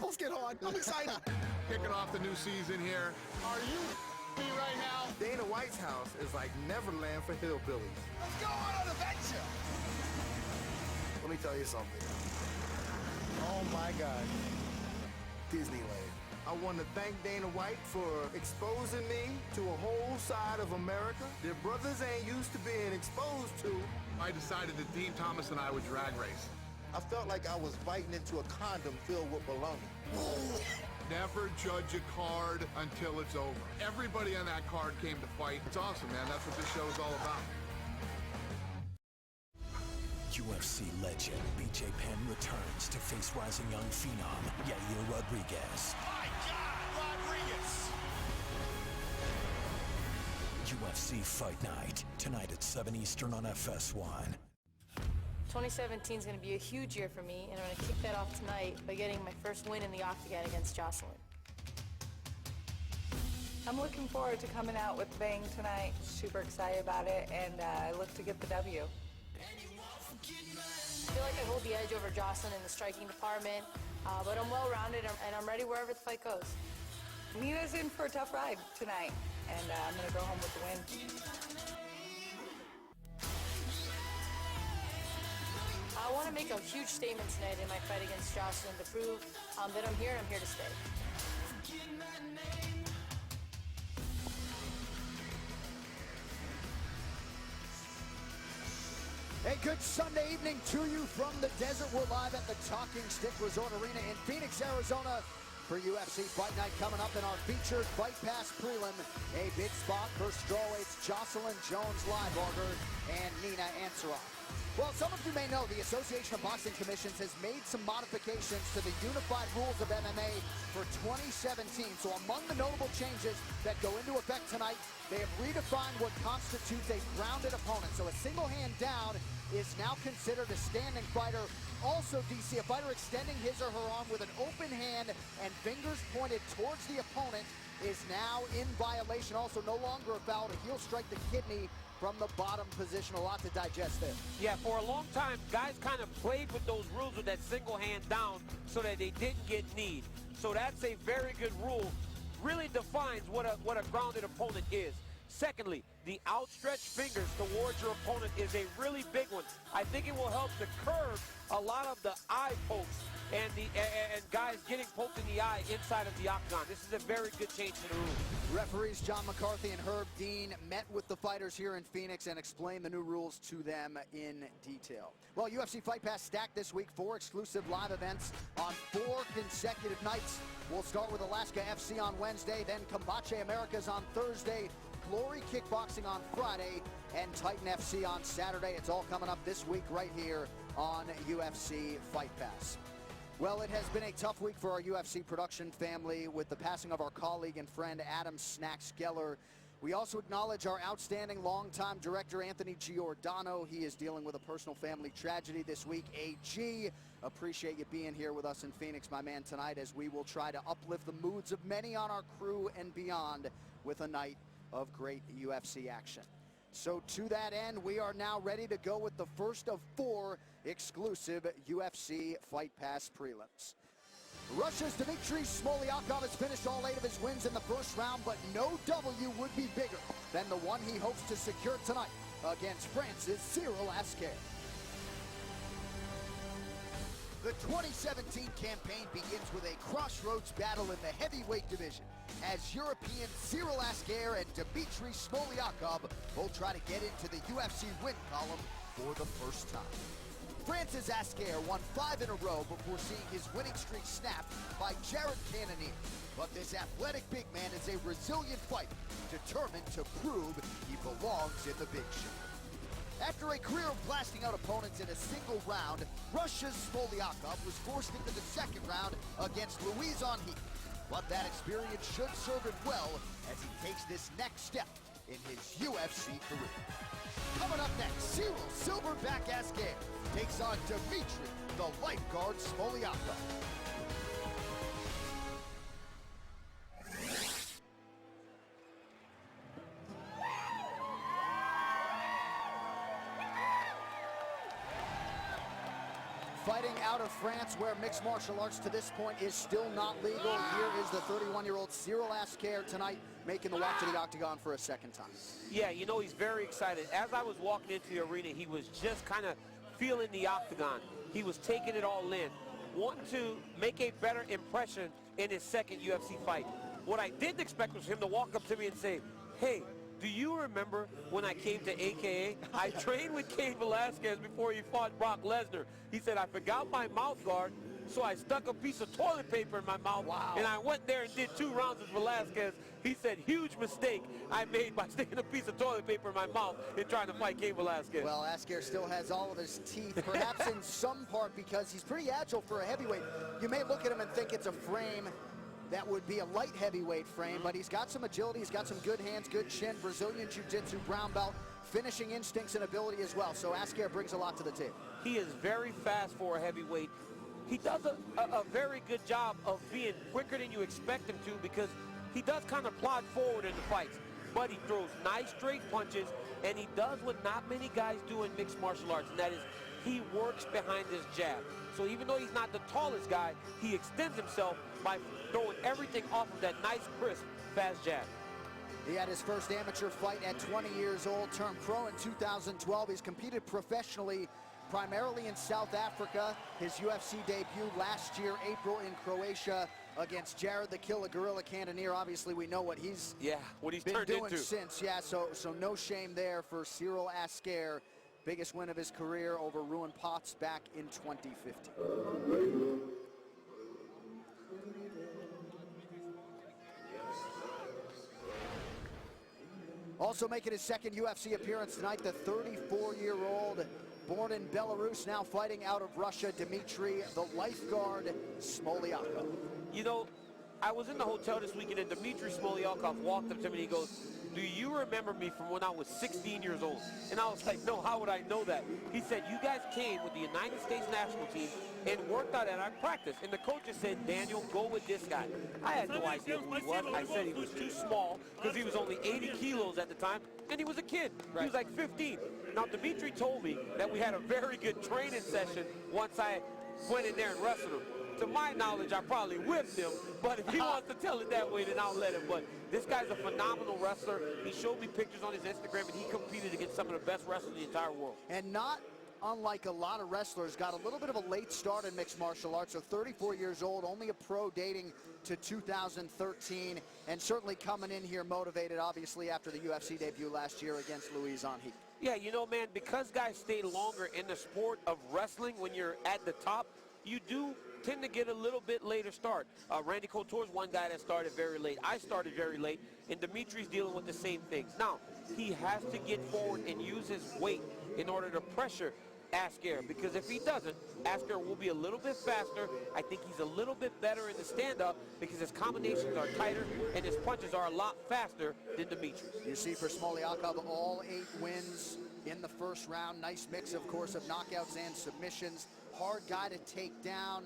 nipples get hard. I'm excited. Kicking off the new season here. Are you me right now? Dana White's house is like Neverland for hillbillies. Let's go on an adventure. Let me tell you something. Oh my God. Disneyland. I want to thank Dana White for exposing me to a whole side of America that brothers ain't used to being exposed to. I decided that Dean Thomas and I would drag race. I felt like I was biting into a condom filled with bologna. Never judge a card until it's over. Everybody on that card came to fight. It's awesome, man. That's what this show is all about. UFC legend B Jey Penna returns to face rising young phenom Yair Rodraguez. My God, Rodríguez! UFC Fight Night, tonight at 7 Eastern on FS1. 2017 is going to be a huge year for me, and I'm going to kick that off tonight by getting my first win in the octagon against Jocelyn. I'm looking forward to coming out with a bang tonight. Super excited about it, and I look to get the W. I feel like I hold the edge over Jocelyn in the striking department, but I'm well-rounded, and I'm ready wherever the fight goes. Nina's in for a tough ride tonight, and I'm going to go home with the win. I want to make a huge statement tonight in my fight against Jocelyn to prove that I'm here and I'm here to stay. A good Sunday evening to you from the desert. We're live at the Talking Stick Resort Arena in Phoenix, Arizona for UFC Fight Night coming up in our featured Fight Pass prelim. A big spot for strawweights Jocelyn Jones-Lybarger and Nina Ansaroff. Well, some of you may know the Association of Boxing Commissions has made some modifications to the unified rules of MMA for 2017. So among the notable changes that go into effect tonight, they have redefined what constitutes a grounded opponent. So a single hand down is now considered a standing fighter. Also, DC, a fighter extending his or her arm with an open hand and fingers pointed towards the opponent is now in violation. Also, no longer a foul to heel strike the kidney from the bottom position. A lot to digest there. Yeah, for a long time, guys kind of played with those rules with that single hand down so that they didn't get kneed. So that's a very good rule. Really defines what a grounded opponent is. Secondly, the outstretched fingers towards your opponent is a really big one. I think it will help to curb a lot of the eye pokes and guys getting poked in the eye inside of the octagon. This is a very good change to the rule. Referees John McCarthy and Herb Dean met with the fighters here in Phoenix and explained the new rules to them in detail. Well, UFC Fight Pass stacked this week, 4 exclusive live events on 4 consecutive nights. We'll start with Alaska FC on Wednesday, then Kambache Americas on Thursday, Glory Kickboxing on Friday, and Titan FC on Saturday. It's all coming up this week right here on UFC Fight Pass. Well, it has been a tough week for our UFC production family with the passing of our colleague and friend Adam Snacks Geller. We also acknowledge our outstanding longtime director Anthony Giordano. He is dealing with a personal family tragedy this week. AG, appreciate you being here with us in Phoenix, my man, tonight, as we will try to uplift the moods of many on our crew and beyond with a night of great UFC action. So to that end, we are now ready to go with the first of 4 exclusive UFC Fight Pass prelims. Russia's Dmitry Smolyakov has finished all 8 of his wins in the first round, but no W would be bigger than the one he hopes to secure tonight against France's Cyril Asker. The 2017 campaign begins with a crossroads battle in the heavyweight division, as European Cyril Asker and Dmitry Smolyakov will try to get into the UFC win column for the first time. France's Asker won 5 in a row before seeing his winning streak snapped by Jared Cannonier. But this athletic big man is a resilient fighter, determined to prove he belongs in the big show. After a career of blasting out opponents in a single round, Russia's Smolyakov was forced into the second round against Louis Onhi. But that experience should serve him well as he takes this next step in his UFC career. Coming up next, Cyril Silverback Asker takes on Dmitry, the lifeguard Smolyakov. Fighting out of France, where mixed martial arts to this point is still not legal. Here is the 31-year-old Cyril Asker tonight, making the walk to the octagon for a second time. Yeah, you know, he's very excited. As I was walking into the arena, he was just kind of feeling the octagon. He was taking it all in, wanting to make a better impression in his second UFC fight. What I didn't expect was him to walk up to me and say, hey, do you remember when I came to AKA? I trained with Cain Velasquez before he fought Brock Lesnar. He said, I forgot my mouth guard, so I stuck a piece of toilet paper in my mouth, and I went there and did 2 rounds with Velasquez. He said, huge mistake I made by sticking a piece of toilet paper in my mouth and trying to fight Cain Velasquez. Well, Asker still has all of his teeth, perhaps in some part because he's pretty agile for a heavyweight. You may look at him and think it's a frame that would be a light heavyweight frame, but he's got some agility, he's got some good hands, good chin, Brazilian Jiu-Jitsu, brown belt, finishing instincts and ability as well. So Asker brings a lot to the table. He is very fast for a heavyweight. He does a very good job of being quicker than you expect him to, because he does kind of plod forward in the fights, but he throws nice straight punches, and he does what not many guys do in mixed martial arts, and that is he works behind his jab. So even though he's not the tallest guy, he extends himself by throwing everything off of that nice, crisp, fast jab. He had his first amateur fight at 20 years old, turned pro in 2012. He's competed professionally primarily in South Africa. His UFC debut last year, April, in Croatia against Jared the Killer Gorilla Cannonier. Obviously, we know what he's been turned doing into since. Yeah, so no shame there for Cyril Asker. Biggest win of his career over Ruin Potts back in 2015. Also making his second UFC appearance tonight, the 34-year-old, born in Belarus, now fighting out of Russia, Dmitry the Lifeguard Smolyakov. You know, I was in the hotel this weekend, and Dmitry Smolyakov walked up to me and he goes, do you remember me from when I was 16 years old? And I was like, no, how would I know that? He said, you guys came with the United States national team and worked out at our practice. And the coaches said, Daniel, go with this guy. I had no idea who he was. I said he was too small because he was only 80 kilos at the time, and he was a kid. Right. He was like 15. Now, Dmitry told me that we had a very good training session once I went in there and wrestled him. To my knowledge, I probably whipped him, but if he wants to tell it that way, then I'll let him. But this guy's a phenomenal wrestler. He showed me pictures on his Instagram, and he competed against some of the best wrestlers in the entire world. And not unlike a lot of wrestlers, got a little bit of a late start in mixed martial arts, so 34 years old, only a pro dating to 2013, and certainly coming in here motivated, obviously, after the UFC debut last year against Louise Anhique. Yeah, you know, man, because guys stay longer in the sport of wrestling when you're at the top, you do tend to get a little bit later start. Randy Couture's one guy that started very late. I started very late, and Dimitri's dealing with the same things. Now, he has to get forward and use his weight in order to pressure Asker, because if he doesn't, Asker will be a little bit faster. I think he's a little bit better in the stand-up because his combinations are tighter and his punches are a lot faster than Dimitri's. You see for Smolyakov, all 8 wins in the first round. Nice mix, of course, of knockouts and submissions. Hard guy to take down.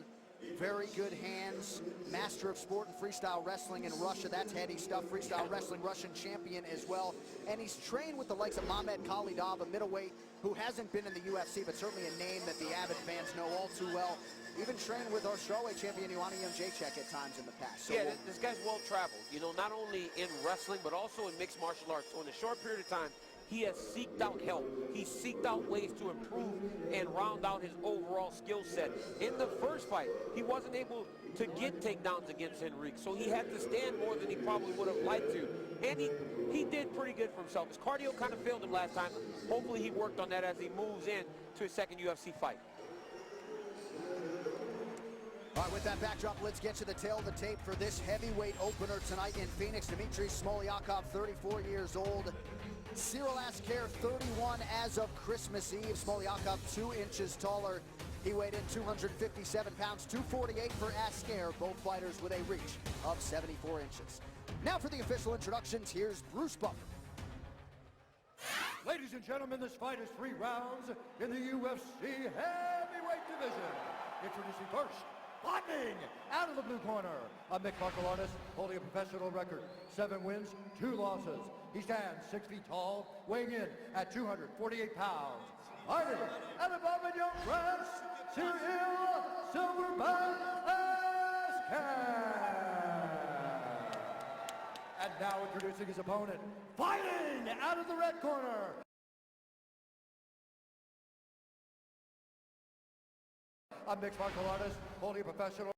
Very good hands. Master of sport and freestyle wrestling in Russia. That's heady stuff. Freestyle wrestling, Russian champion as well. And he's trained with the likes of Mamed Khalidov, a middleweight who hasn't been in the UFC, but certainly a name that the avid fans know all too well. Even trained with our strawweight champion, Joanna Jacek, at times in the past. So yeah, this guy's well-traveled, you know, not only in wrestling, but also in mixed martial arts. So in a short period of time, he has seeked out help. He seeked out ways to improve and round out his overall skill set. In the first fight, he wasn't able to get takedowns against Henrique, so he had to stand more than he probably would have liked to. And he did pretty good for himself. His cardio kind of failed him last time. Hopefully he worked on that as he moves in to his second UFC fight. All right, with that backdrop, let's get to the tail of the tape for this heavyweight opener tonight in Phoenix. Dmitry Smolyakov, 34 years old. Cyril Asker, 31 as of Christmas Eve. Smolyakov, 2 inches taller. He weighed in 257 pounds, 248 for Asker, both fighters with a reach of 74 inches. Now for the official introductions, here's Bruce Buffer. Ladies and gentlemen, this fight is 3 rounds in the UFC heavyweight division. Introducing first, fighting out of the blue corner, a mixed martial artist holding a professional record, 7 wins, 2 losses. He stands 6 feet tall, weighing in at 248 pounds. Fighting out of Avignon, France, Cyril Now introducing his opponent, fighting out of the red corner. A mixed martial artist, holding a professional.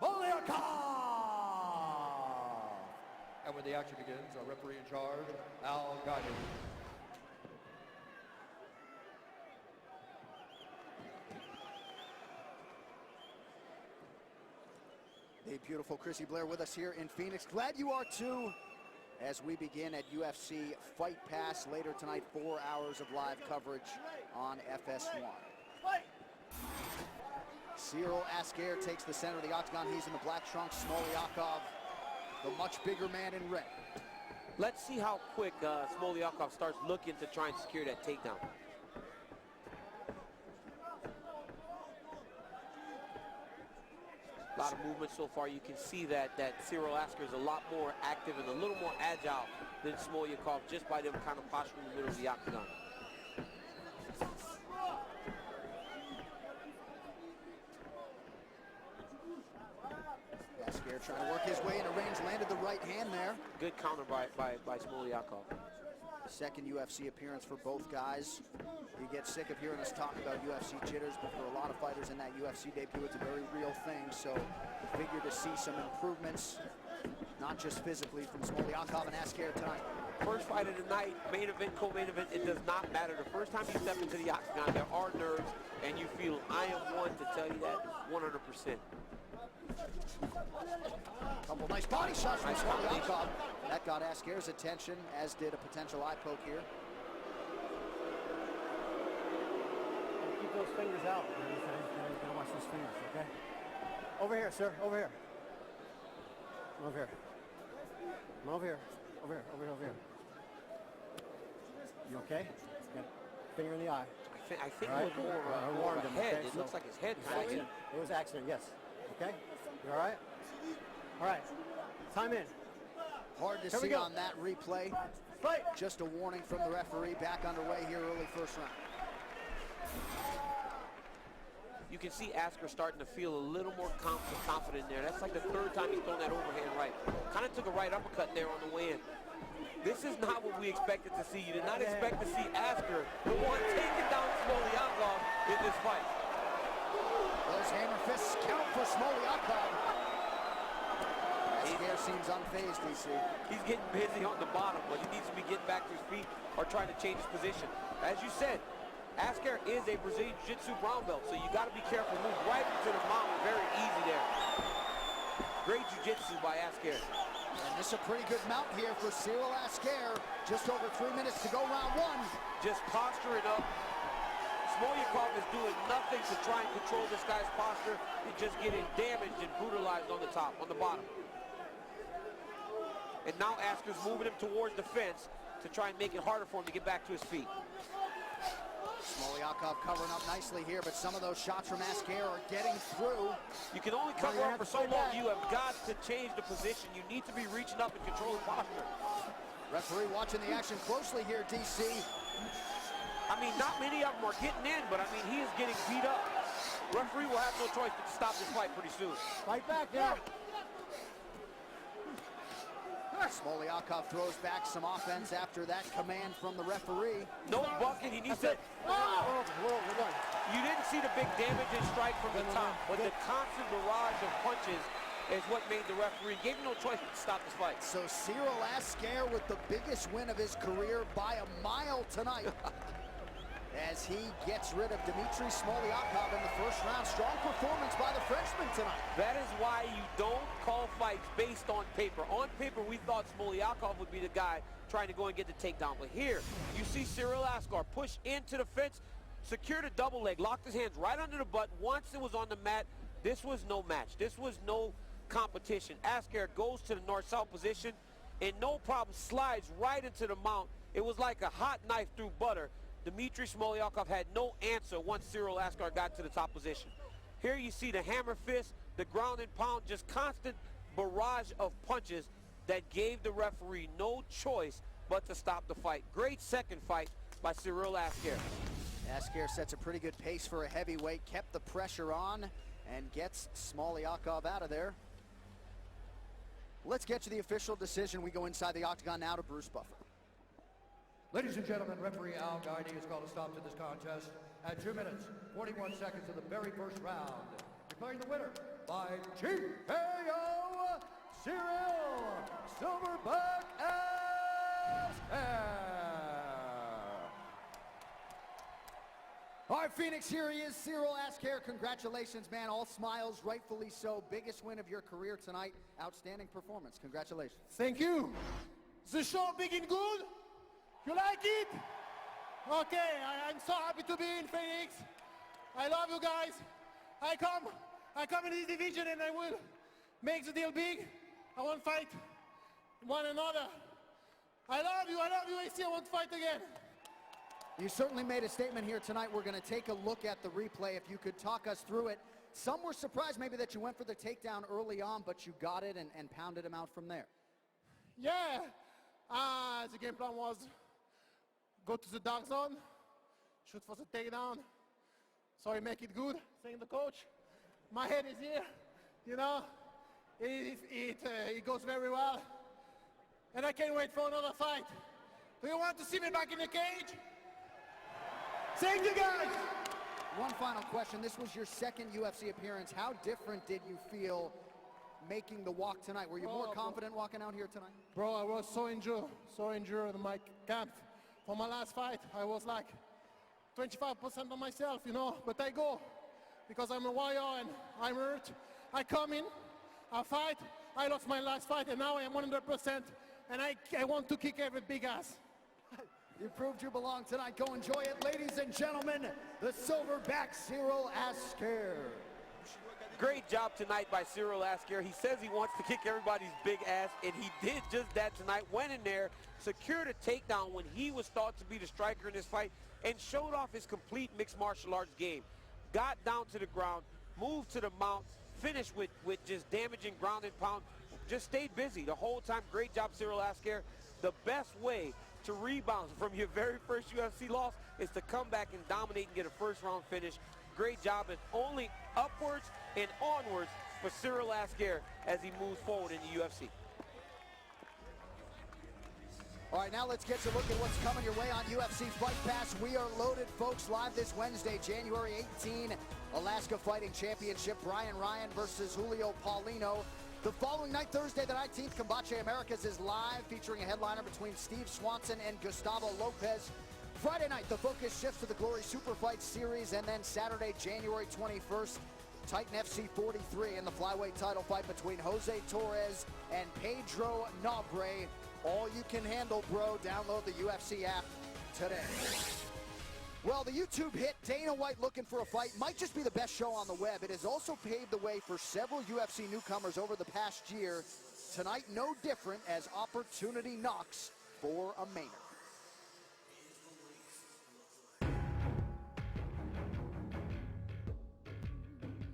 Oleksiy! And when the action begins, our referee in charge, Al Guided. The beautiful Chrissy Blair with us here in Phoenix. Glad you are too, as we begin at UFC Fight Pass later tonight. 4 hours of live coverage on FS1. Cyril Asker takes the center of the octagon. He's in the black trunks. Smoliakov, the much bigger man in red. Let's see how quick Smoliakov starts looking to try and secure that takedown. A lot of movement so far. You can see that Cyril Asker is a lot more active and a little more agile than Smoliakov just by them kind of posturing in the middle of the octagon. Asker trying to work his way into range, landed the right hand there. Good counter by Smoliakov. Second UFC appearance for both guys. You get sick of hearing us talk about UFC jitters, but for a lot of fighters in that UFC debut, it's a very real thing. So figure to see some improvements, not just physically, from Smoliakov and Asker tonight. First fight of the night, main event, co-main event, it does not matter. The first time you step into the octagon, there are nerves, and you feel, I am one to tell you that 100%. Couple nice body shots from Smoliakov. That got Asker's attention, as did a potential eye poke here. Keep those fingers out. You're gonna watch those fingers, okay? Over here, sir. Over here. Come over here. Come over here. Over here. Over here. Over here. You okay? Got finger in the eye. I think it was more of a head. Okay? It looks like his head. It was accident. Yes. Okay. You all right? All right. Time in. Hard to see on that replay. Fight. Just a warning from the referee. Back underway here, early first round. You can see Asker starting to feel a little more confident there. That's like the third time he's thrown that overhand right. Kind of took a right uppercut there on the way in. This is not what we expected to see. You did not expect to see Asker, the one taking down Smoliakov in this fight. Those hammer fists count for Smoliakov. Asker seems unfazed, DC. He's getting busy on the bottom, but he needs to be getting back to his feet or trying to change his position. As you said, Asker is a Brazilian Jiu-Jitsu brown belt, so you got to be careful. Move right into the mountain, very easy there. Great Jiu-Jitsu by Asker. And this is a pretty good mount here for Cyril Asker. Just over 3 minutes to go, round one. Just posturing up. Smoliakov is doing nothing to try and control this guy's posture. He's just getting damaged and brutalized on the top, on the bottom. And now Asker's moving him towards the fence to try and make it harder for him to get back to his feet. Smoliakov covering up nicely here, but some of those shots from Asker are getting through. You can only cover up for so long. You have got to change the position. You need to be reaching up and controlling posture. Referee watching the action closely here, DC. I mean, not many of them are getting in, but I mean, he is getting beat up. Referee will have no choice but to stop this fight pretty soon. Fight back now. Smoliakov throws back some offense after that command from the referee. No bucket, he needs to... You didn't see the big damage and strike from the top, but the constant barrage of punches is what made the referee, gave him no choice but to stop this fight. So Cyril Asker with the biggest win of his career by a mile tonight. As he gets rid of Dmitry Smoliakov in the first round. Strong performance by the Frenchman tonight. That is why you don't call fights based on paper. On paper, we thought Smoliakov would be the guy trying to go and get the takedown. But here, you see Cyril Asker push into the fence, secured a double leg, locked his hands right under the butt. Once it was on the mat, this was no match. This was no competition. Asker goes to the north-south position and no problem slides right into the mount. It was like a hot knife through butter. Dmitry Smoliakov had no answer once Cyril Asker got to the top position. Here you see the hammer fist, the ground and pound, just constant barrage of punches that gave the referee no choice but to stop the fight. Great second fight by Cyril Asker. Asker sets a pretty good pace for a heavyweight, kept the pressure on, and gets Smolyakov out of there. Let's get to the official decision. We go inside the octagon now to Bruce Buffer. Ladies and gentlemen, referee Al Guidi has called a stop to this contest at 2 minutes, 41 seconds of the very first round. Declaring the winner by TKO, Cyril Silverback Asker. All right, Phoenix, here he is, Cyril Asker. Congratulations, man. All smiles, rightfully so. Biggest win of your career tonight. Outstanding performance. Congratulations. Thank you. The show begin good? You like it? Okay, I'm so happy to be in Phoenix. I love you guys. I come in this division and I will make the deal big. I won't fight one another. I love you, AC, I won't fight again. You certainly made a statement here tonight. We're going to take a look at the replay. If you could talk us through it. Some were surprised maybe that you went for the takedown early on, but you got it and pounded him out from there. Yeah, the game plan was go to the dark zone, shoot for the takedown, so you make it good, saying the coach. My head is here, you know, it goes very well, and I can't wait for another fight. Do you want to see me back in the cage? Thank you, guys! One final question. This was your second UFC appearance. How different did you feel making the walk tonight? Were you more confident walking out here tonight? Bro, I was so injured in my camp. For my last fight, I was like 25% of myself, you know, but I go because I'm a warrior and I'm hurt. I come in, I fight, I lost my last fight, and now I am 100%, and I want to kick every big ass. You proved you belong tonight. Go enjoy it. Ladies and gentlemen, the silverback Cyril Asker. Great job tonight by Cyril Asker. He says he wants to kick everybody's big ass, and he did just that tonight. Went in there, secured a takedown when he was thought to be the striker in this fight, and showed off his complete mixed martial arts game. Got down to the ground, moved to the mount, finished with just damaging ground and pound. Just stayed busy the whole time. Great job, Cyril Asker. The best way to rebound from your very first UFC loss is to come back and dominate and get a first-round finish. Great job, and only upwards and onwards for Cyril Asker as he moves forward in the UFC. All right, now let's get to look at what's coming your way on UFC Fight Pass. We are loaded, folks, live this Wednesday, January 18, Alaska Fighting Championship. Brian Ryan versus Julio Paulino. The following night, Thursday the 19th, Combate Americas is live, featuring a headliner between Steve Swanson and Gustavo Lopez. Friday night, the focus shifts to the Glory Super Fight Series, and then Saturday, January 21st, Titan FC 43 in the flyweight title fight between Jose Torres and Pedro Nobre. All you can handle, bro. Download the UFC app today. Well, the YouTube hit Dana White Looking for a Fight might just be the best show on the web. It has also paved the way for several UFC newcomers over the past year. Tonight, no different, as opportunity knocks for a Maynard.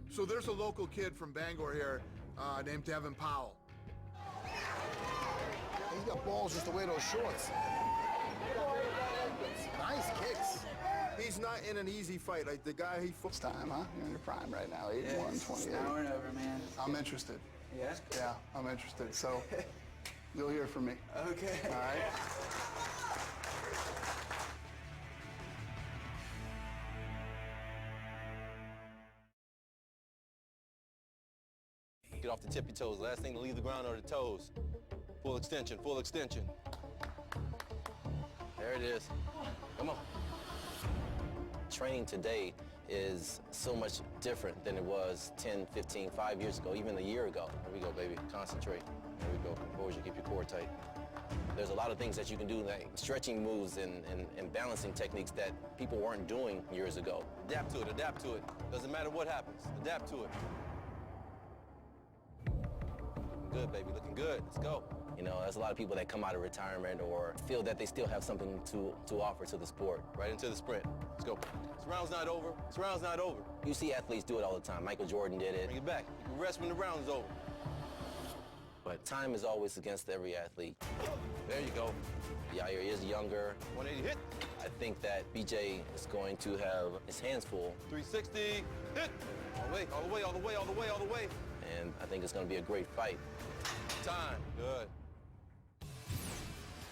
So there's a local kid from Bangor here named Devin Powell. He's got balls just to wear those shorts. Nice kicks. He's not in an easy fight. Like the guy he fought. It's time, huh? You're in your prime right now. 81, 28. Hour and over, man. I'm interested. Yeah? Yeah, I'm interested. So you'll hear from me. Okay. All right. Get off the tippy toes. Last thing to leave the ground are the toes. Full extension, full extension. There it is. Come on. Training today is so much different than it was 10, 15, 5 years ago, even a year ago. Here we go, baby. Concentrate. There we go. Compose you, keep your core tight. There's a lot of things that you can do, like stretching moves and balancing techniques that people weren't doing years ago. Adapt to it, adapt to it. Doesn't matter what happens, adapt to it. Good, baby, looking good. Let's go. You know, there's a lot of people that come out of retirement or feel that they still have something to offer to the sport. Right into the sprint. Let's go. This round's not over. This round's not over. You see athletes do it all the time. Michael Jordan did it. Bring it back. You can rest when the round's over. but time is always against every athlete. There you go. Yair is younger. 180 hit. I think that BJ is going to have his hands full. 360 hit. All the way, all the way, all the way, all the way, all the way. And I think it's going to be a great fight. Time. Good.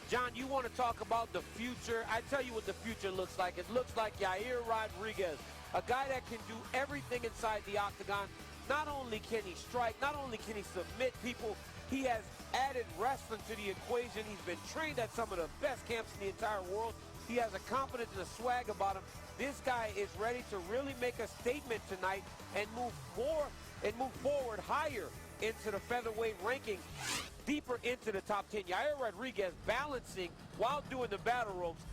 John, you want to talk about the future? I tell you what the future looks like. It looks like Yair Roдрiguez, a guy that can do everything inside the octagon. Not only can he strike, not only can he submit people, he has added wrestling to the equation. He's been trained at some of the best camps in the entire world. He has a confidence and a swag about him. This guy is ready to really make a statement tonight and move forward higher into the featherweight ranking, deeper into the top 10. Yair Roдрiguez balancing while doing the battle ropes.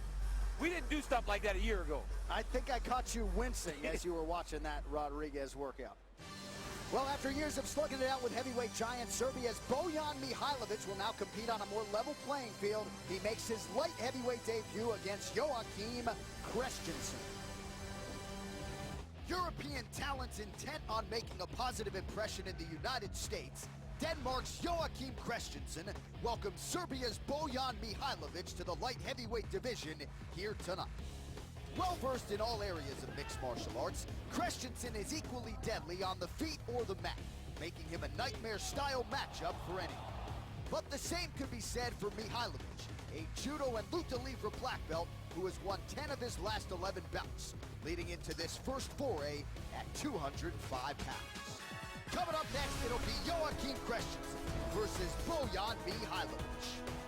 We didn't do stuff like that a year ago. I think I caught you wincing as you were watching that Rodríguez workout. Well, after years of slugging it out with heavyweight giant Serbia's Bojan Mihajlovic will now compete on a more level playing field. He makes his light heavyweight debut against Joachim Christensen. European talents intent on making a positive impression in the United States, Denmark's Joachim Christensen welcomes Serbia's Bojan Mihajlovic to the light heavyweight division here tonight. Well-versed in all areas of mixed martial arts, Christensen is equally deadly on the feet or the mat, making him a nightmare-style matchup for anyone. But the same could be said for Mihajlovic, a judo and luta livre black belt who has won 10 of his last 11 bouts, leading into this first foray at 205 pounds. Coming up next, it'll be Joachim Christensen versus Bojan Mihajlovic.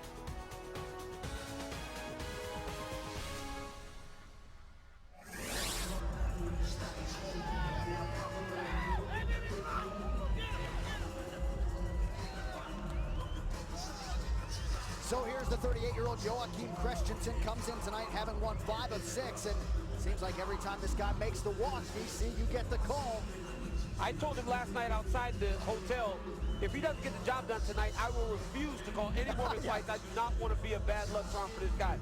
So here's the 38-year-old Joachim Christensen, comes in tonight having won 5 of 6, and seems like every time this guy makes the walk, DC, you get the call. I told him last night outside the hotel, if he doesn't get the job done tonight, I will refuse to call any more of his fights. I do not want to be a bad luck charm for this guy.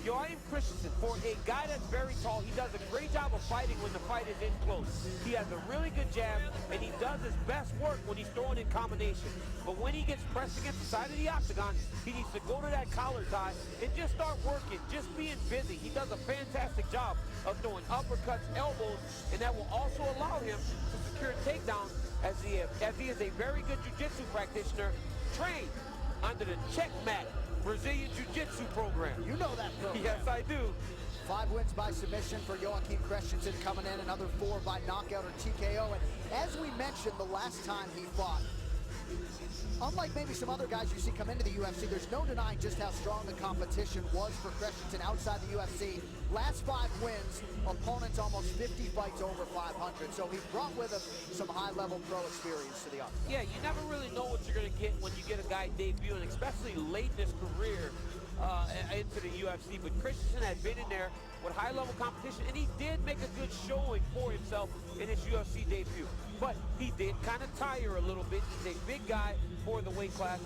Joachim Christensen, for a guy that's very tall, he does a great job of fighting when the fight is in close. He has a really good jab, and he does his best work when he's throwing in combination. But when he gets pressed against the side of the octagon, he needs to go to that collar tie and just start working, just being busy. He does a fantastic job of throwing uppercuts, elbows, and that will also allow him to secure takedowns as he is a very good jiu-jitsu practitioner trained under the checkmat Brazilian Jiu-Jitsu program. You know that program. Yes, I do. 5 wins by submission for Joachim Christensen, coming in another 4 by knockout or TKO. And as we mentioned the last time he fought, unlike maybe some other guys you see come into the UFC, there's no denying just how strong the competition was for Christensen outside the UFC. Last 5 wins, opponents almost 50 fights over 500. So he brought with him some high-level pro experience to the octagon. Yeah, you never really know what you're going to get when you get a guy debuting, especially late in his career into the UFC. But Christensen had been in there with high-level competition, and he did make a good showing for himself in his UFC debut. But he did kind of tire a little bit. He's a big guy for the weight class.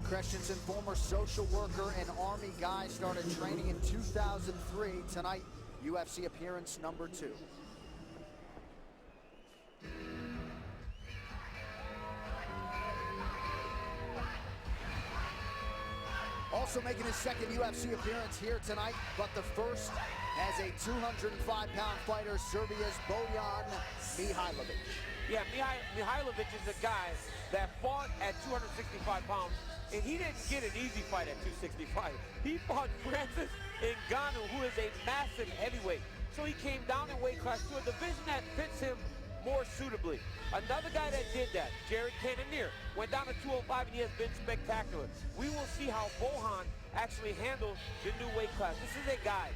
Christensen, former social worker and Army guy, started training in 2003. Tonight, UFC appearance number 2. Also making his second UFC appearance here tonight, but the first as a 205-pound fighter, Serbia's Bojan Mihajlovic. Yeah, Mihajlovic is a guy that fought at 265 pounds, and he didn't get an easy fight at 265. He fought Francis Ngannou, who is a massive heavyweight. So he came down in weight class to a division that fits him more suitably. Another guy that did that, Jared Cannonier, went down to 205 and he has been spectacular. We will see how Bojan actually handles the new weight class. This is a guy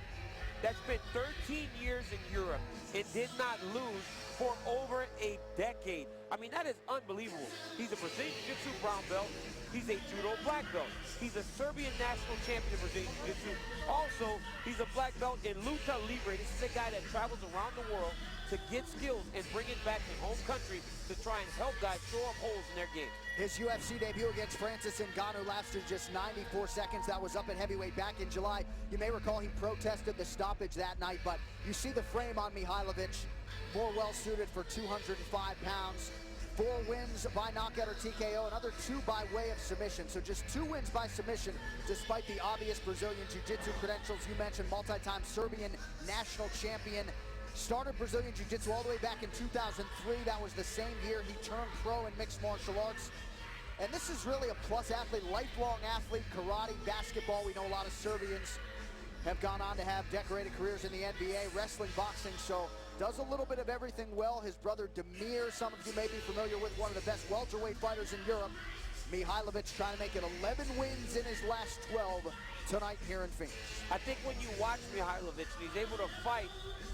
that spent 13 years in Europe and did not lose for over a decade. I mean, that is unbelievable. He's a Brazilian Jiu-Jitsu brown belt. He's a judo black belt. He's a Serbian national champion of Brazilian Jiu-Jitsu. Also, he's a black belt in luta livre. This is a guy that travels around the world to get skills and bring it back to home country to try and help guys shore up holes in their game. His UFC debut against Francis Ngannou lasted just 94 seconds. That was up at heavyweight back in July. You may recall he protested the stoppage that night, but you see the frame on Mihajlovic, more well-suited for 205 pounds. 4 wins by knockout or TKO, another 2 by way of submission. So just 2 wins by submission, despite the obvious Brazilian Jiu-Jitsu credentials. You mentioned multi-time Serbian national champion. Started Brazilian Jiu-Jitsu all the way back in 2003. That was the same year he turned pro in mixed martial arts. And this is really a plus athlete, lifelong athlete, karate, basketball. We know a lot of Serbians have gone on to have decorated careers in the NBA, wrestling, boxing, so does a little bit of everything well. His brother Demir, some of you may be familiar with, one of the best welterweight fighters in Europe. Mihajlovic trying to make it 11 wins in his last 12 tonight here in Phoenix. I think when you watch Mihajlovic and he's able to fight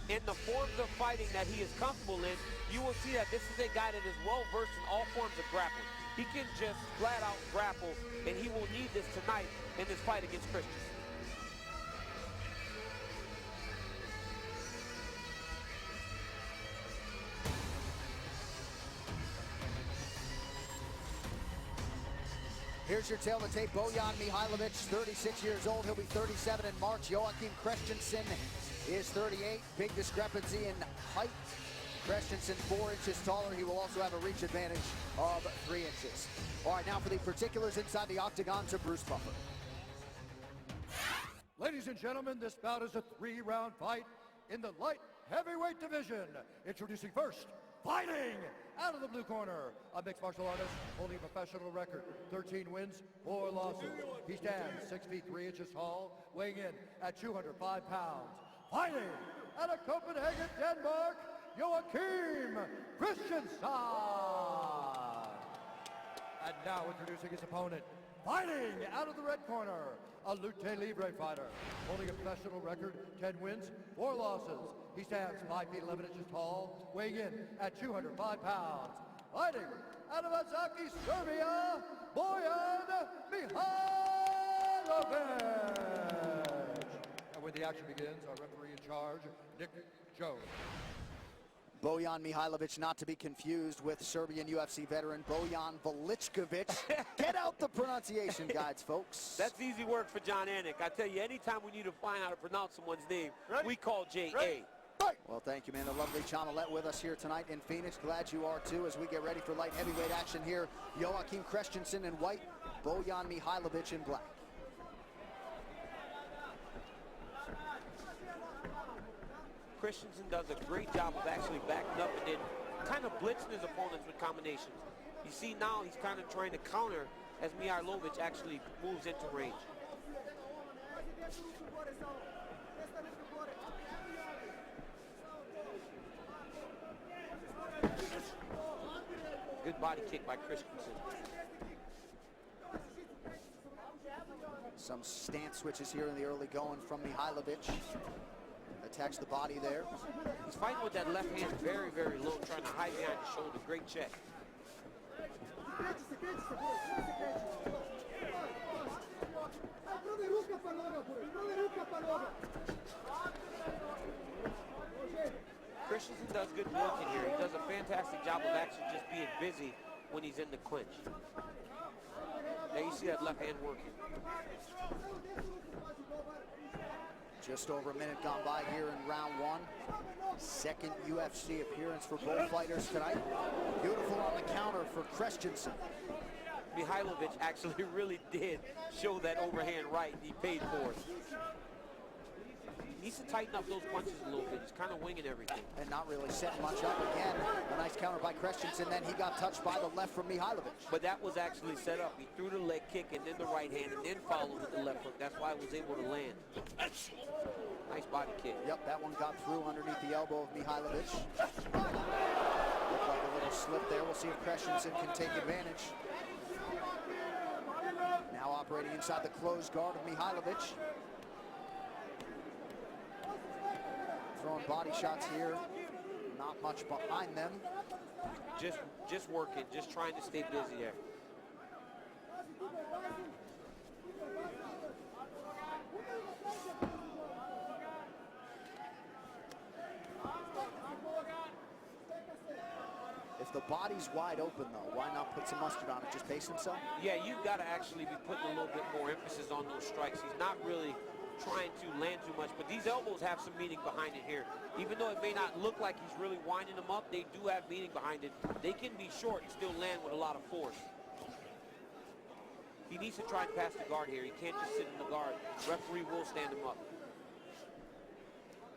in the forms of fighting that he is comfortable in, you will see that this is a guy that is well-versed in all forms of grappling. He can just flat out grapple, and he will need this tonight in this fight against Christian. Here's your tail to tape. Bojan Mihajlovic, 36 years old. He'll be 37 in March. Joachim Christensen is 38. Big discrepancy in height. Christensen 4 inches taller. He will also have a reach advantage of 3 inches. All right, now for the particulars inside the octagon to Bruce Buffer. Ladies and gentlemen, this bout is a 3-round fight in the light heavyweight division. Introducing first, fighting out of the blue corner, a mixed martial artist holding a professional record, 13 wins, 4 losses. He stands 6 feet 3 inches tall, weighing in at 205 pounds. Fighting out of Copenhagen, Denmark, Joachim Christensen. And now introducing his opponent, fighting out of the red corner, a lutte livre fighter, holding a professional record, 10 wins, 4 losses. He stands 5 feet 11 inches tall, weighing in at 205 pounds. Fighting out of Azaki, Serbia, Bojan Mihajlovic. And when the action begins, our referee in charge, Nick Jones. Bojan Mihajlovic, not to be confused with Serbian UFC veteran Bojan Veličković. Get out the pronunciation guides, folks. That's easy work for John Anik. I tell you, anytime we need to find out how to pronounce someone's name, we call J.A. Well, thank you, man. The lovely Chanelette with us here tonight in Phoenix. Glad you are, too, as we get ready for light heavyweight action here. Joachim Christensen in white, Bojan Mihajlovic in black. Christensen does a great job of actually backing up and then kind of blitzing his opponents with combinations. You see now he's kind of trying to counter as Mihajlovic actually moves into range. Good body kick by Christensen. Some stance switches here in the early going from Mihajlovic. Attacks the body there. He's fighting with that left hand very, very low, trying to hide behind the shoulder. Great check. Christensen does good work in here. He does a fantastic job of actually just being busy when he's in the clinch. There you see that left hand working. Just over a minute gone by here in round 1. Second UFC appearance for both fighters tonight. Beautiful on the counter for Christensen. Mihajlovic actually really did show that overhand right. He paid for it. He needs to tighten up those punches a little bit. He's kind of winging everything. And not really setting much up again. A nice counter by Christensen. Then he got touched by the left from Mihajlovic. But that was actually set up. He threw the leg kick and then the right hand and then followed with the left hook. That's why he was able to land. Nice body kick. Yep, that one got through underneath the elbow of Mihajlovic. Looked like a little slip there. We'll see if Christensen can take advantage. Now operating inside the closed guard of Mihajlovic. Throwing body shots here. Not much behind them. Just working, just trying to stay busy there. If the body's wide open, though, why not put some mustard on it? Just pace himself? Yeah, you've got to actually be putting a little bit more emphasis on those strikes. He's not really trying to land too much, but these elbows have some meaning behind it here. Even though it may not look like he's really winding them up, they do have meaning behind it. They can be short and still land with a lot of force. He needs to try and pass the guard here. He can't just sit in the guard. Referee will stand him up.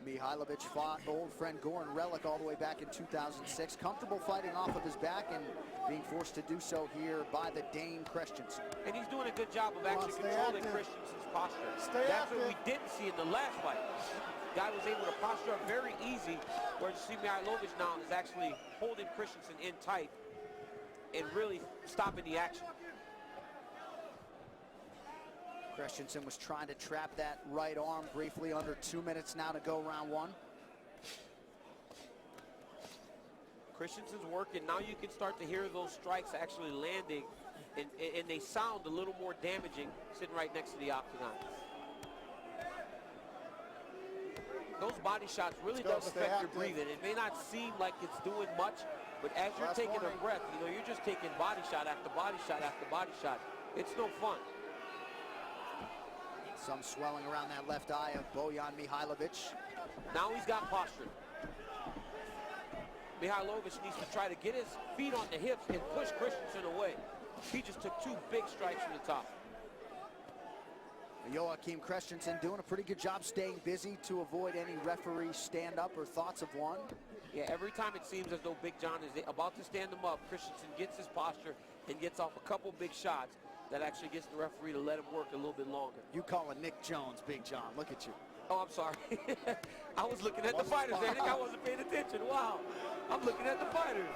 Mihajlovic fought old friend Goran Relic all the way back in 2006. Comfortable fighting off of his back and being forced to do so here by the Dane Christensen. And he's doing a good job of actually controlling Christensen's posture. That's what we didn't see in the last fight. Guy was able to posture up very easy, whereas you see Mihajlovic now is actually holding Christensen in tight and really stopping the action. Christensen was trying to trap that right arm briefly. Under 2 minutes now to go, round one. Christensen's working. Now you can start to hear those strikes actually landing, and they sound a little more damaging sitting right next to the octagon. Those body shots really does affect your breathing. It may not seem like it's doing much, but as you're taking a breath, you know, you're just taking body shot after body shot after body shot. It's no fun. Some swelling around that left eye of Bojan Mihajlovic. Now he's got posture. Mihajlovic needs to try to get his feet on the hips and push Christensen away. He just took 2 big strikes from the top. Joachim Christensen doing a pretty good job staying busy to avoid any referee stand-up or thoughts of one. Yeah, every time it seems as though Big John is about to stand him up, Christensen gets his posture and gets off a couple big shots that actually gets the referee to let him work a little bit longer. You call it Nick Jones, Big John. Look at you. Oh, I'm sorry. I was looking at the fighters there. I think I wasn't paying attention. Wow. I'm looking at the fighters.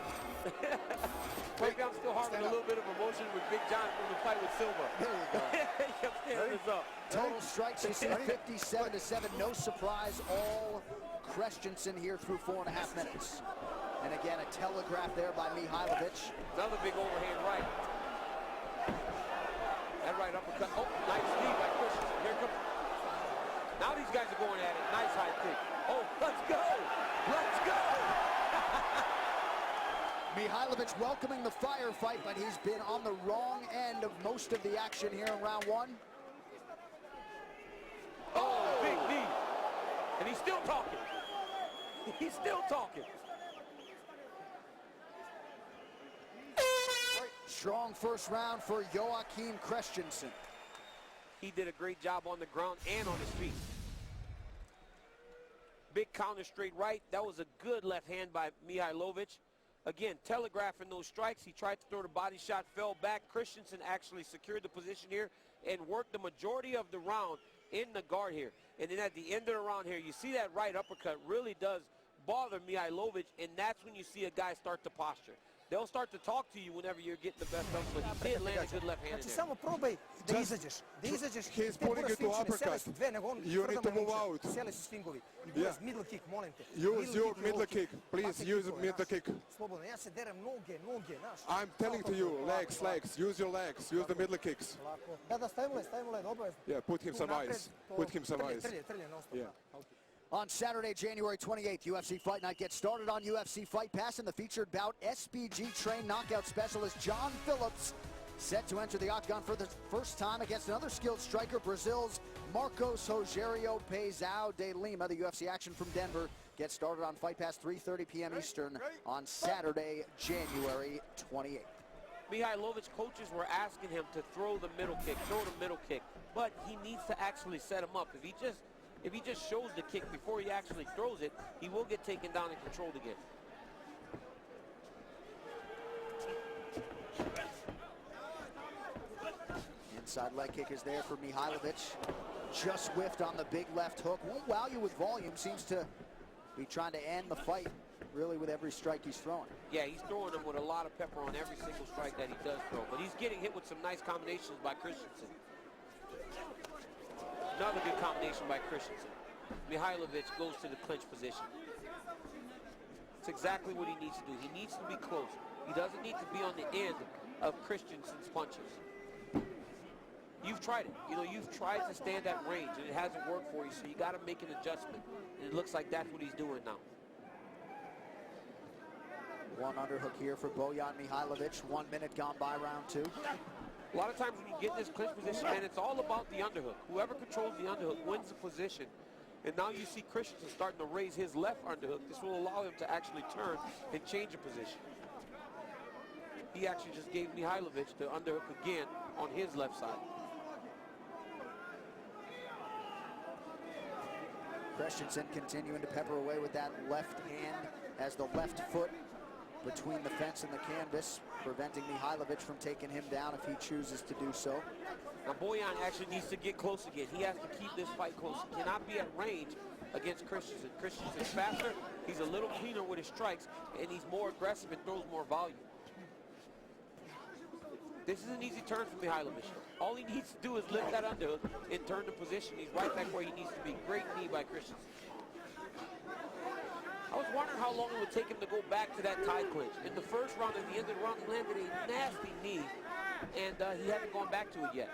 Maybe I'm still harboring a little bit of emotion with Big John from the fight with Silva. There you go. He kept standing this up. Total strikes, you see 57-7. No surprise, all Christensen here through 4.5 minutes. And again, a telegraph there by Mihajlovic. Another big overhand right. That right uppercut. Oh, nice knee by Christensen. Here comes. Now these guys are going at it. Nice high kick. Oh, let's go. Let's go. Mihajlovic welcoming the firefight, but he's been on the wrong end of most of the action here in round one. Oh, big knee. And he's still talking. He's still talking. Strong first round for Joachim Christensen. He did a great job on the ground and on his feet. Big counter straight right. That was a good left hand by Mihajlovic. Again, telegraphing those strikes. He tried to throw the body shot, fell back. Christensen actually secured the position here and worked the majority of the round in the guard here. And then at the end of the round here, you see that right uppercut really does bother Mihajlovic, and that's when you see a guy start to posture. They'll start to talk to you whenever you're getting the best of them, but he did land a good left hand in there. Samo probaj da izađeš. Da izađeš. He's putting it to uppercut. You need to move out. Sele su svingovi. Use middle kick, molim te. Use your middle kick. Please use middle kick. Slobodno. Ja se derem noge, znaš. I'm telling to you, legs. Use your legs. Use the middle kicks. Da, stavimo led, obavezno. Yeah, put him some eyes. Put him some eyes. Trlje, non stop. Yeah. On Saturday, January 28th, UFC Fight Night gets started on UFC Fight Pass, and the featured bout, SBG-trained knockout specialist John Phillips, set to enter the octagon for the first time against another skilled striker, Brazil's Marcos Rogério Peizão de Lima. The UFC action from Denver gets started on Fight Pass 3:30 p.m. Eastern on Saturday, January 28th. Mihajlovic's coaches were asking him to throw the middle kick, but he needs to actually set him up. If he just shows the kick before he actually throws it, he will get taken down and controlled again. Inside leg kick is there for Mihajlovic. Just whiffed on the big left hook. Won't wow you with volume. Seems to be trying to end the fight really with every strike he's throwing. Yeah, he's throwing them with a lot of pepper on every single strike that he does throw. But he's getting hit with some nice combinations by Christensen. Another good combination by Christensen. Mihajlovic goes to the clinch position. It's exactly what he needs to do. He needs to be close. He doesn't need to be on the end of Christensen's punches. You've tried it. You know, you've tried to stand at range, and it hasn't worked for you, so you got to make an adjustment. And it looks like that's what he's doing now. One underhook here for Bojan Mihajlovic. 1 minute gone by round two. A lot of times when you get in this clinch position, man, it's all about the underhook. Whoever controls the underhook wins the position. And now you see Christensen starting to raise his left underhook. This will allow him to actually turn and change a position. He actually just gave Mihajlovic the underhook again on his left side. Christensen continuing to pepper away with that left hand, has the left foot between the fence and the canvas, preventing Mihajlovic from taking him down if he chooses to do so. Now Bojan actually needs to get close again. He has to keep this fight close. He cannot be at range against Christensen. Christensen's faster, he's a little cleaner with his strikes, and he's more aggressive and throws more volume. This is an easy turn for Mihajlovic. All he needs to do is lift that underhook and turn the position. He's right back where he needs to be. Great knee by Christensen. I was wondering how long it would take him to go back to that tie clinch. In the first round, at the end of the round, he landed a nasty knee, and he hasn't gone back to it yet.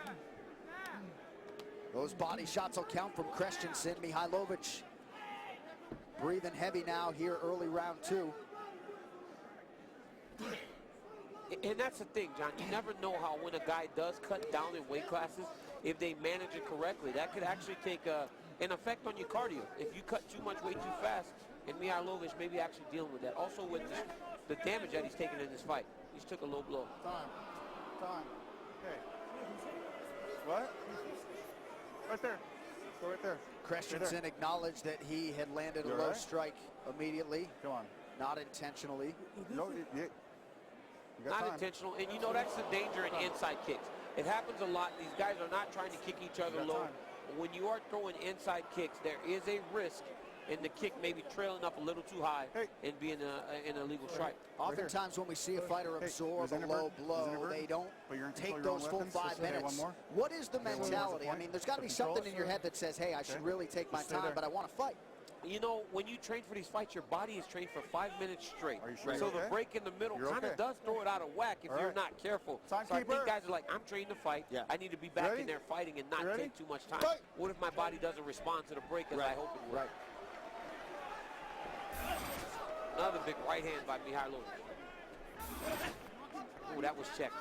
Those body shots will count from Christensen. Mihajlovic breathing heavy now here early round 2. And that's the thing, John. You never know how when a guy does cut down in weight classes, if they manage it correctly, that could actually take an effect on your cardio. If you cut too much weight too fast, and Mihajlovic may be actually dealing with that. Also with the damage that he's taken in this fight. He's took a low blow. Time. Okay. What? Right there. Go right there. Christensen acknowledged that he had landed a low strike immediately. Come on. Not intentionally. No, Not intentional, and you know that's the danger in inside kicks. It happens a lot. These guys are not trying to kick each other low. When you are throwing inside kicks, there is a risk in the kick maybe trailing up a little too high and being an illegal strike. Oftentimes when we see a fighter absorb a low blow, they don't take those full 5 minutes. What is the mentality? I mean, there's got to be something in your head that says, hey, I should really take my time, but I want to fight. You know, when you train for these fights, your body is trained for 5 minutes straight. Sure so the break in the middle kind of does throw it out of whack if you're not careful. So I think guys are like, I'm trained to fight. I need to be back in there fighting and not take too much time. What if my body doesn't respond to the break as I hope it will? Another big right hand by Mihajlovic. Oh, that was checked.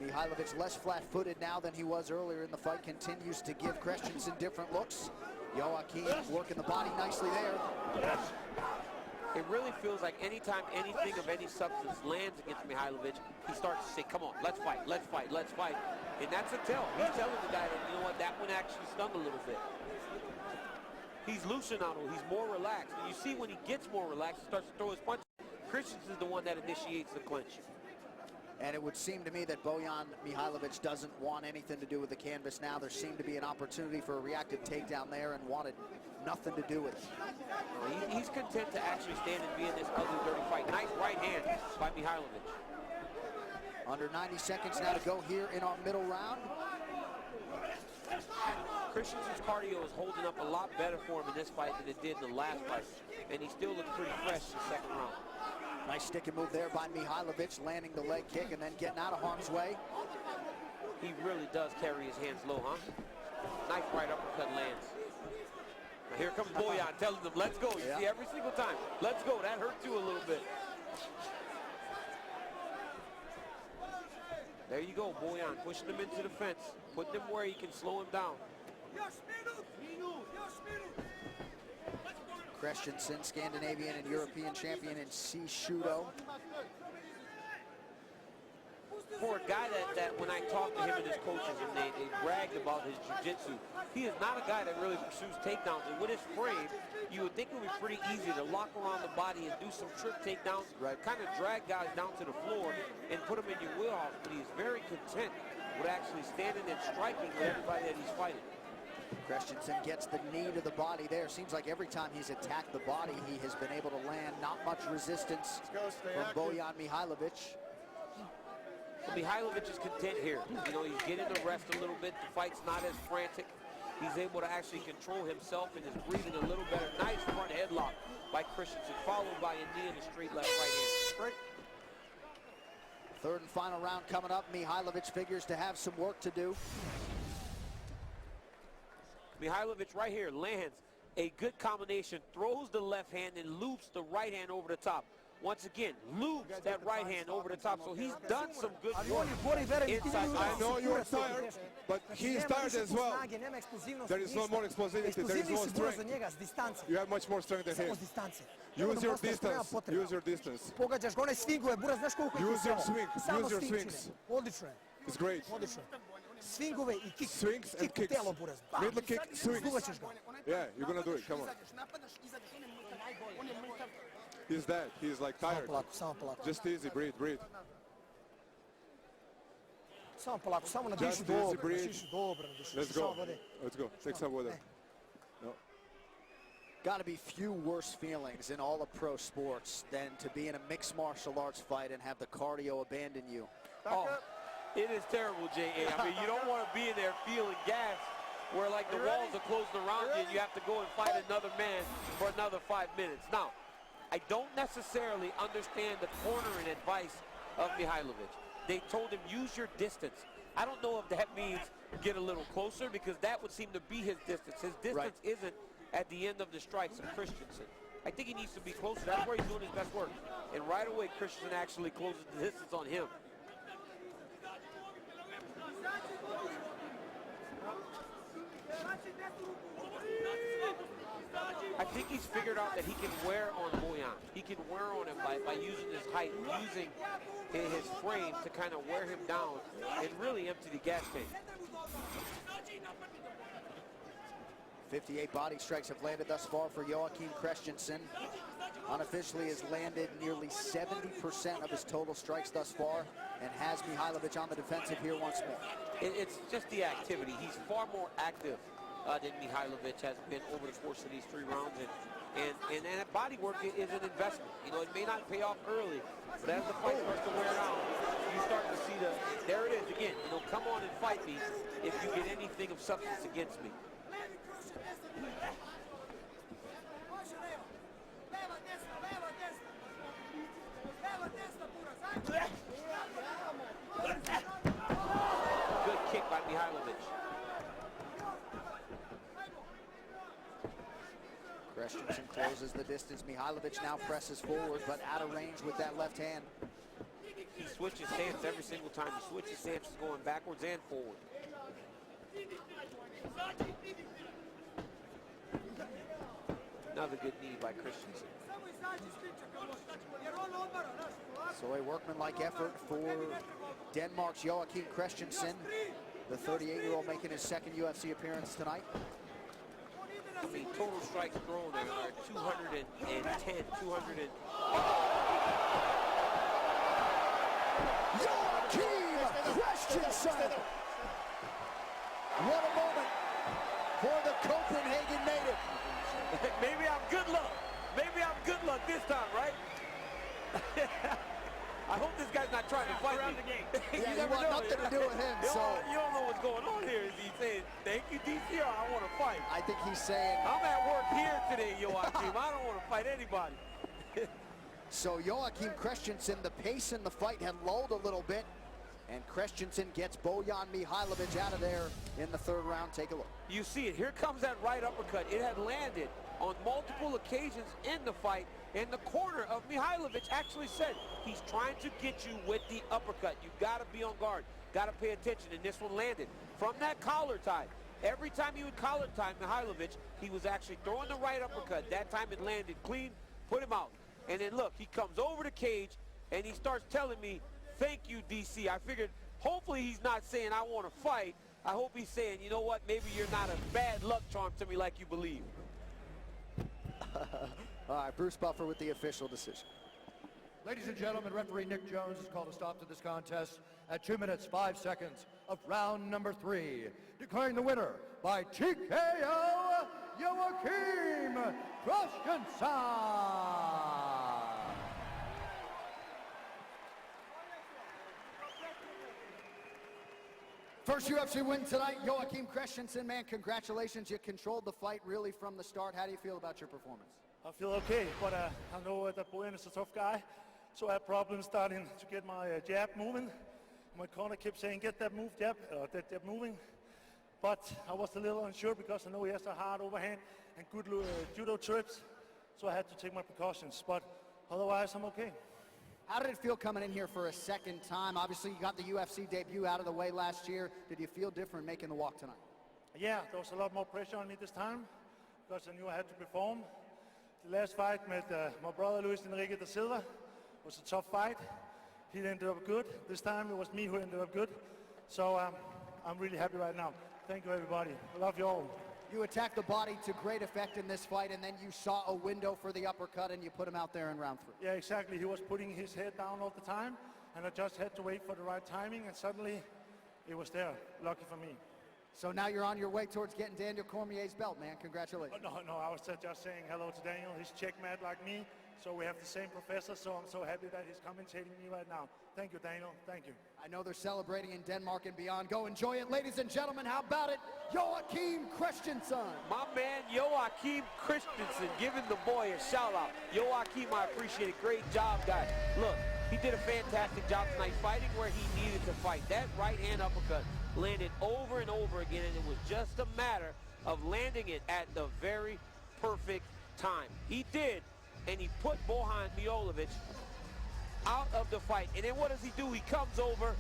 Mihajlovic less flat-footed now than he was earlier in the fight, continues to give Christensen different looks. Joaquin working the body nicely there. It really feels like anytime anything of any substance lands against Mihajlovic, he starts to say, come on, let's fight, let's fight, let's fight. And that's a tell. He's telling the guy that, you know what, that one actually stung a little bit. He's looser now, he's more relaxed. And you see when he gets more relaxed, he starts to throw his punches. Christensen's the one that initiates the clinch. And it would seem to me that Bojan Mihajlovic doesn't want anything to do with the canvas now. There seemed to be an opportunity for a reactive takedown there and wanted nothing to do with it. He's content to actually stand and be in this ugly, dirty fight. Nice right hand by Mihajlovic. Under 90 seconds now to go here in our middle round. Christensen's cardio is holding up a lot better for him in this fight than it did in the last fight. And he still looks pretty fresh in the second round. Nice stick and move there by Mihajlovic, landing the leg kick and then getting out of harm's way. He really does carry his hands low, huh? Nice right uppercut lands. Now here comes Bojan telling them, let's go. You see every single time. Let's go. That hurt you a little bit. There you go, Bojan pushing him into the fence, putting him where he can slow him down. Christensen, Scandinavian and European champion in Shishudo. For a guy that when I talked to him and his coaches and they bragged about his jiu-jitsu, he is not a guy that really pursues takedowns. And with his frame, you would think it would be pretty easy to lock around the body and do some trip takedowns, kind of drag guys down to the floor and put them in your wheelhouse. But he's very content with actually standing and striking with everybody that he's fighting. Christensen gets the knee to the body there. Seems like every time he's attacked the body, he has been able to land. Not much resistance from Bojan Mihajlovic. Well, Mihajlovic is content here. You know, he's getting the rest a little bit. The fight's not as frantic. He's able to actually control himself and is breathing a little better. Nice front headlock by Christensen, followed by a knee in the straight left right hand. Third and final round coming up. Mihajlovic figures to have some work to do. Mihajlovic right here lands a good combination, throws the left hand and loops the right hand over the top. once again, loops that right hand over the top. So he's done some good work inside. I know you're tired, but he's tired as well. There is no more explosivity, there is no strength. You have much more strength than him. Use your distance, use your distance. Pogađaš ga, one swinguje, Buraz, znaš koliko ih Use your swing, use your swings. Odlično je. It's great. Odlično. Swingove i kick. Swings and kick kicks. u telo, Buraz. Middle kick, swings. Zduvaćeš ga. Yeah, you're gonna do it, come on. He's dead, he's like tired. Samo polako. Just easy, breathe, breathe. Samo polako, samo na Just dišu dobro. easy, breathe. Dobro, Let's go, let's go, take some water. No. Got to be few worse feelings in all of pro sports than to be in a mixed martial arts fight and have the cardio abandon you. Oh, it is terrible, J.A. I mean, you don't want to be in there feeling gas where, like, the walls are closing around you and you have to go and fight another man for another 5 minutes. Now, I don't necessarily understand the cornering advice of Mihajlovic. They told him, use your distance. I don't know if that means get a little closer, because that would seem to be his distance. His distance isn't at the end of the strikes of Christensen. I think he needs to be closer. That's where he's doing his best work. And right away, Christensen actually closes the distance on him. I think he's figured out that he can wear on Bojan. He can wear on him by using his height, using his frame to kind of wear him down and really empty the gas tank. 58 body strikes have landed thus far for Joachim Christensen. Unofficially has landed nearly 70% of his total strikes thus far and has Mihajlovic on the defensive here once more. It's just the activity. He's far more active than Mihajlovic has been over the course of these 3 rounds. And that body work is an investment. You know, it may not pay off early, but as the fight starts to wear out, you start to see there it is again. You know, come on and fight me if you get anything of substance against me. Good kick by Mihajlovic. Christensen closes the distance. Mihajlovic now presses forward, but out of range with that left hand. He switches stance every single time. He switches stance, going backwards and forward. Another good knee by Christensen. So a workmanlike effort for Denmark's Joachim Christensen, the 38-year-old making his second UFC appearance tonight. I mean, total strikes thrown are 210, 200. Joachim Christensen! What a moment for the Copenhagen native. Maybe I'm good luck. Maybe I'm good luck this time, right? I hope this guy's not trying to fight me. Yeah, you want nothing to do with him, so... You don't know what's going on here. Is he saying, thank you, DC, or I want to fight? I think he's saying... I'm at work here today, Joachim. I don't want to fight anybody. So Joachim Christensen, the pace in the fight had lulled a little bit, and Christensen gets Bojan Mihajlovic out of there in the 3rd round. Take a look. You see it. Here comes that right uppercut. It had landed on multiple occasions in the fight, and the corner of Mihajlovic actually said he's trying to get you with the uppercut. You got to be on guard. Got to pay attention, and this one landed. From that collar tie, every time he would collar tie Mihajlovic, he was actually throwing the right uppercut. That time it landed clean, put him out. And then look, he comes over the cage, and he starts telling me, thank you, DC. I figured hopefully he's not saying I want to fight. I hope he's saying, you know what, maybe you're not a bad luck charm to me like you believe. All right, Bruce Buffer with the official decision. Ladies and gentlemen, referee Nick Jones has called a stop to this contest at 2 minutes, 5 seconds of round number 3. Declaring the winner by TKO, Joachim Christensen. First UFC win tonight, Joachim Christensen. Man, congratulations. You controlled the fight really from the start. How do you feel about your performance? I feel okay, but I know that Bojan is a tough guy, so I had problems starting to get my jab moving. My corner kept saying, get that move jab, that jab moving. But I was a little unsure because I know he has a hard overhand and good judo trips, so I had to take my precautions. But otherwise I'm okay. How did it feel coming in here for a second time? Obviously, you got the UFC debut out of the way last year. Did you feel different making the walk tonight? Yeah, there was a lot more pressure on me this time because I knew I had to perform. The last fight with my brother Rodríguez was a tough fight. He ended up good. This time it was me who ended up good. So I'm really happy right now. Thank you, everybody. I love you all. You attacked the body to great effect in this fight, and then you saw a window for the uppercut, and you put him out there in round 3. Yeah, exactly. He was putting his head down all the time, and I just had to wait for the right timing, and suddenly it was there. Lucky for me. So now you're on your way towards getting Daniel Cormier's belt, man. Congratulations. Oh, no, I was just saying hello to Daniel. He's checkmate like me, so we have the same professor, so I'm so happy that he's commentating me right now. Thank you, Daniel. Thank you. I know they're celebrating in Denmark and beyond. Go enjoy it, ladies and gentlemen. How about it? Joachim Christensen. My man, Joachim Christensen, giving the boy a shout-out. Joachim, I appreciate it. Great job, guys. Look, he did a fantastic job tonight fighting where he needed to fight. That right-hand uppercut landed over and over again, and it was just a matter of landing it at the very perfect time. He did, and he put Bojan Miolovic out of the fight. And then what does he do? He comes over,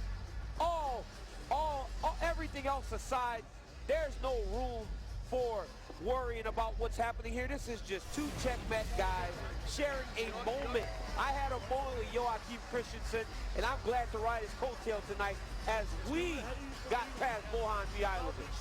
everything else aside, there's no room for worrying about what's happening here. This is just two checkmate guys sharing a moment. I had a moment with Joachim Christensen, and I'm glad to ride his coattail tonight as we got past Bojan Miolovic.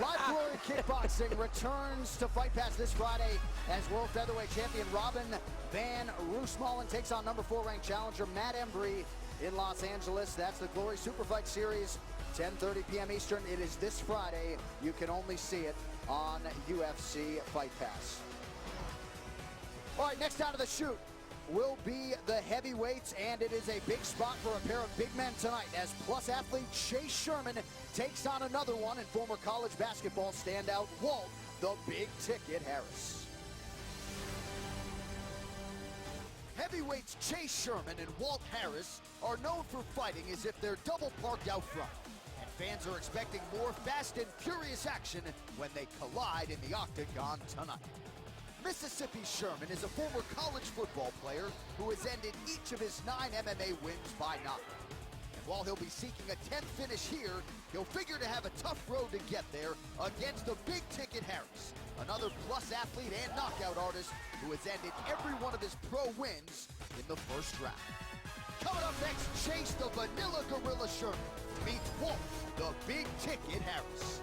Live Glory Kickboxing returns to Fight Pass this Friday as World Featherweight Champion Robin Van Roosmalen takes on number 4 ranked challenger Matt Embry in Los Angeles. That's the Glory Super Fight Series, 10:30 p.m. Eastern. It is this Friday. You can only see it on UFC Fight Pass. All right, next out of the chute will be the heavyweights, and it is a big spot for a pair of big men tonight as plus athlete Chase Sherman takes on another one and former college basketball standout Walt the Big Ticket Harris. Heavyweights Chase Sherman and Walt Harris are known for fighting as if they're double parked out front, and fans are expecting more fast and furious action when they collide in the octagon tonight. Mississippi Sherman is a former college football player who has ended each of his 9 MMA wins by knockout. And while he'll be seeking a 10th finish here, he'll figure to have a tough road to get there against the Big Ticket Harris, another plus athlete and knockout artist who has ended every one of his pro wins in the first round. Coming up next, Chase the Vanilla Gorilla Sherman meets Walt the Big Ticket Harris.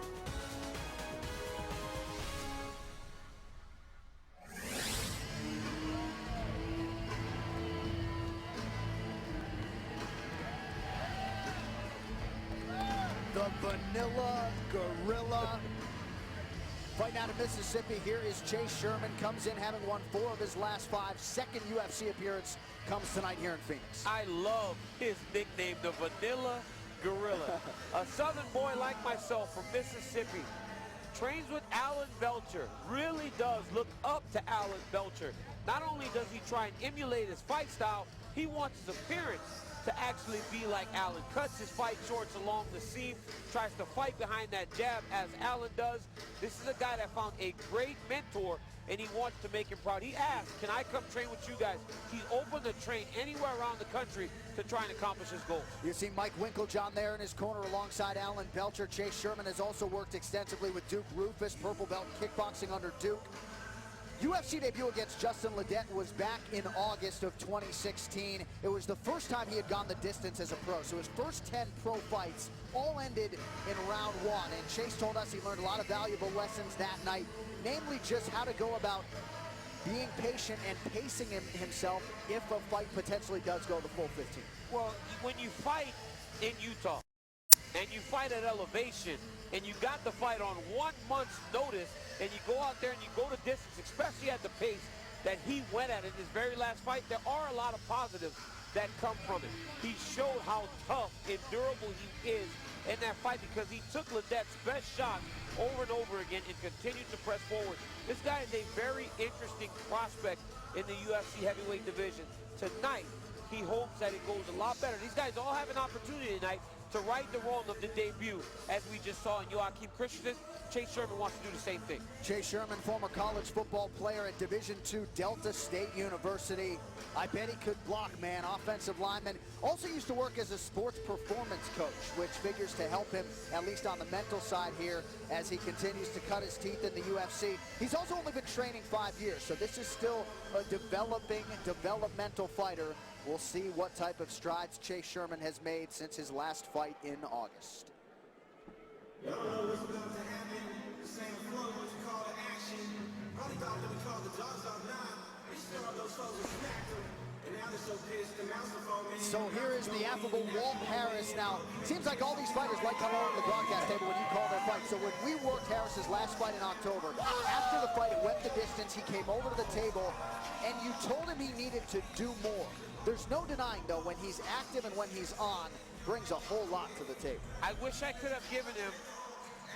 The Vanilla Gorilla. Fighting out of Mississippi, here is Chase Sherman. Comes in having won 4 of his last 5. Second UFC appearance comes tonight here in Phoenix. I love his nickname, the Vanilla Gorilla. A southern boy like myself from Mississippi. Trains with Alan Belcher. Really does look up to Alan Belcher. Not only does he try and emulate his fight style, he wants his appearance to actually be like Alan. Cuts his fight shorts along the seam, tries to fight behind that jab as Alan does. This is a guy that found a great mentor, and he wants to make him proud. He asked, can I come train with you guys? He's open to train anywhere around the country to try and accomplish his goals. You see Mike Winklejohn there in his corner alongside Alan Belcher. Chase Sherman has also worked extensively with Duke Rufus, purple belt kickboxing under Duke. UFC debut against Justin Ledet was back in August of 2016. It was the first time he had gone the distance as a pro. So his first 10 pro fights all ended in round 1. And Chase told us he learned a lot of valuable lessons that night, namely just how to go about being patient and pacing himself if a fight potentially does go the full 15. Well, when you fight in Utah and you fight at elevation and you got the fight on 1 month's notice, and you go out there and you go the distance, especially at the pace that he went at in his very last fight, there are a lot of positives that come from it. He showed how tough and durable he is in that fight because he took Ledet's best shot over and over again and continued to press forward. This guy is a very interesting prospect in the UFC heavyweight division. Tonight, he hopes that it goes a lot better. These guys all have an opportunity tonight to right the wrong of the debut, as we just saw in Joachim Christensen. Chase Sherman wants to do the same thing. Chase Sherman, former college football player at Division II Delta State University. I bet he could block, man. Offensive lineman. Also used to work as a sports performance coach, which figures to help him, at least on the mental side here, as he continues to cut his teeth in the UFC. He's also only been training 5 years, so this is still a developmental fighter. We'll see what type of strides Chase Sherman has made since his last fight in August. Y'all know what's about to happen. The same flow, what you call to action. Probably thought that we called the dogs off now. We still have those folks who smacked them. And now they're so pissed, the mouse are foaming. So here is the affable Walt Harris. Now, seems like all these fighters like coming over to the broadcast table when you call their fight. So when we worked Harris's last fight in October, after the fight, it went the distance. He came over to the table, and you told him he needed to do more. There's no denying, though, when he's active and when he's on, brings a whole lot to the table. I wish I could have given him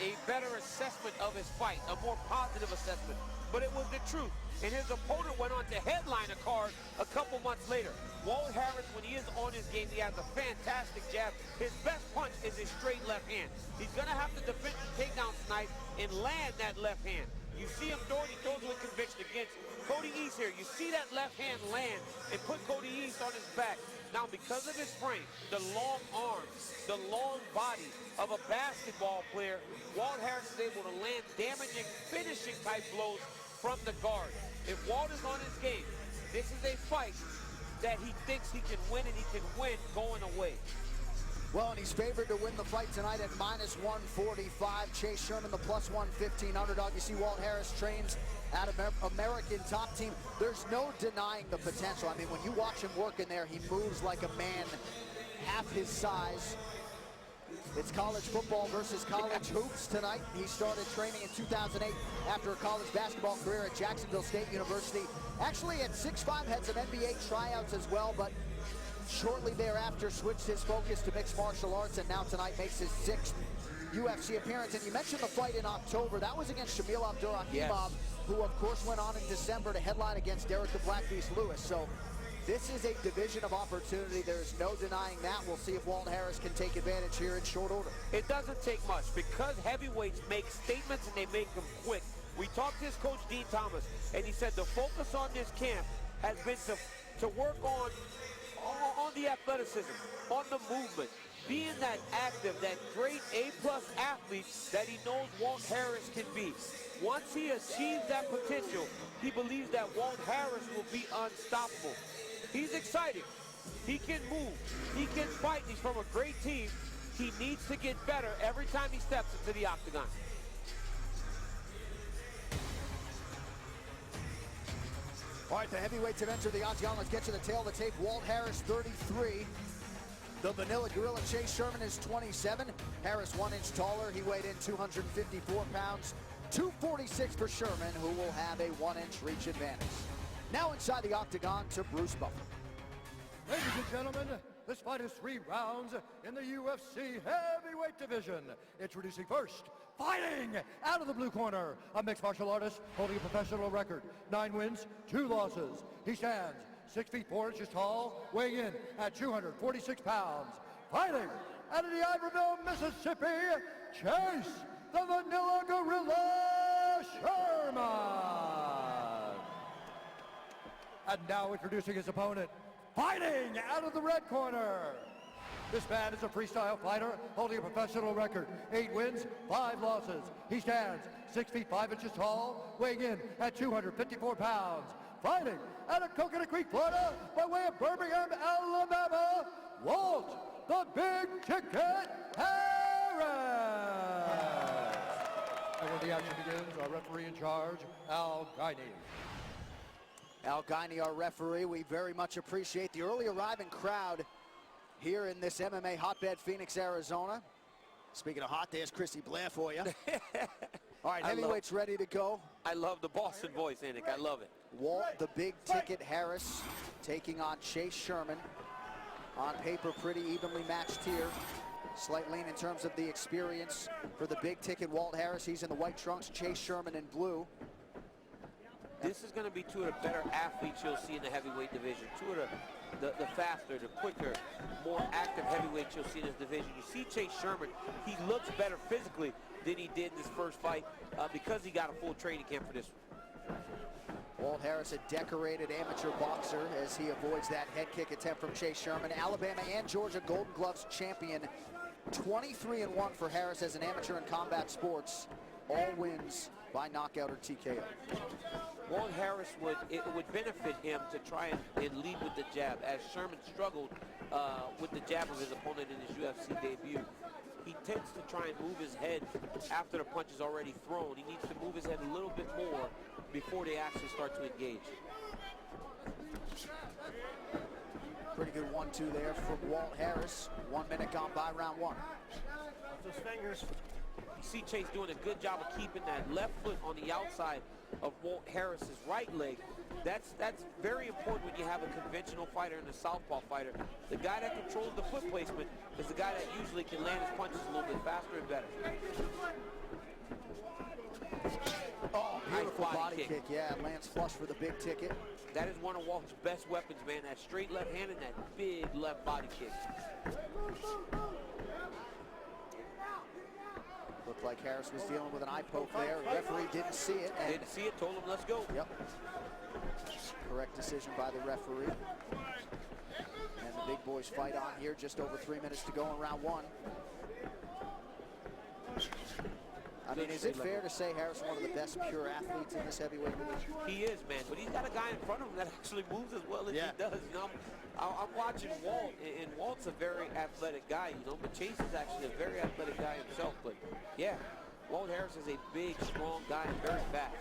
a better assessment of his fight, a more positive assessment, but it was the truth. And his opponent went on to headline a card a couple months later. Walt Harris, when he is on his game, he has a fantastic jab. His best punch is his straight left hand. He's going to have to defend the takedown tonight and land that left hand. You see him throw it, he throws with conviction against Cody East here. You see that left hand land and put Cody East on his back. Now, because of his frame, the long arms, the long body of a basketball player, Walt Harris is able to land damaging, finishing type blows from the guard. If Walt is on his game, this is a fight that he thinks he can win, and he can win going away. Well, and he's favored to win the fight tonight at -145. Chase Sherman, the +115 underdog. You see Walt Harris trains at American Top Team. There's no denying the potential. I mean, when you watch him work in there, he moves like a man half his size. It's college football versus college hoops tonight. He started training in 2008 after a college basketball career at Jacksonville State University. Actually, at 6'5", had some NBA tryouts as well, but shortly thereafter switched his focus to mixed martial arts, and now tonight makes his 6th UFC appearance. And you mentioned the fight in October. That was against Shamil Abdurrahimov, who of course went on in December to headline against Derek the Black Beast Lewis. So this is a division of opportunity. There's no denying that. We'll see if Walt Harris can take advantage here in short order. It doesn't take much because heavyweights make statements and they make them quick. We talked to his coach, Dean Thomas, and he said the focus on this camp has been to work on the athleticism, on the movement, being that active, that great A-plus athlete that he knows Walt Harris can be. Once he achieves that potential, he believes that Walt Harris will be unstoppable. He's exciting. He can move. He can fight. He's from a great team. He needs to get better every time he steps into the octagon. All right, the heavyweights have entered the octagon. Let's get to the tail of the tape. Walt Harris, 33. The Vanilla Gorilla Chase Sherman is 27. Harris 1 inch taller. He weighed in 254 pounds. 246 for Sherman, who will have a 1 inch reach advantage. Now inside the octagon to Bruce Buffer. Ladies and gentlemen, this fight is 3 rounds in the UFC heavyweight division. Introducing first, fighting out of the blue corner, a mixed martial artist holding a professional record, 9 wins, 2 losses. He stands 6 feet 4 inches tall, weighing in at 246 pounds. Fighting out of the Iberville, Mississippi, Chase the Vanilla Gorilla Sherman. And now introducing his opponent, fighting out of the red corner. This man is a freestyle fighter holding a professional record, 8 wins, 5 losses. He stands 6 feet 5 inches tall, weighing in at 254 pounds. Fighting out of Coconut Creek, Florida, by way of Birmingham, Alabama, Walt the Big Ticket Harris. And when the action begins, our referee in charge, Al Guiney. Al Guiney, our referee. We very much appreciate the early arriving crowd here in this MMA hotbed, Phoenix, Arizona. Speaking of hot, there's Chrissy Blair for you. All right, heavyweights ready to go. I love the Boston voice, Anik. I love it. Walt the Big Ticket Harris taking on Chase Sherman. On paper, pretty evenly matched here. Slight lean in terms of the experience for the Big Ticket Walt Harris. He's in the white trunks, Chase Sherman in blue. This is going to be 2 of the better athletes you'll see in the heavyweight division. 2 of the faster, the quicker, more active heavyweights you'll see in this division. You see Chase Sherman, he looks better physically, than he did in his first fight because he got a full training camp for this one. Walt Harris, a decorated amateur boxer, as he avoids that head kick attempt from Chase Sherman. Alabama and Georgia Golden Gloves champion. 23-1 for Harris as an amateur in combat sports. All wins by knockout or TKO. Walt Harris it would benefit him to try and lead with the jab, as Sherman struggled with the jab of his opponent in his UFC debut. He tends to try and move his head after the punch is already thrown. He needs to move his head a little bit more before they actually start to engage. Pretty good 1-2 there from Walt Harris. 1 minute gone by round one. Watch those fingers. You see Chase doing a good job of keeping that left foot on the outside of Walt Harris's right leg. That's very important when you have a conventional fighter and a southpaw fighter. The guy that controls the foot placement is the guy that usually can land his punches a little bit faster and better. Oh, beautiful body kick. Yeah, lands flush for the big ticket. That is one of Walt's best weapons, man. That straight left hand and that big left body kick. Looked like Harris was dealing with an eye poke there. Referee didn't see it. Didn't see it, told him, let's go. Yep. Correct decision by the referee. And the big boys fight on here. Just over 3 minutes to go in round one. I mean, is it fair to say Harris is one of the best pure athletes in this heavyweight division? He is, man, but he's got a guy in front of him that actually moves as well as he does. You know, I'm watching Walt, and Walt's a very athletic guy, you know, but Chase is actually a very athletic guy himself. But yeah, Walt Harris is a big, strong guy and very fast.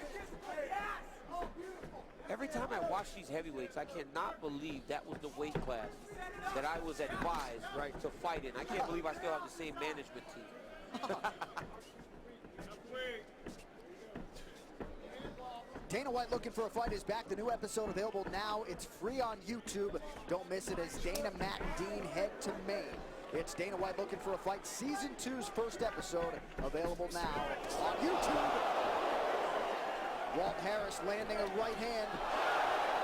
Every time I watch these heavyweights, I cannot believe that was the weight class that I was advised to fight in. I can't believe I still have the same management team. Dana White Looking for a Fight is back. The new episode available now. It's free on YouTube. Don't miss it as Dana, Matt, and Dean head to Maine. It's Dana White Looking for a Fight, Season 2's first episode, available now on YouTube. Walt Harris landing a right hand.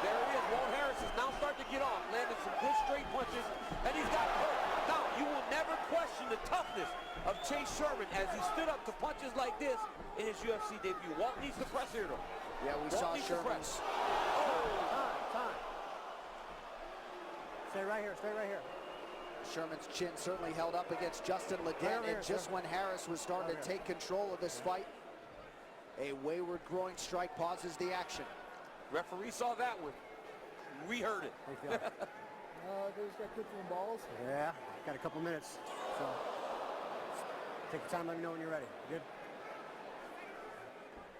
There it is. Walt Harris is now starting to get off, landing some good straight punches, and he's got hurt. Now, you will never question the toughness of Chase Sherman as he stood up to punches like this in his UFC debut. Walt needs to press here, though. Yeah, we saw Sherman's. Time. Stay right here, stay right here. Sherman's chin certainly held up against Justin Ledet, and just when Harris was starting to take control of this fight, a wayward groin strike pauses the action. Referee saw that one. We heard it. They just got good from balls. Yeah, got a couple minutes. So take your time, let me know when you're ready. Good?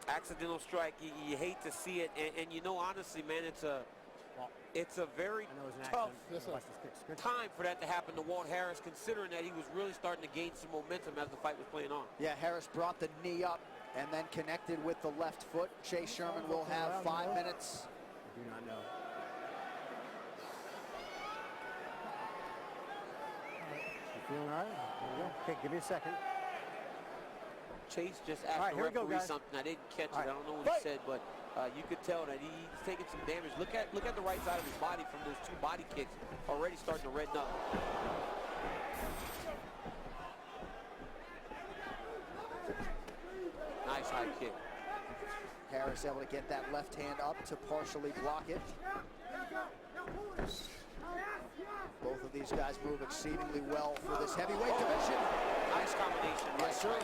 Accidental strike, you hate to see it, and you know, honestly, man, it's a very tough time for that to happen to Walt Harris, considering that he was really starting to gain some momentum as the fight was playing on. Yeah, Harris brought the knee up and then connected with the left foot. Chase Sherman will have 5 minutes. I do not know. You feeling all right? There we go. Okay, give me a second. Chase just asked the referee something. I didn't catch it. I don't know what he said, but you could tell that he's taking some damage. Look at the right side of his body from those two body kicks, already starting to redden up. Nice high kick. Harris able to get that left hand up to partially block it. Both of these guys move exceedingly well for this heavyweight division. Nice combination. Yes, sir.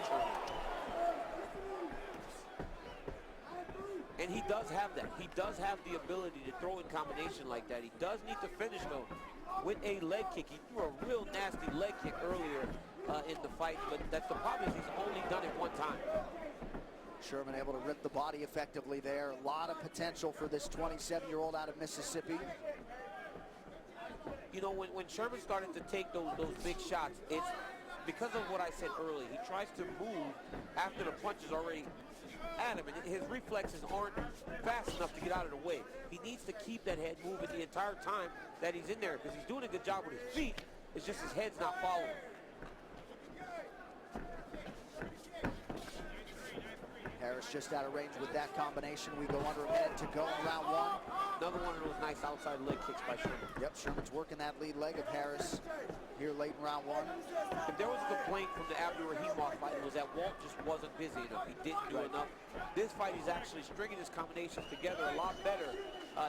And he does have that. He does have the ability to throw in combination like that. He does need to finish, though, with a leg kick. He threw a real nasty leg kick earlier in the fight, but that's the problem is he's only done it one time. Sherman able to rip the body effectively there. A lot of potential for this 27-year-old out of Mississippi. You know, when Sherman started to take those big shots, it's because of what I said earlier. He tries to move after the punch is already at him, and his reflexes aren't fast enough to get out of the way. He needs to keep that head moving the entire time that he's in there, because he's doing a good job with his feet. It's just his head's not following. Harris just out of range with that combination. We go under a minute to go in round one. Another one of those nice outside leg kicks by Sherman. Yep, Sherman's working that lead leg of Harris here late in round one. If there was a complaint from the Abdul Rahimov fight, it was that Walt just wasn't busy enough. He didn't do enough. This fight, he's actually stringing his combinations together a lot better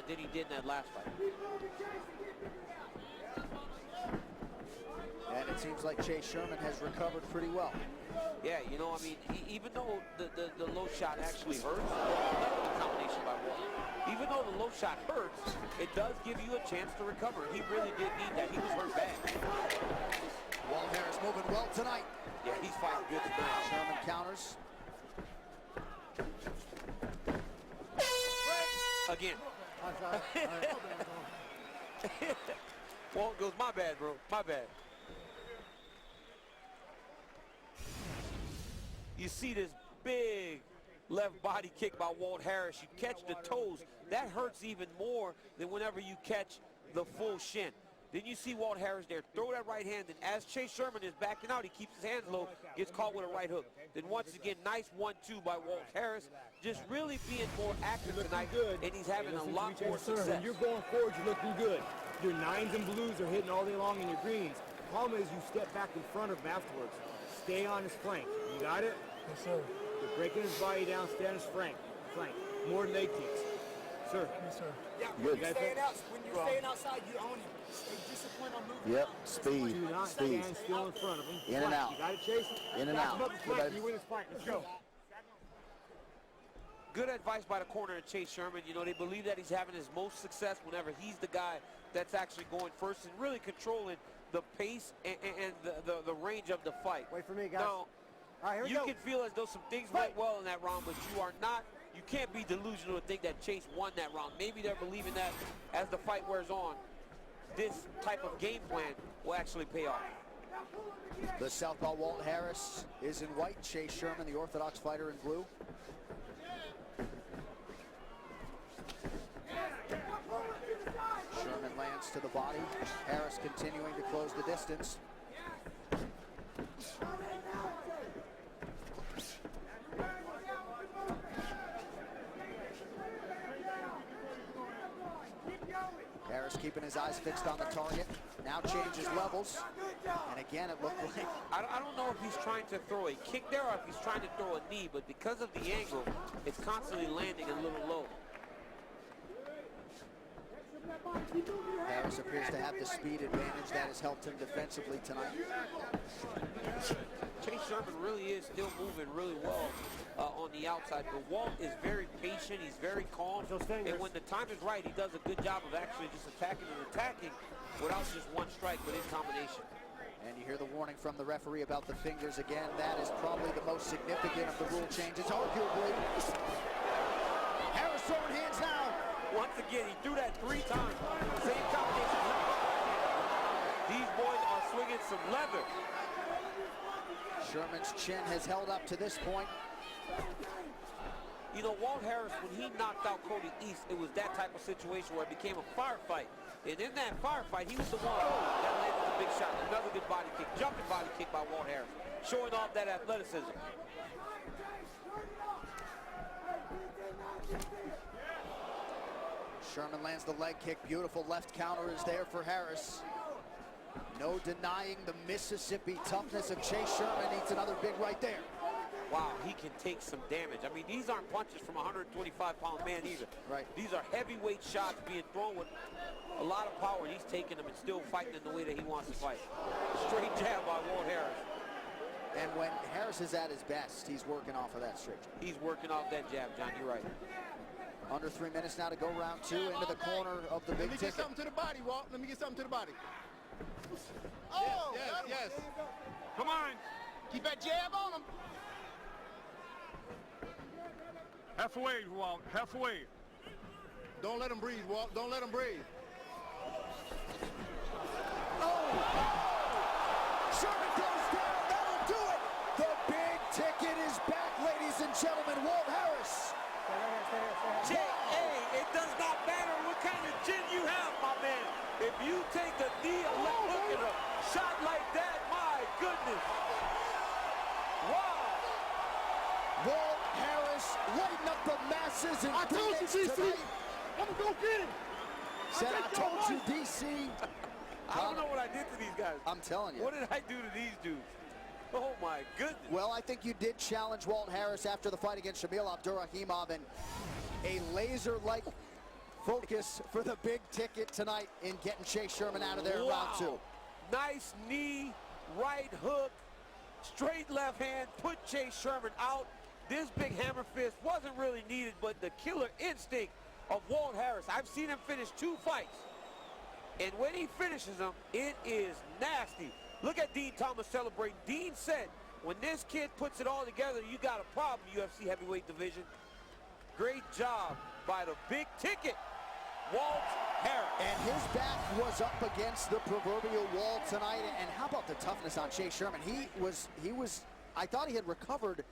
than he did in that last fight. And it seems like Chase Sherman has recovered pretty well. Yeah, you know, I mean, even though the low shot actually hurts, the combination by Walt. Even though the low shot hurts, it does give you a chance to recover. He really did need that. He was hurt bad. Walt Harris moving well tonight. Yeah, he's fighting good tonight. Sherman counters. Again. Walt goes, my bad, bro, my bad. You see this big left body kick by Walt Harris. You catch the toes. That hurts even more than whenever you catch the full shin. Then you see Walt Harris there throw that right hand, and as Chase Sherman is backing out, he keeps his hands low, gets caught with a right hook. Then once again, nice 1-2 by Walt Harris, just really being more active tonight, and he's having a lot more success. When you're going forward, you're looking good. Your nines and blues are hitting all day long in your greens. The problem is you step back in front of him afterwards. Stay on his flank. You got it? Yes, sir. You're breaking his body down, stay on his flank. More leg kicks. Sir. Yes, sir. Yeah, when you're staying outside, you own him. Stay disciplined on moving. Yep, speed. Do not stand still in front of him. In and out. You got it, Chase? In and out. You win this fight. Let's go. Good advice by the corner of Chase Sherman. You know, they believe that he's having his most success whenever he's the guy that's actually going first and really controlling the pace and the range of the fight. Wait for me, guys. Now, all right, here we you go. can feel as though some things went well in that round, but you can't be delusional to think that Chase won that round. Maybe they're believing that as the fight wears on, this type of game plan will actually pay off. The southpaw Walt Harris is in white. Chase Sherman, the orthodox fighter, in blue. Sherman lands to the body. Harris continuing to close the distance. Harris keeping his eyes fixed on the target. Now changes levels. And again, it looked like... I don't know if he's trying to throw a kick there or if he's trying to throw a knee, but because of the angle, it's constantly landing a little low. Harris appears to have the speed advantage that has helped him defensively tonight. Chase Sherman really is still moving really well on the outside, but Walt is very patient, he's very calm, and when the time is right, he does a good job of actually just attacking without just one strike, but in combination. And you hear the warning from the referee about the fingers again. That is probably the most significant of the rule changes, arguably. Harris throwing hands now. Once again, he threw that 3 times. Same combination. These boys are swinging some leather. Sherman's chin has held up to this point. You know, Walt Harris, when he knocked out Cody East, it was that type of situation where it became a firefight. And in that firefight, he was the one that landed the big shot. Another good body kick, jumping body kick by Walt Harris, showing off that athleticism. Sherman lands the leg kick. Beautiful left counter is there for Harris. No denying the Mississippi toughness of Chase Sherman. Needs another big right there. Wow, he can take some damage. I mean, these aren't punches from a 125-pound man either. Right. These are heavyweight shots being thrown with a lot of power, and he's taking them and still fighting in the way that he wants to fight. Straight jab by Walt Harris. And when Harris is at his best, he's working off of that straight jab. He's working off that jab, John, you're right. Under 3 minutes now to go round 2 into the corner of the big ticket. Let me get something to the body, Walt. Let me get something to the body. Oh, yes. Come on. Keep that jab on him. Halfway, Walt, halfway. Don't let him breathe, Walt. Don't let him breathe. Oh! Sherman goes down. That'll do it. The big ticket is back, ladies and gentlemen. Walt Harris. J.A., it does not matter what kind of chin you have, my man. If you take a knee, look at a shot like that, my goodness. Wow. Walt Harris told you, DC. I'm gonna go get him. Said I told you, DC. I don't know what I did to these guys. I'm telling you. What did I do to these dudes? Oh my goodness. Well, I think you did challenge Walt Harris after the fight against Shamil Abdurrahimov, and a laser-like focus for the big ticket tonight in getting Chase Sherman out of there in round 2. Nice knee, right hook, straight left hand, put Chase Sherman out. This big hammer fist wasn't really needed, but the killer instinct of Walt Harris. I've seen him finish 2 fights, and when he finishes them, it is nasty. Look at Dean Thomas celebrating. Dean said, when this kid puts it all together, you got a problem, UFC heavyweight division. Great job by the big ticket, Walt Harris. And his back was up against the proverbial wall tonight. And how about the toughness on Chase Sherman? He was, I thought he had recovered.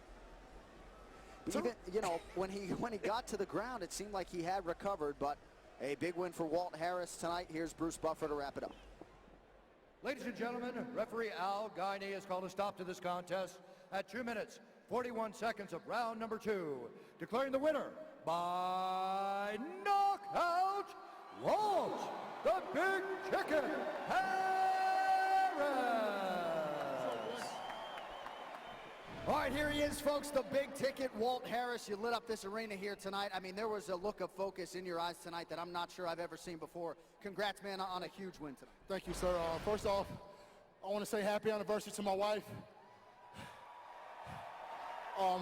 Even, you know, when he got to the ground, it seemed like he had recovered, but a big win for Walt Harris tonight. Here's Bruce Buffer to wrap it up. Ladies and gentlemen, referee Al Guiney has called a stop to this contest at 2 minutes, 41 seconds of round number 2, declaring the winner by knockout, Walt the Big Chicken Harris. All right, here he is, folks, the big ticket, Walt Harris. You lit up this arena here tonight. I mean, there was a look of focus in your eyes tonight that I'm not sure I've ever seen before. Congrats, man, on a huge win tonight. Thank you, sir. First off, I want to say happy anniversary to my wife. I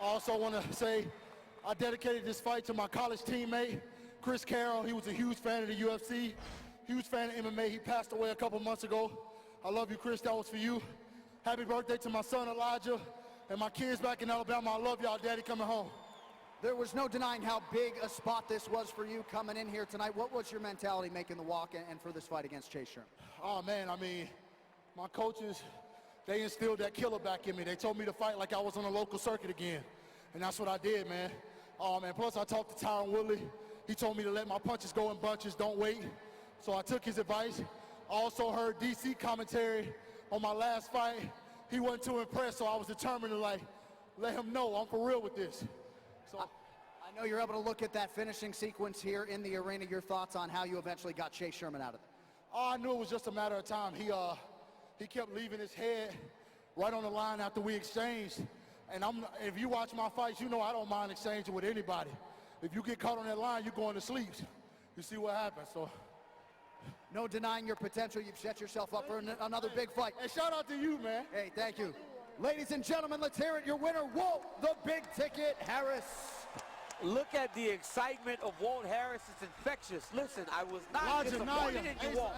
also want to say I dedicated this fight to my college teammate, Chris Carroll. He was a huge fan of the UFC, huge fan of MMA. He passed away a couple months ago. I love you, Chris. That was for you. Happy birthday to my son, Elijah, and my kids back in Alabama. I love y'all, Daddy, coming home. There was no denying how big a spot this was for you coming in here tonight. What was your mentality making the walk and for this fight against Chase Sherman? Oh, man, I mean, my coaches, they instilled that killer back in me. They told me to fight like I was on a local circuit again, and that's what I did, man. And plus, I talked to Tyron Woodley. He told me to let my punches go in bunches, don't wait. So I took his advice. I also heard DC commentary on my last fight. He wasn't too impressed, so I was determined to, like, let him know I'm for real with this. So I know you're able to look at that finishing sequence here in the arena. Your thoughts on how you eventually got Chase Sherman out of there? Oh, I knew it was just a matter of time. He kept leaving his head right on the line after we exchanged. And if you watch my fights, you know I don't mind exchanging with anybody. If you get caught on that line, you're going to sleep. You see what happens, so. No denying your potential. You've set yourself up for another big fight. Hey, shout out to you, man. Hey, thank you. Ladies and gentlemen, let's hear it. Your winner, Walt the Big Ticket Harris. Look at the excitement of Walt Harris. It's infectious. Listen, I was not disappointed in you, Walt.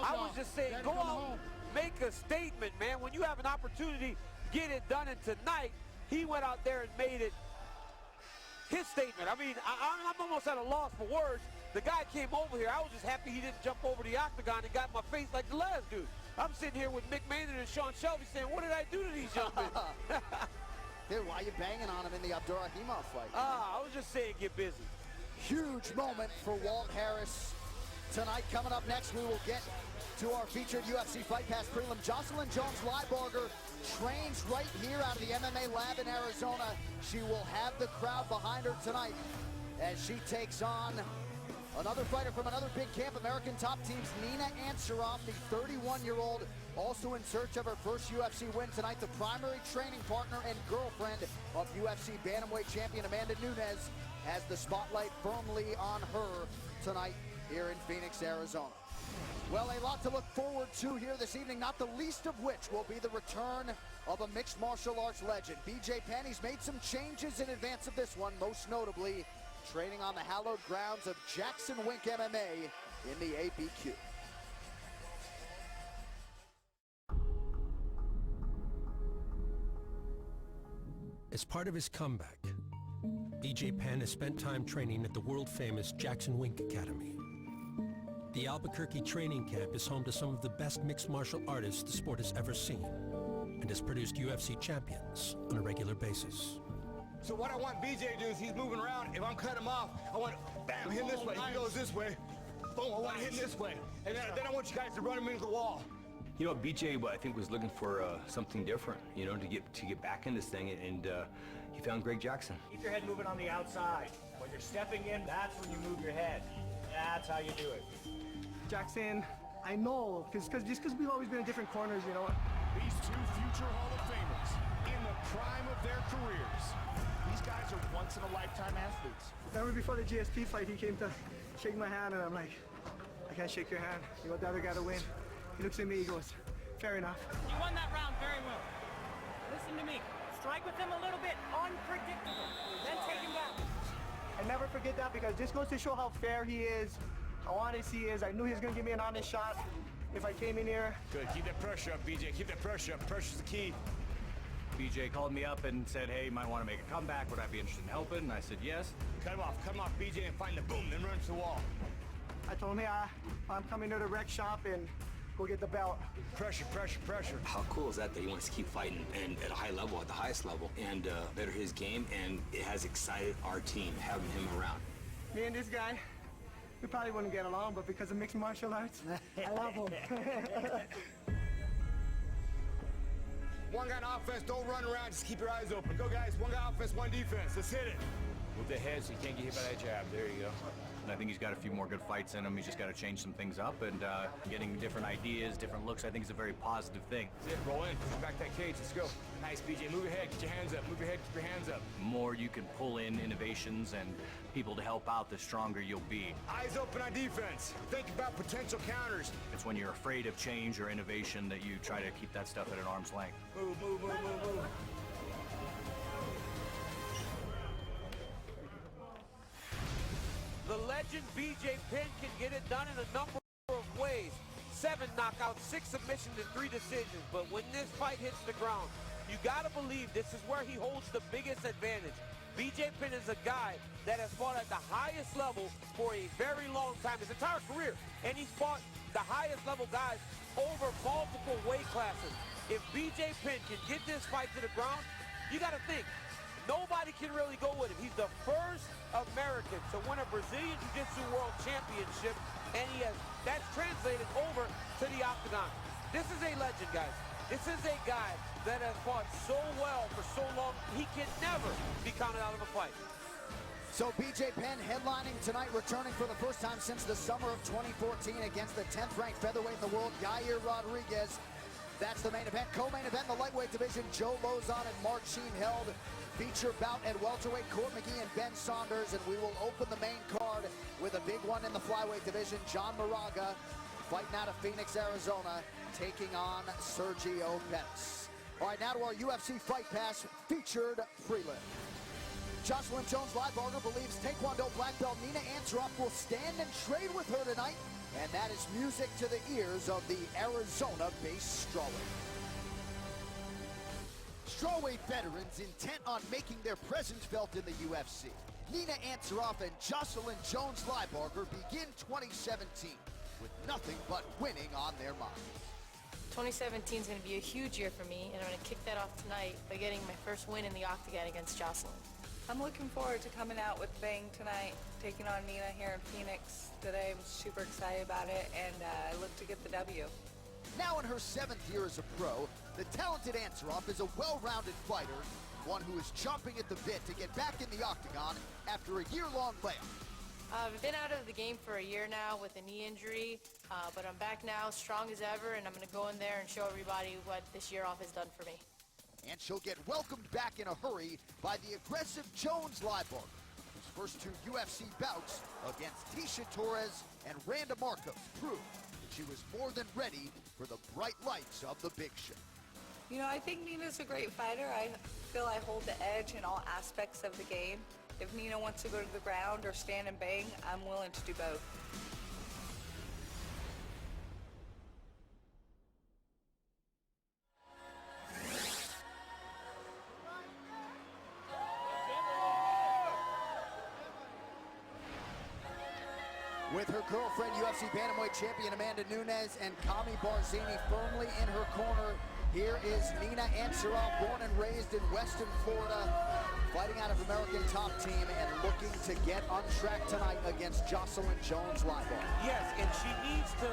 I was just saying, go out, make a statement, man. When you have an opportunity, get it done. And tonight, he went out there and made it his statement. I mean, I'm almost at a loss for words. The guy came over here. I was just happy he didn't jump over the octagon and got in my face like the last dude. I'm sitting here with Mick Maynard and Sean Shelby saying, what did I do to these young men? Dude, why are you banging on him in the Abdurahimov fight? I was just saying get busy. Huge moment for Walt Harris. Tonight, coming up next, we will get to our featured UFC Fight Pass prelim. Jocelyn Jones-Lybarger trains right here out of the MMA lab in Arizona. She will have the crowd behind her tonight as she takes on another fighter from another big camp, American top teams, Nina Ansaroff, the 31-year-old, also in search of her first UFC win tonight, the primary training partner and girlfriend of UFC bantamweight champion Amanda Nunes, has the spotlight firmly on her tonight here in Phoenix, Arizona. Well, a lot to look forward to here this evening, not the least of which will be the return of a mixed martial arts legend. B J Penn's made some changes in advance of this one, most notably training on the hallowed grounds of Jackson Wink MMA in the ABQ. As part of his comeback, B J Penn has spent time training at the world-famous Jackson Wink Academy. The Albuquerque training camp is home to some of the best mixed martial artists the sport has ever seen, and has produced UFC champions on a regular basis. So what I want BJ to do is he's moving around. If I'm cutting him off, I want to, bam, hit him this way. He goes this way. Boom, I want to hit him this way. And then I want you guys to run him into the wall. You know, BJ, I think, was looking for something different, you know, to get back in this thing, and he found Greg Jackson. Keep your head moving on the outside. When you're stepping in, that's when you move your head. That's how you do it. Jackson, I know, just because we've always been in different corners, you know. These two future Hall of Famers in the prime of their careers. These guys are once-in-a-lifetime athletes. Remember before the GSP fight, he came to shake my hand, and I'm like, I can't shake your hand. You want the other guy to win. He looks at me, he goes, fair enough. You won that round very well. Listen to me. Strike with him a little bit, unpredictable. Then take him down. I never forget that because this goes to show how fair he is, how honest he is. I knew he was going to give me an honest shot if I came in here. Good, keep that pressure up, BJ. Keep that pressure up. Pressure's the key. BJ called me up and said, hey, might want to make a comeback. Would I be interested in helping? And I said, yes. Cut him off, BJ, and find the boom, then run to the wall. I told him, yeah, I'm coming to the rec shop and go get the belt. Pressure, pressure, pressure. How cool is that he wants to keep fighting and at a high level, at the highest level, and better his game, and it has excited our team having him around. Me and this guy, we probably wouldn't get along, but because of mixed martial arts, I love him. One guy on offense, don't run around, just keep your eyes open. Go, guys, one guy offense, one defense. Let's hit it. With the head so you can't get hit by that jab. There you go. And I think he's got a few more good fights in him. He's just got to change some things up, and getting different ideas, different looks, I think is a very positive thing. That's it, roll in, push back that cage, let's go. Nice, BJ, move your head, get your hands up, move your head, keep your hands up. The more you can pull in innovations and people to help out, the stronger you'll be. Eyes open on defense. Think about potential counters. It's when you're afraid of change or innovation that you try to keep that stuff at an arm's length. Move, move, move, move, move. The legend B Jay Penn can get it done in a number of ways. 7 knockouts, 6 submissions, and 3 decisions. But when this fight hits the ground, you gotta believe this is where he holds the biggest advantage. B Jay Penn is a guy that has fought at the highest level for a very long time, his entire career. And he's fought the highest level guys over multiple weight classes. If B Jay Penn can get this fight to the ground, you gotta think, nobody can really go with him. He's the first American to win a Brazilian Jiu-Jitsu World Championship, and that's translated over to the octagon. This is a legend, guys. This is a guy that has fought so well for so long, he can never be counted out of a fight. So B Jay Penn headlining tonight, returning for the first time since the summer of 2014 against the 10th ranked featherweight in the world, Yair Rodraguez. That's the main event. Co-main event in the lightweight division, Joe Lozon and Mark Sheen held. Feature bout at welterweight, Court McGee and Ben Saunders, and we will open the main card with a big one in the flyweight division. John Moraga, fighting out of Phoenix, Arizona, taking on Sergio Pettis. All right, now to our UFC Fight Pass featured prelim. Jones-Lybarger believes Taekwondo black belt Nina Ansaroff will stand and trade with her tonight, and that is music to the ears of the Arizona-based strawweight. Strawweight veterans intent on making their presence felt in the UFC. Nina Ansaroff and Jones-Lybarger begin 2017 with nothing but winning on their minds. 2017 is going to be a huge year for me, and I'm going to kick that off tonight by getting my first win in the octagon against Jocelyn. I'm looking forward to coming out with bang tonight, taking on Nina here in Phoenix today. I'm super excited about it, and I look to get the W. Now in her 7th year as a pro, the talented Ansaroff is a well-rounded fighter, one who is chomping at the bit to get back in the octagon after a year-long layoff. I've been out of the game for a year now with a knee injury, but I'm back now, strong as ever, and I'm going to go in there and show everybody what this year off has done for me. And she'll get welcomed back in a hurry by the aggressive Jones-Lybarger, whose first 2 UFC bouts against Tisha Torres and Randa Marcos proved that she was more than ready for the bright lights of the big show. You know, I think Nina's a great fighter. I feel I hold the edge in all aspects of the game. If Nina wants to go to the ground or stand and bang, I'm willing to do both. With her girlfriend, UFC Bantamweight champion Amanda Nunes and Kami Barzini firmly in her corner, here is Nina Ansaroff, born and raised in Weston, Florida, fighting out of American Top Team and looking to get on track tonight against Jocelyn Jones-Lybarger. Yes, and she needs to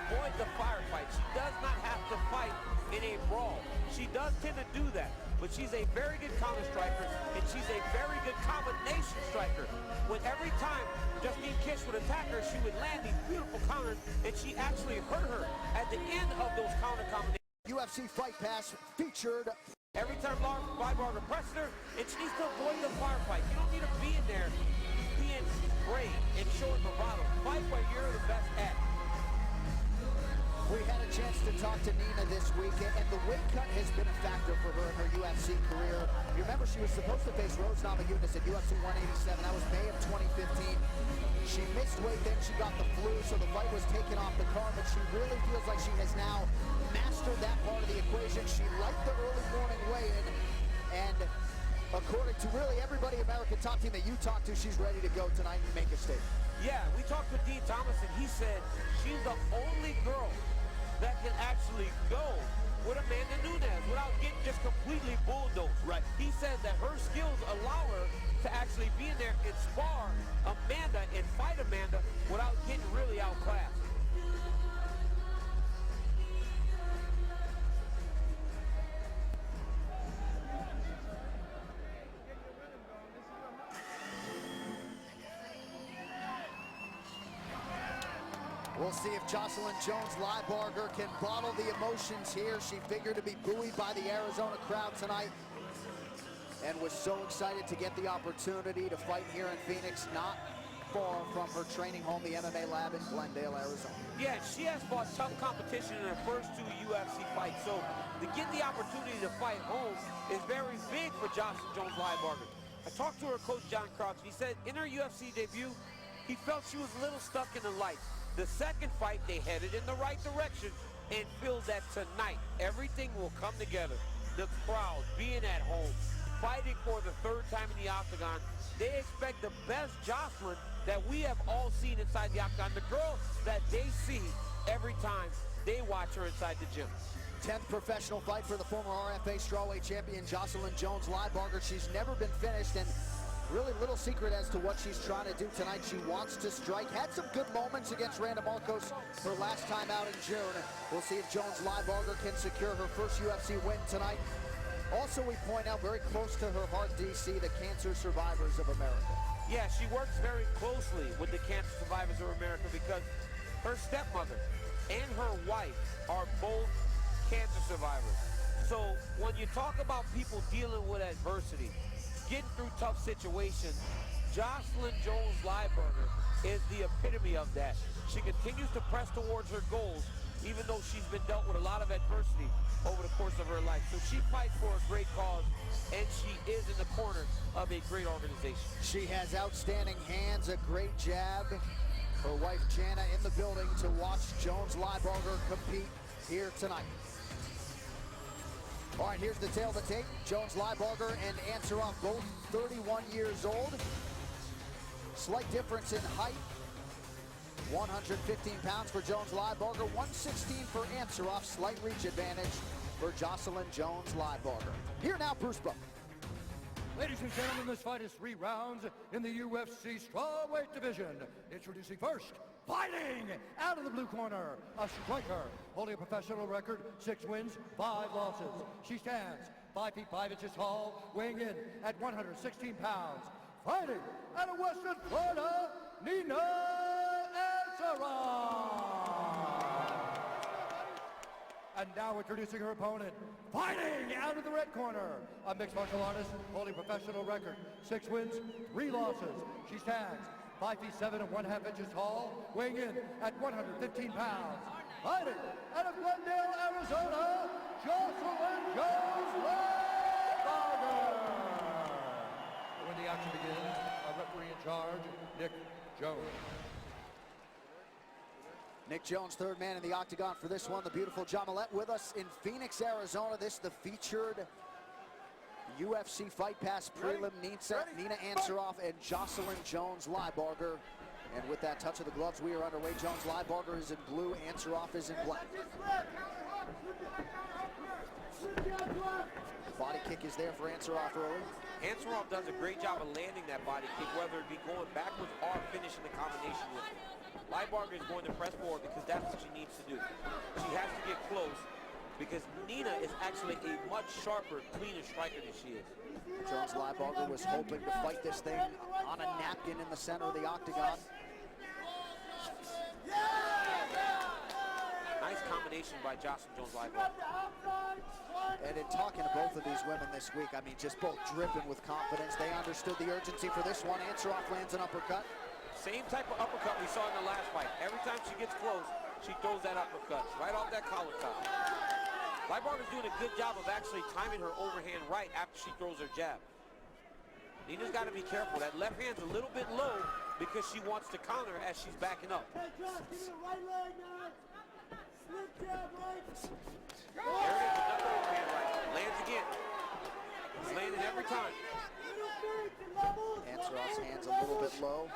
avoid the firefight. She does not have to fight in a brawl. She does tend to do that, but she's a very good counter striker, and she's a very good combination striker. When every time Justine Kish would attack her, she would land these beautiful counters, and she actually hurt her at the end of those counter combinations. UFC Fight Pass featured. Every time Lybarger presses her, and she needs to avoid the firefight. You don't need to be in there being brave and showing bravado. Fight what you're the best at. We had a chance to talk to Nina this weekend, and the weight cut has been a factor for her in her UFC career. You remember she was supposed to face Rose Namajunas at UFC 187. That was May of 2015. She missed weight, then she got the flu, so the fight was taken off the card, but she really feels like she has now mastered that part of the equation. She liked the early morning weigh-in, and according to really everybody American top team that you talked to, she's ready to go tonight and make a statement. Yeah, we talked to Dean Thomas, and he said she's the only girl that can actually go with Amanda Nunes without getting just completely bulldozed. Right. He said that her skills allow her to actually be in there and spar Amanda and fight Amanda without getting really outclassed. We'll see if Jocelyn Jones-Lybarger can bottle the emotions here. She figured to be buoyed by the Arizona crowd tonight and was so excited to get the opportunity to fight here in Phoenix, not far from her training home, the MMA lab in Glendale, Arizona. Yeah, she has fought tough competition in her first 2 UFC fights, so to get the opportunity to fight home is very big for Jocelyn Jones-Lybarger. I talked to her coach, John Crouch, and he said in her UFC debut, he felt she was a little stuck in the lights. The second fight, they headed in the right direction, and feels that tonight, everything will come together. The crowd being at home, fighting for the 3rd time in the octagon. They expect the best Jocelyn that we have all seen inside the octagon. The girl that they see every time they watch her inside the gym. 10th professional fight for the former RFA strawweight champion Jocelyn Jones-Lybarger. She's never been finished, and really little secret as to what she's trying to do tonight. She wants to strike. Had some good moments against Randa Marcos her last time out in June. We'll see if Jones-Lybarger can secure her first UFC win tonight. Also, we point out very close to her heart, DC, the Cancer Survivors of America. Yeah, she works very closely with the Cancer Survivors of America because her stepmother and her wife are both cancer survivors. So when you talk about people dealing with adversity, getting through tough situations, Jocelyn Jones-Lybarger is the epitome of that. She continues to press towards her goals, even though she's been dealt with a lot of adversity over the course of her life. So she fights for a great cause, and she is in the corner of a great organization. She has outstanding hands, a great jab. Her wife Jana in the building to watch Jones-Lybarger compete here tonight. All right, here's the tail of the tape. Jones-Lybarger and Ansaroff both 31 years old. Slight difference in height. 115 pounds for Jones-Lybarger, 116 for Ansaroff. Slight reach advantage for Jocelyn Jones-Lybarger. Here now, Bruce Buck. Ladies and gentlemen, this fight is 3 rounds in the UFC strawweight division. Introducing first, fighting out of the blue corner, a striker holding a professional record, 6 wins, 5 losses. She stands 5 feet 5 inches tall, weighing in at 116 pounds. Fighting out of Western Florida, Nina And now introducing her opponent, fighting out of the red corner, a mixed martial artist holding professional record, 6 wins, 3 losses. She stands 5 feet 7 and 1/2 inches tall, weighing in at 115 pounds. Fighting out of Glendale, Arizona, Jocelyn Jones-Lybarger. When the action begins, our referee in charge, Nick Jones. Nick Jones, 3rd man in the octagon for this one. The beautiful Jamalette with us in Phoenix, Arizona. This the featured UFC Fight Pass prelim. Nina Ansaroff and Jocelyn Jones-Lybarger. And with that touch of the gloves, we are underway. Jones-Lybarger is in blue, Ansaroff is in black. Body kick is there for Ansaroff early. Ansaroff does a great job of landing that body kick, whether it be going backwards or finishing the combination with it. Lybarger is going to press forward because that's what she needs to do. She has to get close because Nina is actually a much sharper, cleaner striker than she is. Jones-Lybarger was hoping to fight this thing on a napkin in the center of the octagon. Nice combination by Jocelyn Jones-Lybarger. And in talking to both of these women this week, I mean, just both dripping with confidence. They understood the urgency for this one. Ansaroff lands an uppercut. Same type of uppercut we saw in the last fight. Every time she gets close, she throws that uppercut right off that collar top. Lybarger's doing a good job of actually timing her overhand right after she throws her jab. Nina's got to be careful. That left hand's a little bit low because she wants to counter as she's backing up. There it is, another overhand right. Lands again. It's landing every time. Ansaroff's hand's a little bit low.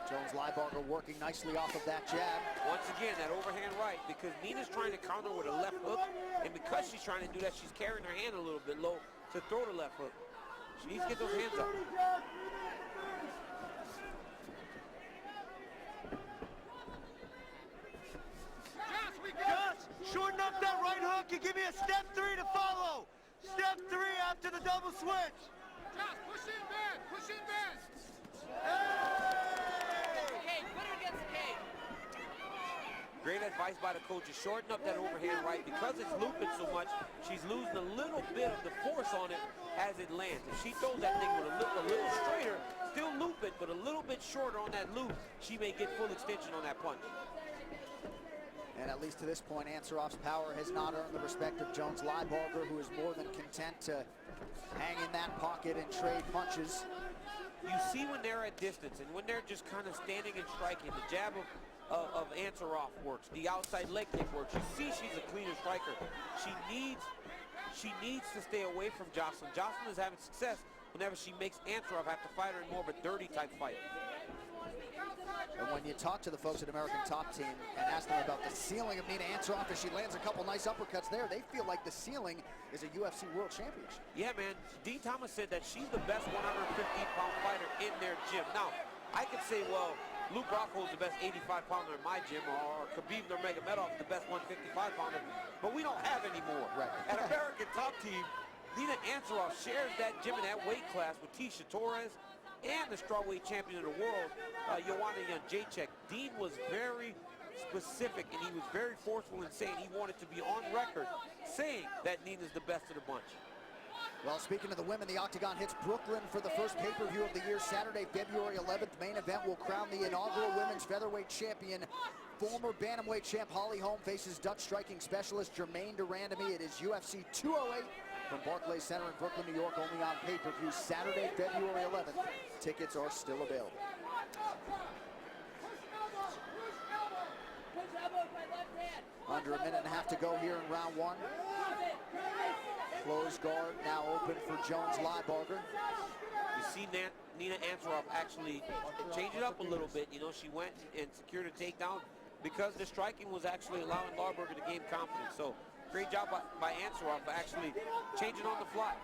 Jones-Lybarger working nicely off of that jab. Once again, that overhand right, because Nina's trying to counter with a left hook, and because she's trying to do that, she's carrying her hand a little bit low to throw the left hook. She needs to get those hands up. Just shorten up that right hook and give me a step 3 to follow. Step 3 after the double switch. Just push in there, push in there. Great advice by the coach is shorten up that overhand right. Because it's looping so much, she's losing a little bit of the force on it as it lands. If she throws that thing with a little straighter, still loop it, but a little bit shorter on that loop, she may get full extension on that punch. And at least to this point, Ansaroff's power has not earned the respect of Jones-Lybarger, who is more than content to hang in that pocket and trade punches. You see when they're at distance and when they're just kind of standing and striking, the jab of Ansaroff works, the outside leg kick works. You see she's a cleaner striker. She needs to stay away from Jocelyn. Jocelyn is having success whenever she makes Ansaroff have to fight her in more of a dirty type fight. And when you talk to the folks at American Top Team and ask them about the ceiling of Nina Ansaroff, as she lands a couple nice uppercuts there, they feel like the ceiling is a UFC World Championship. Yeah, man. Dean Thomas said that she's the best 115-pound fighter in their gym. Now, I could say, well, Luke Rockhold's the best 85-pounder in my gym, or Khabib Nurmagomedov is the best 155-pounder, but we don't have any more. Right. At American Top Team, Nina Ansaroff shares that gym in that weight class with Tisha Torres and the strawweight champion of the world, Joanna Jędrzejczyk. Dean was very specific, and he was very forceful in saying he wanted to be on record saying that Nina's the best of the bunch. Well, speaking of the women, the Octagon hits Brooklyn for the first pay-per-view of the year. Saturday, February 11th, main event will crown the inaugural women's featherweight champion. Former bantamweight champ Holly Holm faces Dutch striking specialist Germaine de Randamie. It is UFC 208 from Barclays Center in Brooklyn, New York, only on pay-per-view Saturday, February 11th. Tickets are still available. Under a minute and a half to go here in round one. Closed guard now open for Jones-Lybarger. You see Nina Ansaroff actually change it up a little bit. You know, she went and secured a takedown because the striking was actually allowing Lybarger to gain confidence. So great job by Ansaroff for actually changing on the fly.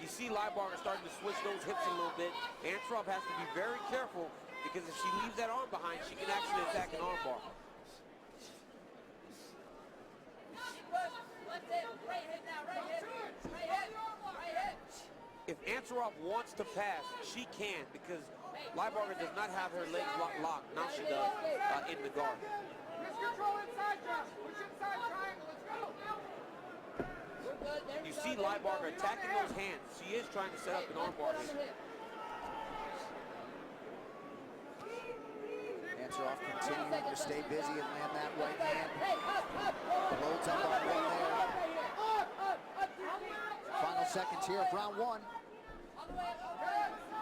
You see Lybarger starting to switch those hips a little bit. Ansaroff has to be very careful because if she leaves that arm behind, she can actually attack an arm bar. If Ansaroff wants to pass, she can, because Lybarger does not have her legs locked. Now she does in the guard. You see Lybarger attacking those hands. She is trying to set up an arm bar here. Ansaroff continuing to stay busy and land that right hand. Loads up on one there. Final seconds here of round one.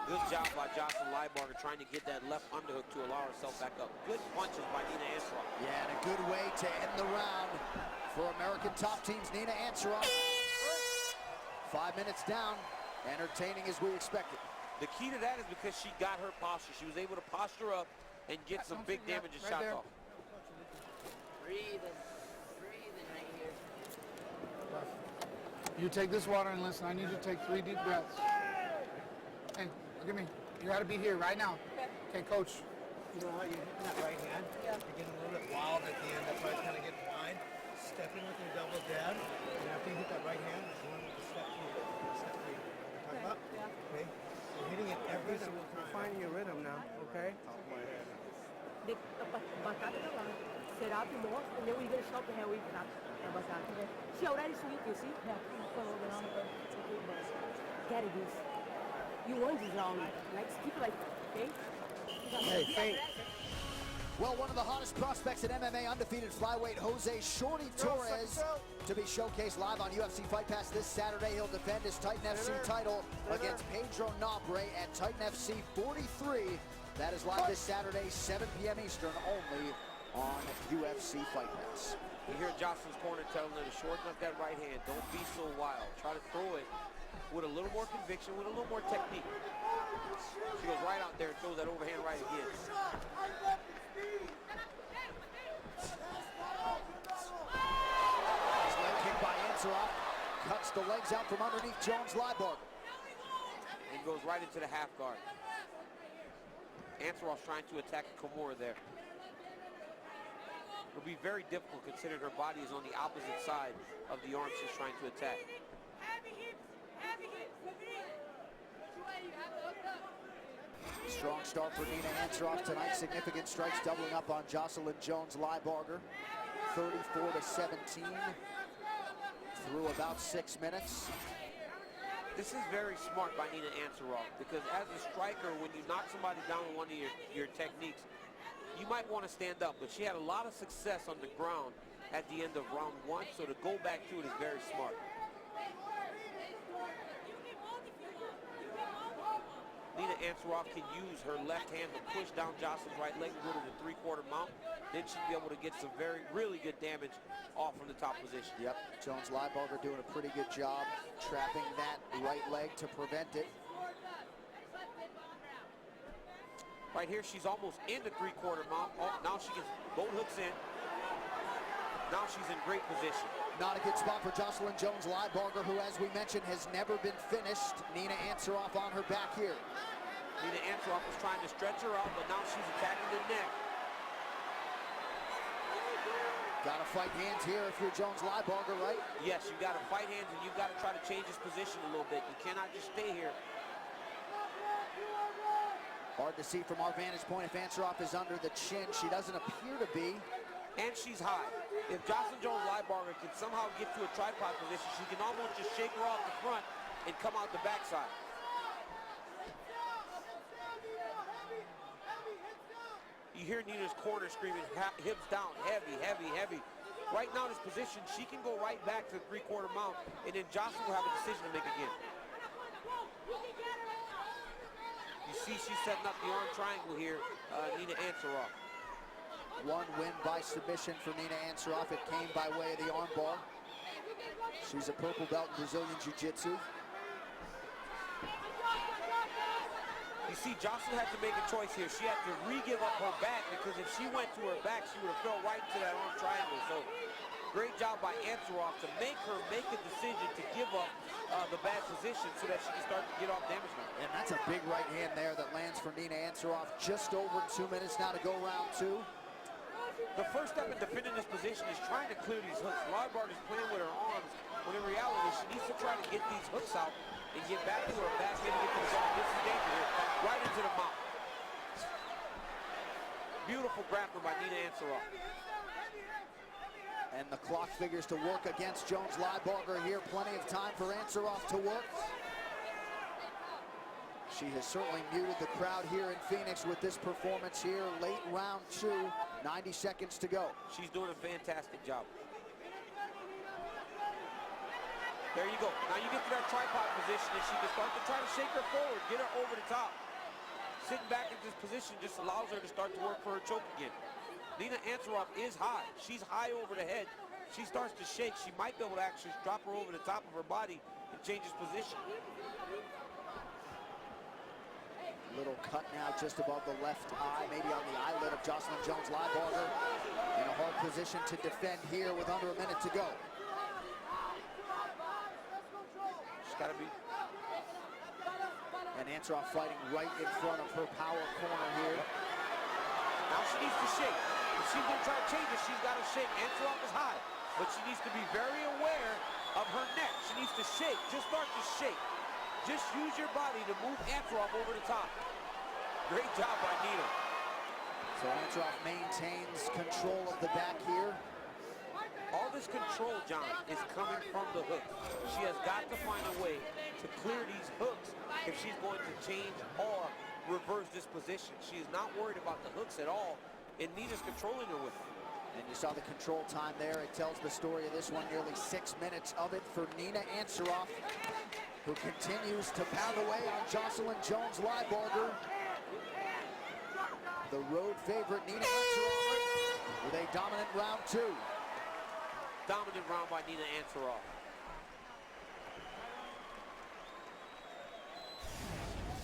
Good job by Jocelyn Lybarger trying to get that left underhook to allow herself back up. Good punches by Nina Ansaroff. Yeah, and a good way to end the round for American Top Team's Nina Ansaroff. 5 minutes down, entertaining as we expected. The key to that is because she got her posture. She was able to posture up and get some big damaging shots off. Breathing right here. You take this water and listen. I need you to take 3 deep breaths. Hey, look at me. You got to be here right now. Okay, coach. You know how you're hitting that right hand? Yeah. You're getting a little bit wild at the end. That's why it's kind of getting wide. Step in with your double jab. And after you hit that right hand, you want to step through. Step through. You know what I'm talking about? Yeah. Okay. You're hitting it every single time. You're finding your rhythm now, okay? Top of my head. Set up more, and then we're going to shove the hand with that. She already sweet, you see? Get it, this. You want this round. Like, keep it like, okay? Hey, feint. Well, one of the hottest prospects in MMA, undefeated flyweight Jose Shorty Torres, to be showcased live on UFC Fight Pass this Saturday. He'll defend his Titan FC title against Pedro Nobre at Titan FC 43. That is live this Saturday, 7 p.m. Eastern, only on UFC Fight Pass. You hear Jocelyn's corner telling her to shorten up that right hand. Don't be so wild. Try to throw it with a little more conviction, with a little more technique. She goes right out there and throws that overhand right again. Nice leg kick by Ansaroff. Cuts the legs out from underneath Jones-Lybarger. And goes right into the half guard. Ansaroff's trying to attack Kimura there. It'll be very difficult considering her body is on the opposite side of the arm she's trying to attack. Strong start for Nina Ansaroff tonight. Significant strikes doubling up on Jocelyn Jones-Lybarger. 34-17 through about 6 minutes. This is very smart by Nina Ansaroff because as a striker, when you knock somebody down with one of your techniques, you might want to stand up, but she had a lot of success on the ground at the end of round 1, so to go back to it is very smart. Nina Ansaroff can use her left hand to push down Jocelyn's right leg and go to the three-quarter mount. Then she'd be able to get some really good damage off from the top position. Yep, Jones-Lybarger doing a pretty good job trapping that right leg to prevent it. Right here, she's almost in the three-quarter mount. Oh, now she gets both hooks in. Now she's in great position. Not a good spot for Jocelyn Jones-Lybarger, who, as we mentioned, has never been finished. Nina Ansaroff on her back here. Nina Ansaroff was trying to stretch her out, but now she's attacking the neck. Got to fight hands here if you're Jones-Lybarger, right? Yes, you got to fight hands, and you've got to try to change his position a little bit. You cannot just stay here. Hard to see from our vantage point if Ansaroff is under the chin. She doesn't appear to be. And she's high. If Jocelyn Jones-Lybarger can somehow get to a tripod position, she can almost just shake her off the front and come out the backside. You hear Nina's corner screaming, hips down, heavy, heavy, heavy. Right now in this position, she can go right back to the three-quarter mount, and then Jocelyn will have a decision to make again. You see she's setting up the arm triangle here, Nina Ansaroff. One win by submission for Nina Ansaroff. It came by way of the armbar. She's a purple belt in Brazilian Jiu-Jitsu. You see, Jocelyn had to make a choice here. She had to re-give up her back because if she went to her back, she would have fell right into that arm triangle. So, great job by Ansaroff to make her make a decision to give up the bad position so that she can start to get off damage now. And that's a big right hand there that lands for Nina Ansaroff. Just over 2 minutes now to go round 2. The first step in defending this position is trying to clear these hooks. Lybarger's playing with her arms, when in reality, she needs to try to get these hooks out and get back to her back and get to the guard. This is dangerous. Right into the mouth. Beautiful grappling by Nina Ansaroff. And the clock figures to work against Jones-Lybarger here. Plenty of time for Ansaroff to work. She has certainly muted the crowd here in Phoenix with this performance here. Late round 2, 90 seconds to go. She's doing a fantastic job. There you go. Now you get to that tripod position and she can start to try to shake her forward, get her over the top. Sitting back in this position just allows her to start to work for her choke again. Nina Ansaroff is high. She's high over the head. She starts to shake. She might be able to actually drop her over the top of her body and change his position. Little cut now just above the left eye, maybe on the eyelid of Jocelyn Jones-Lybarger. In a hard position to defend here with under a minute to go. She's got to be. And Ansaroff fighting right in front of her power corner here. she's going to try to change it. She's got to shake. Ansaroff is high, but she needs to be very aware of her neck. She needs to shake. Just start to shake. Just use your body to move Ansaroff over the top. Great job by Nina. So Ansaroff maintains control of the back here. All this control, John, is coming from the hook. She has got to find a way to clear these hooks if she's going to change or reverse this position. She is not worried about the hooks at all, and Nina's controlling her with them. And you saw the control time there. It tells the story of this one, nearly 6 minutes of it for Nina Ansaroff, who continues to pound away on Jocelyn Jones-Lybarger. The road favorite, Nina Ansaroff, with a dominant round 2. Dominant round by Nina Ansaroff.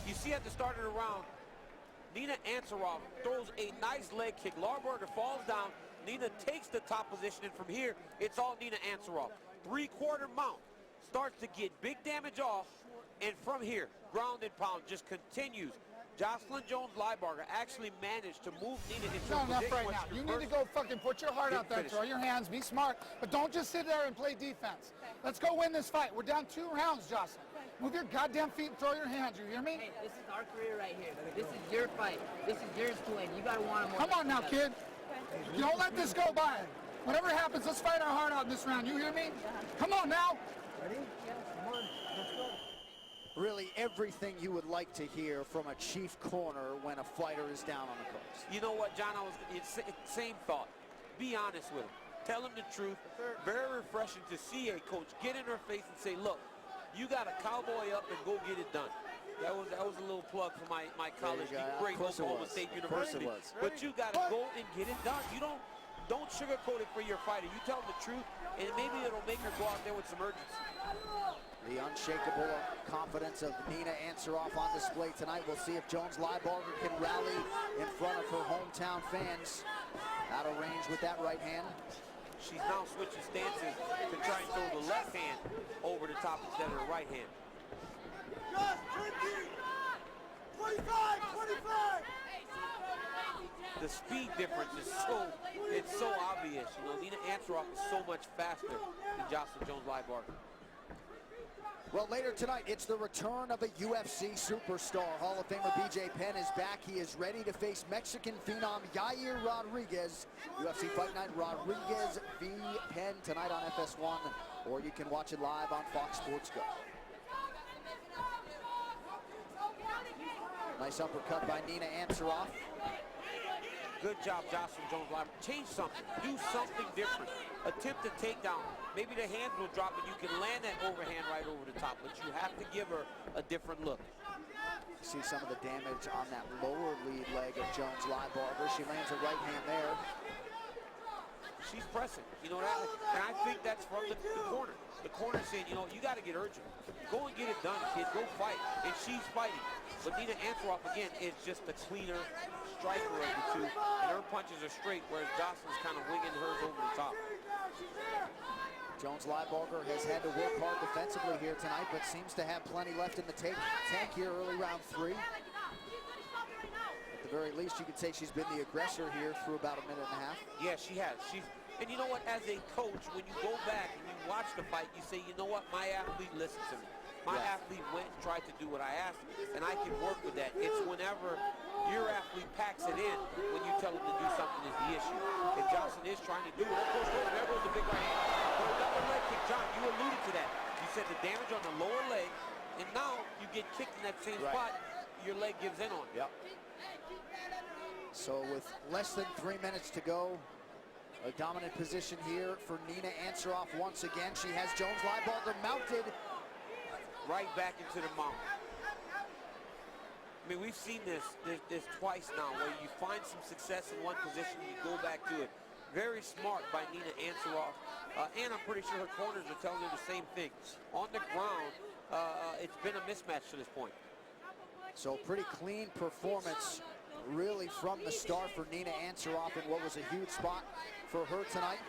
You see at the start of the round, Nina Ansaroff throws a nice leg kick. Lybarger falls down. Nina takes the top position, and from here, it's all Nina Ansaroff. 3/4 mount. Starts to get big damage off, and from here, ground and pound just continues. Jocelyn Jones-Lybarger actually managed to move Nina into Not a enough position right where now. she You could need to go fucking put your heart out there, finish. throw your hands, be smart, but don't just sit there and play defense. Let's go win this fight. We're down 2 rounds, Jocelyn. Move your goddamn feet and throw your hands, you hear me? Hey, this is our career right here. This is your fight. This is yours to win. You gotta want more. Come on now, kid. Don't let this go by. Whatever happens, let's fight our heart out in this round, you hear me? Come on now. Ready? Yeah. Come on. Let's go. Really everything you would like to hear from a chief corner when a fighter is down on the coast. You know what, John? Same thought. Be honest with him. Tell him the truth. Very refreshing to see a coach get in her face and say, look, you got to cowboy up and go get it done. That was a little plug for my college, great Oklahoma State University. But you got to go and get it done. You don't sugarcoat it for your fighter. You tell him the truth, and maybe it'll make her go out there with some urgency. The unshakable confidence of Nina Ansaroff on display tonight. We'll see if Jones-Lybarger can rally in front of her hometown fans. Out of range with that right hand. She's now switching stances to try and throw the left hand over the top instead of the right hand. Just 20! 25! 25! The speed difference is so obvious. You know, Nina Ansaroff is so much faster than Jocelyn Jones-Lybarger. Well, later tonight, it's the return of a UFC superstar. Hall of Famer B J Penn is back. He is ready to face Mexican phenom Yair Rodraguez. UFC Fight Night, Rodríguez v. Penn tonight on FS1, or you can watch it live on Fox Sports Go. Nice uppercut by Nina Ansaroff. Good job, Jocelyn Jones-Lybarger. Change something. Do something different. Attempt a takedown. Maybe the hands will drop and you can land that overhand right over the top, but you have to give her a different look. See some of the damage on that lower lead leg of Jones-Lybarger. She lands a right hand there. She's pressing, you know that, and I think that's from the corner. The corner saying, you know, you got to get urgent. Go and get it done, kid. Go fight, and she's fighting. But Nina Ansaroff, again, is just the cleaner striker of the two, and her punches are straight, whereas Jocelyn's kind of winging hers over the top. Jones-Lybarger has had to work hard defensively here tonight, but seems to have plenty left in the tank here early round 3. At the very least, you could say she's been the aggressor here through about a minute and a half. Yeah, she has. And you know what? As a coach, when you go back and you watch the fight, you say, you know what? My athlete listened to me. My athlete went and tried to do what I asked, and I can work with that. It's whenever your athlete packs it in when you tell him to do something is the issue. And Jocelyn is trying to do it. Of course, there goes the big right hand. But another leg kick, John, you alluded to that. You said the damage on the lower leg, and now you get kicked in that same spot, your leg gives in on it. Yep. So with less than 3 minutes to go, a dominant position here for Nina Ansaroff once again. She has Jones-Lybarger mounted. Right back into the mount. I mean, we've seen this twice now, where you find some success in one position, you go back to it. Very smart by Nina Ansaroff. And I'm pretty sure her corners are telling her the same thing. On the ground, it's been a mismatch to this point. So pretty clean performance, really, from the start for Nina Ansaroff in what was a huge spot for her tonight.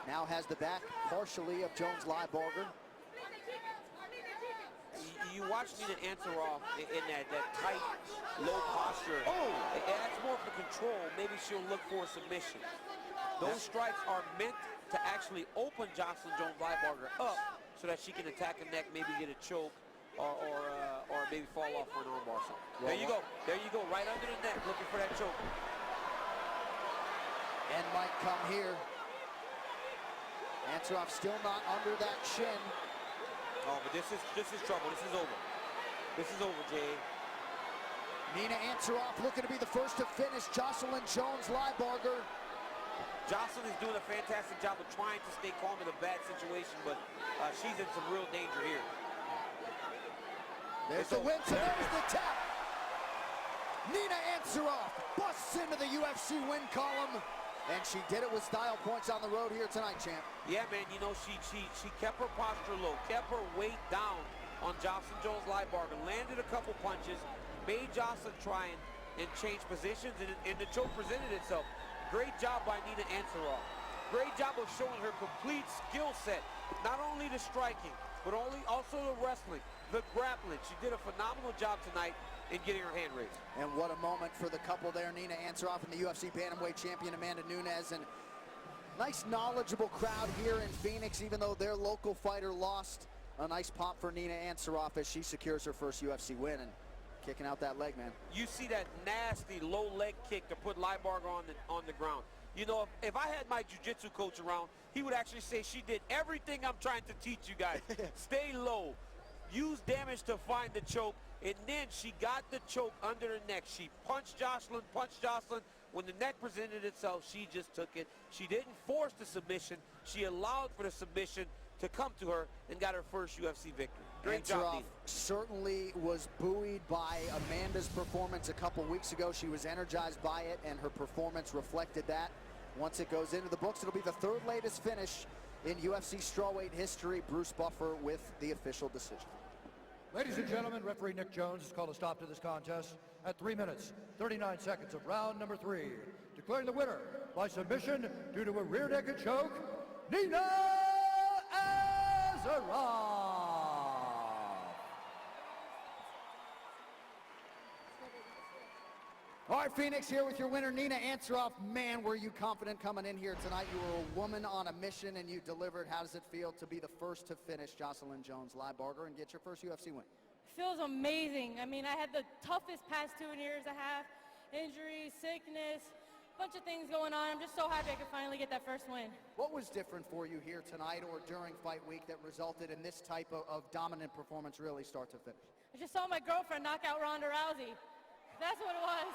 Now has the back partially of Jones-Lybarger. You watch Nina Ansaroff in that tight, low posture. Oh! That's more for control. Maybe she'll look for a submission. Those strikes are meant to actually open Jocelyn Jones-Lybarger up so that she can attack a neck, maybe get a choke, or maybe fall off for an armbar. Well, there you go. There you go. Right under the neck, looking for that choke. And might come here. Ansaroff still not under that chin. Oh, but this is trouble. This is over. This is over, Jay. Nina Ansaroff looking to be the first to finish Jocelyn Jones-Lybarger. Jocelyn is doing a fantastic job of trying to stay calm in a bad situation, but she's in some real danger here. There's the win, so there's the tap. Nina Ansaroff busts into the UFC win column, and she did it with style points on the road here tonight, champ. Yeah, man, you know, she kept her posture low, kept her weight down on Jocelyn Jones-Lybarger, landed a couple punches, made Jocelyn try and change positions, and the choke presented itself. Great job by Nina Ansaroff. Great job of showing her complete skill set. Not only the striking, but also the wrestling, the grappling. She did a phenomenal job tonight in getting her hand raised. And what a moment for the couple there, Nina Ansaroff and the UFC Bantamweight champion Amanda Nunes. And nice knowledgeable crowd here in Phoenix, even though their local fighter lost. A nice pop for Nina Ansaroff as she secures her first UFC win. And kicking out that leg, man. You see that nasty low leg kick to put Lybarger on the ground. You know, if I had my jiu-jitsu coach around, he would actually say she did everything I'm trying to teach you guys. Stay low, use damage to find the choke, and then she got the choke under the neck. She punched Jocelyn. When the neck presented itself, she just took it. She didn't force the submission. She allowed for the submission to come to her and got her first UFC victory. Great job, Nina. Certainly was buoyed by Amanda's performance a couple weeks ago. She was energized by it, and her performance reflected that. Once it goes into the books, it'll be the third latest finish in UFC strawweight history. Bruce Buffer with the official decision. Ladies and gentlemen, referee Nick Jones has called a stop to this contest at 3 minutes, 39 seconds of round number 3. Declaring the winner by submission due to a rear naked choke, Nina Ansaroff. All right, Phoenix, here with your winner, Nina Ansaroff. Man, were you confident coming in here tonight. You were a woman on a mission, and you delivered. How does it feel to be the first to finish Jocelyn Jones-Lybarger and get your first UFC win? Feels amazing. I mean, I had the toughest past 2 years I have. Injuries, sickness, bunch of things going on. I'm just so happy I could finally get that first win. What was different for you here tonight or during fight week that resulted in this type of dominant performance really start to finish? I just saw my girlfriend knock out Ronda Rousey. That's what it was.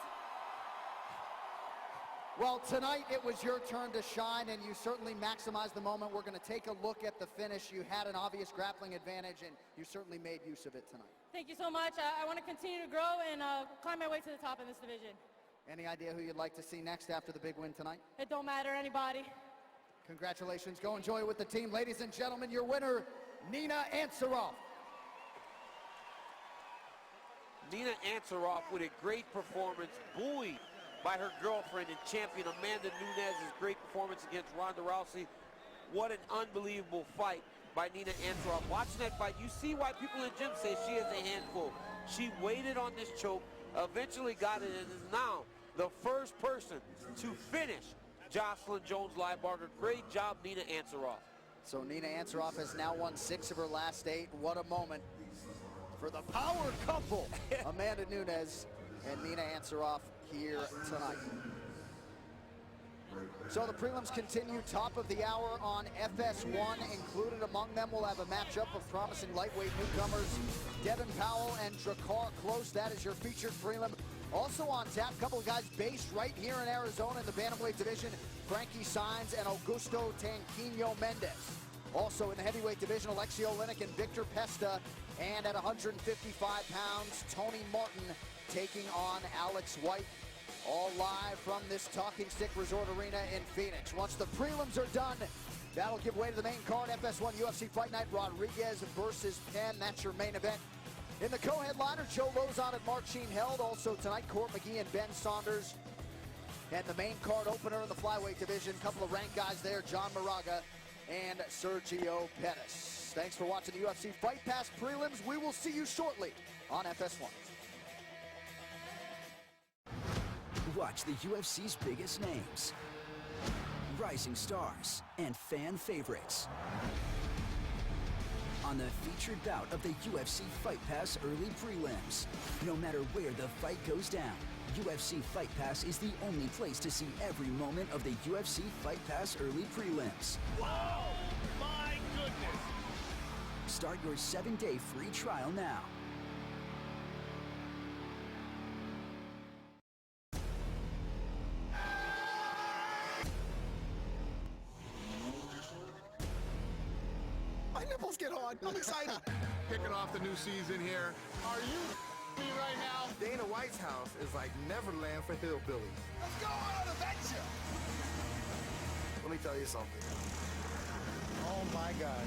Well, tonight it was your turn to shine, and you certainly maximized the moment. We're going to take a look at the finish. You had an obvious grappling advantage, and you certainly made use of it tonight. Thank you so much. I want to continue to grow and climb my way to the top in this division. Any idea who you'd like to see next after the big win tonight? It don't matter, anybody. Congratulations. Go enjoy it with the team. Ladies and gentlemen, your winner, Nina Ansaroff. Nina Ansaroff with a great performance, buoyed by her girlfriend and champion Amanda Nunes' great performance against Ronda Rousey. What an unbelievable fight by Nina Ansaroff. Watching that fight, you see why people in the gym say she is a handful. She waited on this choke, eventually got it, and is now the first person to finish Jocelyn Jones-Lybarger. Great job, Nina Ansaroff. So Nina Ansaroff has now won 6 of her last 8. What a moment for the power couple, Amanda Nunes and Nina Ansaroff here tonight. So the prelims continue, top of the hour on FS1. Included among them, we'll have a matchup of promising lightweight newcomers, Devin Powell and Drakkar Klose. That is your featured prelim. Also on tap, a couple of guys based right here in Arizona in the bantamweight division, Frankie Saenz and Augusto Tanquinho Mendez. Also in the heavyweight division, Oleksiy Oliynyk and Victor Pesta. And at 155 pounds, Tony Martin taking on Alex White. All live from this Talking Stick Resort Arena in Phoenix. Once the prelims are done, that'll give way to the main card. FS1 UFC Fight Night, Rodríguez versus Penn. That's your main event. In the co-headliner, Joe Lozon and Mark Sheen held. Also tonight, Court McGee and Ben Saunders. And the main card opener in the flyweight division, a couple of ranked guys there, John Moraga and Sergio Pettis. Thanks for watching the UFC Fight Pass prelims. We will see you shortly on FS1. Watch the UFC's biggest names rising stars and fan favorites. On the featured bout of the UFC Fight Pass early prelims. No matter where the fight goes down, UFC Fight Pass is the only place to see every moment of the UFC Fight Pass early prelims. Wow! My goodness! Start your 7-day free trial now. My nipples get hard. I'm excited. Kicking off the new season here. Are you me right now? Dana White's house is like Neverland for hillbillies. Let's go on an adventure. Let me tell you something. Oh my God.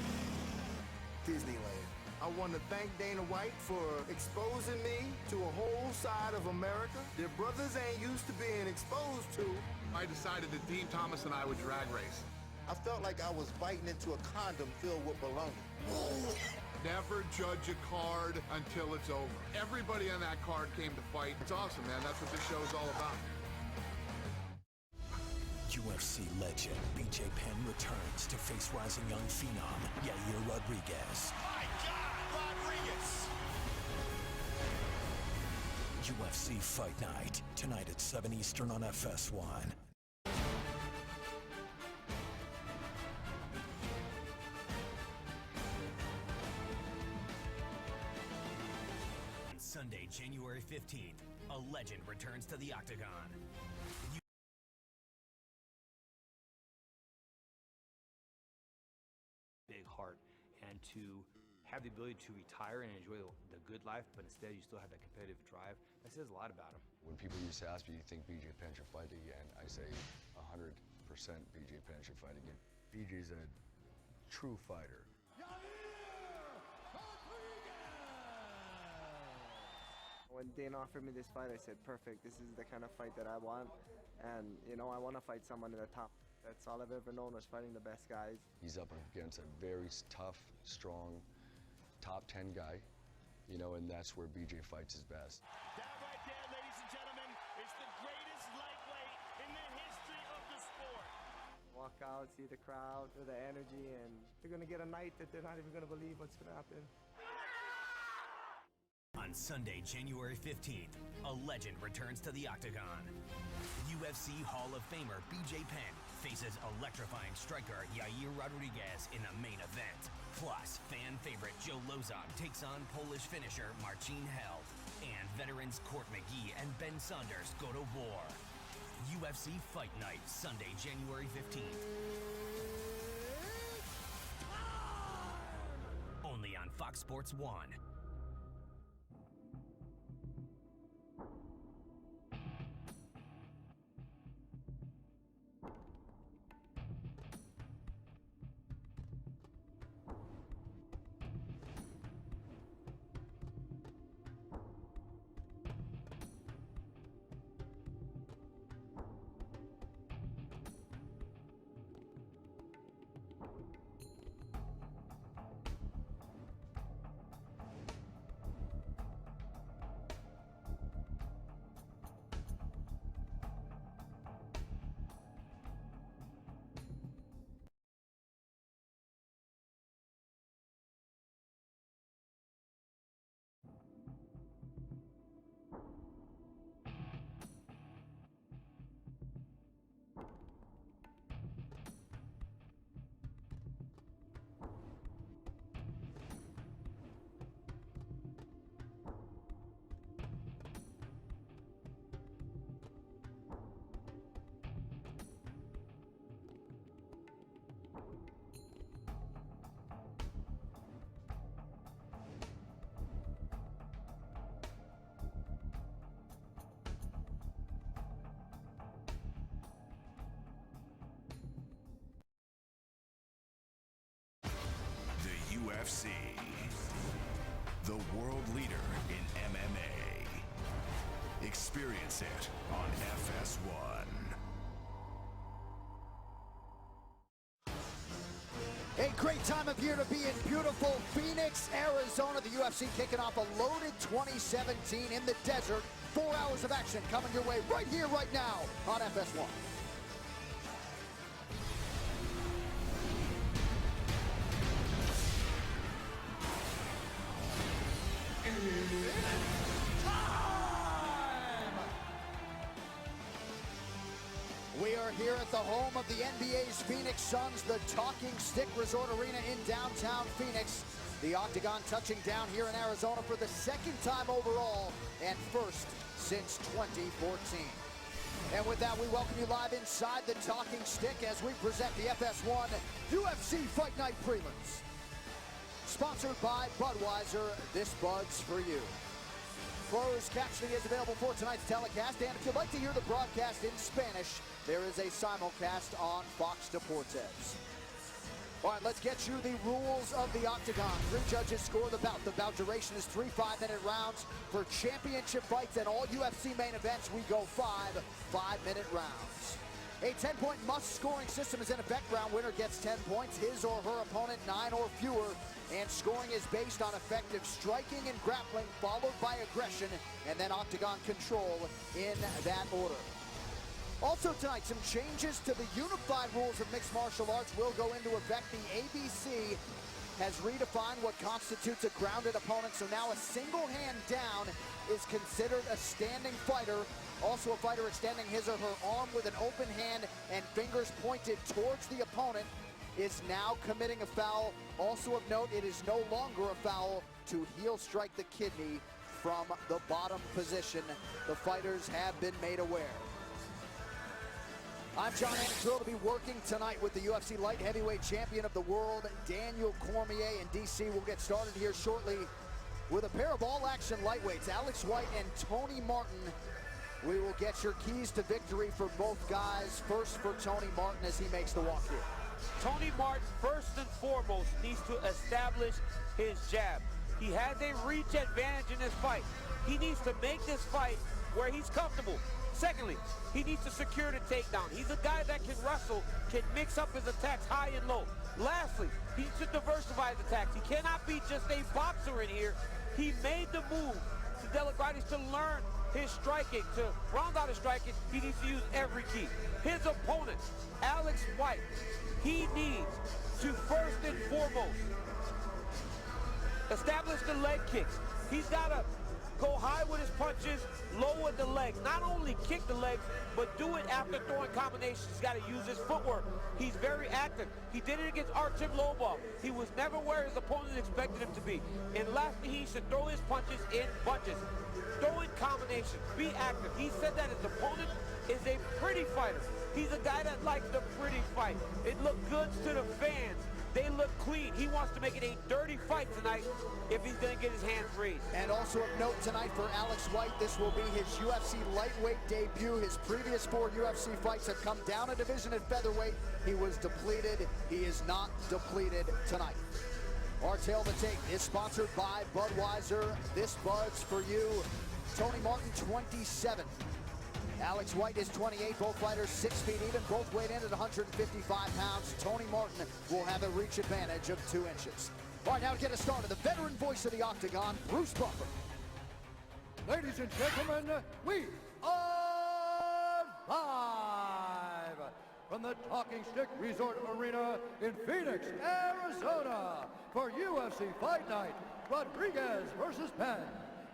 Disneyland. I want to thank Dana White for exposing me to a whole side of America that brothers ain't used to being exposed to. I decided that Dean Thomas and I would drag race. I felt like I was biting into a condom filled with bologna. Never judge a card until it's over. Everybody on that card came to fight. It's awesome, man. That's what this show is all about. UFC legend Би Джей Пенна returns to face rising young phenom Yair Roдрiguez. My God, Rodríguez! UFC Fight Night, tonight at 7 Eastern on FS1. Sunday, January 15th, a legend returns to the octagon. Big heart, and to have the ability to retire and enjoy the good life, but instead you still have that competitive drive, that says a lot about him. When people used to ask me, do you think B J Penn should fight again? I say 100% B J Penn should fight again. BJ's a true fighter. When Dana offered me this fight, I said, perfect, this is the kind of fight that I want. And, you know, I want to fight someone in the top. That's all I've ever known, was fighting the best guys. He's up against a very tough, strong, top 10 guy, you know, and that's where BJ fights his best. That right there, ladies and gentlemen, is the greatest lightweight in the history of the sport. Walk out, see the crowd, feel the energy, and they're going to get a night that they're not even going to believe what's going to happen. On Sunday, January 15th, a legend returns to the octagon. UFC Hall of Famer Би Джей Пенна faces electrifying striker Yair Roдрigez in the main event. Plus, fan favorite Joe Lozon takes on Polish finisher Marcin Held. And veterans Court McGee and Ben Saunders go to war. UFC Fight Night, Sunday, January 15th. Only on Fox Sports 1. UFC, the world leader in MMA. Experience it on FS1. A great time of year to be in beautiful Phoenix, Arizona. The UFC kicking off a loaded 2017 in the desert. 4 hours of action coming your way right here, right now on FS1. We are here at the home of the NBA's Phoenix Suns, the Talking Stick Resort Arena in downtown Phoenix. The Octagon touching down here in Arizona for the second time overall and first since 2014. And with that, we welcome you live inside the Talking Stick as we present the FS1 UFC Fight Night prelims. Sponsored by Budweiser, this Bud's for you. Closed captioning is available for tonight's telecast, and if you'd like to hear the broadcast in Spanish, there is a simulcast on Fox Deportes. All right, let's get you the rules of the Octagon. 3 judges score the bout. The bout duration is 3 5-minute rounds. For championship fights and all UFC main events, we go 5 5-minute rounds. A 10-point must-scoring system is in effect. Round winner gets 10 points, his or her opponent 9 or fewer. And scoring is based on effective striking and grappling, followed by aggression, and then Octagon control in that order. Also tonight, some changes to the unified rules of mixed martial arts will go into effect. The ABC has redefined what constitutes a grounded opponent, so now a single hand down is considered a standing fighter. Also a fighter extending his or her arm with an open hand and fingers pointed towards the opponent is now committing a foul. Also of note, it is no longer a foul to heel strike the kidney from the bottom position. The fighters have been made aware. I'm John Hannon, thrilled to be working tonight with the UFC light heavyweight champion of the world, Daniel Cormier in DC. We'll get started here shortly with a pair of all-action lightweights, Alex White and Tony Martin. We will get your keys to victory for both guys. First for Tony Martin as he makes the walk here. Tony Martin, first and foremost, needs to establish his jab. He has a reach advantage in this fight. He needs to make this fight where he's comfortable. Secondly, he needs to secure the takedown. He's a guy that can wrestle, can mix up his attacks high and low. Lastly, he needs to diversify his attacks. He cannot be just a boxer in here. He made the move to Rodríguez to learn his striking. To round out his striking, he needs to use every key. His opponent, Alex White, he needs to first and foremost establish the leg kicks. He's got to go high with his punches, low with the legs. Not only kick the legs, but do it after throwing combinations. He's got to use his footwork. He's very active. He did it against Artem Lobov. He was never where his opponent expected him to be. And lastly, he should throw his punches in bunches. Throw in combinations. Be active. He said that his opponent is a pretty fighter. He's a guy that likes the pretty fight. It looked good to the fans. They look clean. He wants to make it a dirty fight tonight if he's going to get his hands raised. And also of note tonight for Alex White, this will be his UFC lightweight debut. His previous 4 UFC fights have come down a division at featherweight. He was depleted. He is not depleted tonight. Our tale of the tape is sponsored by Budweiser. This Bud's for you. Tony Martin, 27. Alex White is 28, both fighters 6 feet even, both weighed in at 155 pounds. Tony Martin will have a reach advantage of 2 inches. All right, now to get us started, the veteran voice of the Octagon, Bruce Buffer. Ladies and gentlemen, we are live from the Talking Stick Resort Arena in Phoenix, Arizona for UFC Fight Night, Rodríguez versus Penn.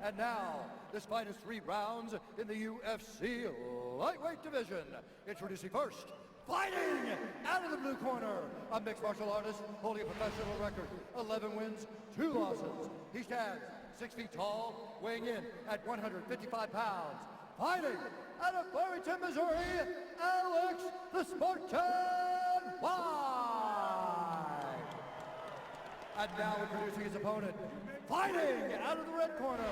And now, this fight is 3 rounds in the UFC lightweight division. Introducing first, fighting out of the blue corner, a mixed martial artist holding a professional record, 11 wins, 2 losses. He stands 6 feet tall, weighing in at 155 pounds. Fighting out of Farmington, Missouri, Alex the Spartan White. And now introducing his opponent, fighting out of the red corner,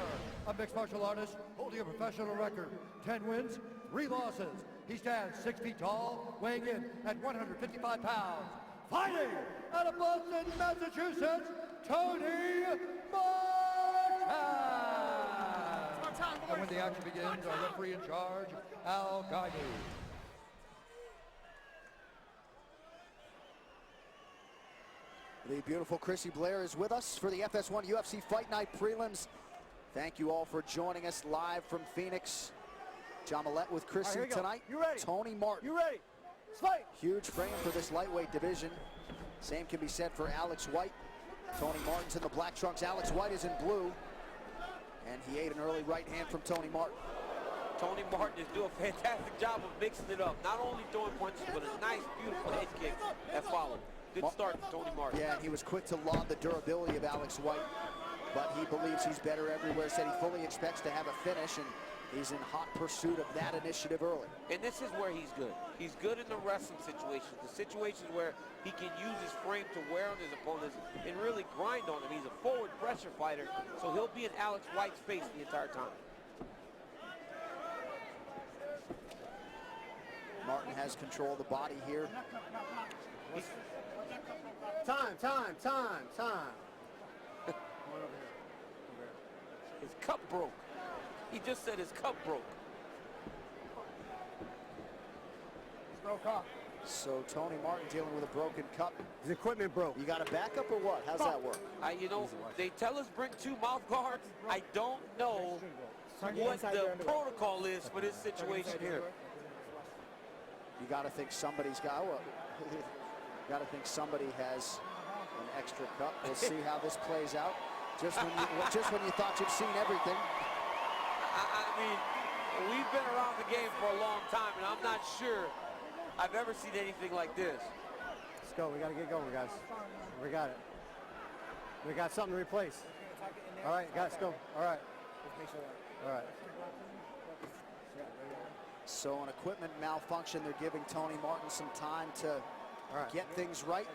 a mixed martial artist holding a professional record, 10 wins, 3 losses. He stands 6 feet tall, weighing in at 155 pounds. Fighting out of Boston, Massachusetts, Tony Martin. And when the action begins, our referee in charge, Al Guidi. The beautiful Chrissy Blair is with us for the FS1 UFC Fight Night prelims. Thank you all for joining us live from Phoenix. John Millette with Chrissy tonight. You ready? Tony Martin. You ready? Let's fight. Huge frame for this lightweight division. Same can be said for Alex White. Tony Martin's in the black trunks. Alex White is in blue. And he ate an early right hand from Tony Martin. Tony Martin is doing a fantastic job of mixing it up. Not only throwing punches, but a nice, beautiful head kick that followed. Good start for Tony Martin. Yeah, and he was quick to laud the durability of Alex White, but he believes he's better everywhere. Said he fully expects to have a finish, and he's in hot pursuit of that initiative early. And this is where he's good. He's good in the wrestling situations, the situations where he can use his frame to wear on his opponents and really grind on them. He's a forward pressure fighter, so he'll be in Alex White's face the entire time. Martin has control of the body here. Time. His cup broke. He just said his cup broke. So Tony Martin dealing with a broken cup. His equipment broke. You got a backup or what? How's that work? You know, they tell us bring 2 mouth guards. I don't know what the protocol is for this situation here. You got to think somebody's got. Well, got to think somebody has an extra cup. We'll see how this plays out. Just when you thought you'd seen everything. I mean, we've been around the game for a long time, and I'm not sure I've ever seen anything like this. Let's go. We got to get going, guys. We got it. We got something to replace. All right, guys, go. All right. All right. So an equipment malfunction, they're giving Tony Martin some time to get things right.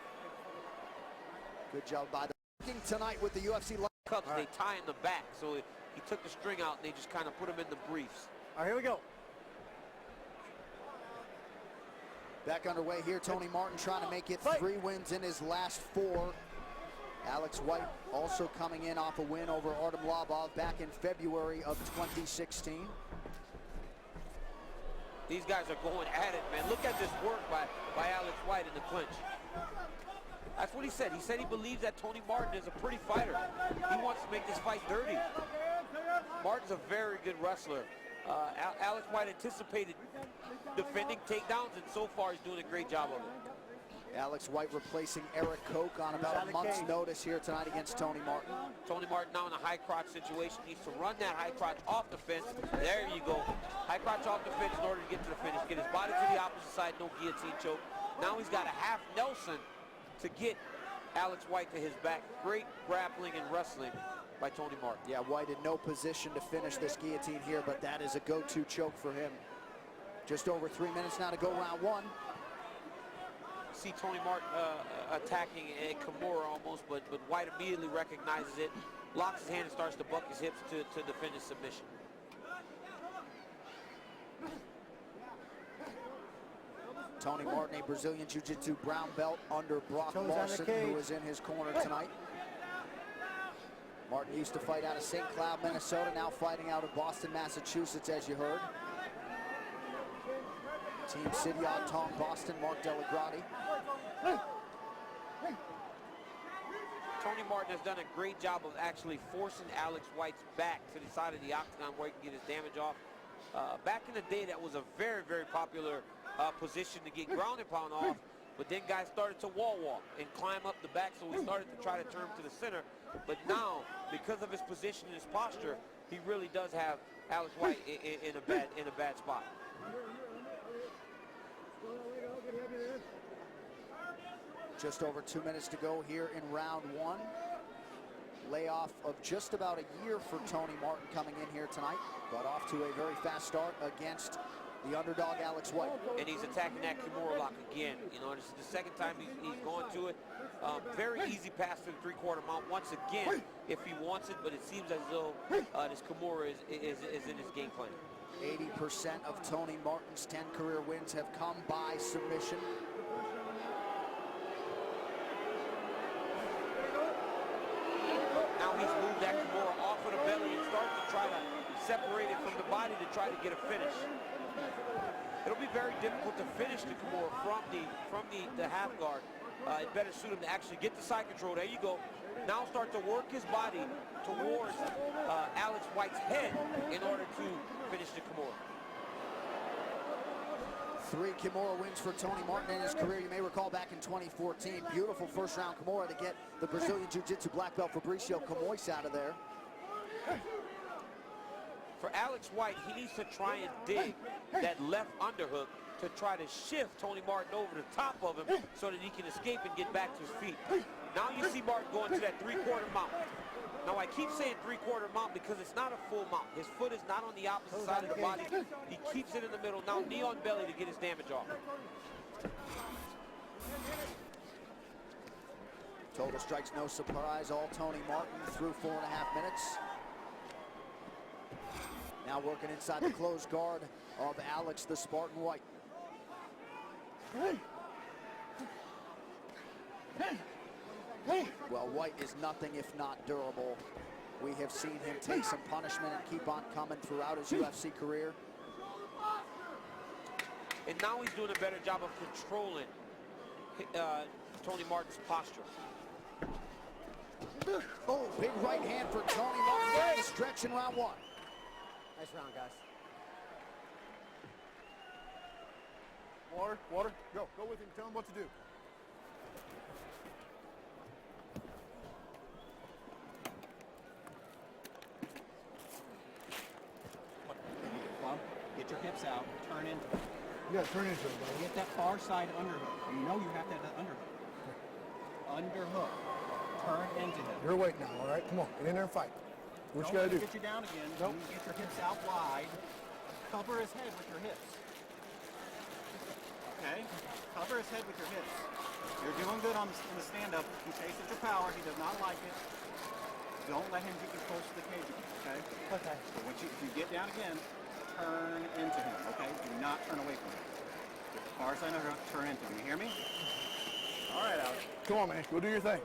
Good job by the tonight with the UFC cups. They tie in the back, so he took the string out and they just kind of put him in the briefs. All right, here we go. Back underway here, Tony Martin trying to make it 3 wins in his last 4. Alex White also coming in off a win over Artem Lobov back in February of 2016. These guys are going at it, man. Look at this work by Alex White in the clinch. That's what he said. He said he believes that Tony Martin is a pretty fighter. He wants to make this fight dirty. Martin's a very good wrestler. Alex White anticipated defending takedowns, and so far he's doing a great job of it. Alex White replacing Eric Koch on about a month's notice here tonight against Tony Martin. Tony Martin now in a high crotch situation. Needs to run that high crotch off the fence. There you go. High crotch off the fence in order to get to the finish. Get his body to the opposite side, no guillotine choke. Now he's got a half Nelson to get Alex White to his back. Great grappling and wrestling by Tony Martin. Yeah, White in no position to finish this guillotine here, but that is a go-to choke for him. Just over 3 minutes now to go round 1. See Tony Martin attacking a Kimura almost, but White immediately recognizes it, locks his hand and starts to buck his hips to defend his submission. Tony Martin, a Brazilian Jiu-Jitsu brown belt under Brock Lawson, who is in his corner tonight. Martin used to fight out of St. Cloud, Minnesota, now fighting out of Boston, Massachusetts, as you heard. Team City on Tong, Boston, Mark Delagrati. Tony Martin has done a great job of actually forcing Alex White's back to the side of the octagon where he can get his damage off. Back in the day, that was a very, very popular position to get ground and pound off, but then guys started to wall walk and climb up the back, so we started to try to turn him to the center. But now, because of his position and his posture, he really does have Alex White in a bad spot. Just over 2 minutes to go here in round 1. Layoff of just about a year for Tony Martin coming in here tonight, but off to a very fast start against the underdog Alex White. And he's attacking that Kimura lock again. You know, this is the second time he's gone to it. Very easy pass to the 3/4 mount once again if he wants it, but it seems as though this Kimura is in his game plan. 80% of Tony Martin's 10 career wins have come by submission. Now he's moved that Kimura off of the belly and starts to try to separate it from the body to try to get a finish. It'll be very difficult to finish the Kimura from the half guard. It better suit him to actually get the side control. There you go. Now start to work his body towards Alex White's head in order to finish the Kimura. 3 Kimura wins for Tony Martin in his career. You may recall back in 2014, beautiful first round Kimura to get the Brazilian Jiu-Jitsu black belt Fabricio Camois out of there. For Alex White, he needs to try and dig that left underhook to try to shift Tony Martin over the top of him so that he can escape and get back to his feet. Now you see Martin going to that three-quarter mount. Now I keep saying three-quarter mount because it's not a full mount. His foot is not on the opposite side of the body. He keeps it in the middle. Now knee on belly to get his damage off. Total strikes, no surprise. All Tony Martin through 4.5 minutes. Now working inside the closed guard of Alex the Spartan White. Well, White is nothing if not durable. We have seen him take some punishment and keep on coming throughout his UFC career. And now he's doing a better job of controlling Tony Martin's posture. Oh, big right hand for Tony Martin down the stretch in round one. Nice round, guys. Water, water, go with him, tell him what to do. Get your hips out, turn into it. You gotta turn into it, buddy. Get that far side underhook. You know you have to have that underhook. Underhook. Turn into him. You're awake now, all right? Come on, get in there and fight. What you gotta do? Get you down again. Nope. Get your hips out wide. Cover his head with your hips. Okay? Cover his head with your hips. You're doing good in the stand-up. He takes at your power. He does not like it. Don't let him get you close to the cage again, okay? Okay. So if you get down again, turn into him, okay? Do not turn away from him. Get the far side underhook, turn into him. You hear me? All right, Alex. Come on, man. Go do your thing.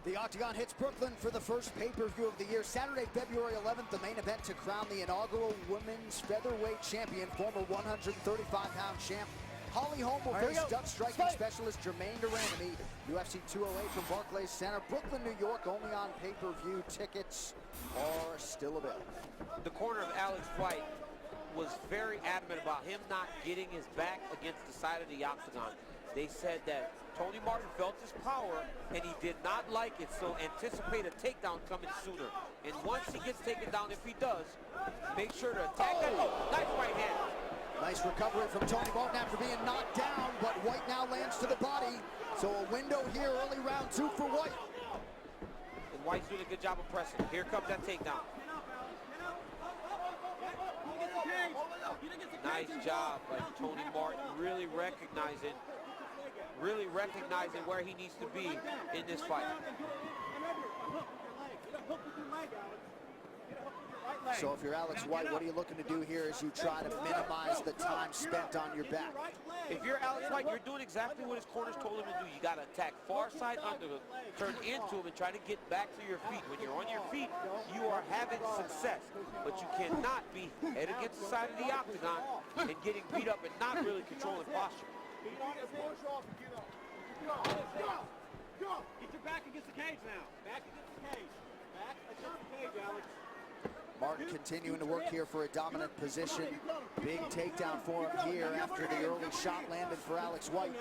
The Octagon hits Brooklyn for the first pay-per-view of the year. Saturday, February 11th, the main event to crown the inaugural women's featherweight champion, former 135-pound champ Holly Holm will face Dutch striking specialist Jermaine Durandamy. UFC 208 from Barclays Center, Brooklyn, New York. Only on pay-per-view. Tickets are still available. The corner of Alex White was very adamant about him not getting his back against the side of the octagon. They said that Tony Martin felt his power and he did not like it, so anticipate a takedown coming sooner. And once he gets taken down, if he does, make sure to attack that. Oh, nice right hand. Nice recovery from Tony Martin after being knocked down, but White now lands to the body. So a window here, early round two for White. And White's doing a good job of pressing. Here comes that takedown. Nice job by Tony Martin, really recognizing where he needs to be in this fight. So if you're Alex White, what are you looking to do here as you try to minimize the time spent on your back? If you're Alex White, you're doing exactly what his corners told him to do. You got to attack far side underhook, turn into him, and try to get back to your feet. When you're on your feet, you are having success. But you cannot be head against the side of the octagon and getting beat up and not really controlling posture. Get your back against the cage now. Back against the cage. Back against the cage, Alex. Martin continuing to work here for a dominant position. Big takedown for him here after the early shot landed for Alex White.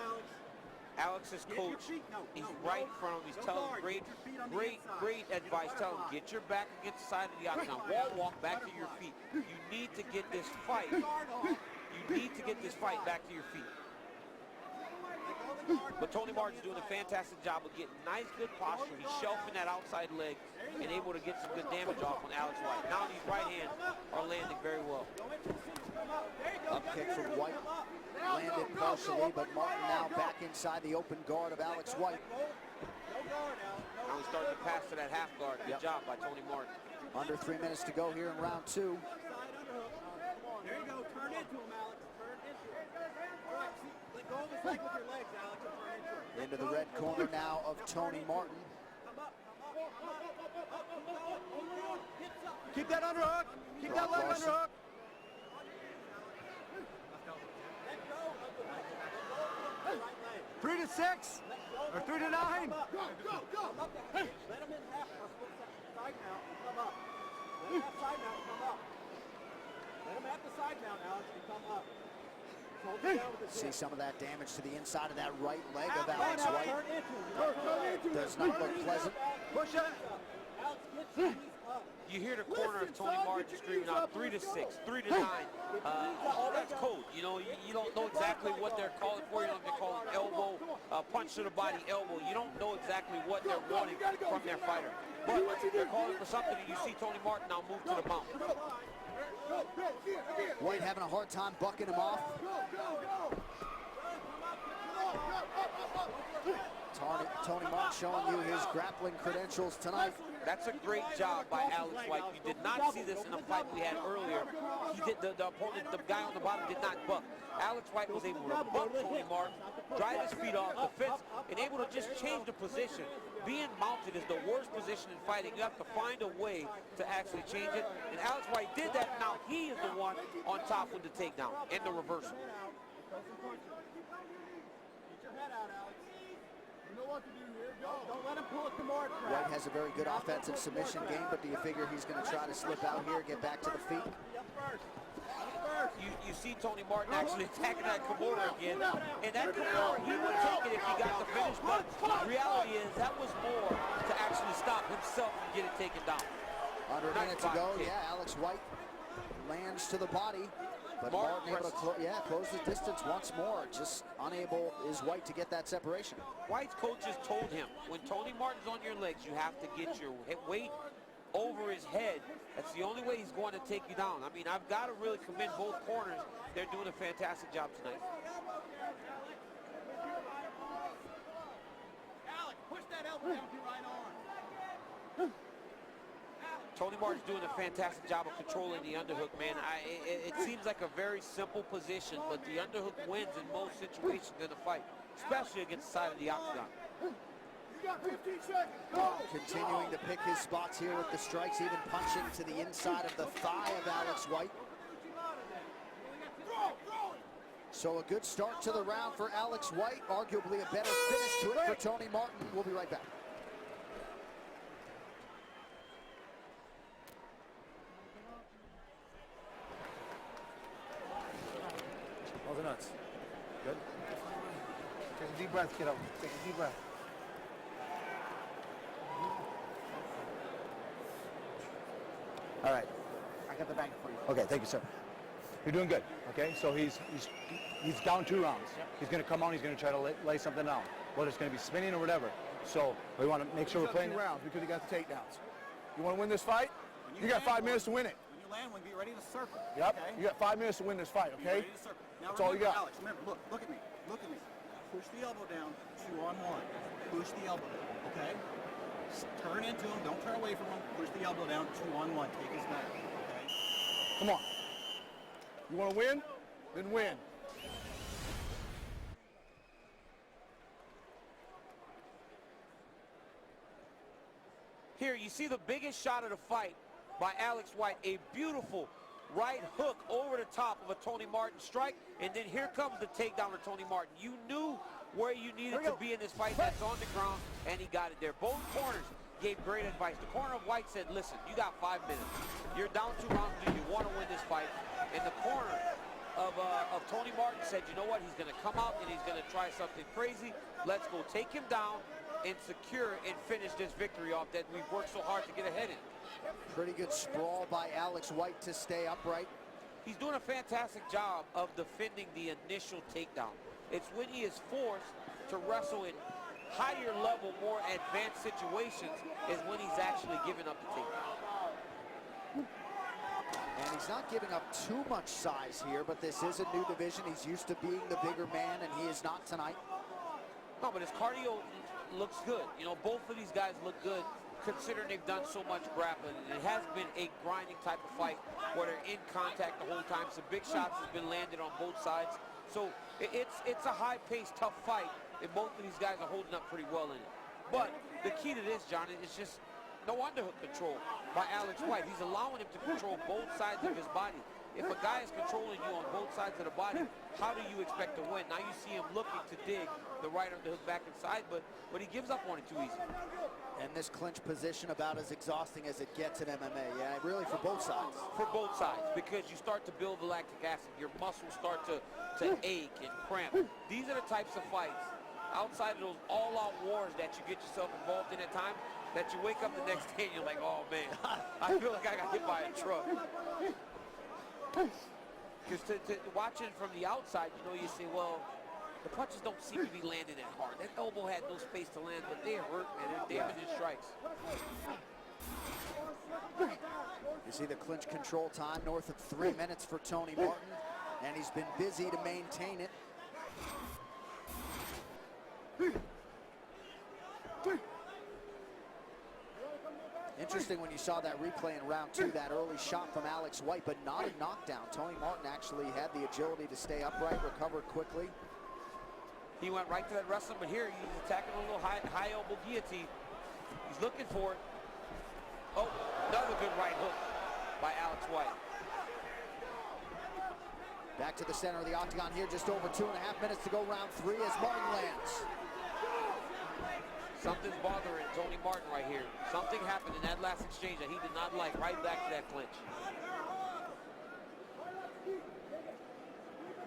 Alex's coach, he's right in front of him. He's telling him great advice. Tell him, get your back against the side of the octagon. Wall walk back to your feet. You need to get this fight. Back to your feet. But Tony Martin's doing a fantastic job of getting nice, good posture. He's shelving that outside leg and able to get some good damage off on Alex White. Now these right hands are landing very well. Up kick from White, landed partially, but Martin now back inside the open guard of Alex White. Now he's starting to pass to that half guard. Good job by Tony Martin. Under 3 minutes to go here in round two. There you go. Turn into him, Alex. Turn into him. All right, see, let go of his leg with your legs, Alex, and turn into him. Into the red corner now of Tony Martin. Keep that underhook. Keep that leg underhook. Three to 6 or 3 to 9. Go. Let him in half side now and come up. Let him half side now and come up. Let him at the side now, Alex, and come up. Hold See some of that damage to the inside of that right leg of Alex White. Does not look pleasant. Push it. You hear the corner of Tony Martin screaming out 3 to 6, 3 to 9. All that's code. You know, you don't know exactly what they're calling for. You know, they're calling elbow, punch to the body, elbow. You don't know exactly what they're wanting from their fighter. But they're calling for something, and you see Tony Martin now move to the mount. White having a hard time bucking him off. Tony Martin showing you his grappling credentials tonight. That's a great job by Alex White. You did not see this in the fight we had earlier. He did the opponent, the guy on the bottom, did not buck. Alex White was able to buck Tony Martin, drive his feet off the fence, and able to just change the position. Being mounted is the worst position in fighting. You have to find a way to actually change it. And Alex White did that. Now he is the one on top with the takedown and the reversal. Don't let him pull it to more. White has a very good offensive submission game, but do you figure he's going to try to slip out here, get back to the feet? You see Tony Martin actually attacking that Kimura again, and that Kimura, he would take it if he got the finish, but the reality is that was more to actually stop himself and get it taken down. Under a minute to go, yeah, Alex White lands to the body, but Martin able to close the distance once more. Just unable is White to get that separation. White's coaches told him, when Tony Martin's on your legs, you have to get your weight over his head. That's the only way he's going to take you down. I mean, I've got to really commend both corners. They're doing a fantastic job tonight. Alex, push that elbow down with your right arm. Tony Martin's doing a fantastic job of controlling the underhook, man. It seems like a very simple position, but the underhook wins in most situations in a fight, especially against the side of the octagon. Continuing to pick his spots here with the strikes, even punching to the inside of the thigh of Alex White. So a good start to the round for Alex White, arguably a better finish to it for Tony Martin. We'll be right back. How's the nuts? Good? Take a deep breath, kiddo. Take a deep breath. All right, I got the bag for you. Okay, thank you, sir. You're doing good. Okay, so he's down 2 rounds. Yep. He's going to come on. He's going to try to lay something down, whether it's going to be spinning or whatever. So we want to make sure we're playing 2 rounds because he got the takedowns. You want to win this fight? You got 5 minutes to win it. When you land one, be ready to circle. Yep. Okay? You got 5 minutes to win this fight. Be Okay. ready to circle. Now That's all you got. Alex, remember, look at me. Look at me. Push the elbow down. 2-on-1. Push the elbow down. Okay. Turn into him. Don't turn away from him. Push the elbow down. 2-on-1. Take his back. Okay. Come on. You want to win? Then win. Here, you see the biggest shot of the fight by Alex White, a beautiful right hook over the top of a Tony Martin strike, and then here comes the takedown of Tony Martin. You knew where you needed to be in this fight. That's on the ground, and he got it there. Both corners gave great advice. The corner of White said, listen, you got 5 minutes. You're down 2 rounds, do you want to win this fight? And the corner of Tony Martin said, you know what, he's going to come out and he's going to try something crazy. Let's go take him down and secure and finish this victory off that we've worked so hard to get ahead in. Pretty good sprawl by Alex White to stay upright. He's doing a fantastic job of defending the initial takedown. It's when he is forced to wrestle in higher level, more advanced situations is when he's actually giving up the takedown. And he's not giving up too much size here, but this is a new division. He's used to being the bigger man, and he is not tonight. No, but his cardio looks good. You know, both of these guys look good considering they've done so much grappling. It has been a grinding type of fight where they're in contact the whole time. Some big shots has been landed on both sides. So it's a high-paced, tough fight, and both of these guys are holding up pretty well in it. But the key to this, Johnny, is just no underhook control by Alex White. He's allowing him to control both sides of his body. if a guy is controlling you on both sides of the body, how do you expect to win? Now you see him looking to dig the right underhook back inside, but he gives up on it too easy. And this clinch position about as exhausting as it gets in MMA, yeah, really for both sides. For both sides, because you start to build the lactic acid. Your muscles start to ache and cramp. These are the types of fights, outside of those all-out wars that you get yourself involved in at times, that you wake up the next day and you're like, oh man, I feel like I got hit by a truck. Because watching from the outside, you know, you say, well, the punches don't seem to be landing that hard. That elbow had no space to land, but they hurt, man. They're damaging strikes. You see the clinch control time north of 3 minutes for Tony Martin, and he's been busy to maintain it. Interesting when you saw that replay in round 2, that early shot from Alex White, but not a knockdown. Tony Martin actually had the agility to stay upright, recovered quickly. He went right to that wrestling, but here he's attacking a little high elbow guillotine. He's looking for it. Oh, another good right hook by Alex White. Back to the center of the octagon here, just over 2.5 minutes to go, round 3 as Martin lands. Something's bothering Tony Martin right here. Something happened in that last exchange that he did not like, right back to that clinch.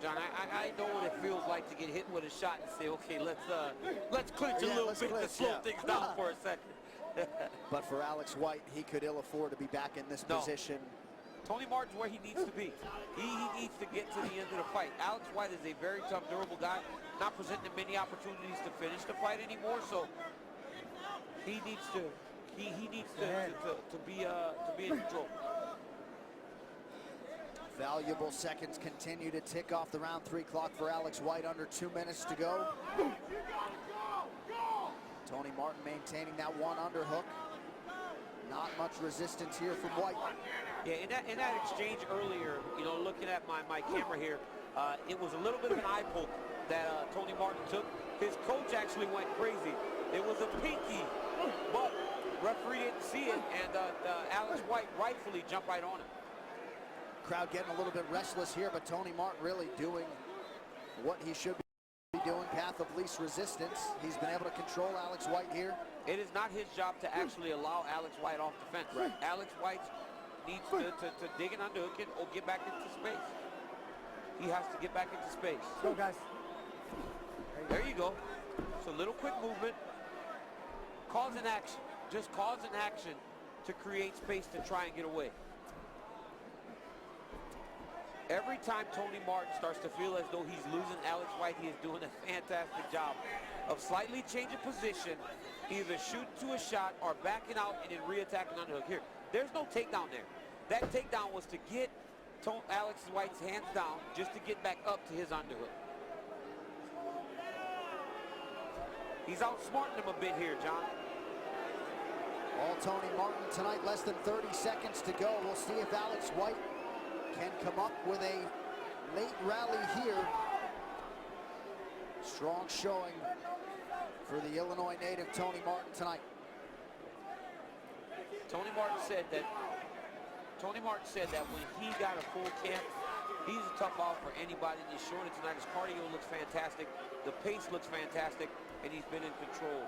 John, I know what it feels like to get hit with a shot and say, okay, let's clinch a little bit to slow things down for a second. But for Alex White, he could ill afford to be back in this position. Tony Martin's where he needs to be. He needs to get to the end of the fight. Alex White is a very tough, durable guy, not presenting many opportunities to finish the fight anymore, so he needs to be in control. Valuable seconds continue to tick off the round 3 clock for Alex White, under 2 minutes to go. Tony Martin maintaining that one underhook. Not much resistance here from White. Yeah, in that exchange earlier, you know, looking at my camera here, it was a little bit of an eye poke that Tony Martin took. His coach actually went crazy. It was a pinky, but referee didn't see it, and Alex White rightfully jumped right on it. Crowd getting a little bit restless here, but Tony Martin really doing what he should be doing, path of least resistance. He's been able to control Alex White here. It is not his job to actually allow Alex White off the fence. Right. Alex White needs to dig an underhook or get back into space. He has to get back into space. Let's go, guys. There you go. So a little quick movement. Cause an action. Just cause an action to create space to try and get away. Every time Tony Martin starts to feel as though he's losing Alex White, he is doing a fantastic job of slightly changing position, either shooting to a shot or backing out and then re-attacking underhook. Here, there's no takedown there. That takedown was to get Alex White's hands down just to get back up to his underhook. He's outsmarting him a bit here, John. All Tony Martin tonight, less than 30 seconds to go. We'll see if Alex White can come up with a late rally here. Strong showing for the Illinois native Tony Martin tonight. Tony Martin said that when he got a full camp, he's a tough out for anybody. He's showing it tonight. His cardio looks fantastic. The pace looks fantastic, and he's been in control,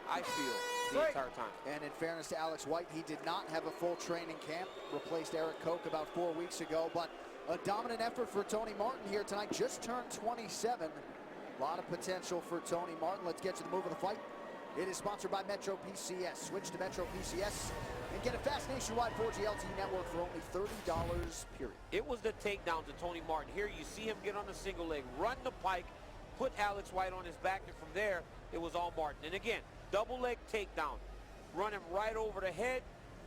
I feel, the entire time. And in fairness to Alex White, he did not have a full training camp. Replaced Eric Koch about 4 weeks ago, but a dominant effort for Tony Martin here tonight. Just turned 27. A lot of potential for Tony Martin. Let's get to the move of the fight. It is sponsored by Metro PCS. Switch to Metro PCS and get a fast nationwide 4G LTE network for only $30, period. It was the takedown to Tony Martin. Here you see him get on a single leg, run the pike, put Alex White on his back, and from there, it was all Martin. And again, double leg takedown. Run him right over the head,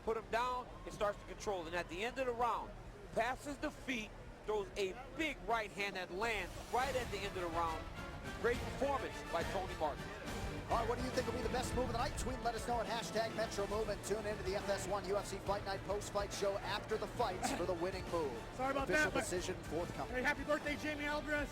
put him down, and starts to control. And at the end of the round, passes the feet, throws a big right hand that lands right at the end of the round. Great performance by Tony Martin. All right, what do you think will be the best move of the night? Tweet and let us know at #MetroMove and tune into the FS1 UFC Fight Night post-fight show after the fights for the winning move. Sorry about Official that. Decision forthcoming. Hey, happy birthday, Jamie Alvarez.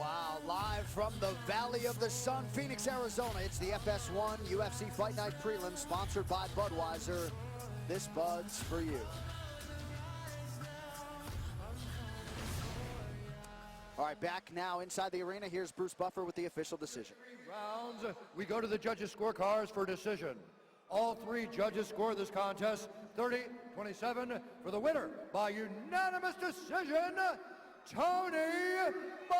Wow, live from the Valley of the Sun, Phoenix, Arizona. It's the FS1 UFC Fight Night prelim, sponsored by Budweiser. This Bud's for you. All right, back now inside the arena. Here's Bruce Buffer with the official decision. 3 rounds, we go to the judges' scorecards for decision. All 3 judges score this contest 30-27 for the winner by unanimous decision, Tony Martin.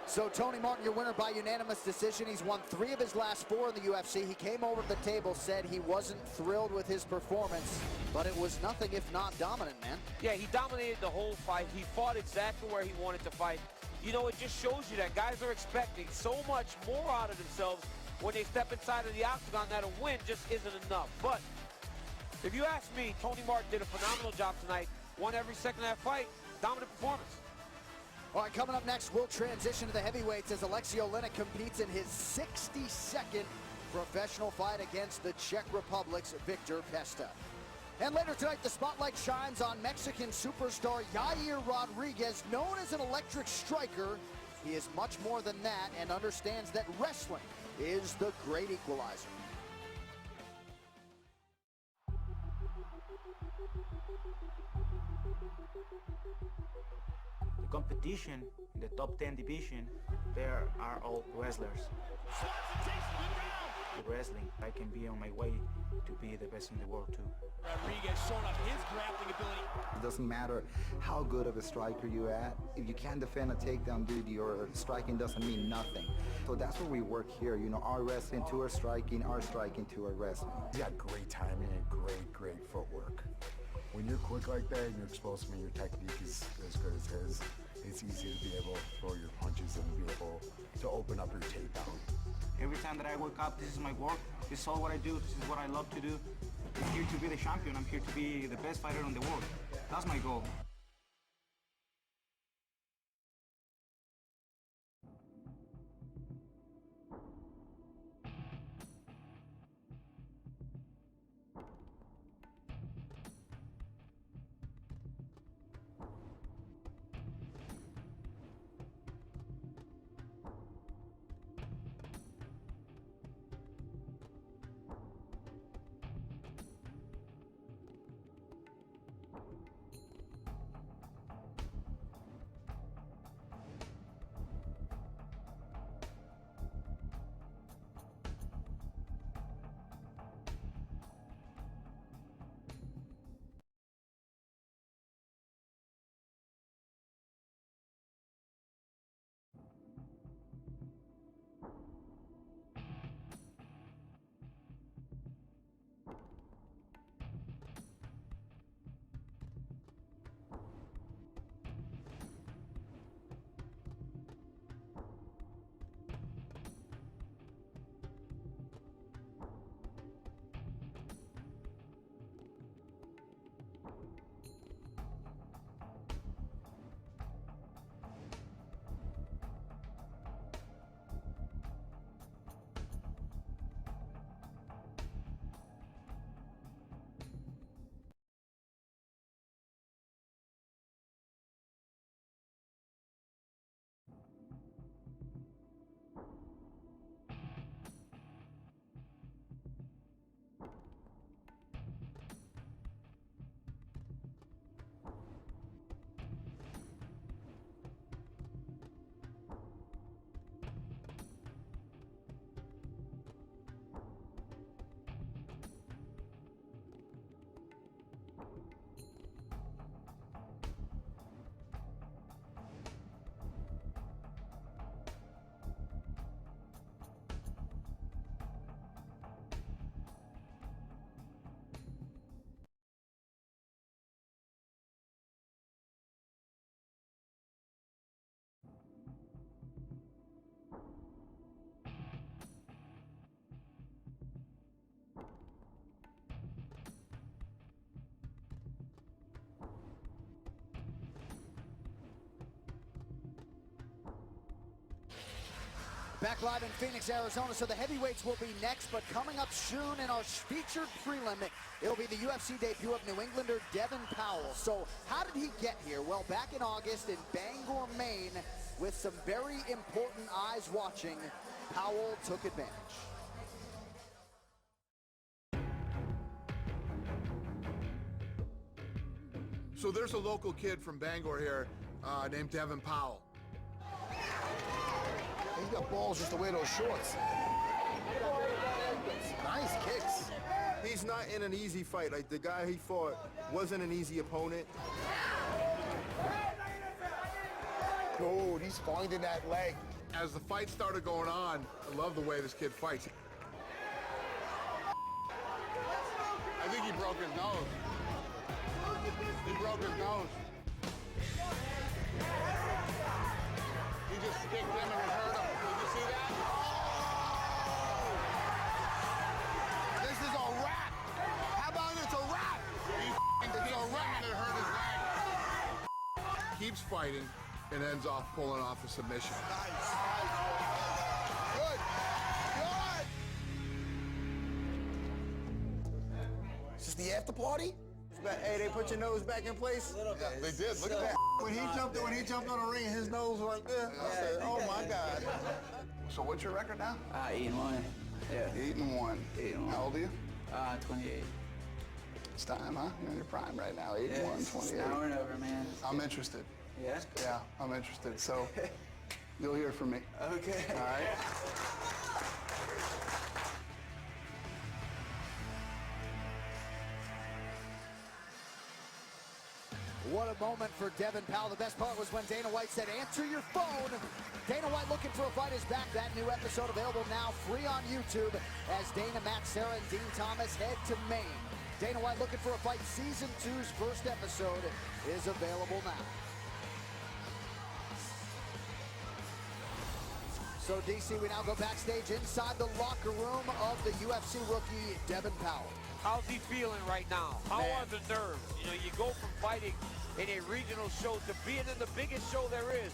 So Tony Martin, your winner by unanimous decision. He's won 3 of his last 4 in the UFC. He came over to the table, said he wasn't thrilled with his performance, but it was nothing if not dominant, man. Yeah, he dominated the whole fight. He fought exactly where he wanted to fight. You know, it just shows you that guys are expecting so much more out of themselves when they step inside of the octagon that a win just isn't enough. But if you ask me, Tony Martin did a phenomenal job tonight. Won every second of that fight. Dominant performance. All right, coming up next, we'll transition to the heavyweights as Oleksiy competes in his 62nd professional fight against the Czech Republic's Victor Pesta. And later tonight, the spotlight shines on Mexican superstar Yair Rodraguez, known as an electric striker. He is much more than that and understands that wrestling is the great equalizer. The competition in the top 10 division, there are all wrestlers. The wrestling, I can be on my way to be the best in the world too. Rodríguez showing up his grappling ability. It doesn't matter how good of a striker you're at. If you can't defend a takedown, dude, your striking doesn't mean nothing. So that's where we work here. You know, our wrestling to our striking to our wrestling. He's got great timing and great footwork. When you're quick like that and you're explosive and your technique is as good as his, it's easy to be able to throw your punches and be able to open up your takedown. Every time that I wake up, this is my work. This is all what I do. This is what I love to do. I'm here to be the champion. I'm here to be the best fighter in the world. That's my goal. Back live in Phoenix, Arizona, so the heavyweights will be next, but coming up soon in our featured prelim, it'll be the UFC debut of New Englander Devin Powell. So how did he get here? Well, back in August in Bangor, Maine, with some very important eyes watching, Powell took advantage. So there's a local kid from Bangor here named Devin Powell. He's got balls just to wear those shorts. Nice kicks. He's not in an easy fight. Like, the guy he fought wasn't an easy opponent. Dude, he's finding that leg. As the fight started going on, I love the way this kid fights. I think he broke his nose. He broke his nose. He just kicked him and it hurt him. Did you see that? Oh! This is a wrap. How about it's a wrap? It's a wrap and it hurt his leg. Keeps fighting and ends off pulling off a submission. Nice. Good. Good. Is this the after party? Hey, they put your nose back in place? Yeah, they did. Look at that. When he jumped on the ring, his nose was like this. I said, oh my God. So what's your record now? 8-1. Yeah. 8-1. 8-1. How old are you? 28. It's time, huh? You're in your prime right now. 8-1, 28. Now and over, man. I'm interested. Yeah? Yeah, I'm interested. So you'll hear from me. Okay. All right. What a moment for Devin Powell. The best part was when Dana White said, answer your phone. Dana White looking for a fight is back. That new episode available now, free on YouTube, as Dana, Matt, Sarah, and Dean Thomas head to Maine. Dana White looking for a fight. Season 2's first episode is available now. So, DC, we now go backstage inside the locker room of the UFC rookie, Devin Powell. How's he feeling right now? How are the nerves? You know, you go from fighting in a regional show to being in the biggest show there is.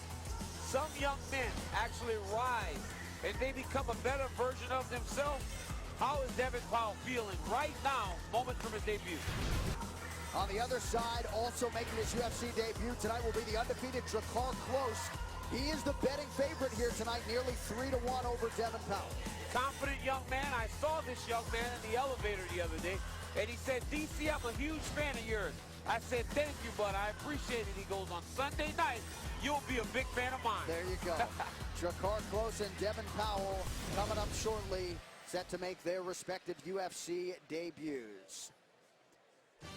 Some young men actually rise and they become a better version of themselves. How is Devin Powell feeling right now, moments from his debut? On the other side, also making his UFC debut tonight will be the undefeated Drakkar Klose. He is the betting favorite here tonight, nearly 3-1 over Devin Powell. Confident young man. I saw this young man in the elevator the other day, and he said, DC, I'm a huge fan of yours. I said, thank you, bud. I appreciate it. He goes, on Sunday night, you'll be a big fan of mine. There you go. Drakkar Klose and Devin Powell coming up shortly, set to make their respective UFC debuts.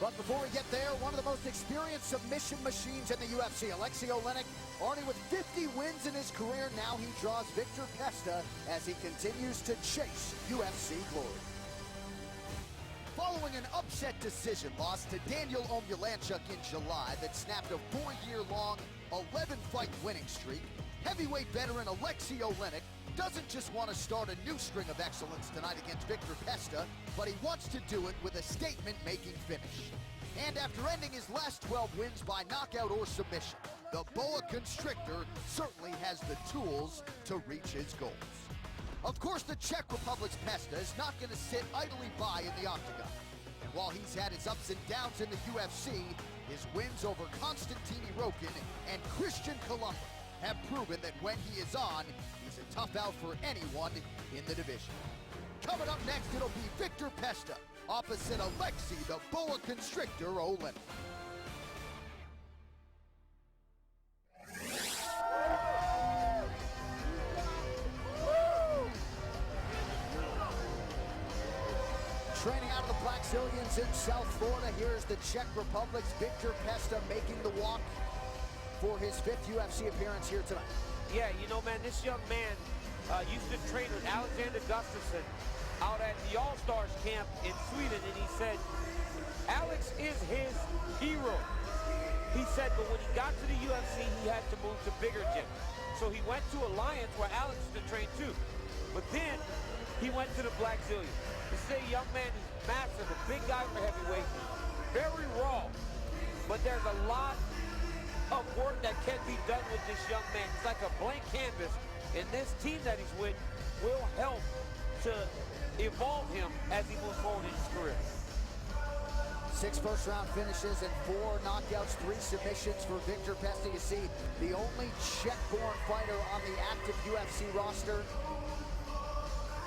But before we get there, one of the most experienced submission machines in the UFC, Oleksiy, already with 50 wins in his career. Now he draws Victor Pesta as he continues to chase UFC glory. Following an upset decision loss to Daniel Omielanczuk in July that snapped a 4-year-long, 11-fight winning streak, heavyweight veteran Oleksiy doesn't just want to start a new string of excellence tonight against Victor Pesta, but he wants to do it with a statement-making finish. And after ending his last 12 wins by knockout or submission, the Boa Constrictor certainly has the tools to reach his goals. Of course, the Czech Republic's Pesta is not going to sit idly by in the octagon. And while he's had his ups and downs in the UFC, his wins over Konstantin Irokin and Christian Columba have proven that when he is on, he's a tough out for anyone in the division. Coming up next, it'll be Victor Pesta opposite Oleksiy, the Boa Constrictor Oleksiy. Training out of the Black Zillions in South Florida, here's the Czech Republic's Victor Pesta making the walk for his 5th UFC appearance here tonight. Yeah, you know, man, this young man used to train with Alexander Gustafsson out at the All-Stars camp in Sweden, and he said Alex is his hero. He said, but when he got to the UFC, he had to move to bigger gyms. So he went to Alliance, where Alex used to train too. But then he went to the Black Zillions. This is a young man, he's massive, a big guy for heavyweight, very raw. But there's a lot of work that can be done with this young man. It's like a blank canvas And this team that he's with will help to evolve him as he moves forward in his career. 6 first-round finishes and 4 knockouts, 3 submissions for Victor Pesta. You see, the only Czech-born fighter on the active UFC roster.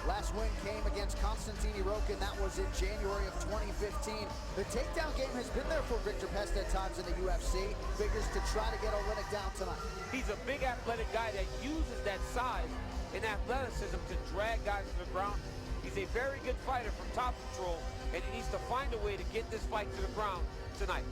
Last win came against Konstantin Irokin. That was in January of 2015. The takedown game has been there for Victor Pesta at times in the UFC. Figures to try to get Oleksiy down tonight. He's a big athletic guy that uses that size and athleticism to drag guys to the ground. He's a very good fighter from top control, and he needs to find a way to get this fight to the ground tonight.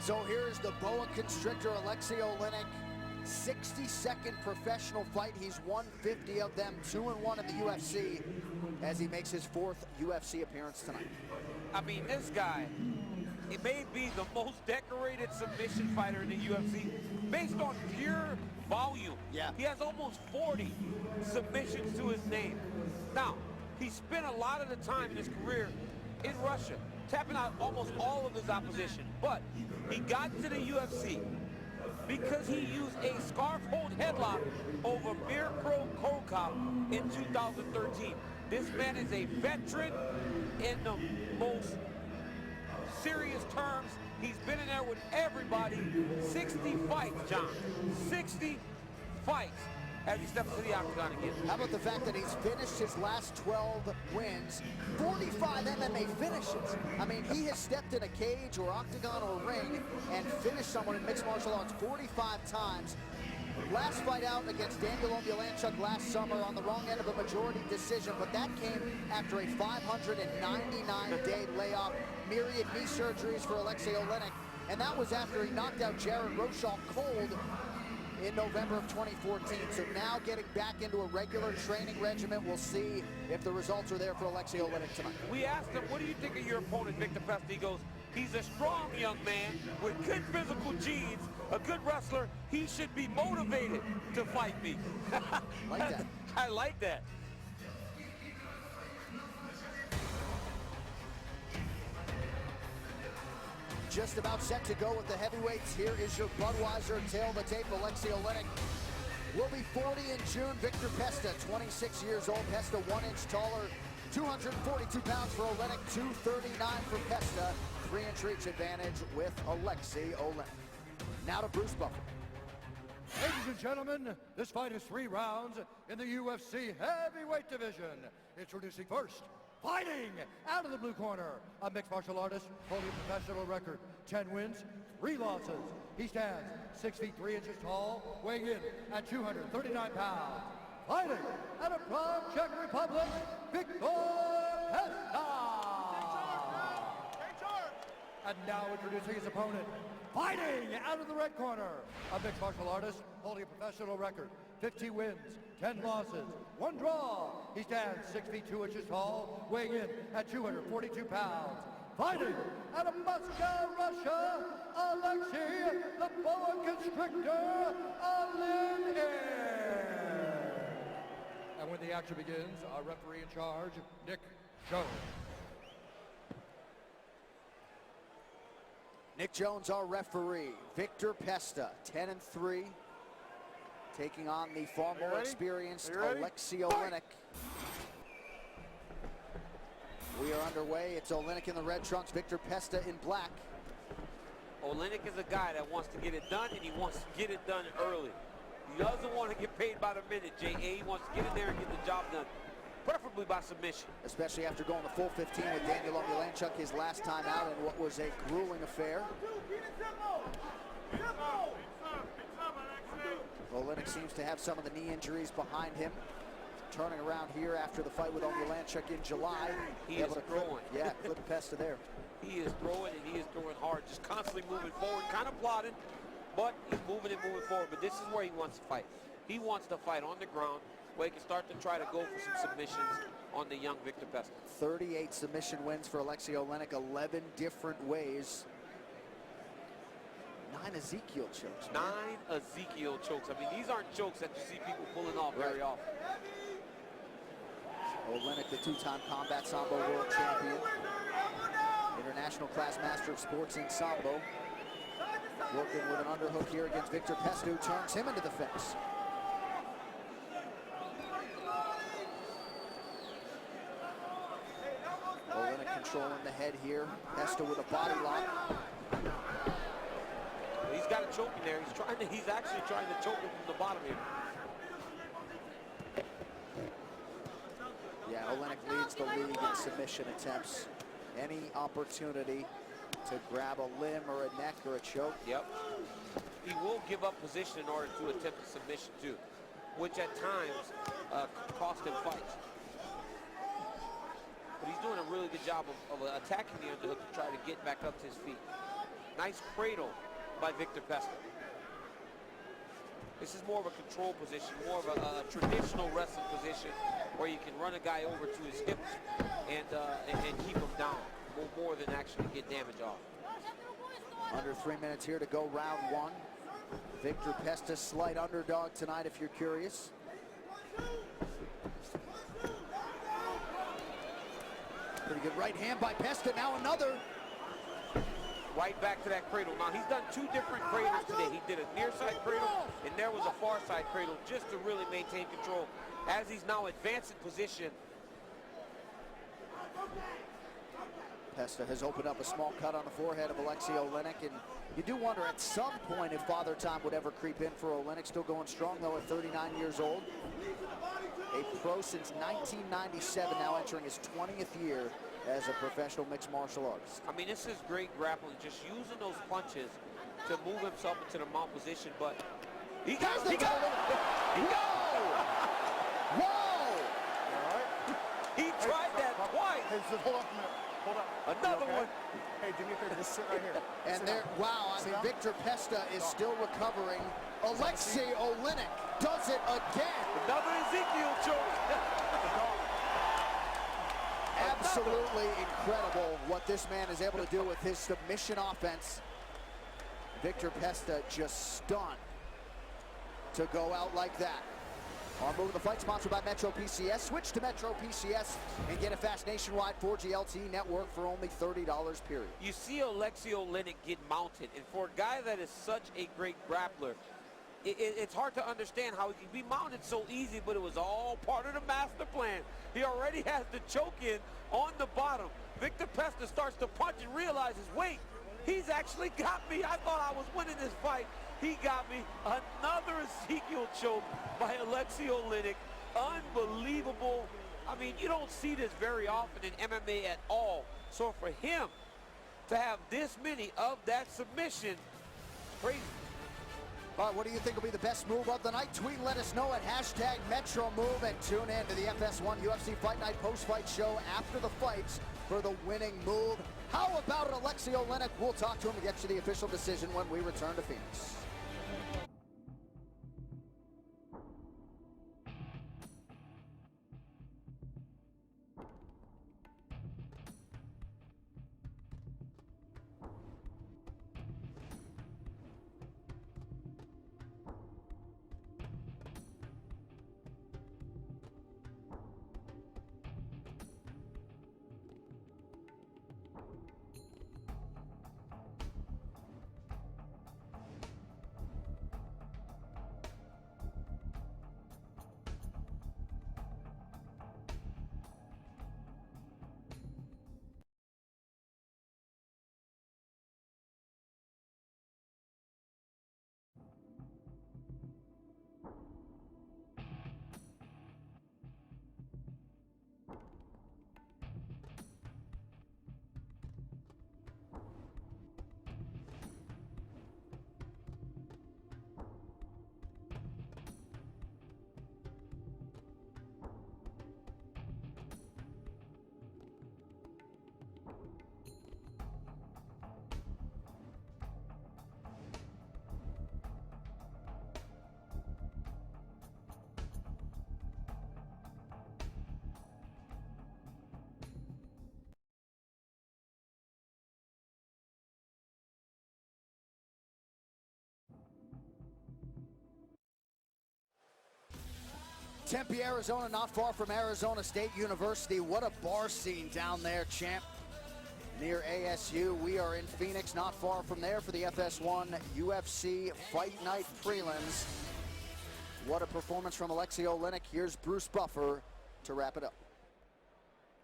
So here's the boa constrictor, Oleksiy Oliynyk. 62nd professional fight. He's won 50 of them, 2-1 in the UFC, as he makes his 4th UFC appearance tonight. I mean, this guy, he may be the most decorated submission fighter in the UFC based on pure volume. Yeah. He has almost 40 submissions to his name. Now, he spent a lot of the time in his career in Russia, tapping out almost all of his opposition. But he got to the UFC because he used a scarf hold headlock over Mirko Krokop in 2013. This man is a veteran in the most serious terms. He's been in there with everybody. 60 fights, John. 60 fights as he steps to the octagon again. How about the fact that he's finished his last 12 wins, 45 MMA finishes. I mean, he has stepped in a cage or octagon or ring and finished someone in mixed martial arts 45 times. Last fight out against Daniel Oleksiy last summer on the wrong end of a majority decision, but that came after a 599-day layoff, myriad knee surgeries for Oleksiy Oliynyk, and that was after he knocked out Jared Rochal cold in November of 2014. So now getting back into a regular training regimen. We'll see if the results are there for Oleksiy Oliynyk tonight. We asked him, what do you think of your opponent, Victor Pesta? He goes, he's a strong young man with good physical genes, a good wrestler. He should be motivated to fight me. Like that. I like that. Just about set to go with the heavyweights. Here is your Budweiser tail the tape. Oleksiy Oliynyk will be 40 in June. Victor Pesta, 26 years old. Pesta 1 inch taller, 242 pounds for Oliynyk, 239 for Pesta. 3-inch reach advantage with Oleksiy Oliynyk. Now to Bruce Buffer. Ladies and gentlemen, this fight is 3 rounds in the UFC heavyweight division. Introducing first, fighting out of the blue corner, a mixed martial artist holding a professional record, 10 wins, 3 losses. He stands 6 feet 3 inches tall, weighing in at 239 pounds. Fighting out of Prague, Czech Republic, Victor Pesta. And now introducing his opponent, fighting out of the red corner, a mixed martial artist holding a professional record, 15 wins, 10 losses, 1 draw. He stands 6 feet 2 inches tall, weighing in at 242 pounds. Fighting out of Moscow, Russia, Oleksiy, the boa constrictor, Oliynyk. And when the action begins, our referee in charge, Nick Jones. Nick Jones, our referee. Victor Pesta, 10-3, taking on the far more experienced Oleksiy Oliynyk. We are underway. It's Oliynyk in the red trunks, Victor Pesta in black. Oliynyk is a guy that wants to get it done, and he wants to get it done early. He doesn't want to get paid by the minute, J.A. He wants to get in there and get the job done, preferably by submission. Especially after going the full 15 with Daniel Oleksiy his last time out in what was a grueling affair. Oliynyk seems to have some of the knee injuries behind him. Turning around here after the fight with Oleksiy in July. He is throwing. Yeah, clip Pesta there. He is throwing, and he is throwing hard, just constantly moving forward, kind of plodding, but he's moving and moving forward. But this is where he wants to fight. He wants to fight on the ground, where he can start to try to go for some submissions on the young Victor Pesta. 38 submission wins for Oleksiy Oliynyk, 11 different ways. 9 Ezekiel chokes. 9 Ezekiel chokes. I mean, these aren't chokes that you see people pulling off very often. Oliynyk, the two-time combat sambo world champion. International class master of sports in sambo. Working with an underhook here against Victor Pesta, who turns him into the fence. Oliynyk controlling the head here. Pesta with a body lock. Well, he's got a choke in there. He's actually trying to choke him from the bottom here. Yeah, Oliynyk leads the league in submission attempts. Any opportunity to grab a limb or a neck or a choke. Yep. He will give up position in order to attempt a submission too, which at times cost him fights. But he's doing a really good job of attacking the underhook to try to get back up to his feet. Nice cradle by Victor Pesta. This is more of a control position, more of a traditional wrestling position where you can run a guy over to his hips and keep him down more than actually get damage off. Under 3 minutes here to go round one. Victor Pesta, slight underdog tonight if you're curious. Pretty good right hand by Pesta, now another. Right back to that cradle. Now, he's done 2 different cradles today. He did a near side cradle, and there was a far side cradle just to really maintain control as he's now advancing position. Pesta has opened up a small cut on the forehead of Oleksiy Oliynyk, and you do wonder at some point if Father Time would ever creep in for Oliynyk. Still going strong, though, at 39 years old. A pro since 1997, now entering his 20th year as a professional mixed martial artist. I mean, this is great grappling, just using those punches to move himself into the mount position, but he got it. Whoa! He tried that twice. Hey, so hold up a minute. Hold up. Another one. Hey, do me a favor, just sit right here. And there, wow, I mean, Victor Pesta is still recovering. Oleksiy Oliynyk does it again. Another Ezekiel choke. Absolutely incredible what this man is able to do with his submission offense. Victor Pesta just stunned to go out like that. Our Move of the Fight, sponsored by Metro PCS. Switch to Metro PCS and get a fast nationwide 4G LTE network for only $30 period. You see Oleksiy Oliynyk get mounted, and for a guy that is such a great grappler, it's hard to understand how he can be mounted so easy, but it was all part of the master plan. He already has the choke in on the bottom. Victor Pesta starts to punch and realizes, wait, he's actually got me. I thought I was winning this fight. He got me. Another Ezekiel choke by Oleksiy Oliynyk. Unbelievable. I mean, you don't see this very often in MMA at all. So for him to have this many of that submission, crazy. All right, what do you think will be the best move of the night? Tweet, let us know at #MetroMove, and tune in to the FS1 UFC Fight Night post-fight show after the fights for the winning move. How about Oleksiy Oliynyk? We'll talk to him and get you the official decision when we return to Phoenix. Tempe, Arizona, not far from Arizona State University. What a bar scene down there, champ. Near ASU. We are in Phoenix, not far from there for the FS1 UFC Fight Night prelims. What a performance from Oleksiy Oliynyk. Here's Bruce Buffer to wrap it up.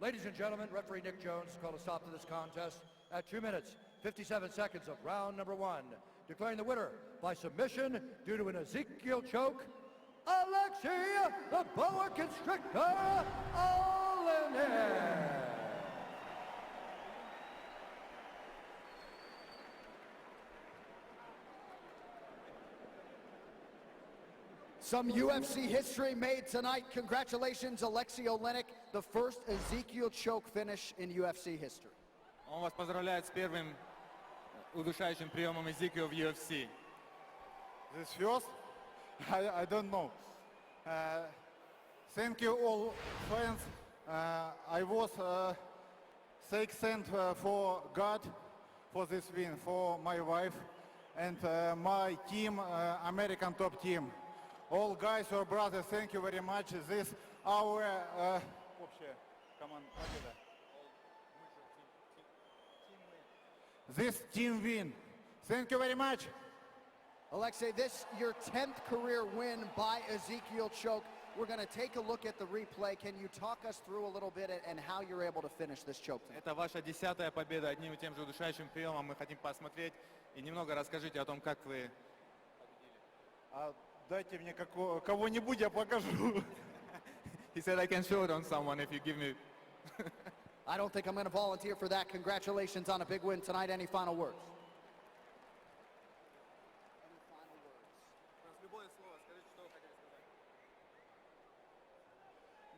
Ladies and gentlemen, referee Nick Jones called a stop to this contest at 2 minutes, 57 seconds of round number 1. Declaring the winner by submission due to an Ezekiel choke, Oleksiy, the boa constrictor, Oliynyk. Some UFC history made tonight. Congratulations, Oleksiy Oliynyk, the first Ezekiel choke finish in UFC history. Он вас поздравляет с первым удушающим приемом Ezekiel в UFC. This first? I don't know. Thank you all fans. I was thanked for God for this win, for my wife and my team, American top team. All guys or brothers, thank you very much. This our this team win. Thank you very much. Oleksiy, this your 10th career win by Ezekiel choke. We're going to take a look at the replay. Can you talk us through a little bit and how you're able to finish this choke? Это ваша 10-я победа одним и тем же удушающим приемом. Мы хотим посмотреть и немного расскажите о том, как вы победили. Дайте мне кого-нибудь, я покажу. He said I can show it on someone if you give me. I don't think I'm going to volunteer for that. Congratulations on a big win tonight. Any final words?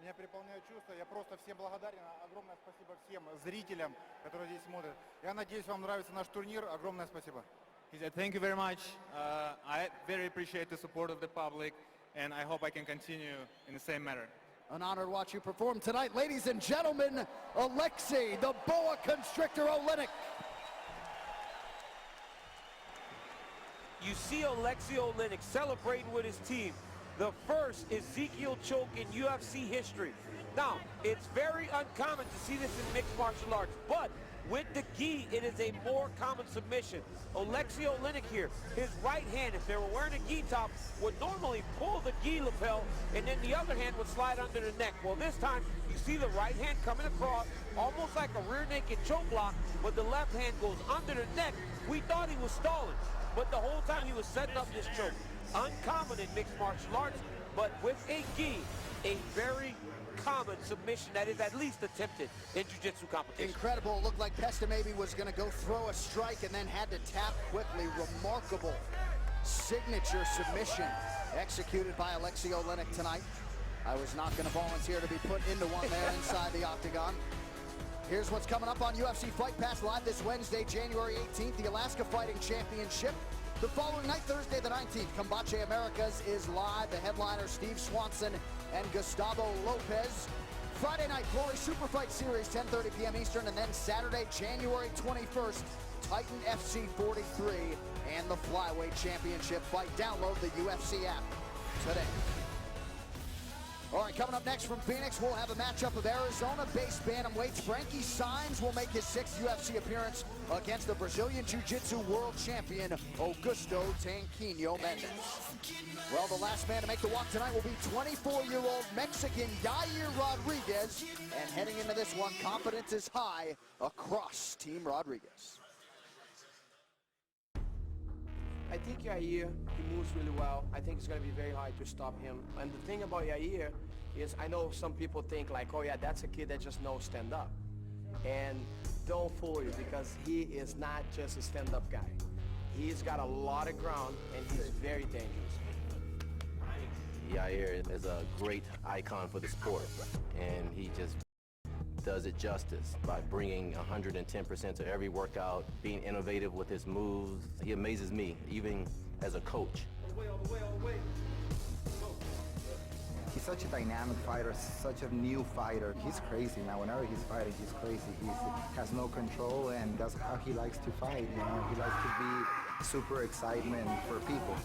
Меня переполняют чувства. Я просто всем благодарен. Огромное спасибо всем зрителям, которые здесь смотрят. Я надеюсь, вам нравится наш турнир. Огромное спасибо. He said, thank you very much. I very appreciate the support of the public, and I hope I can continue in the same manner. An honor to watch you perform tonight. Ladies and gentlemen, Oleksiy, the boa constrictor Oliynyk. You see Oleksiy Oliynyk celebrating with his team. The first Ezekiel choke in UFC history. Now, it's very uncommon to see this in mixed martial arts, but with the gi, it is a more common submission. Oleksiy Oliynyk here, his right hand, if they were wearing a gi top, would normally pull the gi lapel, and then the other hand would slide under the neck. Well, this time, you see the right hand coming across, almost like a rear naked choke block, but the left hand goes under the neck. We thought he was stalling, but the whole time he was setting up this choke. Uncommon in mixed martial arts, but with a gi, a very common submission that is at least attempted in jiu-jitsu competition. Incredible. It looked like Pesta maybe was going to go throw a strike and then had to tap quickly. Remarkable signature submission executed by Oleksiy Oliynyk tonight. I was not going to volunteer to be put into one there inside the octagon. Here's what's coming up on UFC Fight Pass live this Wednesday, January 18th, the Alaska Fighting Championship. The following night, Thursday the 19th, Combache Americas is live. The headliner, Steve Swanson and Gustavo Lopez. Friday night, Glory Super Fight Series, 10:30 p.m. Eastern, and then Saturday, January 21st, Titan FC 43 and the Flyweight Championship fight. Download the UFC app today. All right, coming up next from Phoenix, we'll have a matchup of Arizona-based bantamweights. Frankie Saenz will make his 6th UFC appearance against the Brazilian Jiu-Jitsu world champion, Augusto Tanquinho Mendes. Well, the last man to make the walk tonight will be 24-year-old Mexican Yair Rodraguez. And heading into this one, confidence is high across Team Rodríguez. I think Yair, he moves really well. I think it's going to be very hard to stop him. And the thing about Yair is I know some people think like, oh yeah, that's a kid that just knows stand up. And don't fool you, because he is not just a stand-up guy. He's got a lot of ground and he's very dangerous. Yair is a great icon for the sport, and he just does it justice by bringing 110% to every workout, being innovative with his moves. He amazes me, even as a coach. He's such a dynamic fighter, such a new fighter. He's crazy, man. Whenever he's fighting, he's crazy. He has no control, and that's how he likes to fight. You know, he likes to be super excitement for people.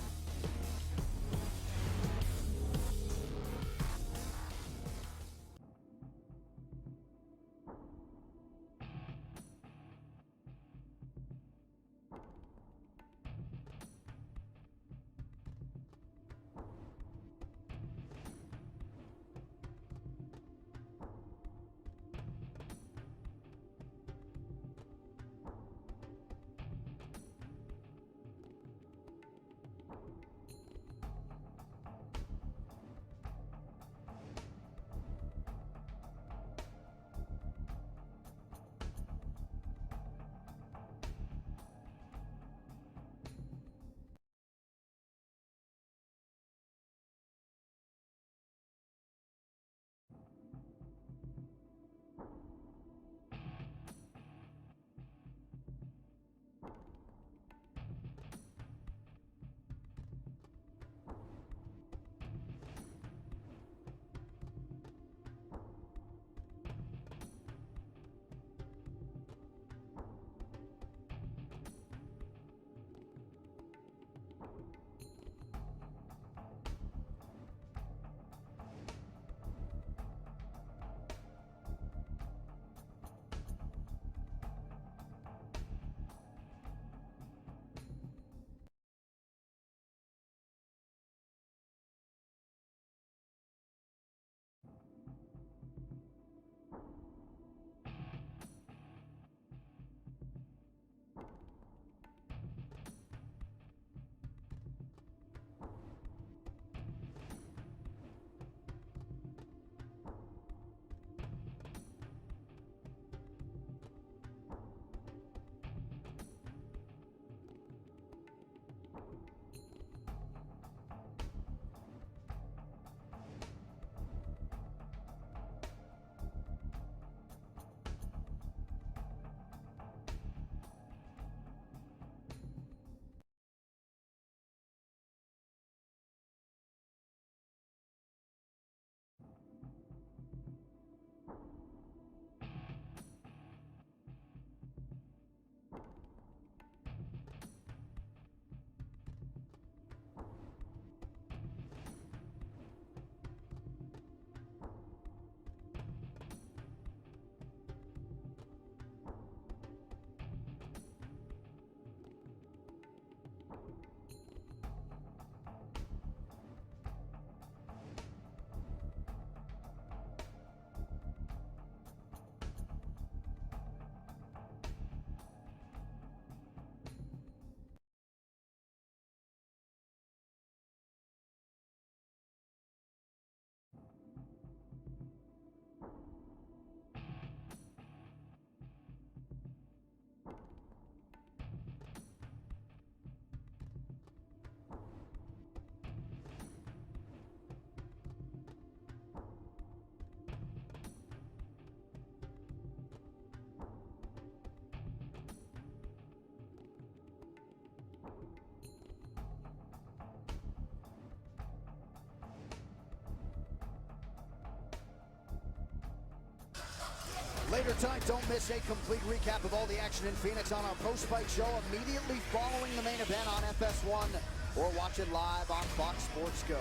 Later tonight, don't miss a complete recap of all the action in Phoenix on our post-fight show immediately following the main event on FS1, or watch it live on Fox Sports Go.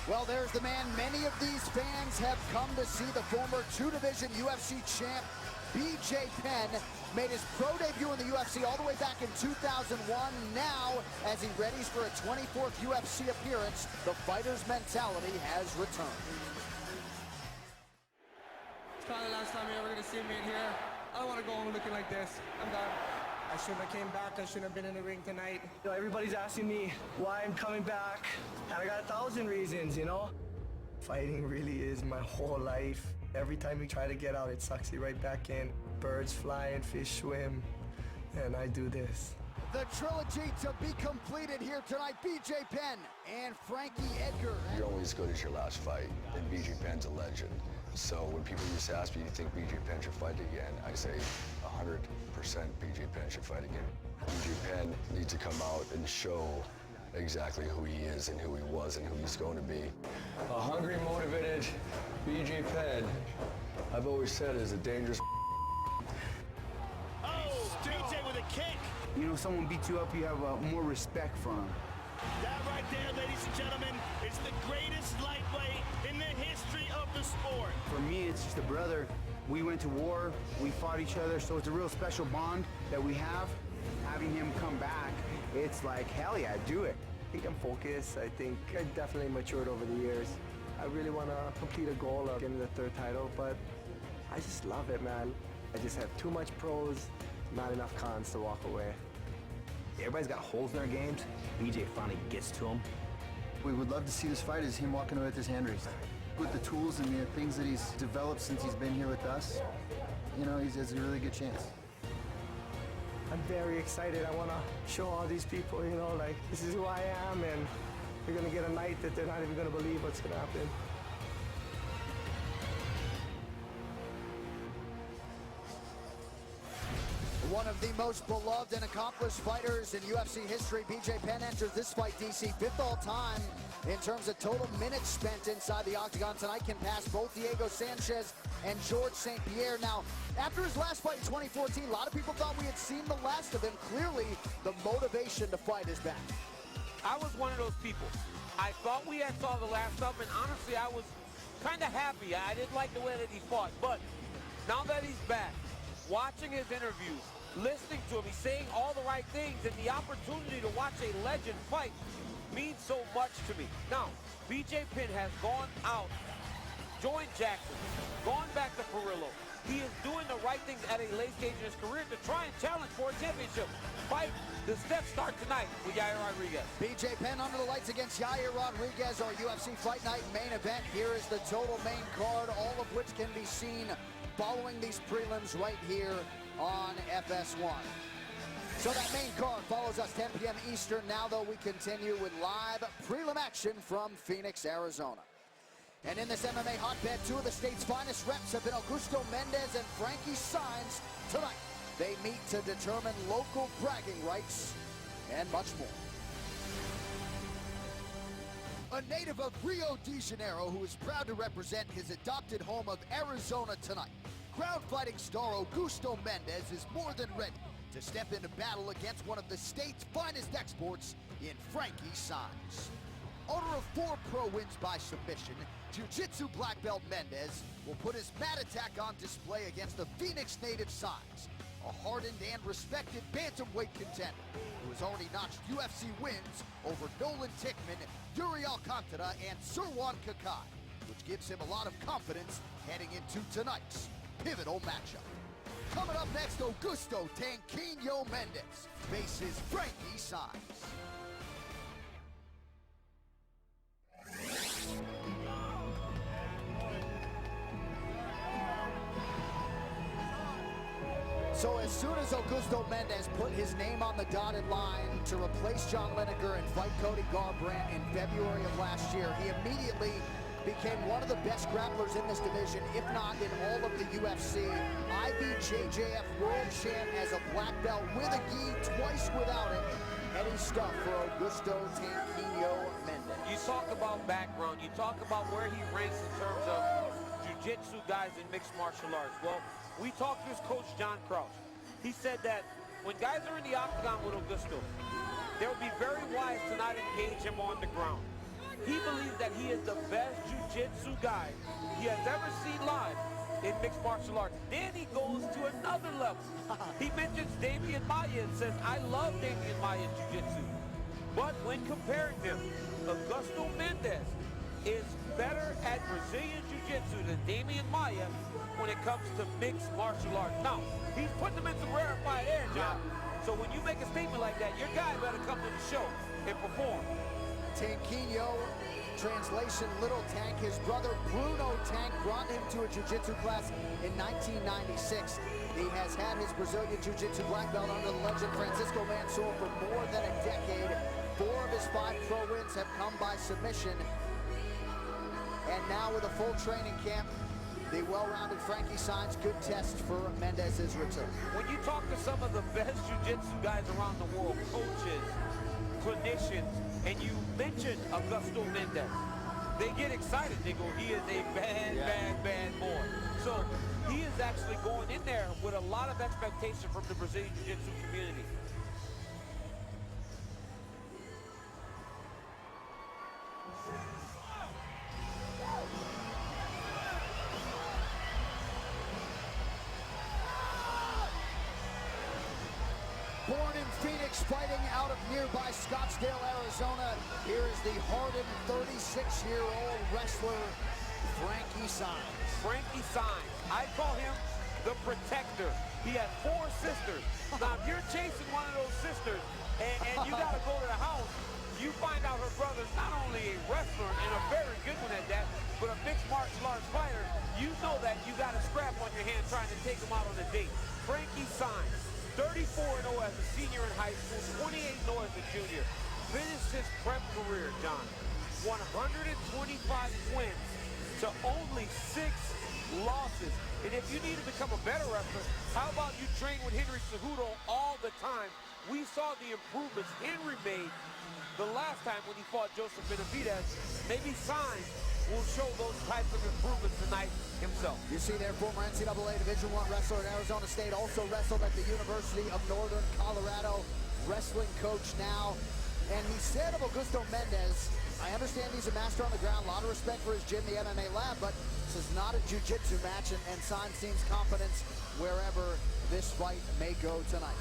Well, there's the man many of these fans have come to see, the former two-division UFC champ, B J Penn, made his pro debut in the UFC all the way back in 2001. Now, as he readies for a 24th UFC appearance, the fighter's mentality has returned. It's probably the last time you're ever going to see me in here. I don't want to go home looking like this. I'm done. I shouldn't have came back. I shouldn't have been in the ring tonight. You know, everybody's asking me why I'm coming back, and I got 1,000 reasons, you know? Fighting really is my whole life. Every time you try to get out, it sucks you right back in. Birds fly and fish swim, and I do this. The trilogy to be completed here tonight, B J Penn and Frankie Edgar. You're only as good as your last fight, and B J Penn's a legend. So when people used to ask me, do you think B J Penn should fight again? I say 100% B J Penn should fight again. B J Penn needs to come out and show exactly who he is and who he was and who he's going to be. A hungry, motivated B J Penn, I've always said, is a dangerous. Oh, BJ with a kick. You know, someone beats you up, you have more respect for him. That right there, ladies and gentlemen, is the greatest lightweight in the history of the sport. For me, it's just a brother. We went to war, we fought each other, so it's a real special bond that we have. Having him come back, it's like, hell yeah, do it. I think I'm focused. I think I definitely matured over the years. I really want to complete a goal of getting the 3rd title, but I just love it, man. I just have too much pros, not enough cons to walk away. Everybody's got holes in their games. BJ finally gets to them. We would love to see this fight is him walking away with his hand raised. With the tools and the things that he's developed since he's been here with us, you know, he has a really good chance. I'm very excited. I want to show all these people, you know, like, this is who I am, and we're going to get a night that they're not even going to believe what's going to happen. One of the most beloved and accomplished fighters in UFC history, B J Penn enters this fight, DC, 5th all-time in terms of total minutes spent inside the octagon tonight, can pass both Diego Sanchez and George St. Pierre. Now, after his last fight in 2014, a lot of people thought we had seen the last of him. Clearly, the motivation to fight is back. I was one of those people. I thought we had saw the last of him, and honestly, I was kind of happy. I didn't like the way that he fought, but now that he's back, watching his interviews, listening to him, he's saying all the right things, and the opportunity to watch a legend fight means so much to me. Now, B J Penn has gone out, joined Jackson, gone back to Perillo. He is doing the right things at a late stage in his career to try and challenge for a championship fight. The steps start tonight with Yair Rodriguez. B J Penn under the lights against Yair Roдрiguez, our UFC Fight Night main event. Here is the total main card, all of which can be seen following these prelims right here on FS1. So that main card follows us 10 p.m. Eastern. Now, though, we continue with live prelim action from Phoenix, Arizona. And in this MMA hotbed, 2 of the state's finest reps have been Augusto Mendez and Frankie Saenz tonight. They meet to determine local bragging rights and much more. A native of Rio de Janeiro who is proud to represent his adopted home of Arizona tonight, crowd fighting star Augusto Mendez is more than ready to step into battle against one of the state's finest exports in Frankie Saenz. Owner of 4 pro wins by submission, Jiu-Jitsu black belt Mendez will put his mat attack on display against the Phoenix native Saenz, a hardened and respected bantamweight contender who has already notched UFC wins over Nolan Tickman, Yuri Alcantara, and Serwan Kakai, which gives him a lot of confidence heading into tonight's pivotal matchup. Coming up next, Augusto Tanquinho Mendez faces Frankie Saenz. So as soon as Augusto Mendez put his name on the dotted line to replace John Lineker and fight Cody Garbrandt in February of last year, he immediately became one of the best grapplers in this division, if not in all of the UFC. IBJJF world champ as a black belt with a gi, twice without it. Heady stuff for Augusto Tanquinho Mendez. You talk about background, you talk about where he ranks in terms of jiu-jitsu guys in mixed martial arts? Well, we talked to his coach, John Crouch. He said that when guys are in the octagon with Augusto, they would be very wise to not engage him on the ground. He believes that he is the best jiu-jitsu guy he has ever seen live in mixed martial arts. Then he goes to another level. He mentions Damian Maia and says, I love Damian Maia's jiu-jitsu. But when comparing them, Augusto Mendez is better at Brazilian jiu-jitsu than Damian Maia when it comes to mixed martial arts. Now, he's putting them in some rarefied air, John. So when you make a statement like that, your guy better come to the show and perform. Tanquinho, translation Little Tank. His brother Bruno Tank brought him to a jiu-jitsu class in 1996. He has had his Brazilian jiu-jitsu black belt under the legend Francisco Mansour for more than a decade. 4 of his 5 pro wins have come by submission. And now with a full training camp, the well-rounded Frankie Saenz, good test for Mendez's return. When you talk to some of the best jiu-jitsu guys around the world, coaches, clinicians, and you mention Augusto Mendez, they get excited. They go, he is a bad boy. So he is actually going in there with a lot of expectation from the Brazilian jiu-jitsu community. Born in Phoenix, fighting out of nearby Scottsdale, Arizona, here is the hardened 36-year-old wrestler, Frankie Saenz. Frankie Saenz. I call him the protector. He has 4 sisters. Now, if you're chasing one of those sisters and you got to go to the house, you find out her brother's not only a wrestler and a very good one at that, but a mixed martial arts fighter. You know that you got a scrap on your hand trying to take him out on a date. Frankie Saenz. 34-0 as a senior in high school, 28-0 as a junior. Finished his prep career, John, 125 wins to only 6 losses. And if you need to become a better wrestler, how about you train with Henry Cejudo all the time? We saw the improvements Henry made the last time when he fought Joseph Benavidez. Maybe Saenz will show those types of improvements tonight himself. You see there, former NCAA Division I wrestler at Arizona State, also wrestled at the University of Northern Colorado, wrestling coach now. And he said of Augusto Mendez, I understand he's a master on the ground, a lot of respect for his gym, the MMA lab, but this is not a jiu-jitsu match, and Saenz seems confident wherever this fight may go tonight.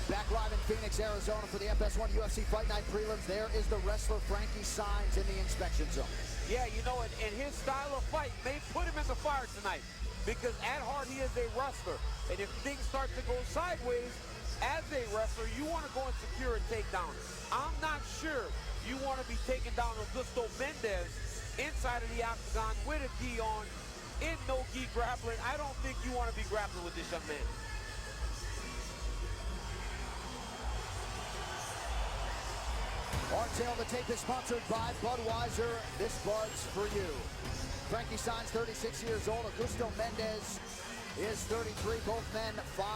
Back live in Phoenix, Arizona for the FS1 UFC Fight Night prelims. There is the wrestler Frankie Saenz in the inspection zone. Yeah, you know, and his style of fight may put him in the fire tonight because at heart he is a wrestler. And if things start to go sideways, as a wrestler, you want to go and secure a takedown. I'm not sure you want to be taking down Augusto Mendez inside of the octagon with a gi on, in no-gi grappling. I don't think you want to be grappling with this young man. Our tale of the tape is sponsored by Budweiser. This Bud's for you. Frankie Saenz, 36 years old. Augusto Mendez is 33. Both men 5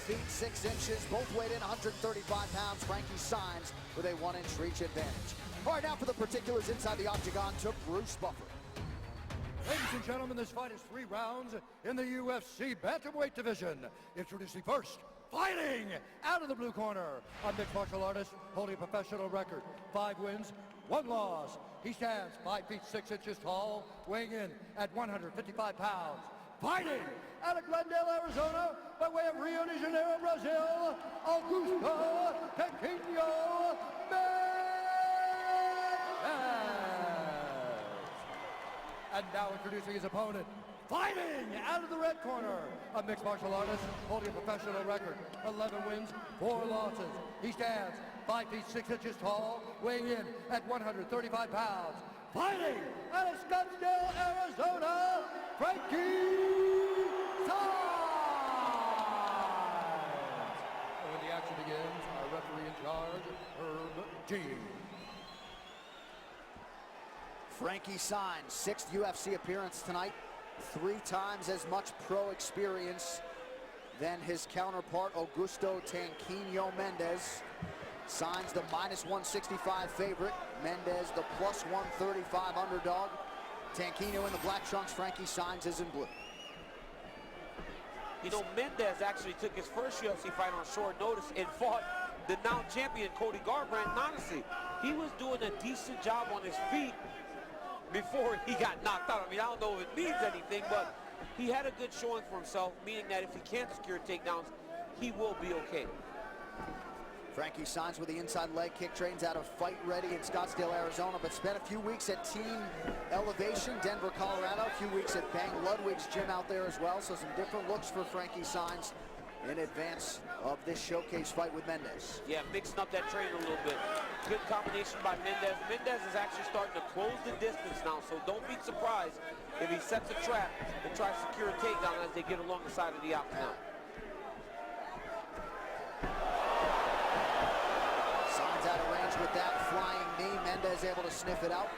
feet 6 inches. Both weighed in 135 pounds. Frankie Saenz with a 1-inch reach advantage. All right, now for the particulars inside the octagon to Bruce Buffer. Ladies and gentlemen, this fight is 3 rounds in the UFC Bantamweight division. Introducing first, fighting out of the blue corner, a mixed martial artist holding a professional record. 5 wins, 1 loss. He stands 5 feet 6 inches tall, weighing in at 155 pounds. Fighting out of Glendale, Arizona, by way of Rio de Janeiro, Brazil, Augusto Tanquinho Mendez. And now introducing his opponent, fighting out of the red corner, a mixed martial artist holding a professional record, 11 wins, 4 losses. He stands 5 feet 6 inches tall, weighing in at 135 pounds. Fighting out of Scottsdale, Arizona, Frankie Saenz. And when the action begins, our referee in charge, Herb Dean. Frankie Saenz, 6th UFC appearance tonight. 3 times as much pro experience than his counterpart, Augusto Tanquinho Mendez. Sainz, the -165 favorite. Mendez, the +135 underdog. Tanquino in the black trunks. Frankie Sainz is in blue. You know, Mendez actually took his first UFC fight on short notice and fought the now champion Cody Garbrandt. And honestly, he was doing a decent job on his feet before he got knocked out. I mean, I don't know if it means anything, but he had a good showing for himself, meaning that if he can't secure takedowns, he will be okay. Frankie Sainz with the inside leg kick, trains out of Fight Ready in Scottsdale, Arizona, but spent a few weeks at Team Elevation, Denver, Colorado, a few weeks at Bang Ludwig's gym out there as well, so some different looks for Frankie Sainz in advance of this showcase fight with Mendez. Yeah, mixing up that training a little bit. Good combination by Mendez. Mendez is actually starting to close the distance now, so don't be surprised if he sets a trap and tries to secure a takedown as they get along the side of the octagon. Out of range with that flying knee. Mendez able to sniff it out.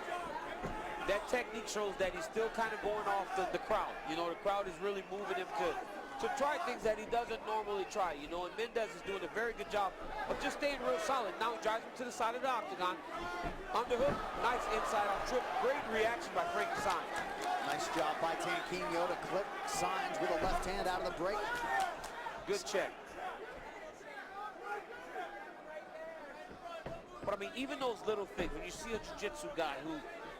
That technique shows that he's still kind of going off the crowd. You know, the crowd is really moving him to try things that he doesn't normally try. You know, and Mendez is doing a very good job of just staying real solid. Now he drives him to the side of the octagon. Underhook, nice inside out trip. Great reaction by Frankie Sainz. Nice job by Tanquino to clip Sainz with a left hand out of the break. Good check. But I mean, even those little things, when you see a jiu-jitsu guy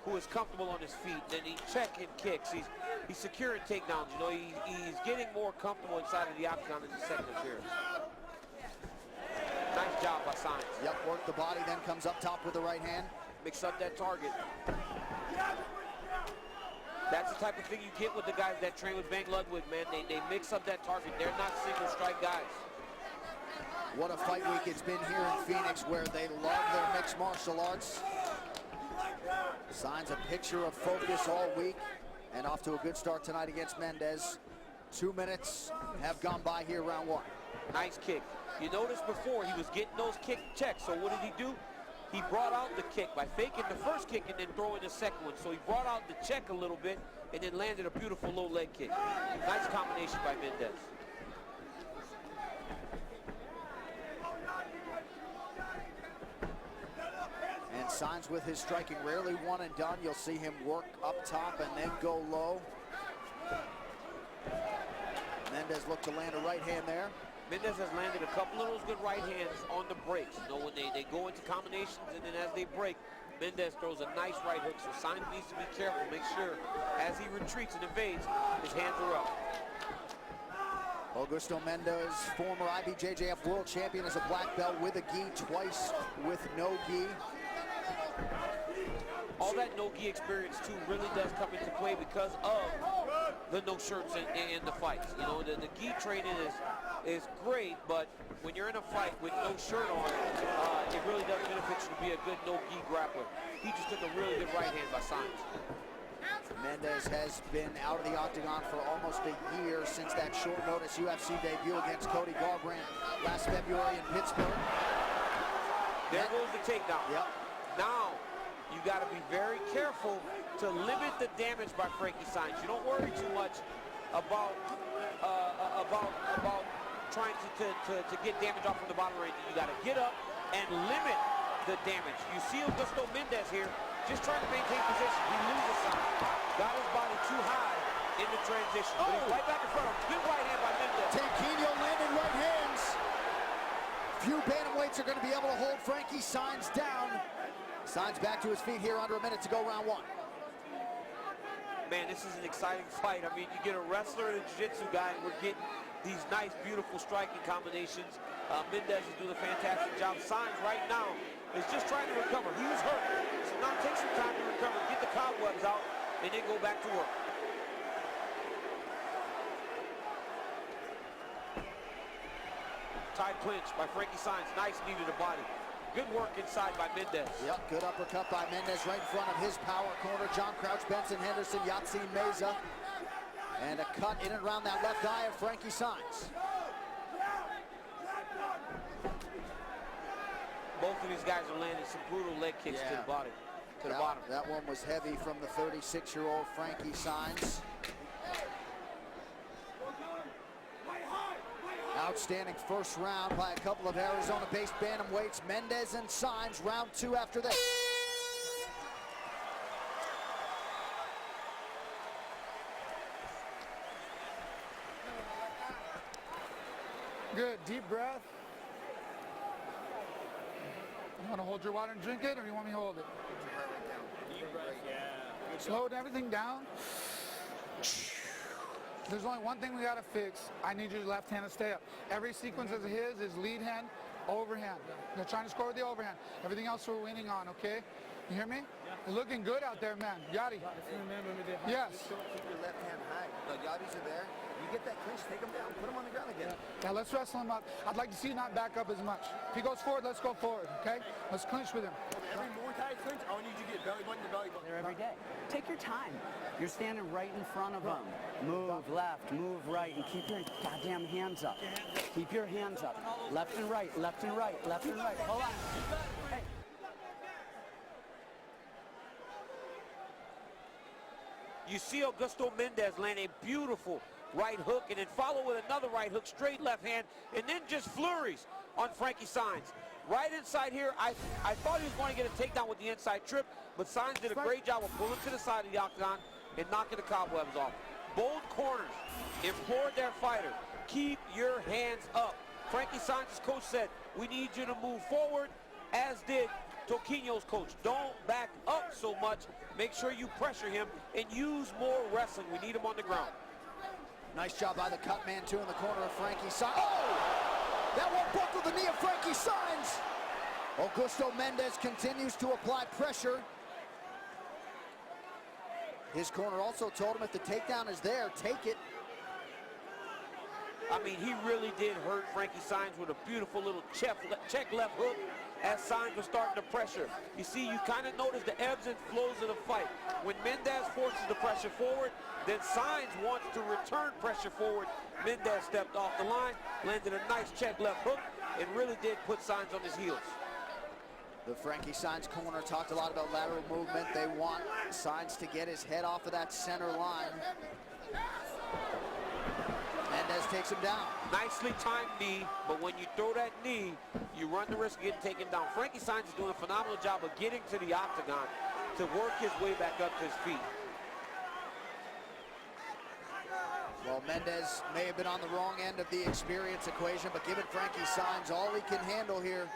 who is comfortable on his feet, then he checking kicks, he's securing takedowns, you know, he's getting more comfortable inside of the octagon in the second appearance. Nice job by Sainz. Yep, work the body, then comes up top with the right hand. Mix up that target. That's the type of thing you get with the guys that train with Bang Ludwig, man. They mix up that target. They're not single strike guys. What a fight week it's been here in Phoenix, where they love their mixed martial arts. Sainz a picture of focus all week, and off to a good start tonight against Mendez. 2 minutes have gone by here, round one. Nice kick. You noticed before he was getting those kick checks, so what did he do? He brought out the kick by faking the first kick and then throwing the second one. So he brought out the check a little bit and then landed a beautiful low leg kick. Nice combination by Mendez. And Sainz with his striking, rarely one and done. You'll see him work up top and then go low. Mendez looked to land a right hand there. Mendez has landed a couple of those good right hands on the breaks. You know, when they go into combinations and then as they break, Mendez throws a nice right hook. So Sainz needs to be careful, make sure as he retreats and evades, his hands are up. Augusto Mendez, former IBJJF world champion, as a black belt with a gi, twice with no gi. All that no-gi experience, too, really does come into play because of the no shirts in the fights. You know, the gi training is great, but when you're in a fight with no shirt on, it really does benefit you to be a good no-gi grappler. He just took a really good right hand by Sainz. Mendez has been out of the octagon for almost a year since that short notice UFC debut against Cody Garbrandt last February in Pittsburgh. There goes the takedown. Yep. Now, you got to be very careful to limit the damage by Frankie Sainz. You don't worry too much about trying to get damage off from the bottom range. You got to get up and limit the damage. You see Augusto Mendez here, just trying to maintain position. He loses Sainz. Got his body too high in the transition. But he's right back in front of him. Good right hand by Mendez. Tanquino landing right hands. Few bantamweights are going to be able to hold Frankie Sainz down. Sainz back to his feet here, under a minute to go, round one. Man, this is an exciting fight. I mean, you get a wrestler and a jiu-jitsu guy, and we're getting these nice, beautiful striking combinations. Mendez is doing a fantastic job. Sainz right now is just trying to recover. He was hurt, so now take some time to recover, get the cobwebs out, and then go back to work. Tied clinch by Frankie Sainz. Nice knee to the body. Good work inside by Mendez. Yep, good uppercut by Mendez right in front of his power corner. John Crouch, Benson Henderson, Yatsin Meza. And a cut in and around that left eye of Frankie Sainz. Both of these guys are landing some brutal leg kicks to the body, to the bottom. That one was heavy from the 36-year-old Frankie Sainz. Now outstanding first round by a couple of Arizona-based bantamweights, Mendez and Saenz. Round 2 after this. Good, deep breath. You want to hold your water and drink it, or you want me to hold it? Deep breath, yeah. Slow everything down. There's only one thing we got to fix. I need your left hand to stay up. Every sequence of his is lead hand, overhand. They're trying to score with the overhand. Everything else we're winning on, okay? You hear me? Yeah. You're looking good out there, man. Yadi. Yes. Keep your left hand high. The Yadis are there. You get that clinch, take him down, put him on the ground again. Yeah, let's wrestle him up. I'd like to see you not back up as much. If he goes forward, let's go forward, okay? Let's clinch with him. Every Muay Thai clinch, I need you to get belly button to belly button. There every day. Take your time. You're standing right in front of them. Move left, move right, and keep your goddamn hands up. Keep your hands up. Left and right, left and right, left and right. Hold on. Hey. You see Augusto Mendez land a beautiful right hook and then follow with another right hook, straight left hand, and then just flurries on Frankie Saenz. Right inside here, I thought he was going to get a takedown with the inside trip, but Saenz did a great job of pulling to the side of the octagon and knocking the cobwebs off. Both corners implored their fighter, keep your hands up. Frankie Saenz's coach said, we need you to move forward, as did Toquinho's coach. Don't back up so much. Make sure you pressure him and use more wrestling. We need him on the ground. Nice job by the cut man, too, in the corner of Frankie Saenz. Oh! That one buckled the knee of Frankie Saenz. Augusto Mendez continues to apply pressure. His corner also told him if the takedown is there, take it. I mean, he really did hurt Frankie Saenz with a beautiful little check left hook as Saenz was starting to pressure. You see, you kind of notice the ebbs and flows of the fight. When Mendez forces the pressure forward, then Saenz wants to return pressure forward. Mendez stepped off the line, landed a nice check left hook, and really did put Saenz on his heels. The Frankie Saenz corner talked a lot about lateral movement. They want Saenz to get his head off of that center line. Mendez takes him down. Nicely timed knee, but when you throw that knee, you run the risk of getting taken down. Frankie Saenz is doing a phenomenal job of getting to the octagon to work his way back up to his feet. Well, Mendez may have been on the wrong end of the experience equation, but giving Frankie Saenz all he can handle here.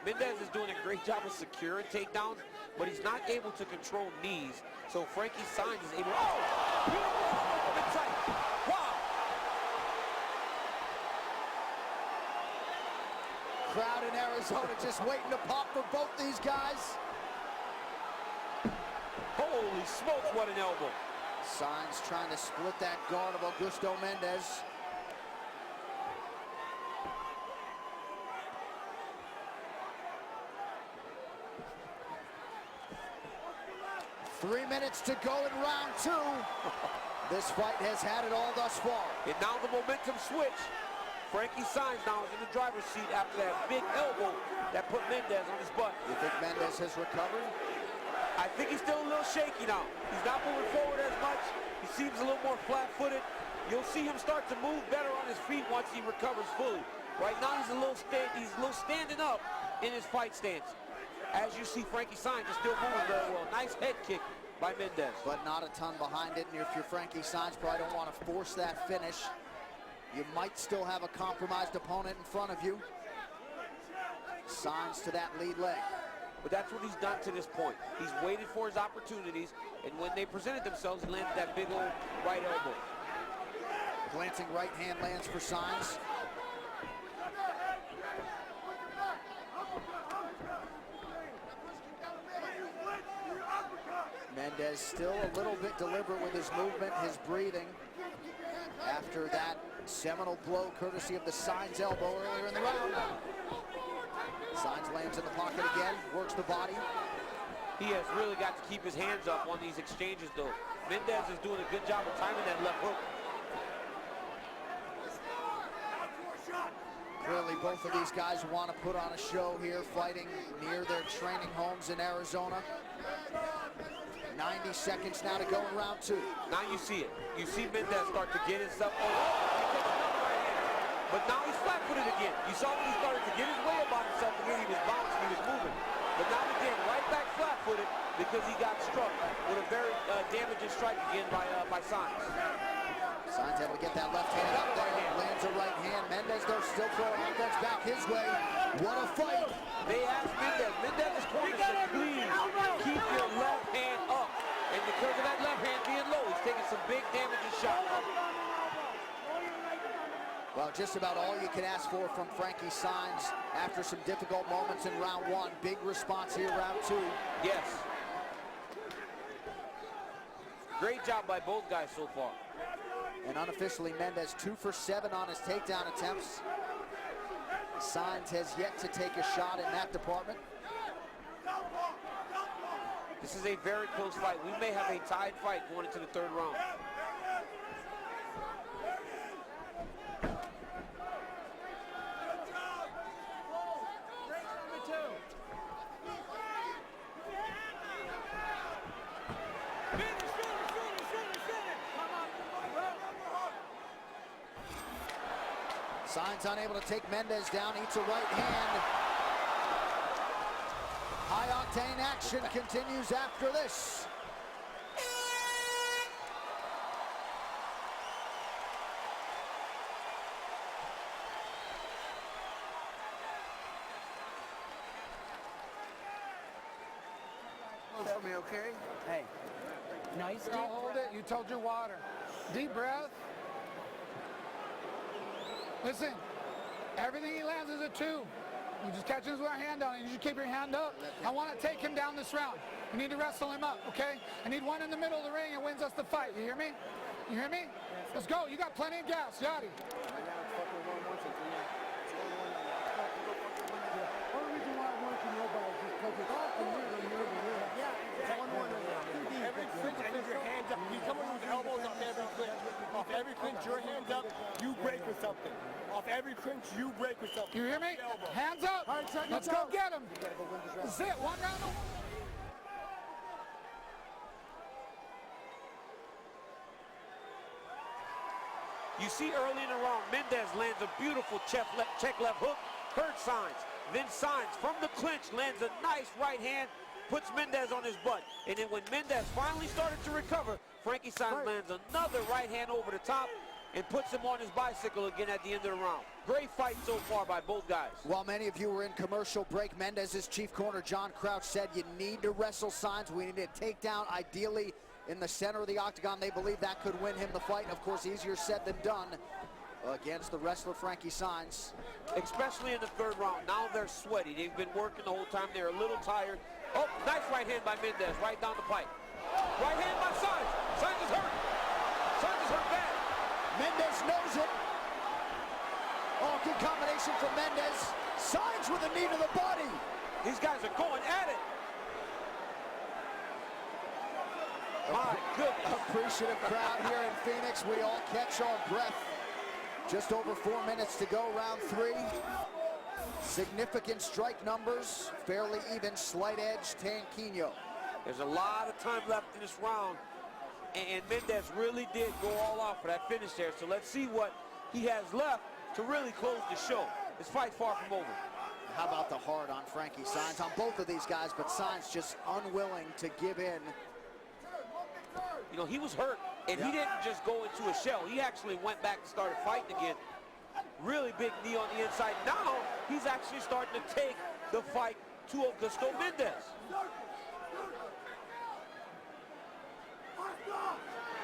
Mendez is doing a great job of securing takedowns, but he's not able to control knees. So Frankie Saenz is able. Oh! Beautiful! Inside. Wow! Crowd in Arizona just waiting to pop for both these guys. Holy smokes, what an elbow. Saenz trying to split that guard of Augusto Mendez. Three minutes to go in round 2. This fight has had it all thus far. And now the momentum switch. Frankie Saenz now is in the driver's seat after that big elbow that put Mendez on his butt. You think Mendez has recovered? I think he's still a little shaky now. He's not moving forward as much. He seems a little more flat-footed. You'll see him start to move better on his feet once he recovers fully. Right now he's a little standing up in his fight stance. As you see, Frankie Saenz is still moving very well. Nice head kick by Mendez. But not a ton behind it, and if you're Frankie Saenz, probably don't want to force that finish. You might still have a compromised opponent in front of you. Saenz to that lead leg. But that's what he's done to this point. He's waited for his opportunities, and when they presented themselves, he landed that big old right elbow. Glancing right hand lands for Saenz. Mendez still a little bit deliberate with his movement, his breathing. After that seminal blow courtesy of the Saenz elbow earlier in the round. Saenz lands in the pocket again, works the body. He has really got to keep his hands up on these exchanges though. Mendez is doing a good job of timing that left hook. Clearly both of these guys want to put on a show here, fighting near their training homes in Arizona. 90 seconds now to go in round 2. Now you see it. You see Mendez start to get himself. but now he's flat-footed again. You saw when he started to get his way about himself again, he was bouncing, he was moving. But now again, right back flat-footed because he got struck with a very damaging strike again by Sainz. Sainz able to get that left hand up there, lands a right hand. Mendez, though, still throwing offense back his way. What a fight. They asked Mendez. Mendez's corner said, please keep your left hand up. And because of that left hand being low, he's taking some big damaging shots. Well, just about all you can ask for from Frankie Sainz after some difficult moments in round one. Big response here, round two. Yes. Great job by both guys so far. And unofficially, Mendez 2 for 7 on his takedown attempts. Sainz has yet to take a shot in that department. This is a very close fight. We may have a tied fight going into the third round. Sainz unable to take Mendez down, eats a right hand. High-octane action continues after this. For me, okay? Hey, nice deep Hold it. You told your water. Deep breath. Listen, everything he lands is a 2. You just catch him with our hand down, and you just keep your hand up. I want to take him down this round. We need to wrestle him up, okay? I need one in the middle of the ring and wins us the fight. You hear me? You hear me? Let's go. You got plenty of gas, Yachty. Every clinch, I need your hands up. You come in with elbows off every clinch. Off every clinch, your hands up, you break with something. Off every clinch, you break with something. You hear me? Hands up. Let's go get him. That's it. One round. You see early in the round, Mendez lands a beautiful check left hook, hurt Sainz. Then Sainz from the clinch lands a nice right hand, puts Mendez on his butt. And then when Mendez finally started to recover, Frankie Sainz lands another right hand over the top and puts him on his bicycle again at the end of the round. Great fight so far by both guys. While many of you were in commercial break, Mendez's chief corner, John Crouch, said you need to wrestle Sainz. We need to take down, ideally, in the center of the octagon. They believe that could win him the fight. Of course, easier said than done against the wrestler Frankie Sainz. Especially in the third round. Now they're sweaty. They've been working the whole time. They're a little tired. Oh, nice right hand by Mendez, right down the pipe. Right hand by Sainz. Sainz is hurt. Sainz is hurt bad. Mendez knows it. Oh, good combination from Mendez. Sainz with a knee to the body. These guys are going at it. My goodness. Appreciative crowd here in Phoenix. We all catch our breath. Just over 4 minutes to go, round 3. Significant strike numbers, fairly even, slight edge, Tanquino. There's a lot of time left in this round, and Mendez really did go all out for that finish there. So let's see what he has left to really close the show. This fight's far from over. How about the heart on Frankie Sainz, on both of these guys, but Sainz just unwilling to give in. You know, he was hurt, and he didn't just go into a shell. He actually went back and started fighting again. Really big knee on the inside. Now, he's actually starting to take the fight to Augusto Mendez.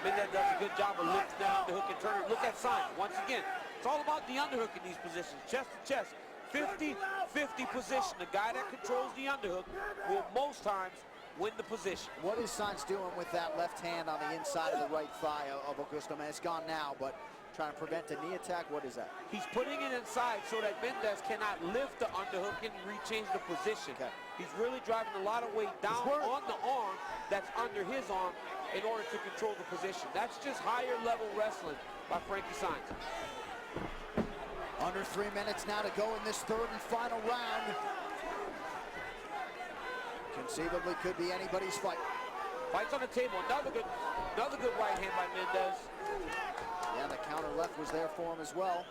Mendez does a good job of lifting that underhook and turning. Look at Sainz. Once again, it's all about the underhook in these positions. Chest to chest, 50-50 position. The guy that controls the underhook will most times win the position. What is Sainz doing with that left hand on the inside of the right thigh of Augusto? Man, it's gone now, but trying to prevent a knee attack. What is that? He's putting it inside so that Mendez cannot lift the underhook and rechange the position. Okay. He's really driving a lot of weight down on the arm that's under his arm in order to control the position. That's just higher level wrestling by Frankie Sainz. Under 3 minutes now to go in this third and final round. Conceivably could be anybody's fight. Fights on the table. Another good right hand by Mendez. Yeah, the counter left was there for him as well.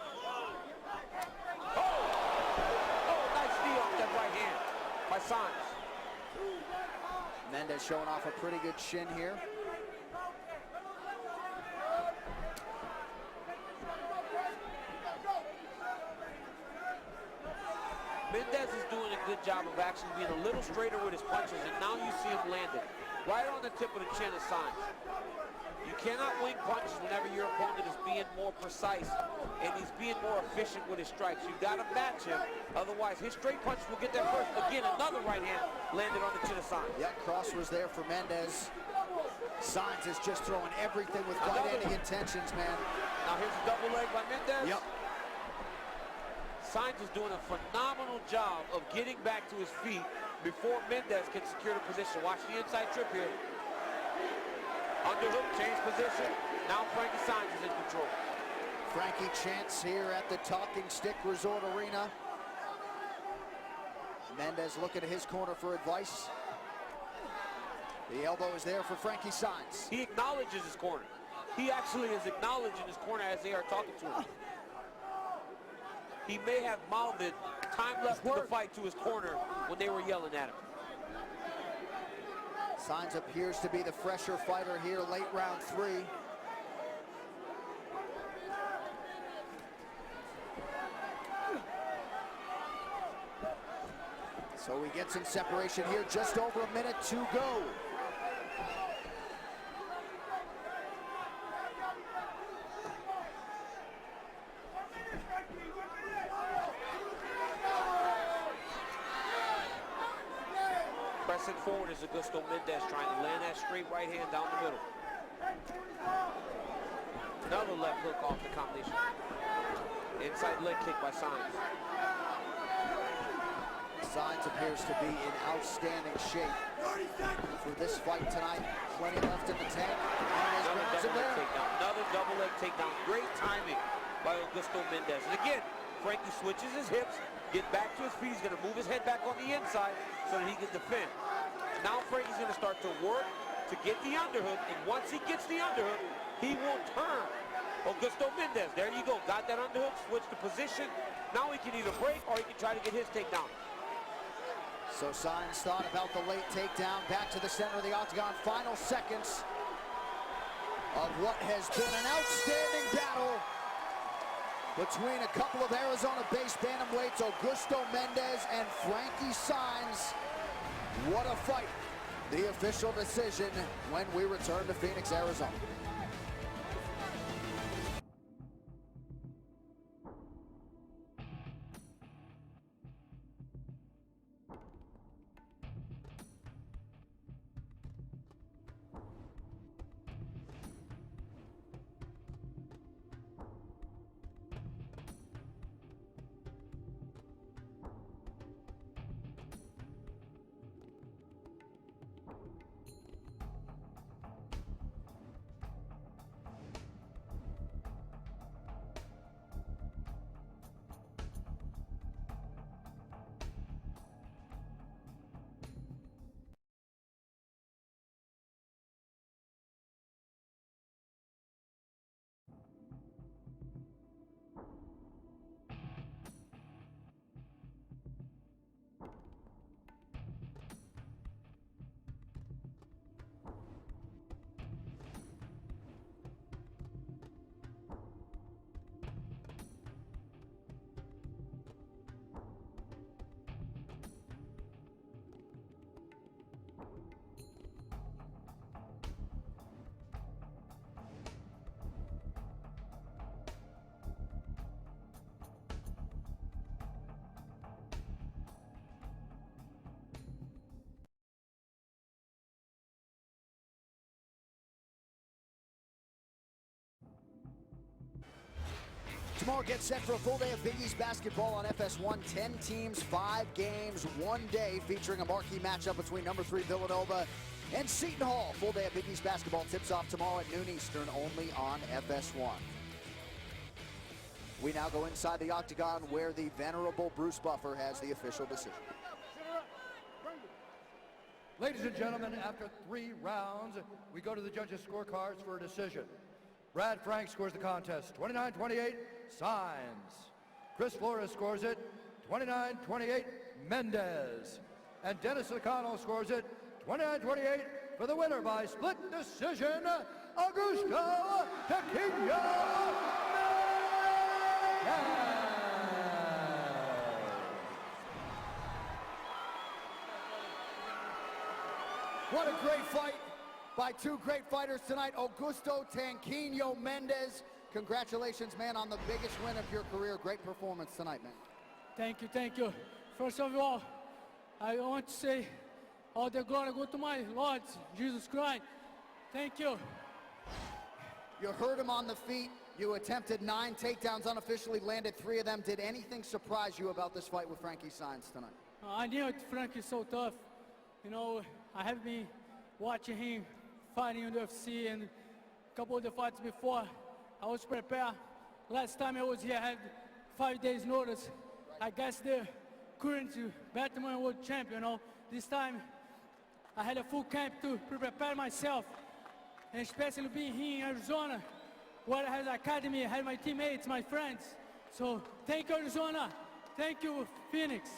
Oh, nice knee off that right hand by Saenz. Mendez showing off a pretty good shin here. Mendez is doing a good job of actually being a little straighter with his punches, and now you see him landing right on the tip of the chin of Saenz. You cannot wing punches whenever your opponent is being more precise and he's being more efficient with his strikes. You've got to match him, otherwise his straight punches will get there first. Again, another right hand landed on the chin of Saenz. Yep, cross was there for Mendez. Saenz is just throwing everything with fight-ending intentions, man. Now here's a double leg by Mendez. Yep. Saenz is doing a phenomenal job of getting back to his feet before Mendez can secure the position. Watch the inside trip here. Underhook, change position. Now Frankie Saenz is in control. Frankie chants here at the Talking Stick Resort Arena. Mendez looking at his corner for advice. The elbow is there for Frankie Saenz. He acknowledges his corner. He actually is acknowledging his corner as they are talking to him. He may have mouthed time left in the fight to his corner when they were yelling at him. Saenz appears to be the fresher fighter here, late round 3. So we get some separation here, just over a minute to go. Pressing forward is Augusto Mendez, trying to land that straight right hand down the middle. Another left hook off the combination. Inside leg kick by Saenz. Saenz appears to be in outstanding shape for this fight tonight. Plenty left in the tank. Another double leg takedown. Great timing by Augusto Mendez. And again, Frankie switches his hips, get back to his feet. He's going to move his head back on the inside so that he can defend. Now Frankie's going to start to work to get the underhook, and once he gets the underhook, he will turn Augusto Mendez. There you go, got that underhook, switch the position. Now he can either break or he can try to get his takedown. So Saenz thought about the late takedown, back to the center of the octagon. Final seconds of what has been an outstanding battle between a couple of Arizona-based bantamweights, Augusto Mendez and Frankie Saenz. What a fight. The official decision when we return to Phoenix, Arizona. Tomorrow, get set for a full day of Big East basketball on FS1. 10 teams, 5 games, 1 day, featuring a marquee matchup between number 3 Villanova and Seton Hall. Full day of Big East basketball tips off tomorrow at noon Eastern, only on FS1. We now go inside the octagon where the venerable Bruce Buffer has the official decision. Ladies and gentlemen, after 3 rounds, we go to the judges' scorecards for a decision. Brad Frank scores the contest, 29-28, Saenz. Chris Flores scores it 29-28 Mendez. And Dennis Licano scores it 29-28 for the winner by split decision, Augusto Tequino Mendez. What a great fight by two great fighters tonight. Augusto Tequino Mendez. Congratulations, man, on the biggest win of your career. Great performance tonight, man. Thank you, thank you. First of all, I want to say all the glory go to my Lord, Jesus Christ. Thank you. You heard him on the feet. You attempted 9 takedowns, unofficially landed 3 of them. Did anything surprise you about this fight with Frankie Saenz tonight? I knew Frankie's so tough. You know, I have been watching him fighting in the UFC and a couple of the fights before. I was prepared. Last time I was here, I had 5 days notice. I guess the current Batman world champion, you know. This time, I had a full camp to prepare myself. And especially being here in Arizona, where I had academy, I had my teammates, my friends. So thank you, Arizona. Thank you, Phoenix.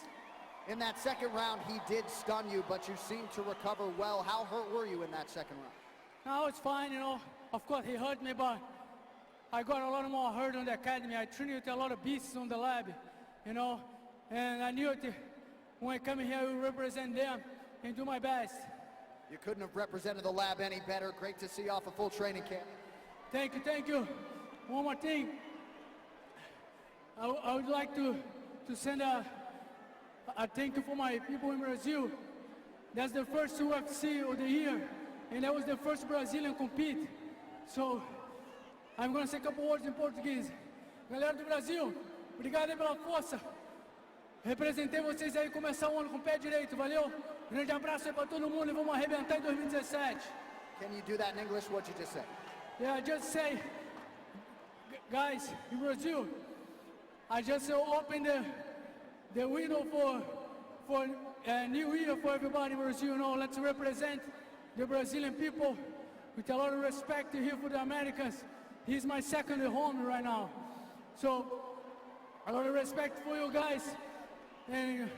In that second round, he did stun you, but you seemed to recover well. How hurt were you in that second round? No, it's fine, you know. Of course, he hurt me, but I got a lot more hurt on the academy. I trained with a lot of beasts on the lab, you know. And I knew it, when I come here, I will represent them and do my best. You couldn't have represented the lab any better. Great to see you off a full training camp. Thank you, thank you. One more thing. I would like to send a thank you for my people in Brazil. That's the first UFC of the year, and that was the first Brazilian compete. So, I'm going to say a couple words in Portuguese. Galera do Brasil, obrigado aí pela força. Representei vocês aí começar o ano com o pé direito, valeu? Grande abraço aí para todo mundo e vamos arrebentar em 2017. Can you do that in English, what you just said? Yeah, just say, guys, in Brazil, I just opened the window for New Year for everybody in Brazil. You know, let's represent the Brazilian people with a lot of respect here for the Americans. He's my second home right now. So, a lot of respect for you guys, and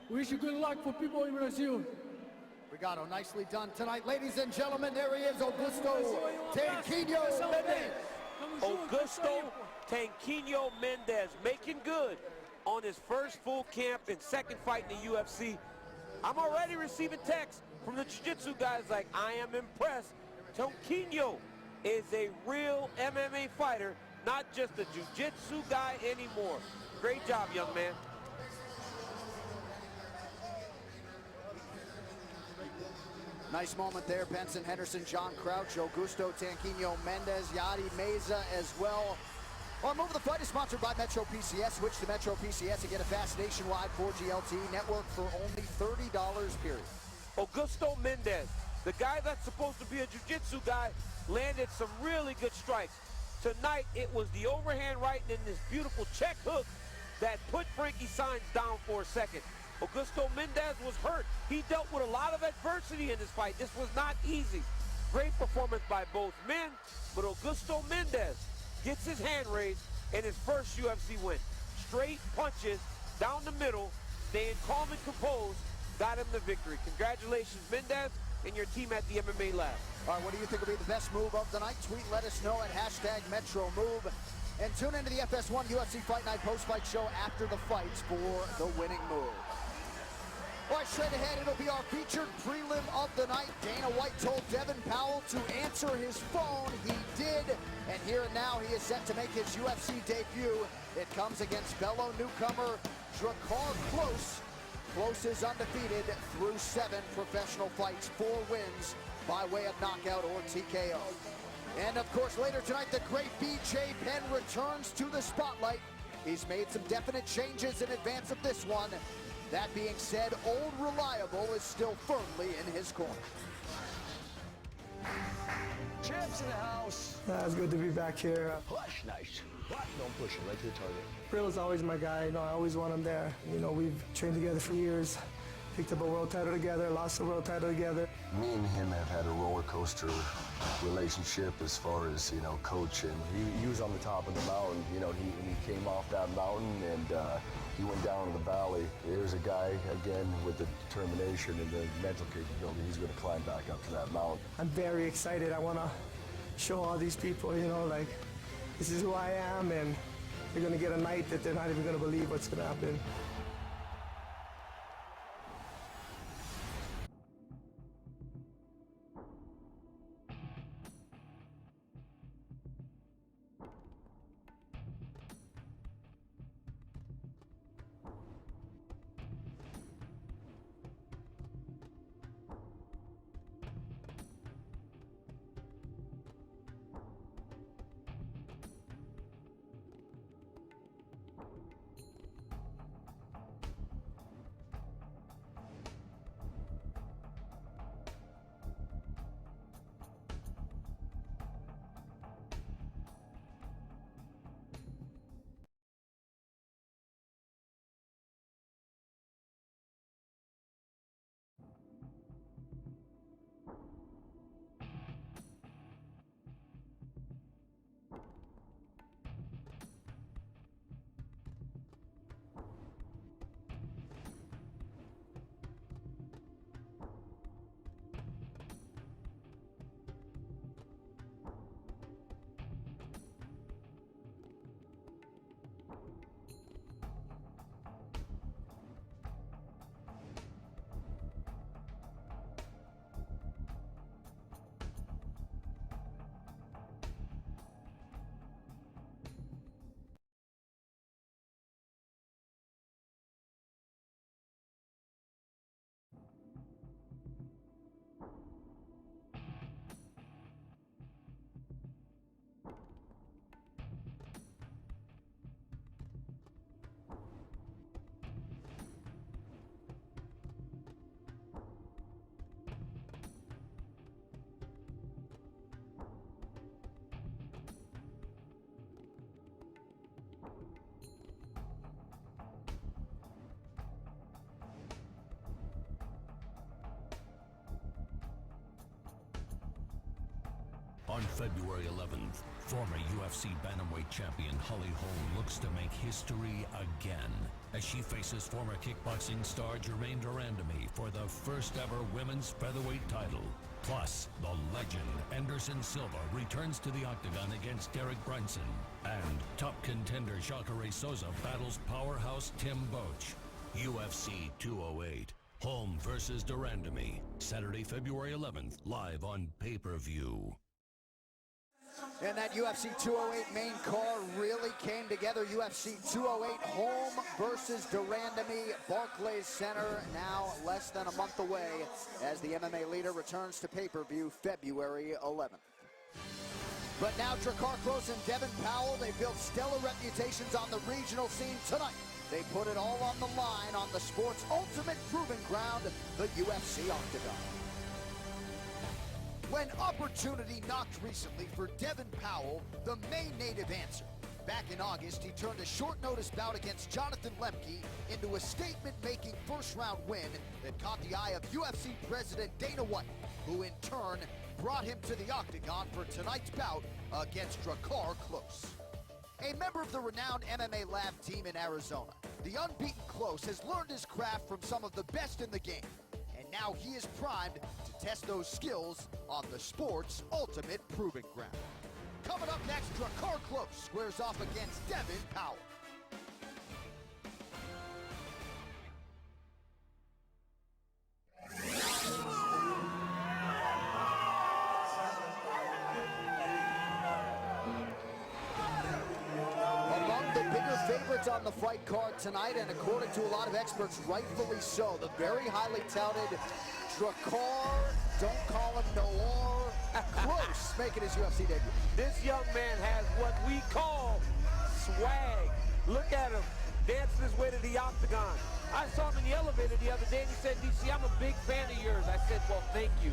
wish you good luck for people in Brazil. Obrigado, nicely done tonight. Ladies and gentlemen, there he is, Augusto Tequino Mendez. Augusto Tequino Mendez making good on his first full camp and second fight in the UFC. I'm already receiving texts from the jiu-jitsu guys like, I am impressed. Tequino is a real MMA fighter, not just a jiu-jitsu guy anymore. Great job, young man. Nice moment there, Benson Henderson, John Crouch, Augusto Tequino Mendez, Yadi Meza as well. Our Move of the Fight is sponsored by Metro PCS. Switch to Metro PCS and get a fast nationwide 4G LTE network for only $30, period. Augusto Mendez, the guy that's supposed to be a jiu-jitsu guy, landed some really good strikes. Tonight, it was the overhand right and this beautiful check hook that put Frankie Saenz down for a second. Augusto Mendez was hurt. He dealt with a lot of adversity in this fight. This was not easy. Great performance by both men, but Augusto Mendez gets his hand raised in his first UFC win. Straight punches down the middle, staying calm and composed, got him the victory. Congratulations, Mendez, and your team at the MMA Lab. All right, what do you think will be the best move of the night? Tweet, let us know at #MetroMove. And tune into the FS1 UFC Fight Night post-fight show after the fights for the winning move. All right, straight ahead, it'll be our featured prelim of the night. Dana White told Devin Powell to answer his phone. He did, and here and now he is set to make his UFC debut. It comes against fellow newcomer Drakkar Klose. Klose is undefeated through 7 professional fights, 4 wins by way of knockout or TKO. And of course, later tonight, the great B. J. Penn returns to the spotlight. He's made some definite changes in advance of this one. That being said, Old Reliable is still firmly in his corner. Champs in the house. It's good to be back here. Push, nice. Don't push him right to the target. Brill's always my guy. You know, I always want him there. You know, we've trained together for years. picked up a world title together, lost a world title together. Me and him have had a roller coaster relationship as far as, coaching. He was on the top of the mountain, he came off that mountain and he went down to the valley. There's a guy, again, with the determination and the mental capability. He's going to climb back up to that mountain. I'm very excited. I want to show all these people, like, this is who I am, and they're going to get a night that they're not even going to believe what's going to happen. On February 11th, former UFC bantamweight champion Holly Holm looks to make history again as she faces former kickboxing star Germaine Durandamy for the first ever women's featherweight title. Plus, the legend Anderson Silva returns to the octagon against Derek Brunson. And top contender Jacare Souza battles powerhouse Tim Boetsch. UFC 208. Holm versus Durandamy. Saturday, February 11th, live on pay-per-view. And that UFC 208 main card really came together. UFC 208 Holm versus Durandamy, Barclays Center, now less than a month away as the MMA leader returns to pay-per-view February 11th. But now Drakkar Klose and Devin Powell, they built stellar reputations on the regional scene tonight. They put it all on the line on the sport's ultimate proving ground, the UFC Octagon. When opportunity knocked recently for Devin Powell, the Maine native answered. Back in August, he turned a short-notice bout against Jonathan Lemke into a statement-making first-round win that caught the eye of UFC President Dana White, who in turn brought him to the Octagon for tonight's bout against Drakkar Klose. A member of the renowned MMA Lab team in Arizona, the unbeaten Klose has learned his craft from some of the best in the game. And now he is primed to test those skills on the sport's ultimate proving ground. Coming up next, Drakkar Klose squares off against Devin Powell. Favorites on the fight card tonight, and according to a lot of experts, rightfully so, the very highly touted Drakkar, don't call him Noir, Klose making his UFC debut. This young man has what we call swag. Look at him dancing his way to the octagon. I saw him in the elevator the other day and he said, DC, I'm a big fan of yours. I said, well, thank you.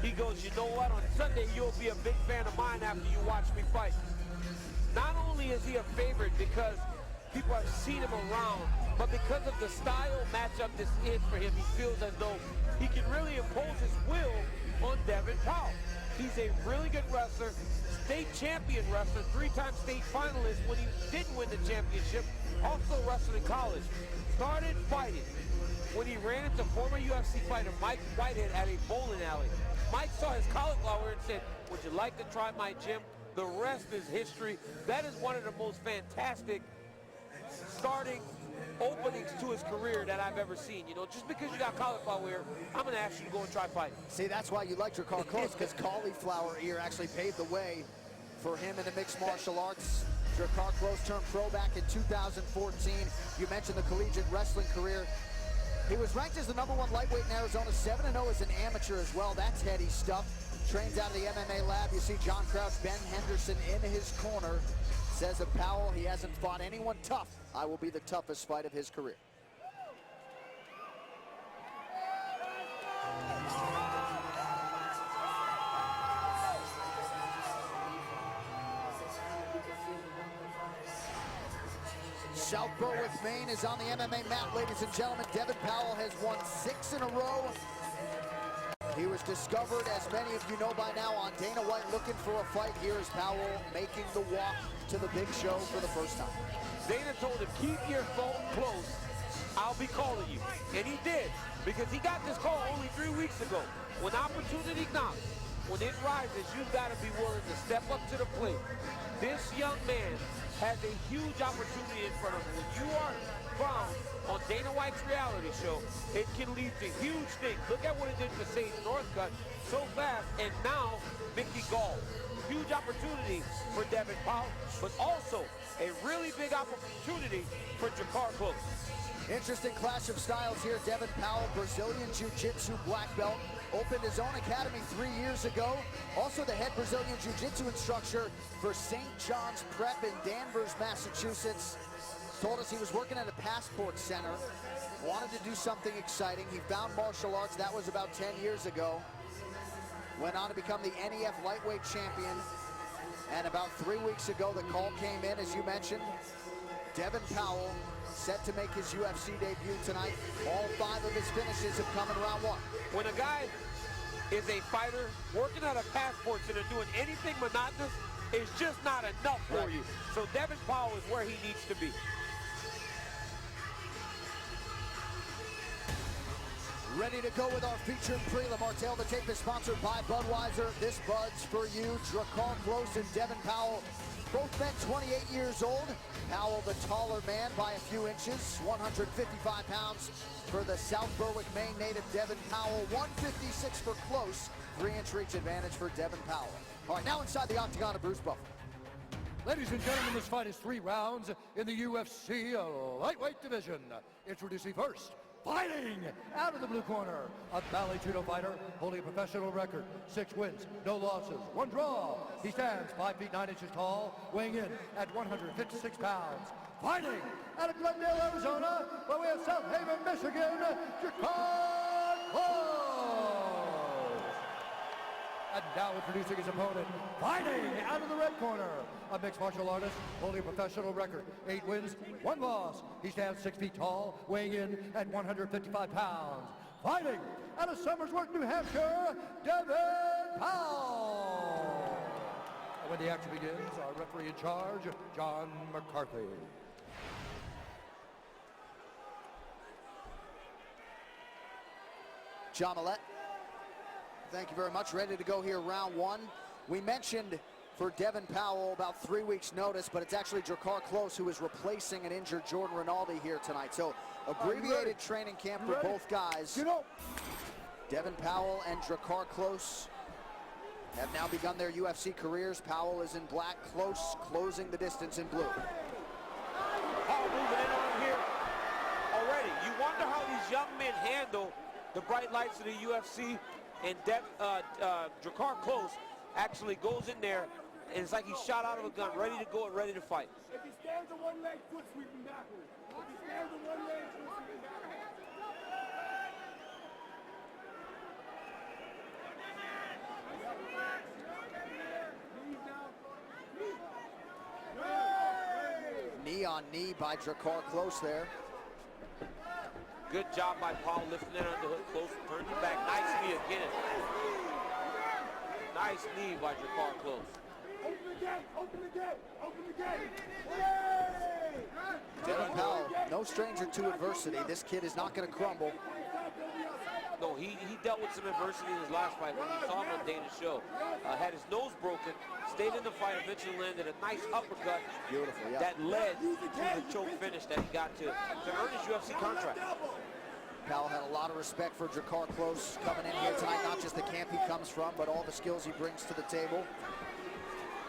He goes, you know what, on Sunday you'll be a big fan of mine after you watch me fight. Not only is he a favorite because people have seen him around, but because of the style matchup this is for him, he feels as though he can really impose his will on Devin Powell. He's a really good wrestler, state champion wrestler, 3-time state finalist when he didn't win the championship, also wrestled in college. Started fighting when he ran into former UFC fighter Mike Whitehead at a bowling alley. Mike saw his cauliflower and said, "Would you like to try my gym?" The rest is history. That is one of the most fantastic starting openings to his career that I've ever seen. You know, just because you got cauliflower ear, I'm going to ask you to go and try fighting. See, that's why you like Drakkar Klose, because cauliflower ear actually paved the way for him in the mixed martial arts. Drakkar Klose turned pro back in 2014. You mentioned the collegiate wrestling career. He was ranked as the #1 lightweight in Arizona, 7-0 as an amateur as well. That's heady stuff. Trains out of the MMA lab. You see John Crouch, Ben Henderson in his corner. Says of Powell, he hasn't fought anyone tough. I will be the toughest fight of his career. South Berwick, Maine is on the MMA mat, ladies and gentlemen. Devin Powell has won 6 in a row. He was discovered, as many of you know by now, on Dana White looking for a fight. Here is Powell making the walk to the big show for the first time. Dana told him, keep your phone close. I'll be calling you. And he did, because he got this call only 3 weeks ago. When opportunity knocks, when it rises, you've got to be willing to step up to the plate. This young man has a huge opportunity in front of him. When you are found on Dana White's reality show, it can lead to huge things. Look at what it did for Sage Northcutt so fast, and now Mickey Gall. Huge opportunity for Devin Powell, but also a really big opportunity for Drakkar Klose. Interesting clash of styles here. Devin Powell, Brazilian Jiu-Jitsu black belt, opened his own academy 3 years ago. Also the head Brazilian Jiu-Jitsu instructor for St. John's Prep in Danvers, Massachusetts. Told us he was working at a passport center, wanted to do something exciting. He found martial arts. That was about 10 years ago. Went on to become the NEF lightweight champion. And about 3 weeks ago, the call came in, as you mentioned. Devin Powell set to make his UFC debut tonight. All 5 of his finishes have come in round 1. When a guy is a fighter working at a passport center doing anything monotonous, it's just not enough for you. So Devin Powell is where he needs to be. Ready to go with our featured prelim. Our tail to tape is sponsored by Budweiser. This Bud's for you. Drakkar Klose and Devin Powell, both men 28 years old. Powell, the taller man by a few inches, 155 pounds for the South Berwick, Maine native Devin Powell. 156 for Klose. 3-inch reach advantage for Devin Powell. All right, now inside the octagon of Bruce Buffer. Ladies and gentlemen, this fight is 3 rounds in the UFC lightweight division. Introducing first, fighting out of the blue corner, a Valley Judo fighter holding a professional record, 6 wins, no losses, 1 draw. He stands 5 feet 9 inches tall, weighing in at 156 pounds. Fighting out of Glendale, Arizona, where we have South Haven, Michigan, Drakkar Klose. And now introducing his opponent, fighting out of the red corner, a mixed martial artist holding a professional record, 8 wins, 1 loss. He stands 6 feet tall, weighing in at 155 pounds. Fighting out of Somersworth, New Hampshire, Devin Powell. And when the action begins, our referee in charge, John McCarthy. John Millette. Thank you very much. Ready to go here, round 1. We mentioned for Devin Powell about 3 weeks notice, but it's actually Drakkar Klose who is replacing an injured Jordan Rinaldi here tonight. So abbreviated training camp for both guys. Devin Powell and Drakkar Klose have now begun their UFC careers. Powell is in black, Klose closing the distance in blue. Powell moving in on him here already. You wonder how these young men handle the bright lights of the UFC. And Drakkar Klose actually goes in there, and it's like he's shot out of a gun, ready to go and ready to fight. If he stands on one leg, foot sweeping backwards. If he stands on one leg, foot sweeping backwards. Knee on knee by Drakkar Klose there. Good job by Paul lifting that underhook close, turning back. Nice knee again. Nice knee by Drakkar Klose. Open the gate! Open the gate! Open the gate! Devin Powell, no stranger to adversity. This kid is not going to crumble. No, he dealt with some adversity in his last fight when we saw him on Dana's show. Had his nose broken, stayed in the fight, eventually landed a nice uppercut. Beautiful, yeah. That led to the choke finish that he got to earn his UFC contract. Powell had a lot of respect for Drakkar Klose coming in here tonight, not just the camp he comes from, but all the skills he brings to the table.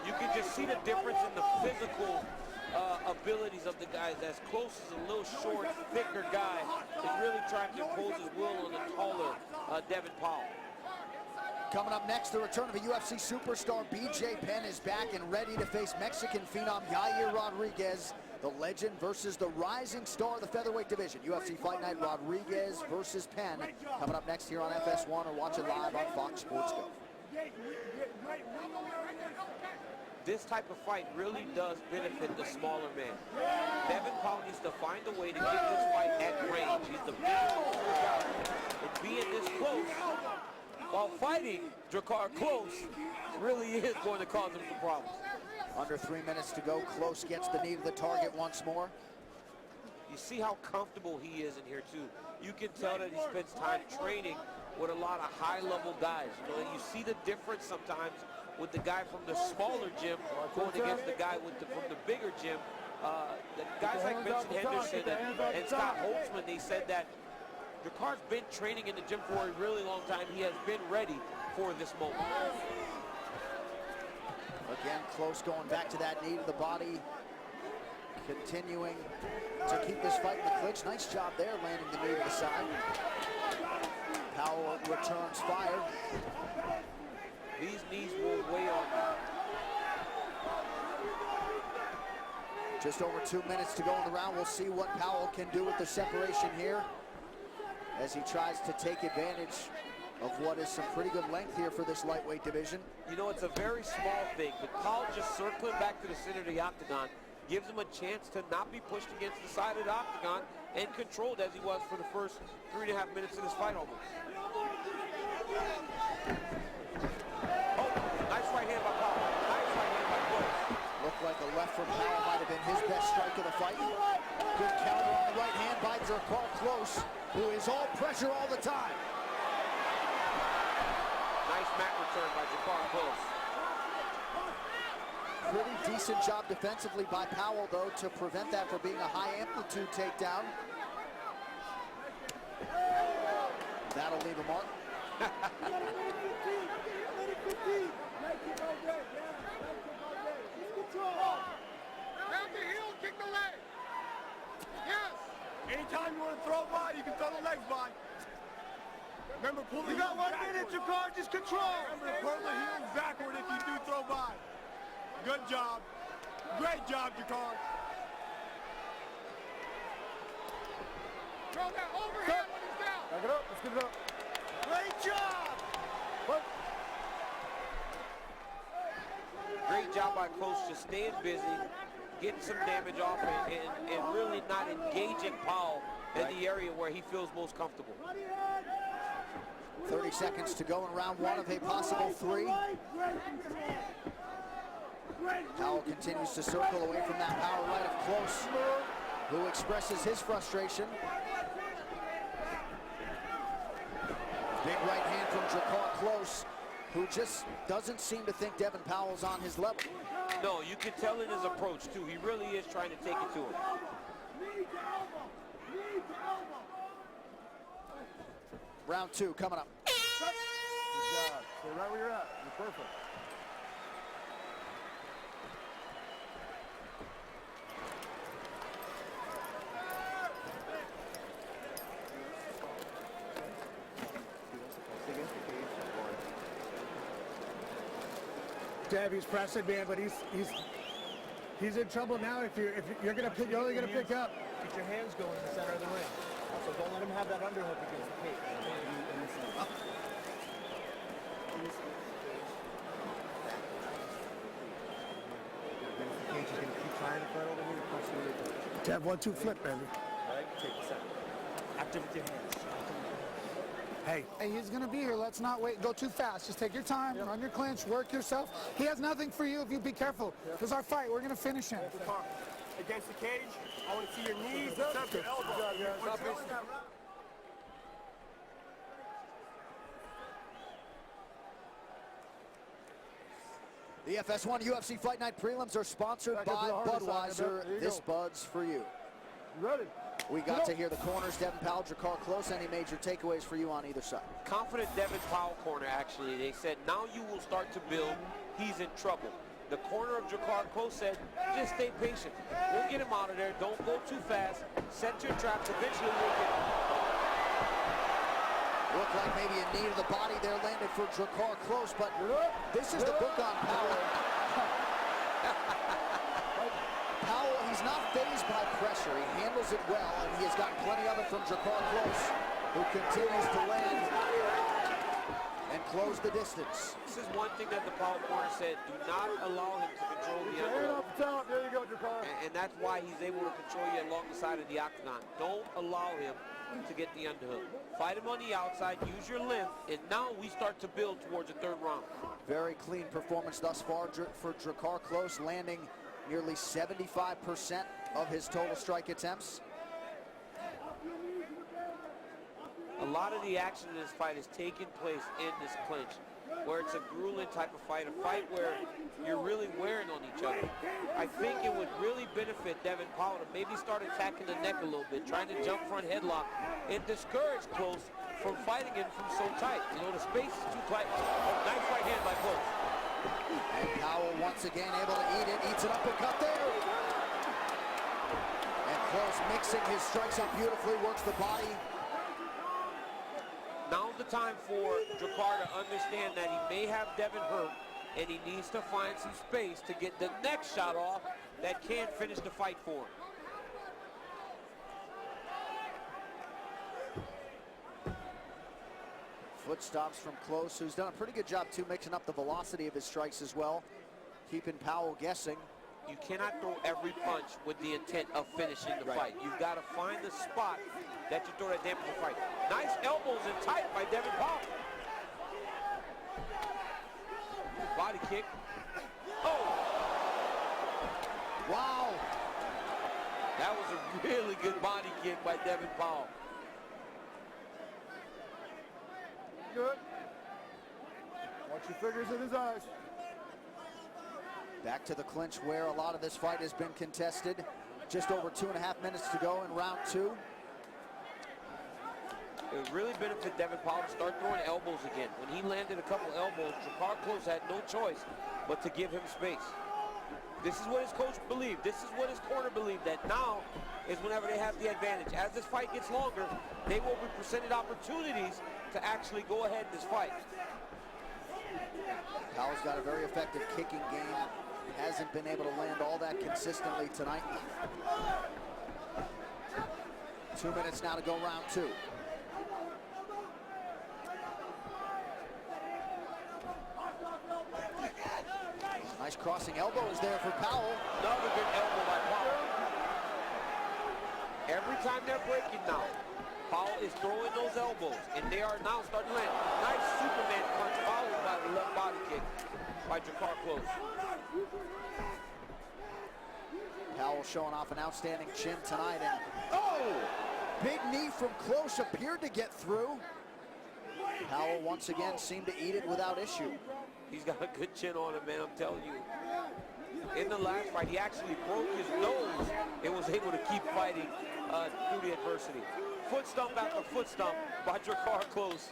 You can just see the difference in the physical abilities of the guys. As Klose is a little short, thicker guy, is really trying to impose his will on the taller Devin Powell. Coming up next, the return of a UFC superstar. B J Penna is back and ready to face Mexican phenom Yair Rodraguez. The legend versus the rising star of the featherweight division. UFC Fight Night, Rodríguez versus Penn. Coming up next here on FS1 or watch it live on Fox Sports Go. This type of fight really does benefit the smaller man. Devin Powell needs to find a way to get this fight at range. He's the bigger guy. And being this close while fighting Drakkar Klose really is going to cause him some problems. Under 3 minutes to go. Klose gets the knee to the target once more. You see how comfortable he is in here too. You can tell that he spends time training with a lot of high-level guys. You know, and you see the difference sometimes with the guy from the smaller gym going against the guy from the bigger gym. The guys like Vincent Henderson and Scott Holtzman, they said that Drakkar's been training in the gym for a really long time. He has been ready for this moment. Again, Klose going back to that knee to the body, continuing to keep this fight in the clinch. Nice job there, landing the knee to the side. Powell returns fire. These knees will weigh on him. Just over 2 minutes to go in the round. We'll see what Powell can do with the separation here as he tries to take advantage of what is some pretty good length here for this lightweight division. You know, it's a very small thing, but Powell just circling back to the center of the octagon gives him a chance to not be pushed against the side of the octagon and controlled as he was for the first 3.5 minutes of this fight almost. Oh, nice right hand by Powell. Nice right hand by Klose. Looked like a left from Powell might have been his best strike of the fight. Good counter on the right hand by Drakkar Klose, who is all pressure all the time. Nice mat return by Drakkar Klose. Pretty decent job defensively by Powell, though, to prevent that from being a high-amplitude takedown. That'll leave a mark. Grab the heel, kick the leg. Yes. Anytime you want to throw by, you can throw the legs by. Remember, pull the You got 1 minute, Drakkar, just control. Remember, pull the heels backward if you do throw by. Good job. Great job, Drakkar. Throw that overhand when he's down. Back it up. Let's get it up. Great job. Great job by Klose, just staying busy, getting some damage off and really not engaging Powell in the area where he feels most comfortable. 30 seconds to go in round one of a possible 3. Powell continues to circle away from that power right of Klose, who expresses his frustration. Big right hand from Drakkar Klose, who just doesn't seem to think Devin Powell's on his level. No, you can tell in his approach, too. He really is trying to take it to him. Round 2 coming up. Good job. Stay right where you're at. You're perfect. He's pressing, man, but he's in trouble now. If you're only gonna pick up. Get your hands going in the center of the ring. So don't let him have that underhook against the cage. He's gonna keep trying to throw it over here. Jab 1-2 flip, baby. Right, take this out. Active with your hands. Hey. Hey, he's gonna be here. Let's not wait. Go too fast. Just take your time, run your clinch, work yourself. He has nothing for you if you be careful. This is our fight. We're gonna finish him. Against the cage, I want to see your knees, up your elbows. The FS1 UFC Fight Night prelims are sponsored by Budweiser. This Bud's for you. Ready? We got to hear the corners, Devin Powell, Drakkar Klose. Any major takeaways for you on either side? Confident Devin Powell corner, actually. They said, now you will start to build. He's in trouble. The corner of Drakkar Klose said, just stay patient. We'll get him out of there. Don't go too fast. Set your traps. Eventually we'll get him. Looked like maybe a knee to the body there landed for Drakkar Klose, but this is the book on Powell. Powell, he's not fazed by pressure. He handles it well, and he has gotten plenty of it from Drakkar Klose, who continues to land and close the distance. This is one thing that the Powell corner said, do not allow him to control the underhook. There you go, Drakkar. And that's why he's able to control you along the side of the octagon. Don't allow him to get the underhook. Fight him on the outside, use your length, and now we start to build towards the third round. Very clean performance thus far for Drakkar Klose, landing nearly 75% of his total strike attempts. A lot of the action in this fight is taking place in this clinch, where it's a grueling type of fight, a fight where you're really wearing on each other. I think it would really benefit Devin Powell to maybe start attacking the neck a little bit, trying to jump front headlock, and discourage Klose from fighting him from so tight. You know, the space is too tight. Oh, nice right hand by Klose. And Powell once again able to eat it, eats an uppercut there. And Klose mixing his strikes up beautifully, works the body. Now's the time for Drakkar to understand that he may have Devin hurt, and he needs to find some space to get the next shot off that can finish the fight for him. Foot stops from Klose, who's done a pretty good job too, mixing up the velocity of his strikes as well, keeping Powell guessing. You cannot throw every punch with the intent of finishing the fight. You've got to find the spot that you throw that damage to fight. Nice elbows and tight by Devin Powell. Body kick. Oh! Wow! That was a really good body kick by Devin Powell. Good. Watch your fingers in his eyes. Back to the clinch where a lot of this fight has been contested. Just over 2.5 minutes to go in round 2. It would really benefit Devin Powell to start throwing elbows again. When he landed a couple elbows, Drakkar Klose had no choice but to give him space. This is what his coach believed. This is what his corner believed, that now is whenever they have the advantage. As this fight gets longer, they will be presented opportunities to actually go ahead in this fight. Powell's got a very effective kicking game. Hasn't been able to land all that consistently tonight. 2 minutes now to go round 2. Nice crossing elbow is there for Powell. Another good elbow by Powell. Every time they're breaking now, Powell is throwing those elbows, and they are now starting to land. Nice Superman punch followed by the left body kick by Drakkar Klose. Powell showing off an outstanding chin tonight, and oh! Big knee from Klose appeared to get through. Powell once again seemed to eat it without issue. He's got a good chin on him, man, I'm telling you. In the last fight, he actually broke his nose and was able to keep fighting through the adversity. Foot stomp after foot stomp by Drakkar Klose.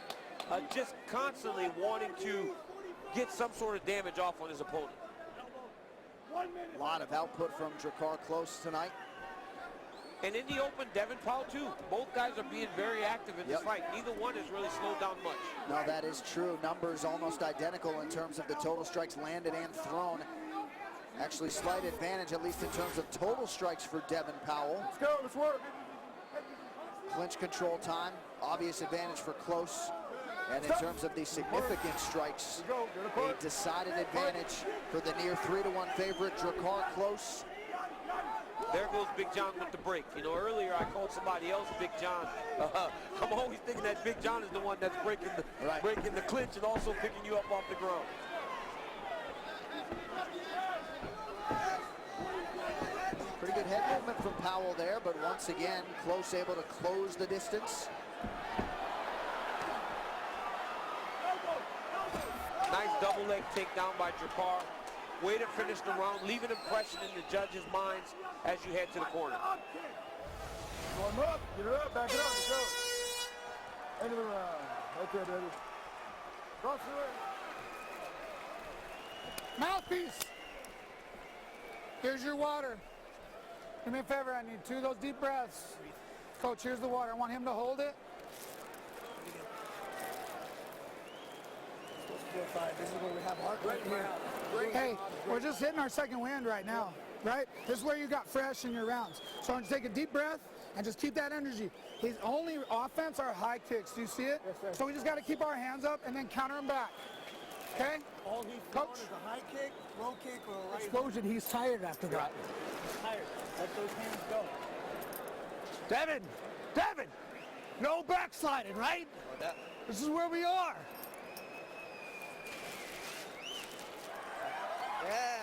Just constantly wanting to get some sort of damage off on his opponent. A lot of output from Drakkar Klose tonight. And in the open, Devin Powell too. Both guys are being very active in this fight. Neither one has really slowed down much. No, that is true. Numbers almost identical in terms of the total strikes landed and thrown. Actually, slight advantage, at least in terms of total strikes for Devin Powell. Let's go, let's work. Clinch control time, obvious advantage for Klose. And in terms of the significant strikes, a decided advantage for the near 3-1 favorite, Drakkar Klose. There goes Big John with the break. You know, earlier I called somebody else Big John. I'm always thinking that Big John is the one that's breaking the clinch and also picking you up off the ground. Pretty good head movement from Powell there, but once again, Close able to close the distance. Nice double leg takedown by Drakkar. Way to finish the round, leave an impression in the judges' minds as you head to the corner. Going up, get it up, back it up, let's go. End of the round. Right there, baby. Cross the way. Mouthpiece. Here's your water. Do me a favor, I need 2 of those deep breaths. Coach, here's the water. I want him to hold it. This is where we have heart rate here. Hey, we're just hitting our second wind right now, right? This is where you got fresh in your rounds. So I'm going to take a deep breath and just keep that energy. His only offense are high kicks. Do you see it? Yes, sir. So we just got to keep our hands up and then counter him back. Okay? All he's Coach. is a high kick, low kick, or a right Explosion, he's tired after that. He's tired. Let those hands go. Devin, no backsliding, right? This is where we are. Yeah.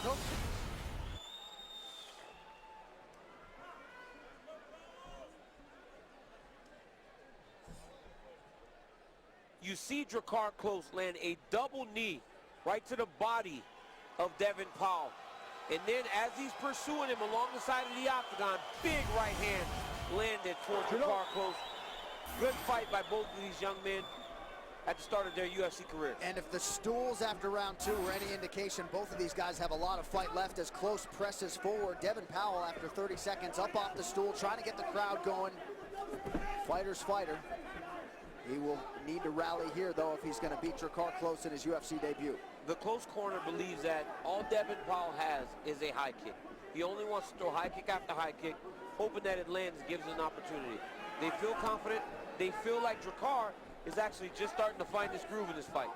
Nope. You see Drakkar Close land a double knee right to the body of Devin Powell. And then as he's pursuing him along the side of the octagon, big right hand landed for Drakkar Close. Good fight by both of these young men at the start of their UFC career. And if the stools after round 2 were any indication, both of these guys have a lot of fight left as Close presses forward. Devin Powell, after 30 seconds, up off the stool, trying to get the crowd going. Fighter's fighter. He will need to rally here, though, if he's going to beat Drakkar Close in his UFC debut. The Close corner believes that all Devin Powell has is a high kick. He only wants to throw high kick after high kick, hoping that it lands and gives an opportunity. They feel confident. They feel like Drakkar is actually just starting to find his groove in this fight.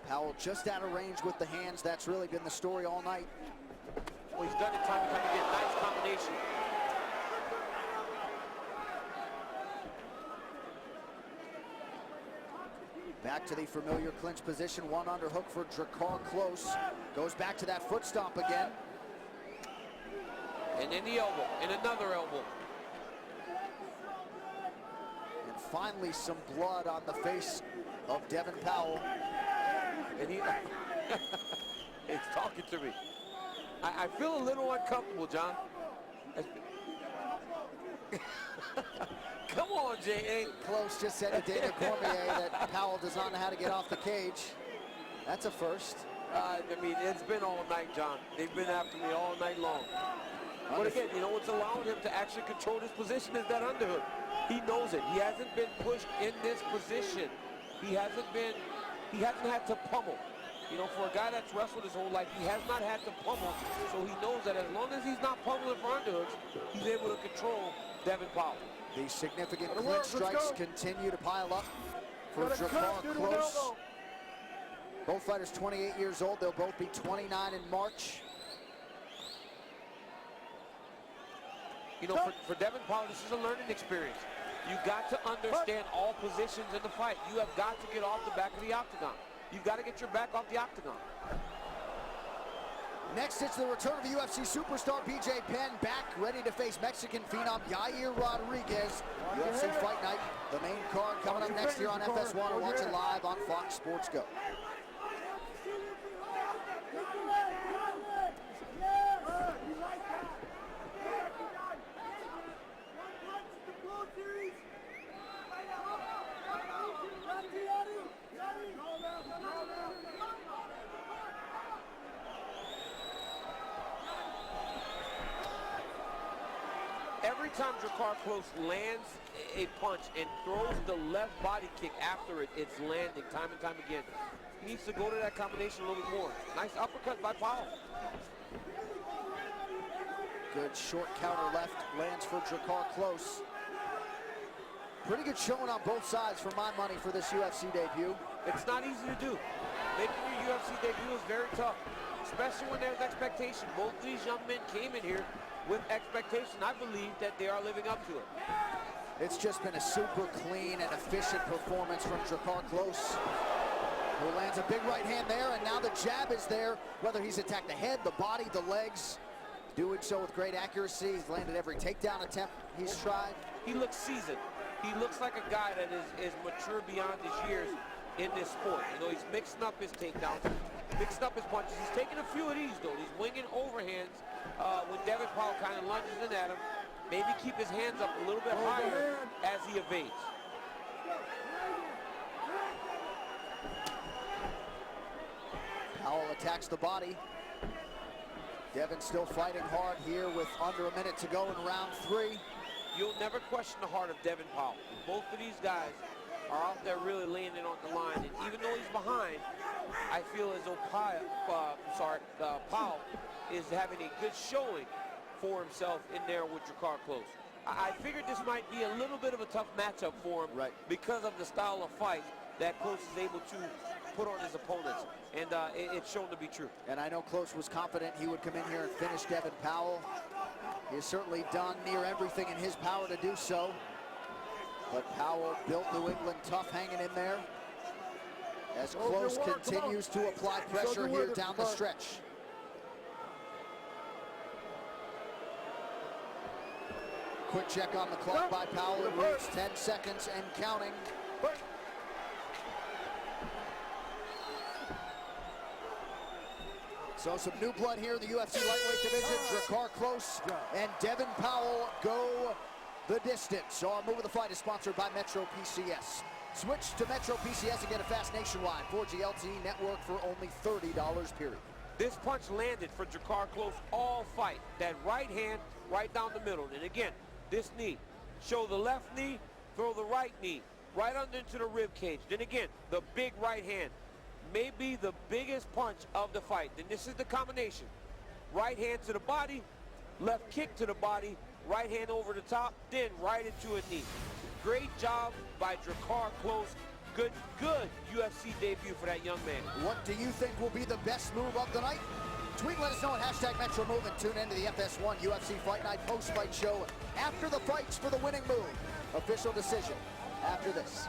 Powell just out of range with the hands. That's really been the story all night. Well, he's done it time and time again. Nice combination. Back to the familiar clinch position. One underhook for Drakkar Close. Goes back to that foot stomp again. And then the elbow, and another elbow. And finally some blood on the face of Devin Powell. And he, he's talking to me. I feel a little uncomfortable, John. Come on, Jay. Close just said to Dana Cormier that Powell does not know how to get off the cage. That's a first. I mean, it's been all night, John. They've been after me all night long. But again, you know what's allowing him to actually control this position is that underhook. He knows it. He hasn't been pushed in this position. He hasn't had to pummel. You know, for a guy that's wrestled his whole life, he has not had to pummel. So he knows that as long as he's not pummeling for underhooks, he's able to control Devin Powell. The significant clinch strikes continue to pile up for Drakkar Close. Both fighters 28 years old. They'll both be 29 in March. You know, for Devin Powell, this is a learning experience. You got to understand all positions in the fight. You have got to get off the back of the octagon. You've got to get your back off the octagon. Next, it's the return of the UFC superstar Би Джей Пенna, back ready to face Mexican phenom Yair Roдрiguez. UFC Fight Night, the main card coming up next year on FS1, or watch it live on Fox Sports Go. Every time Drakkar Close lands a punch and throws the left body kick after it, it's landing time and time again. He needs to go to that combination a little bit more. Nice uppercut by Powell. Good short counter left lands for Drakkar Close. Pretty good showing on both sides for my money for this UFC debut. It's not easy to do. Making your UFC debut is very tough, especially when there's expectation. Both of these young men came in here with expectation. I believe that they are living up to it. It's just been a super clean and efficient performance from Drakkar Klose, who lands a big right hand there, and now the jab is there. Whether he's attacked the head, the body, the legs, doing so with great accuracy. He's landed every takedown attempt he's tried. He looks seasoned. He looks like a guy that is mature beyond his years in this sport. You know, he's mixing up his takedowns, mixing up his punches. He's taking a few of these, though. He's winging overhands when Devin Powell kind of lunges in at him. Maybe keep his hands up a little bit higher as he evades. Powell attacks the body. Devin still fighting hard here with under a minute to go in round 3. You'll never question the heart of Devin Powell. Both of these guys are out there really laying it on the line, and even though he's behind, I feel as though Powell is having a good showing for himself in there with Drakkar Klose. I figured this might be a little bit of a tough matchup for him because of the style of fight that Klose is able to put on his opponents, and it's shown to be true. And I know Klose was confident he would come in here and finish Devin Powell. He has certainly done near everything in his power to do so. But Powell built New England tough hanging in there as Klose continues to apply pressure here down the stretch. Quick check on the clock by Powell. It moves 10 seconds and counting. So some new blood here in the UFC lightweight division. Drakkar Klose and Devin Powell go the distance. Our move of the fight is sponsored by Metro PCS. Switch to Metro PCS and get a fast nationwide 4G LTE network for only $30 period. This punch landed for Drakkar Klose all fight. That right hand right down the middle. And again, this knee. Show the left knee, throw the right knee. Right under into the rib cage. Then again, the big right hand. Maybe the biggest punch of the fight. Then this is the combination. Right hand to the body, left kick to the body, right hand over the top, then right into a knee. Great job by Drakkar Klose. Good UFC debut for that young man. What do you think will be the best move of the night? Tweet, let us know at #MetroMove, and tune into the FS1 UFC Fight Night post-fight show after the fights for the winning move. Official decision after this.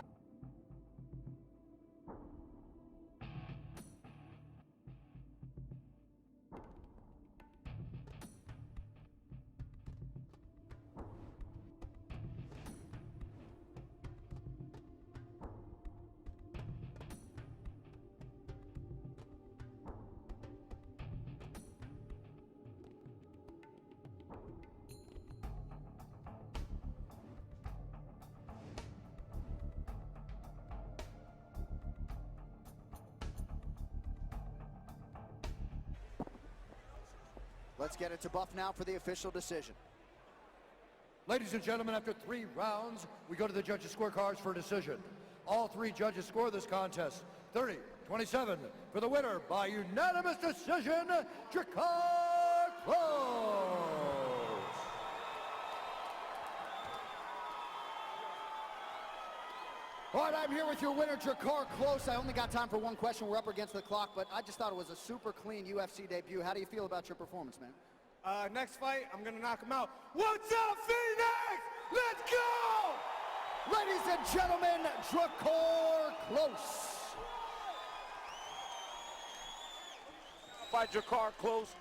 Let's get it to Buff now for the official decision. Ladies and gentlemen, after 3 rounds, we go to the judges' scorecards for a decision. All 3 judges score this contest 30-27 for the winner by unanimous decision, Drakkar Klose. All right, I'm here with your winner, Drakkar Klose. I only got time for one question. We're up against the clock, but I just thought it was a super clean UFC debut. How do you feel about your performance, man? Next fight, I'm going to knock him out. What's up, Phoenix? Let's go! Ladies and gentlemen, Drakkar Klose. By Drakkar Klose.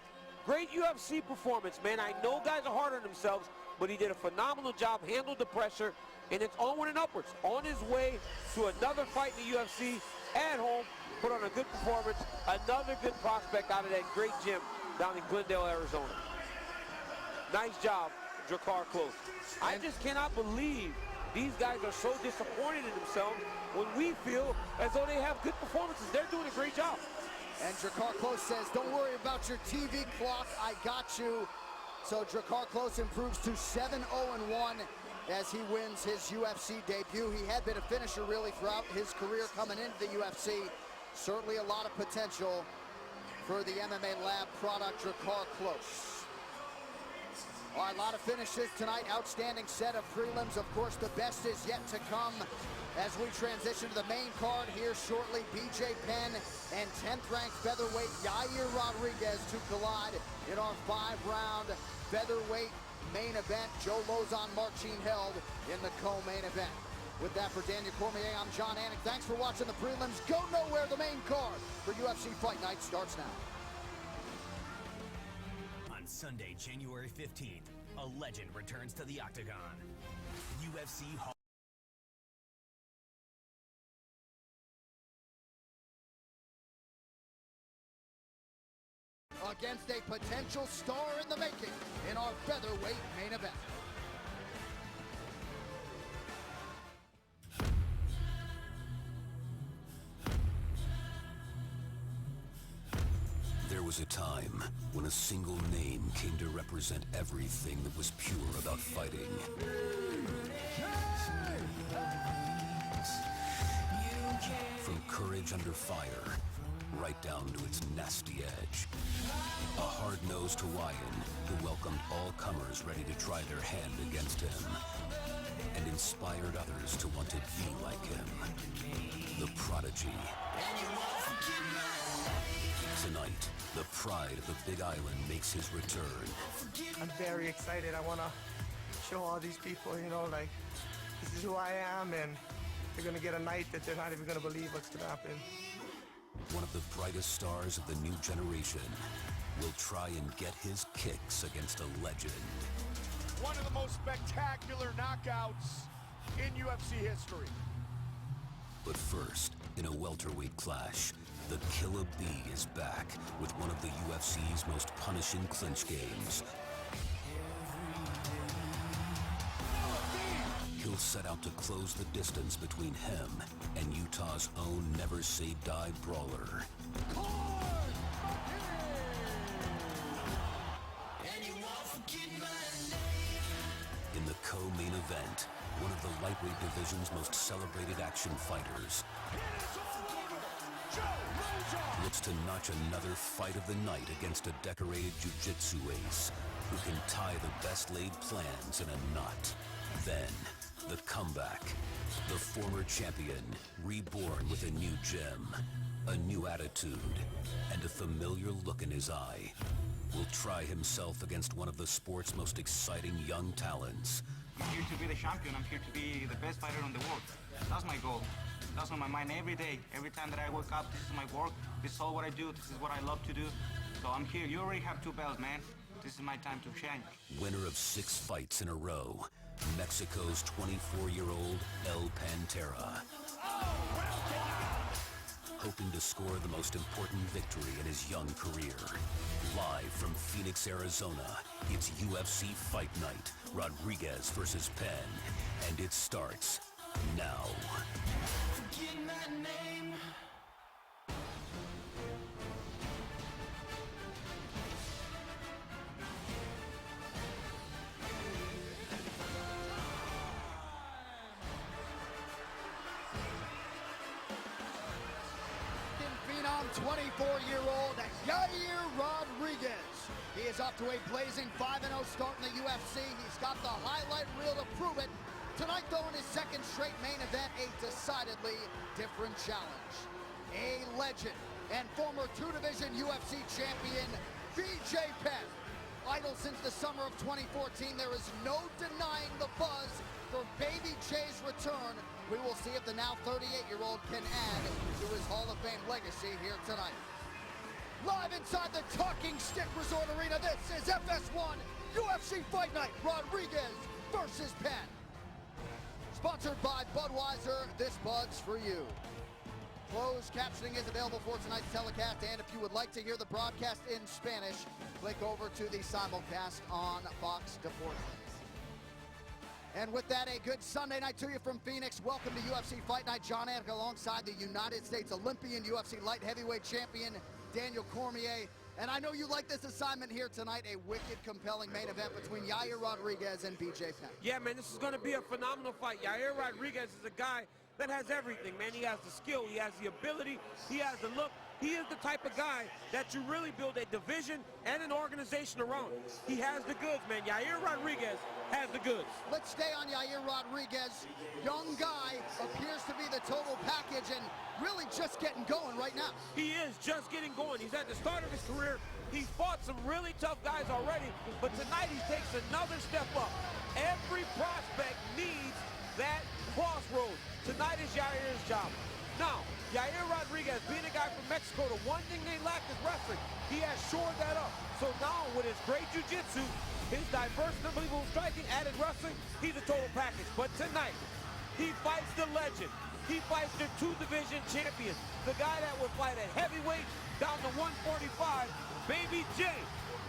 Great UFC performance, man. I know guys are hard on themselves, but he did a phenomenal job, handled the pressure, and it's onward and upwards. On his way to another fight in the UFC, at home, put on a good performance, another good prospect out of that great gym down in Glendale, Arizona. Nice job, Drakkar Klose. I just cannot believe these guys are so disappointed in themselves when we feel as though they have good performances. They're doing a great job. And Drakkar Klose says, don't worry about your TV clock, I got you. So Drakkar Klose improves to 7-0-1 as he wins his UFC debut. He had been a finisher really throughout his career coming into the UFC. Certainly a lot of potential for the MMA Lab product, Drakkar Klose. All right, a lot of finishes tonight. Outstanding set of prelims. Of course, the best is yet to come as we transition to the main card here shortly. B J Penna and 10th ranked featherweight Yair Rodraguez to collide in our 5-round featherweight main event. Joe Lozon Marcin held in the co-main event. With that, for Daniel Cormier, I'm John Anik. Thanks for watching the prelims. Go nowhere. The main card for UFC Fight Night starts now. On Sunday, January 15th, a legend returns to the octagon. UFC Hall. Against a potential star in the making in our featherweight main event. There was a time when a single name came to represent everything that was pure about fighting. From courage under fire, right down to its nasty edge. A hard-nosed Hawaiian who welcomed all comers ready to try their hand against him, and inspired others to want to be like him. The Prodigy. Tonight, the pride of the Big Island makes his return. I'm very excited. I want to show all these people, you know, like, this is who I am, and they're going to get a night that they're not even going to believe what's going to happen. One of the brightest stars of the new generation will try and get his kicks against a legend. One of the most spectacular knockouts in UFC history. But first, in a welterweight clash, the Killer Bee is back with one of the UFC's most punishing clinch games. He'll set out to close the distance between him and Utah's own never-say-die brawler. In the co-main event, one of the lightweight division's most celebrated action fighters looks to notch another fight of the night against a decorated jiu-jitsu ace who can tie the best-laid plans in a knot. Then, the comeback. The former champion, reborn with a new gym, a new attitude, and a familiar look in his eye, will try himself against one of the sport's most exciting young talents. I'm here to be the champion. I'm here to be the best fighter in the world. That's my goal. That's on my mind every day. Every time that I wake up, this is my work. This is all what I do. This is what I love to do. So I'm here. You already have 2 belts, man. This is my time to shine. Winner of 6 fights in a row, Mexico's 24-year-old El Pantera. Hoping to score the most important victory in his young career. Live from Phoenix, Arizona, it's UFC Fight Night, Rodríguez versus Penn, and it starts now. Phenom, 24-year-old Yair Rodraguez. He is off to a blazing 5-0 start in the UFC. He's got the highlight reel to prove it. Tonight, though, in his second straight main event, a decidedly different challenge. A legend and former 2-division UFC champion, B J Penne. Idle since the summer of 2014, there is no denying the buzz for Baby J's return. We will see if the now 38-year-old can add to his Hall of Fame legacy here tonight. Live inside the Talking Stick Resort Arena, this is FS1 UFC Fight Night, Rodríguez versus Penn. Sponsored by Budweiser, this Bud's for you. Closed captioning is available for tonight's telecast, and if you would like to hear the broadcast in Spanish, click over to the simulcast on Fox Deportes. And with that, a good Sunday night to you from Phoenix. Welcome to UFC Fight Night. John Anik alongside the United States Olympian UFC light heavyweight champion, Daniel Cormier. And I know you like this assignment here tonight, a wicked, compelling main event between Yair Rodraguez and B J Penne. Yeah, man, this is going to be a phenomenal fight. Yair Rodraguez is a guy that has everything, man. He has the skill, he has the ability, he has the look, he is the type of guy that you really build a division and an organization around. He has the goods, man. Yair Roдрiguez has the goods. Let's stay on Yair Roдрiguez. Young guy, appears to be the total package and really just getting going right now. He is just getting going. He's at the start of his career. He's fought some really tough guys already, but tonight he takes another step up. Every prospect needs that crossroads. Tonight is Yair's job. Now, Yair Roдрiguez, being a guy from Mexico, the one thing they lacked is wrestling. He has shored that up. So now, with his great jiu-jitsu, his diverse and unbelievable striking, added wrestling, he's a total package. But tonight, he fights the legend. He fights the two-division champion, the guy that would fight at heavyweight down to 145, Baby J,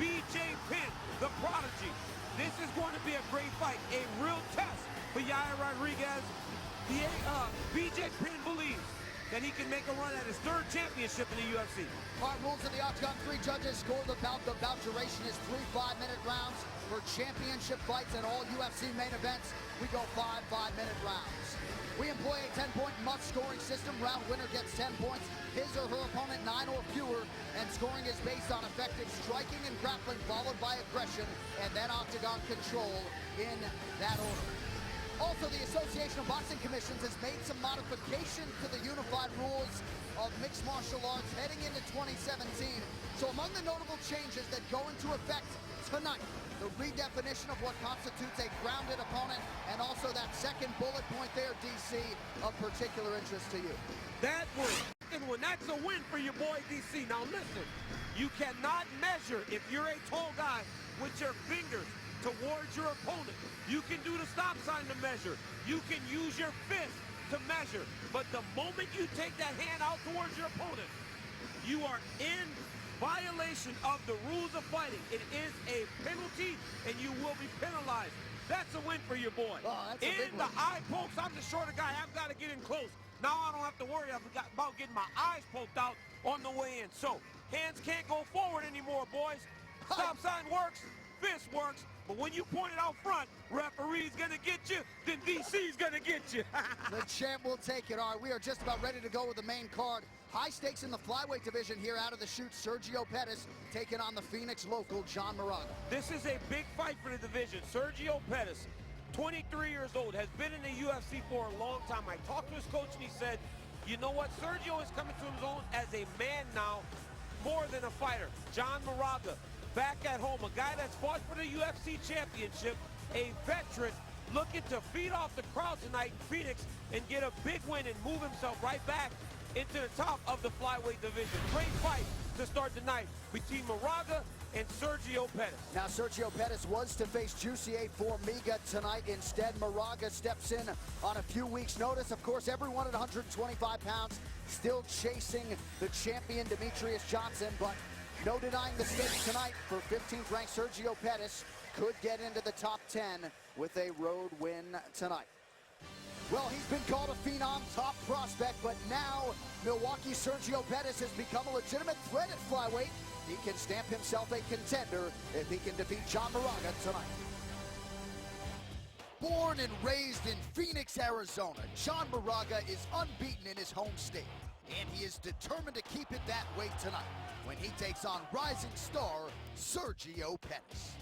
B. J. Penn, the prodigy. This is going to be a great fight, a real test for Yair Roдрiguez. B. J. Penn believes that he can make a run at his third championship in the UFC. All right, rules of the Octagon, 3 judges score the bout. The bout duration is 3 5-minute rounds. For championship fights and all UFC main events, we go 5 5-minute rounds. We employ a 10-point must-scoring system. Round winner gets 10 points, his or her opponent 9 or fewer, and scoring is based on effective striking and grappling, followed by aggression, and then octagon control in that order. Also, the Association of Boxing Commissions has made some modifications to the unified rules of mixed martial arts heading into 2017. So among the notable changes that go into effect tonight, the redefinition of what constitutes a grounded opponent, and also that second bullet point there, DC, of particular interest to you. That one, that's a win for your boy, DC. Now listen, you cannot measure, if you're a tall guy, with your fingers towards your opponent. You can do the stop sign to measure. You can use your fist to measure. But the moment you take that hand out towards your opponent, you are in violation of the rules of fighting. It is a penalty, and you will be penalized. That's a win for your boy. Oh, in the eye pokes, I'm the shorter guy. I've got to get in close. Now I don't have to worry about getting my eyes poked out on the way in. So, hands can't go forward anymore, boys. Stop sign works, fist works, but when you point it out front, referee's gonna get you, then DC's gonna get you. The champ will take it. All right, we are just about ready to go with the main card. High stakes in the flyweight division here out of the chute. Sergio Pettis taking on the Phoenix local, John Moraga. This is a big fight for the division. Sergio Pettis, 23 years old, has been in the UFC for a long time. I talked to his coach and he said, you know what, Sergio is coming to his own as a man now, more than a fighter. John Moraga, back at home, a guy that's fought for the UFC championship, a veteran, looking to feed off the crowd tonight in Phoenix and get a big win and move himself right back into the top of the flyweight division. Great fight to start the night between Moraga and Sergio Pettis. Now, Sergio Pettis was to face Jussier Formiga tonight. Instead, Moraga steps in on a few weeks' notice. Of course, everyone at 125 pounds still chasing the champion, Demetrius Johnson, but no denying the stakes tonight for 15th ranked Sergio Pettis. Could get into the top 10 with a road win tonight. Well, he's been called a phenom, top prospect, but now Milwaukee's Sergio Pettis has become a legitimate threat at flyweight. He can stamp himself a contender if he can defeat John Moraga tonight. Born and raised in Phoenix, Arizona, John Moraga is unbeaten in his home state, and he is determined to keep it that way tonight when he takes on rising star Sergio Pettis.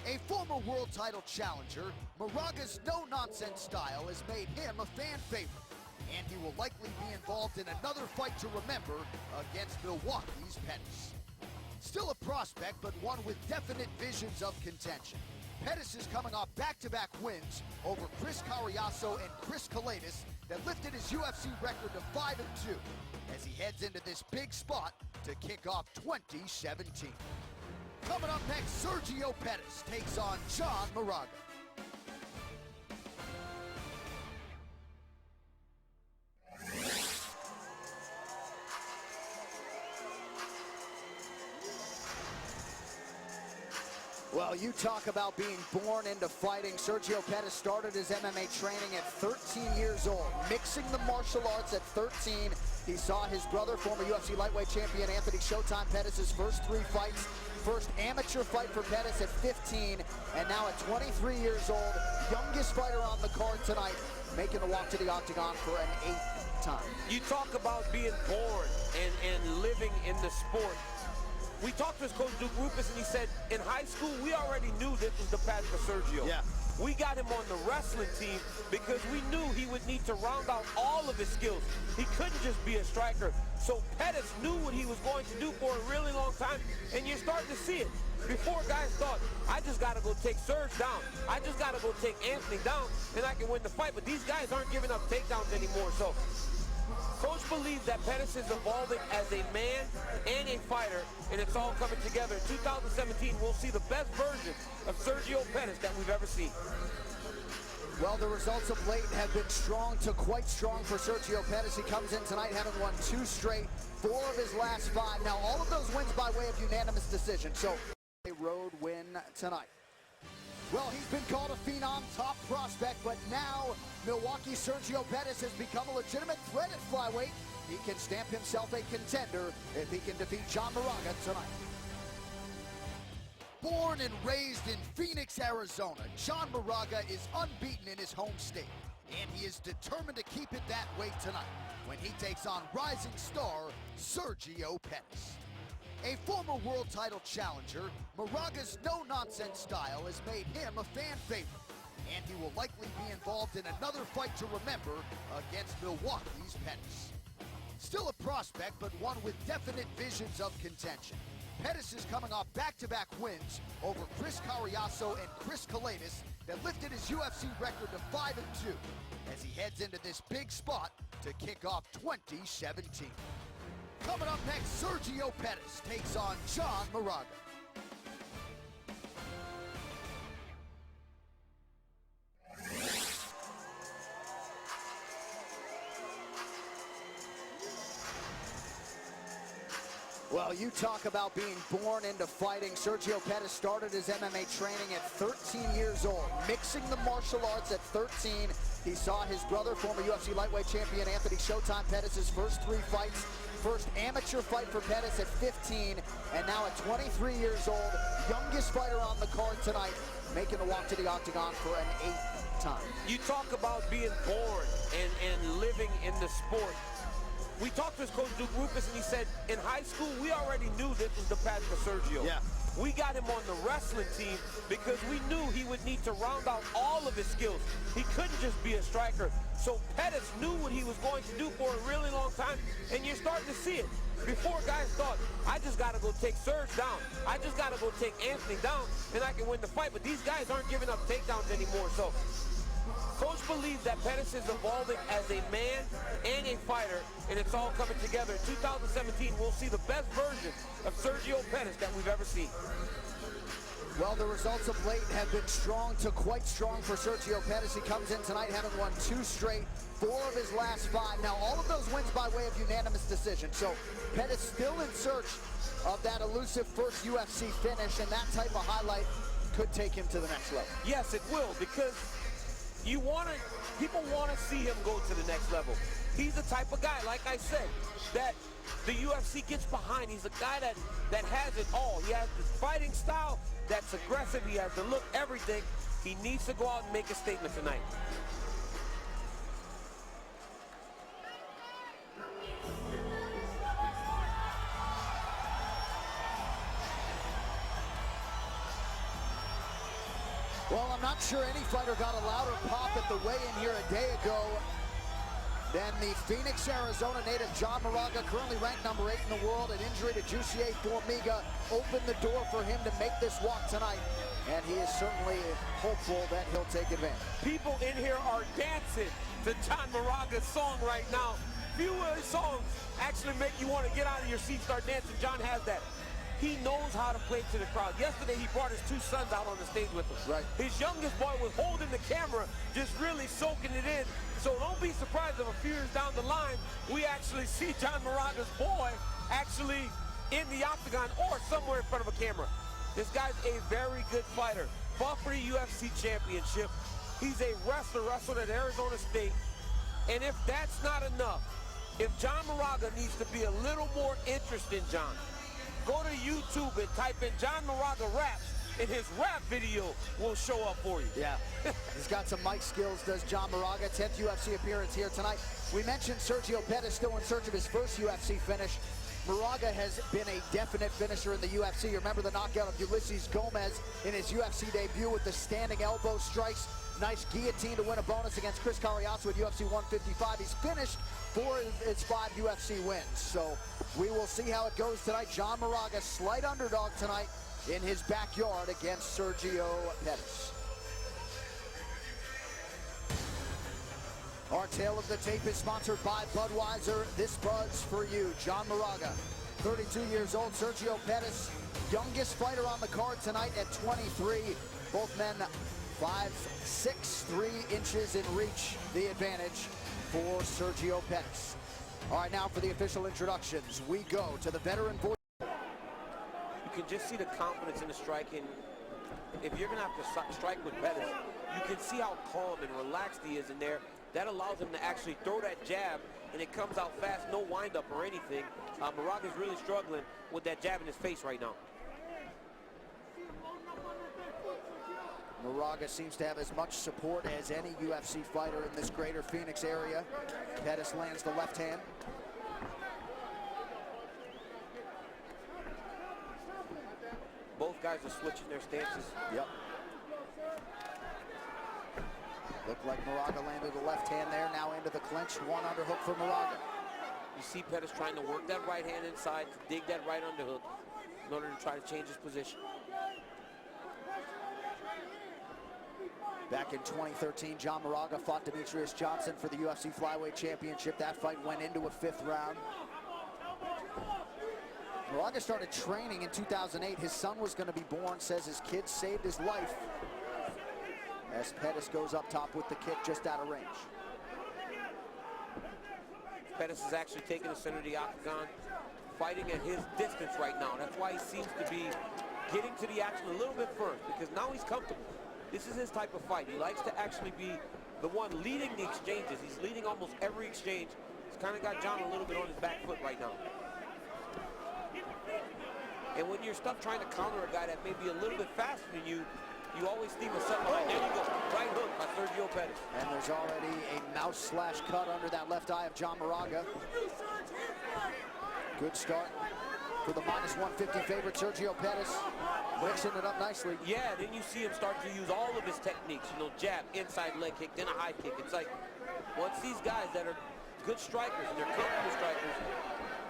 A former world title challenger, Moraga's no-nonsense style has made him a fan favorite, and he will likely be involved in another fight to remember against Milwaukee's Pettis. Still a prospect, but one with definite visions of contention. Pettis is coming off back-to-back wins over Chris Carriazo and Chris Kalidas that lifted his UFC record to 5-2 as he heads into this big spot to kick off 2017. Coming up next, Sergio Pettis takes on John Moraga. Well, you talk about being born into fighting. Sergio Pettis started his MMA training at 13 years old, mixing the martial arts at 13. He saw his brother, former UFC lightweight champion Anthony Showtime Pettis' first 3 fights. First amateur fight for Pettis at 15, and now at 23 years old, youngest fighter on the card tonight, making the walk to the octagon for an 8th time. You talk about being born and living in the sport. We talked to his coach, Duke Rufus, and he said, in high school, we already knew this was the path for Sergio. Yeah. We got him on the wrestling team because we knew he would need to round out all of his skills. He couldn't just be a striker. So Pettis knew what he was going to do for a really long time, and you're starting to see it. Before, guys thought, I just got to go take Serge down. I just got to go take Anthony down, and I can win the fight. But these guys aren't giving up takedowns anymore. So Coach believes that Pettis is evolving as a man and a fighter, and it's all coming together. In 2017, we'll see the best version of Sergio Pettis that we've ever seen. Well, the results of late have been strong to quite strong for Sergio Pettis. He comes in tonight having won 2 straight, 4 of his last 5. Now, all of those wins by way of unanimous decision. So, a road win tonight. Well, he's been called a phenom, top prospect, but now Milwaukee's Sergio Pettis has become a legitimate threat at flyweight. He can stamp himself a contender if he can defeat John Moraga tonight. Born and raised in Phoenix, Arizona, John Moraga is unbeaten in his home state, and he is determined to keep it that way tonight when he takes on rising star Sergio Pettis. A former world title challenger, Moraga's no-nonsense style has made him a fan favorite, and he will likely be involved in another fight to remember against Milwaukee's Pettis. Still a prospect, but one with definite visions of contention. Pettis is coming off back-to-back wins over Chris Cariaso and Chris Kalanis that lifted his UFC record to 5-2 as he heads into this big spot to kick off 2017. Coming up next, Sergio Pettis takes on John Moraga. Well, you talk about being born into fighting. Sergio Pettis started his MMA training at 13 years old, mixing the martial arts at 13. He saw his brother, former UFC lightweight champion Anthony Showtime Pettis' first 3 fights. First amateur fight for Pettis at 15, and now at 23 years old, youngest fighter on the card tonight, making the walk to the octagon for an 8th time. You talk about being born and living in the sport. We talked to his coach, Duke Rufus, and he said, in high school, we already knew this was the path for Sergio. Yeah. We got him on the wrestling team because we knew he would need to round out all of his skills. He couldn't just be a striker. So Pettis knew what he was going to do for a really long time, and you're starting to see it. Before, guys thought, I just got to go take Serge down. I just got to go take Anthony down, and I can win the fight. But these guys aren't giving up takedowns anymore. So Coach believes that Pettis is evolving as a man and a fighter, and it's all coming together. In 2017, we'll see the best version of Sergio Pettis that we've ever seen. Well, the results of late have been strong to quite strong for Sergio Pettis. He comes in tonight having won 2 straight, 4 of his last 5. Now, all of those wins by way of unanimous decision. So Pettis still in search of that elusive first UFC finish, and that type of highlight could take him to the next level. Yes, it will, because people want to see him go to the next level. He's the type of guy, like I said, that the UFC gets behind. He's a guy that has it all. He has this fighting style that's aggressive. He has the look, everything. He needs to go out and make a statement tonight. Well, I'm not sure any fighter got a louder pop at the weigh-in here a day ago than the Phoenix, Arizona native John Moraga, currently ranked number 8 in the world. An injury to Jussier Formiga opened the door for him to make this walk tonight, and he is certainly hopeful that he'll take advantage. People in here are dancing to John Moraga's song right now. Few of his songs actually make you want to get out of your seat, start dancing. John has that. He knows how to play to the crowd. Yesterday, he brought his 2 sons out on the stage with him. Right. His youngest boy was holding the camera, just really soaking it in. So don't be surprised if a few years down the line, we actually see John Moraga's boy actually in the octagon or somewhere in front of a camera. This guy's a very good fighter. Fought for the UFC championship. He's a wrestler, wrestled at Arizona State. And if that's not enough, if John Moraga needs to be a little more interested in John, go to YouTube and type in John Moraga raps, and his rap video will show up for you. Yeah, he's got some mic skills, does John Moraga. 10th UFC appearance here tonight. We mentioned Sergio Pettis still in search of his first UFC finish. Moraga has been a definite finisher in the UFC. You remember the knockout of Ulises Gomez in his UFC debut with the standing elbow strikes. Nice guillotine to win a bonus against Chris Carriazo at UFC 155. He's finished 4 of his 5 UFC wins. So we will see how it goes tonight. John Moraga, slight underdog tonight in his backyard against Sergio Pettis. Our tale of the tape is sponsored by Budweiser. This Bud's for you. John Moraga, 32 years old. Sergio Pettis, youngest fighter on the card tonight at 23. Both men 5'6", 3 inches in reach. The advantage for Sergio Pettis. All right, now for the official introductions. We go to the veteran voice. You can just see the confidence in the striking. If you're going to have to strike with Pettis, you can see how calm and relaxed he is in there. That allows him to actually throw that jab, and it comes out fast, no windup or anything. Moraga's really struggling with that jab in his face right now. Moraga seems to have as much support as any UFC fighter in this greater Phoenix area. Pettis lands the left hand. Both guys are switching their stances. Yep. Looked like Moraga landed the left hand there, now into the clinch. One underhook for Moraga. You see Pettis trying to work that right hand inside to dig that right underhook in order to try to change his position. Back in 2013, John Moraga fought Demetrius Johnson for the UFC Flyweight Championship. That fight went into a 5th round. Moraga started training in 2008. His son was going to be born, says his kid saved his life. As Pettis goes up top with the kick just out of range. Pettis is actually taking the center of the octagon, fighting at his distance right now. That's why he seems to be getting to the action a little bit first, because now he's comfortable. This is his type of fight. He likes to actually be the one leading the exchanges. He's leading almost every exchange. He's kind of got John a little bit on his back foot right now. And when you're stuck trying to counter a guy that may be a little bit faster than you, you always think of something like, there you go, right hook by Sergio Pettis. And there's already a mouse slash cut under that left eye of John Moraga. Good start for the -150 favorite Sergio Pettis. Mixing it up nicely. Yeah, then you see him start to use all of his techniques, you know, jab, inside leg kick, then a high kick. It's like, once these guys that are good strikers and they're comfortable strikers,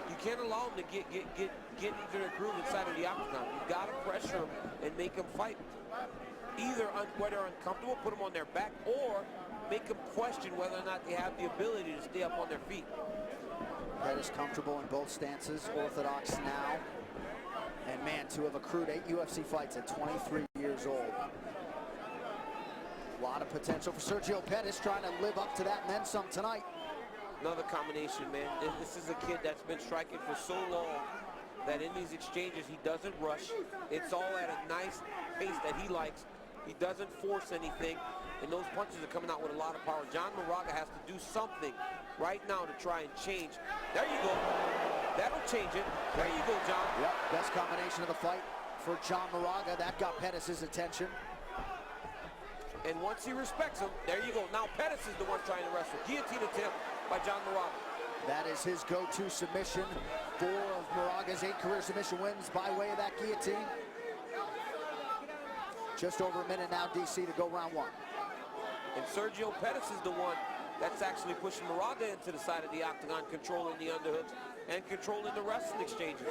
you can't allow them to get into their groove inside of the octagon. You've got to pressure them and make them fight. Either whether uncomfortable, put them on their back, or make them question whether or not they have the ability to stay up on their feet. Pettis comfortable in both stances, orthodox now. And man, to have accrued 8 UFC fights at 23 years old. A lot of potential for Sergio Pettis, trying to live up to that and then some tonight. Another combination, man. This is a kid that's been striking for so long that in these exchanges, he doesn't rush. It's all at a nice pace that he likes. He doesn't force anything, and those punches are coming out with a lot of power. John Moraga has to do something right now to try and change. There you go. That'll change it. There you go, John. Yep, best combination of the fight for John Moraga. That got Pettis' attention. And once he respects him, there you go. Now Pettis is the one trying to wrestle. Guillotine attempt by John Moraga. That is his go-to submission. 4 of Moraga's 8 career submission wins by way of that guillotine. Just over a minute now, DC, to go round 1. And Sergio Pettis is the one that's actually pushing Moraga into the side of the octagon, controlling the underhooks and controlling the wrestling exchanges.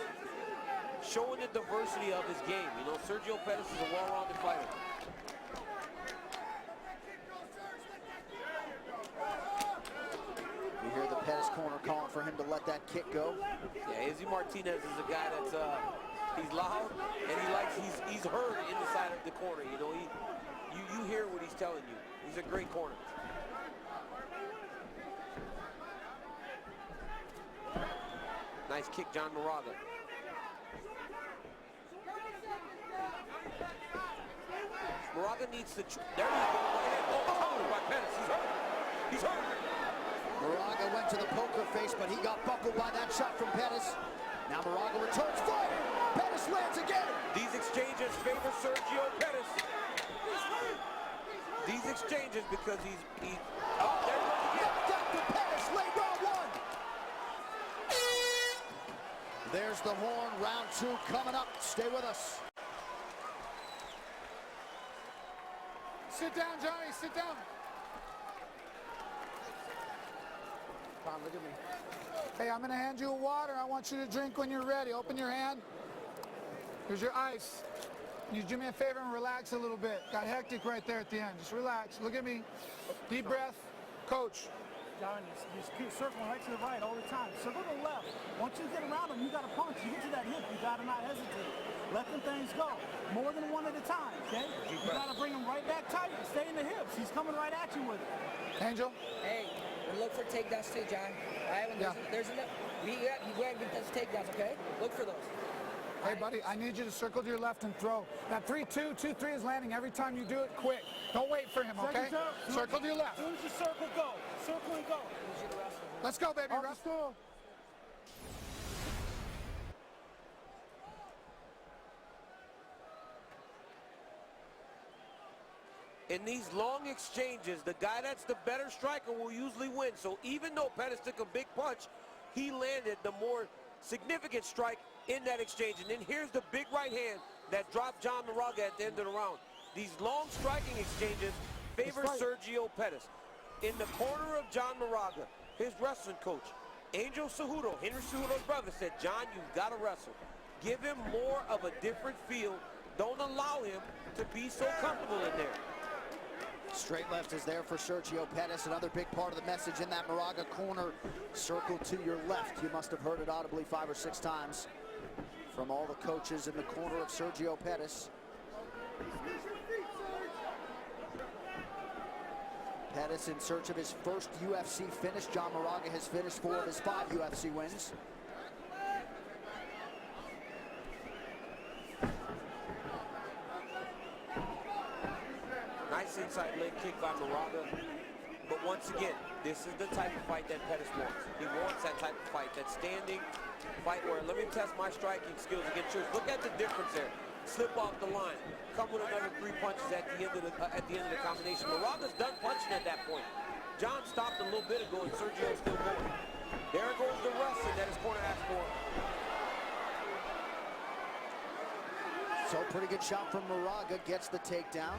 Showing the diversity of his game. You know, Sergio Pettis is a well-rounded fighter. You hear the Pettis corner calling for him to let that kick go. Yeah, Izzy Martinez is a guy that's he's loud and he's heard in the side of the corner. You know, you hear what he's telling you. He's a great corner. Nice kick, John Moraga. Moraga needs to. There he goes. Oh, countered by Penn. He's hurt. He's hurt. Moraga went to the poker face, but he got buckled by that shot from Pettis. Now Moraga returns fire. Pettis lands again. These exchanges favor Sergio exchanges because he's oh, there he goes again. Dr. Pettis, late round one. There's the horn, round two coming up. Stay with us. Sit down, Johnny, sit down. Come on, look at me. Hey, I'm gonna hand you a water. I want you to drink when you're ready. Open your hand. Here's your ice. You do me a favor and relax a little bit. Got hectic right there at the end. Just relax. Look at me. Deep breath. Coach. John, you keep circling right to the right all the time. Circle to the left. Once you get around him, you got to punch. You get to that hip, you got to not hesitate. Let them things go. More than one at a time, okay? You got to bring him right back tight and stay in the hips. He's coming right at you with it. Angel? Hey, we look for takedowns too, John. All right, when there's enough. You go ahead and get those takedowns, okay? Look for those. Hey, buddy, I need you to circle to your left and throw. That 3-2, 2-3 is landing. Every time you do it, quick. Don't wait for him, okay? Circle to your left. As soon as you circle, go. Circle and go. Let's go, baby. Wrestle. In these long exchanges, the guy that's the better striker will usually win. So even though Pettis took a big punch, he landed the more significant strike in that exchange. And then here's the big right hand that dropped John Moraga at the end of the round. These long striking exchanges favor Sergio Pettis. In the corner of John Moraga, his wrestling coach, Angel Cejudo, Henry Cejudo's brother, said, John, you've got to wrestle. Give him more of a different feel. Don't allow him to be so comfortable in there. Straight left is there for Sergio Pettis. Another big part of the message in that Moraga corner. Circle to your left. You must have heard it audibly 5 or 6 times from all the coaches in the corner of Sergio Pettis. Pettis in search of his first UFC finish. John Moraga has finished 4 of his 5 UFC wins. Nice inside leg kick by Moraga. But once again, this is the type of fight that Pettis wants. He wants that type of fight, that standing fight where, let me test my striking skills against yours. Look at the difference there. Slip off the line. Come with another 3 punches at the end of the combination. Moraga's done punching at that point. John stopped a little bit ago and Sergio's still going. There goes the wrestling that his corner asked for. So pretty good shot from Moraga, gets the takedown.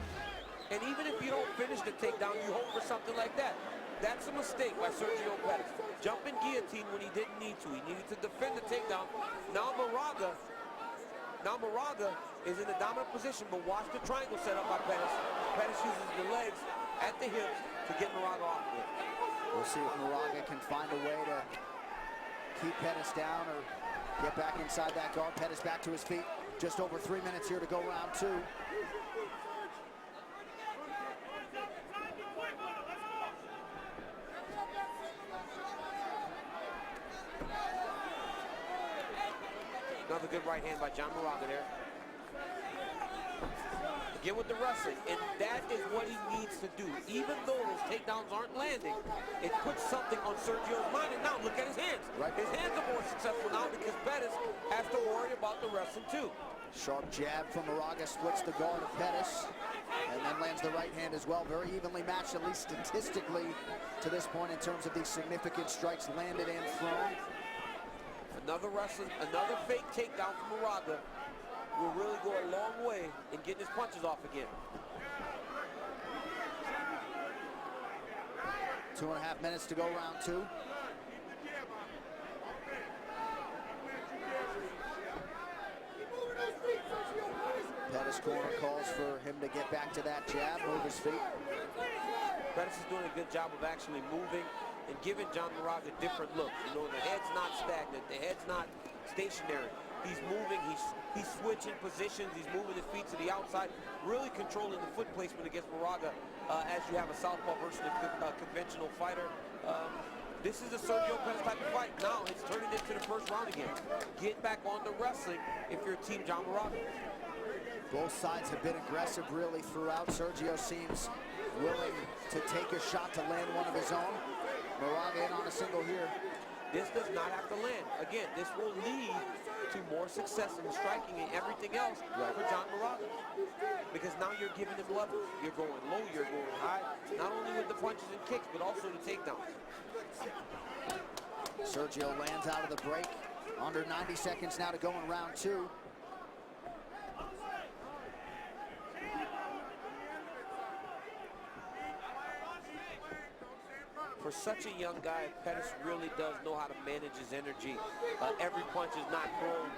And even if you don't finish the takedown, you hope for something like that. That's a mistake by Sergio Pettis. Jumping guillotine when he didn't need to. He needed to defend the takedown. Now Moraga is in a dominant position, but watch the triangle set up by Pettis. Pettis uses the legs at the hips to get Moraga off of it. We'll see if Moraga can find a way to keep Pettis down or get back inside that guard. Pettis back to his feet. Just over 3 minutes here to go round 2. Another good right hand by John Moraga there. Again with the wrestling, and that is what he needs to do. Even though those takedowns aren't landing, it puts something on Sergio's mind. And now look at his hands. Right. His hands are more successful now because Pettis has to worry about the wrestling too. Sharp jab from Moraga, splits the guard of Pettis, and then lands the right hand as well. Very evenly matched, at least statistically, to this point in terms of these significant strikes landed and thrown. Another wrestling, another fake takedown from Moraga will really go a long way in getting his punches off again. 2.5 minutes to go round 2. Pettis corner calls for him to get back to that jab, move his feet. Pettis is doing a good job of actually moving and giving John Moraga different looks. You know, the head's not stagnant, the head's not stationary. He's moving, he's switching positions, he's moving his feet to the outside, really controlling the foot placement against Moraga as you have a southpaw versus a conventional fighter. This is a Sergio Pettis type of fight. Now it's turning into the first round again. Get back on the wrestling if you're Team John Moraga. Both sides have been aggressive really throughout. Sergio seems willing to take a shot to land one of his own. Moraga in on a single here. This does not have to land. Again, this will lead to more success in the striking and everything else for John Moraga. Because now you're giving him levels. You're going low, you're going high, not only with the punches and kicks, but also the takedowns. Sergio lands out of the break. Under 90 seconds now to go in round 2. For such a young guy, Pettis really does know how to manage his energy. Every punch is not thrown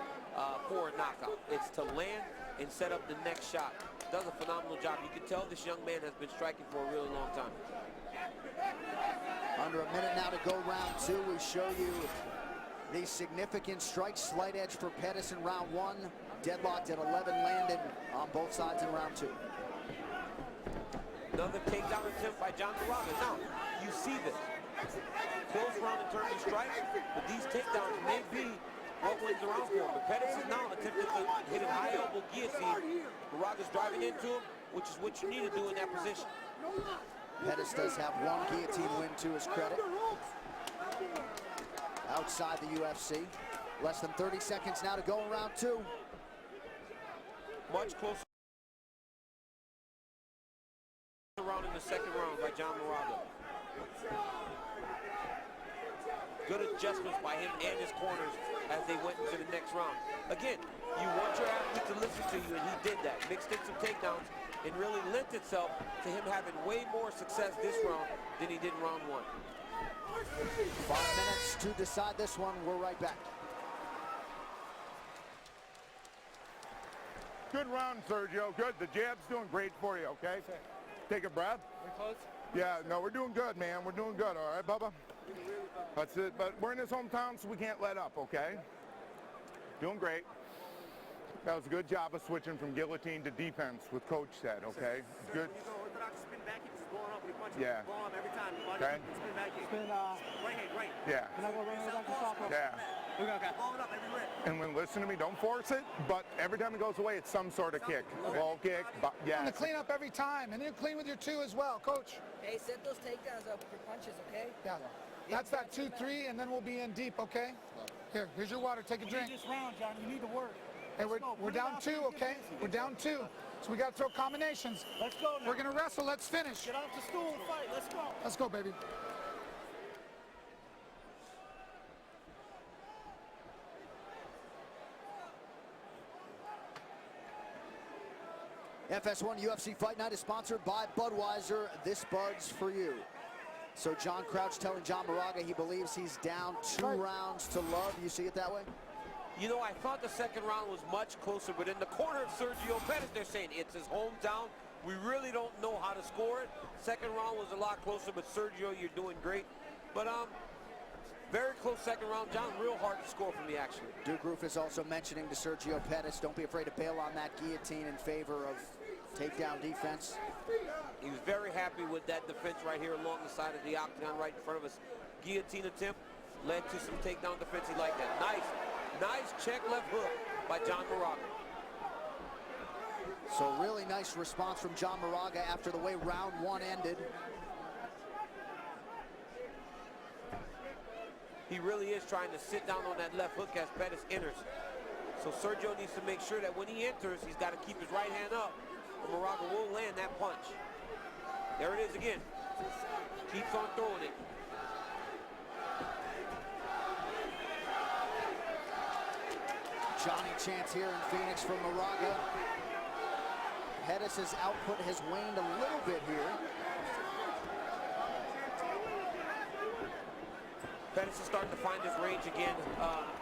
for a knockout. It's to land and set up the next shot. Does a phenomenal job. You can tell this young man has been striking for a really long time. Under a minute now to go round 2. We show you the significant strikes. Slight edge for Pettis in round 1. Deadlocked at 11 landed on both sides in round 2. Another takedown attempt by John Moraga. Now, you see this. Close round in terms of strikes, but these takedowns may be what wins the round for him. But Pettis is now attempting to hit a high elbow guillotine. Moraga's driving into him, which is what you need to do in that position. Pettis does have one guillotine win to his credit. Outside the UFC. Less than 30 seconds now to go in round 2. Much closer round in the second round by John Moraga. Good adjustments by him and his corners as they went into the next round. Again, you want your athlete to listen to you, and he did that. Mixed in some takedowns and really lent itself to him having way more success this round than he did in round 1. 5 minutes to decide this one. We're right back. Good round, Sergio. Good. The jab's doing great for you, okay? Take a breath. We're close? Yeah, no, we're doing good, man. We're doing good, all right, Bubba? That's it. But we're in his hometown, so we can't let up, okay? Doing great. That was a good job of switching from guillotine to defense, what Coach said, okay? Good. Yeah. Okay. Yeah. Yeah. And when listen to me, don't force it, but every time it goes away, it's some sort of kick. Ball kick, yeah. And the clean up every time, and then clean with your 2 as well, Coach. Hey, set those takedowns up with your punches, okay? Yeah. That's that 2-3, and then we'll be in deep, okay? Here's your water. Take a drink. You need this round, John. You need to work. Hey, we're down 2, okay? We're down 2. So we got to throw combinations. Let's go now. We're going to wrestle. Let's finish. Get off the stool and fight. Let's go. Let's go, baby. FS1 UFC Fight Night is sponsored by Budweiser. This Bud's for you. So John Crouch telling John Moraga he believes he's down 2 rounds to love. You see it that way? You know, I thought the second round was much closer, but in the corner of Sergio Pettis, they're saying it's his hometown. We really don't know how to score it. Second round was a lot closer, but Sergio, you're doing great. But very close second round. John, real hard to score for me, actually. Duke Roof is also mentioning to Sergio Pettis, don't be afraid to bail on that guillotine in favor of takedown defense. He was very happy with that defense right here along the side of the octagon right in front of us. Guillotine attempt led to some takedown defense. He liked that. Nice check left hook by John Moraga. So really nice response from John Moraga after the way round 1 ended. He really is trying to sit down on that left hook as Pettis enters. So Sergio needs to make sure that when he enters, he's got to keep his right hand up. Or Moraga will land that punch. There it is again. Keeps on throwing it. Johnny chance here in Phoenix from Moraga. Pettis' output has waned a little bit here. Pettis is starting to find his range again.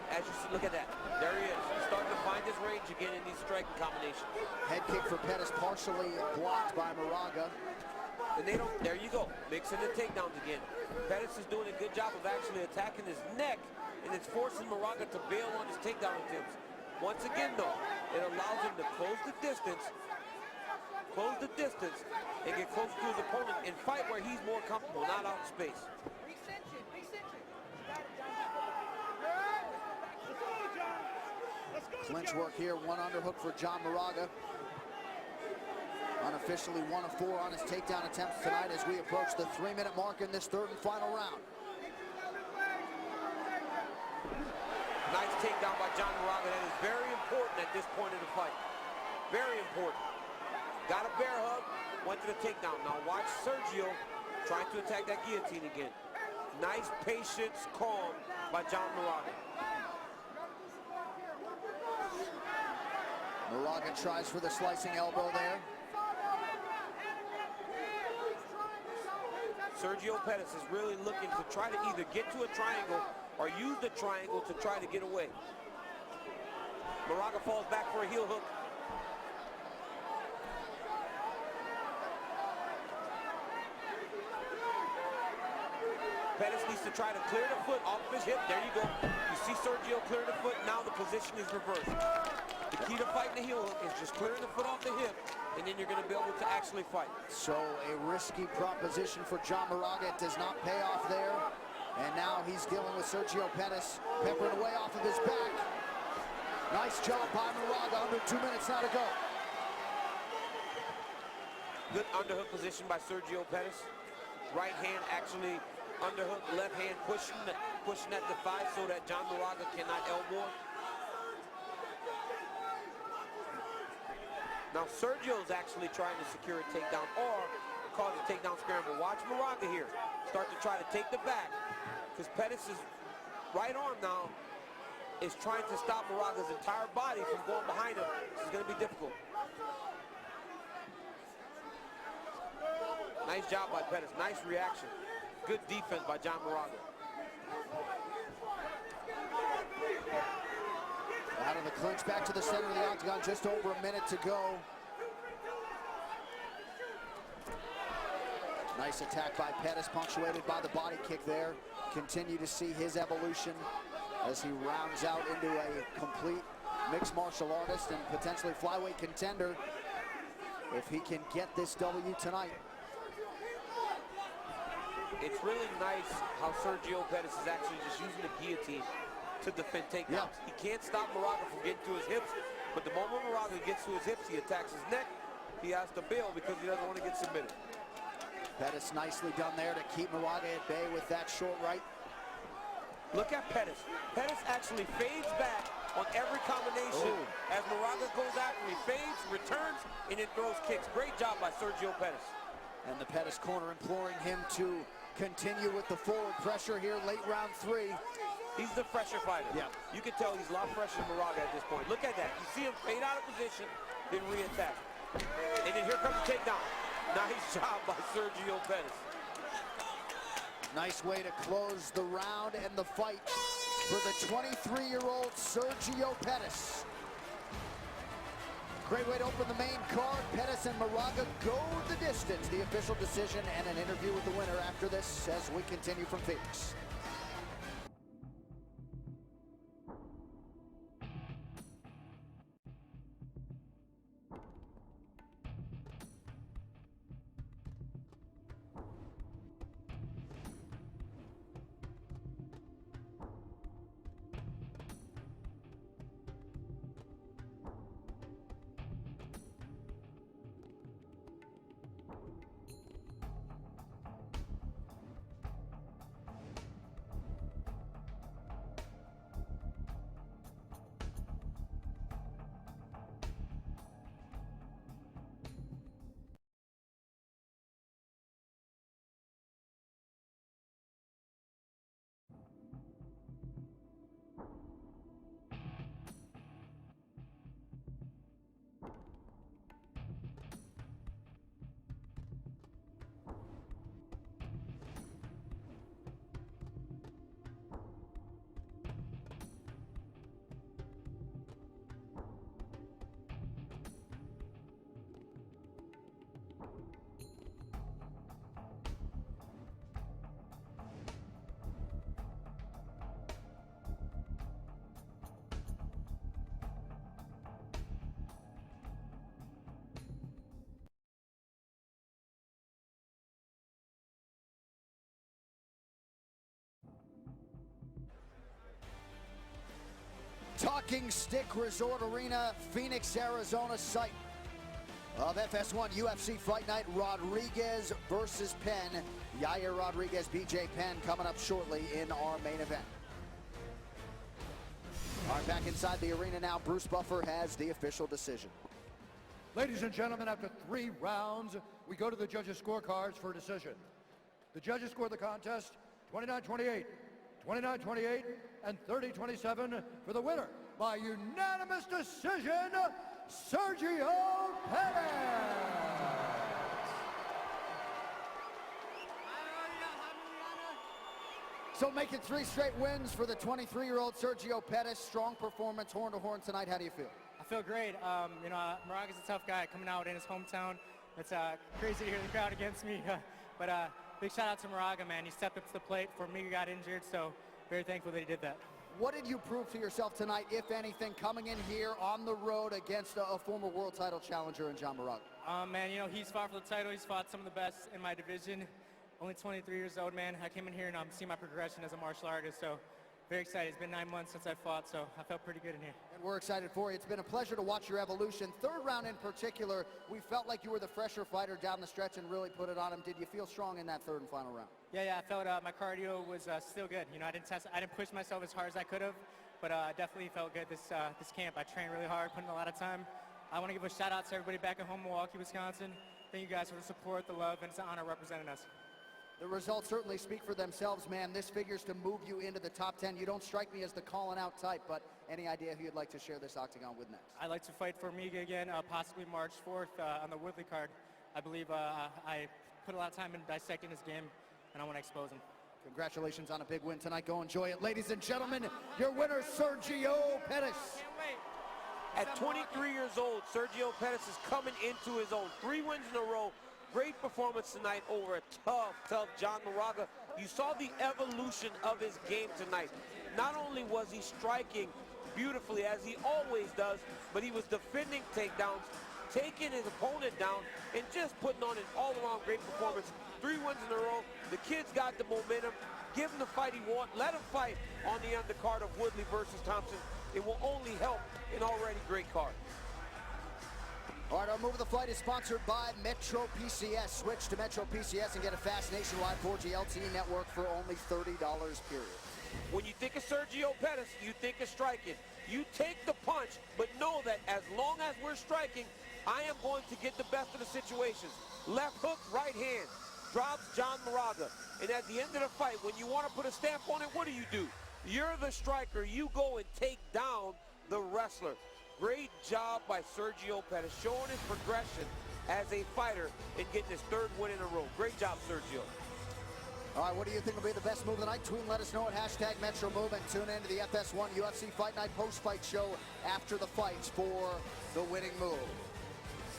As you see, look at that. There he is. He's starting to find his range again in these striking combinations. Head kick for Pettis, partially blocked by Moraga. And they don't, there you go, mixing the takedowns again. Pettis is doing a good job of actually attacking his neck, and it's forcing Moraga to bail on his takedown attempts. Once again, though, it allows him to close the distance, and get close to his opponent and fight where he's more comfortable, not out in space. Clinch work here, 1 underhook for John Moraga. Unofficially 1 of 4 on his takedown attempts tonight as we approach the 3-minute mark in this 3rd and final round. Nice takedown by John Moraga. That is very important at this point in the fight. Very important. Got a bear hug, went to the takedown. Now watch Sergio trying to attack that guillotine again. Nice patience, calm by John Moraga. Moraga tries for the slicing elbow there. Sergio Pettis is really looking to try to either get to a triangle or use the triangle to try to get away. Moraga falls back for a heel hook. Pettis needs to try to clear the foot off of his hip. There you go. You see Sergio clear the foot. Now the position is reversed. The key to fighting the heel hook is just clearing the foot off the hip, and then you're going to be able to actually fight. So a risky proposition for John Moraga. It does not pay off there. And now he's dealing with Sergio Pettis, peppering away off of his back. Nice job by Moraga. Under 2 minutes now to go. Good underhook position by Sergio Pettis. Right hand actually underhook, left hand pushing at the thigh so that John Moraga cannot elbow. Now Sergio's actually trying to secure a takedown or cause a takedown scramble. Watch Moraga here start to try to take the back, because Pettis' right arm now is trying to stop Moraga's entire body from going behind him. This is going to be difficult. Nice job by Pettis. Nice reaction. Good defense by John Moraga. Out of the clinch, back to the center of the octagon, just over a minute to go. Nice attack by Pettis, punctuated by the body kick there. Continue to see his evolution as he rounds out into a complete mixed martial artist and potentially flyweight contender if he can get this W tonight. It's really nice how Sergio Pettis is actually just using the guillotine to defend takedowns. He can't stop Moraga from getting to his hips, but the moment Moraga gets to his hips, he attacks his neck. He has to bail because he doesn't want to get submitted. Pettis nicely done there to keep Moraga at bay with that short right. Look at Pettis. Pettis actually fades back on every combination as Moraga goes after him. He fades, returns, and then throws kicks. Great job by Sergio Pettis. And the Pettis corner imploring him to continue with the forward pressure here, late round 3. He's the fresher fighter. Yeah. You can tell he's a lot fresher than Moraga at this point. Look at that. You see him fade out of position, then re-attack. And then here comes the takedown. Nice job by Sergio Pettis. Nice way to close the round and the fight for the 23-year-old Sergio Pettis. Great way to open the main card. Pettis and Moraga go the distance. The official decision and an interview with the winner after this as we continue from Phoenix. Talking Stick Resort Arena, Phoenix, Arizona, site of FS1 UFC Fight Night. Rodríguez versus Penn. Yair Rodríguez, BJ Penn coming up shortly in our main event. All right, back inside the arena now. Bruce Buffer has the official decision. Ladies and gentlemen, after 3 rounds, we go to the judges' scorecards for a decision. The judges scored the contest 29-28, 29-28, and 30-27 for the winner by unanimous decision, Sergio Pettis. So making 3 straight wins for the 23-year-old Sergio Pettis. Strong performance, horn to horn tonight. How do you feel? I feel great. You know, Moraga's a tough guy coming out in his hometown. It's crazy to hear the crowd against me. But big shout out to Moraga, man. He stepped up to the plate before me got injured, so very thankful that he did that. What did you prove to yourself tonight, if anything, coming in here on the road against a former world title challenger in John Moraga? Man, you know, he's fought for the title. He's fought some of the best in my division. Only 23 years old, man. I came in here and I'm seeing my progression as a martial artist, so very excited. It's been 9 months since I fought, so I felt pretty good in here. And we're excited for you. It's been a pleasure to watch your evolution. 3rd round in particular, we felt like you were the fresher fighter down the stretch and really put it on him. Did you feel strong in that 3rd and final round? Yeah, I felt my cardio was still good. You know, I didn't push myself as hard as I could have, but definitely felt good this camp. I trained really hard, put in a lot of time. I want to give a shout out to everybody back at home, Milwaukee, Wisconsin. Thank you guys for the support, the love, and it's an honor representing us. The results certainly speak for themselves, man. This figures to move you into the top 10. You don't strike me as the calling out type, but any idea who you'd like to share this octagon with next? I'd like to fight for Miga again, possibly March 4th on the Woodley card. I believe I put a lot of time in dissecting his game, and I want to expose him. Congratulations on a big win tonight. Go enjoy it. Ladies and gentlemen, your winner, Sergio Pettis. At 23 years old, Sergio Pettis is coming into his own. 3 wins in a row. Great performance tonight over a tough John Moraga. You saw the evolution of his game tonight. Not only was he striking beautifully, as he always does, but he was defending takedowns, taking his opponent down, and just putting on an all-around great performance. 3 wins in a row. The kid's got the momentum. Give him the fight he wants. Let him fight on the undercard of Woodley versus Thompson. It will only help an already great card. All right, our Move of the Fight is sponsored by Metro PCS. Switch to Metro PCS and get a fast nationwide 4G LTE network for only $30, period. When you think of Sergio Pettis, you think of striking. You take the punch, but know that as long as we're striking, I am going to get the best of the situations. Left hook, right hand, drops John Moraga. And at the end of the fight, when you want to put a stamp on it, what do? You're the striker. You go and take down the wrestler. Great job by Sergio Pettis, showing his progression as a fighter and getting his 3rd win in a row. Great job, Sergio. All right, what do you think will be the best move of the night? Tweet and let us know at #MetroMove and tune in to the FS1 UFC Fight Night post-fight show after the fights for the winning move.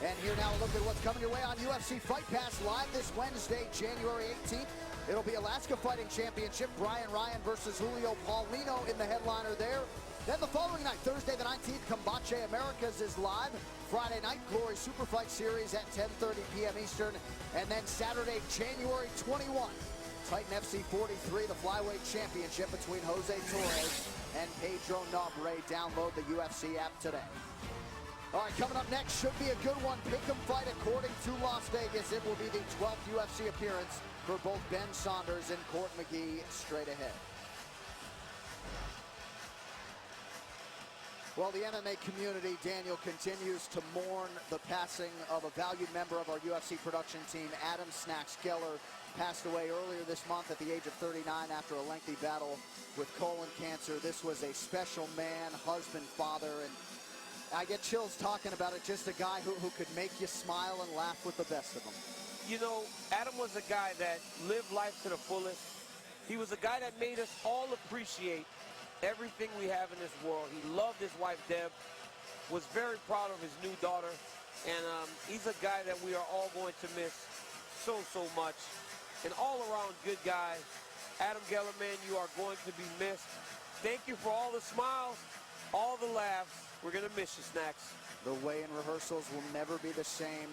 And here now, look at what's coming your way on UFC Fight Pass live this Wednesday, January 18th. It'll be Alaska Fighting Championship, Brian Ryan versus Julio Paulino in the headliner there. Then the following night, Thursday the 19th, Combache Americas is live. Friday night, Glory Super Fight Series at 10:30 p.m. Eastern. And then Saturday, January 21, Titan FC 43, the Flyweight Championship between Jose Torres and Pedro Nobre. Download the UFC app today. All right, coming up next should be a good one. Pick'em fight according to Las Vegas. It will be the 12th UFC appearance for both Ben Saunders and Court McGee straight ahead. Well, the MMA community, Daniel, continues to mourn the passing of a valued member of our UFC production team. Adam Snacks Geller passed away earlier this month at the age of 39 after a lengthy battle with colon cancer. This was a special man, husband, father, and I get chills talking about it. Just a guy who could make you smile and laugh with the best of them. You know, Adam was a guy that lived life to the fullest. He was a guy that made us all appreciate everything we have in this world. He loved his wife, Deb, was very proud of his new daughter, and he's a guy that we are all going to miss so much. An all-around good guy. Adam Geller, man, you are going to be missed. Thank you for all the smiles, all the laughs. We're going to miss you, Snacks. The weigh-in rehearsals will never be the same.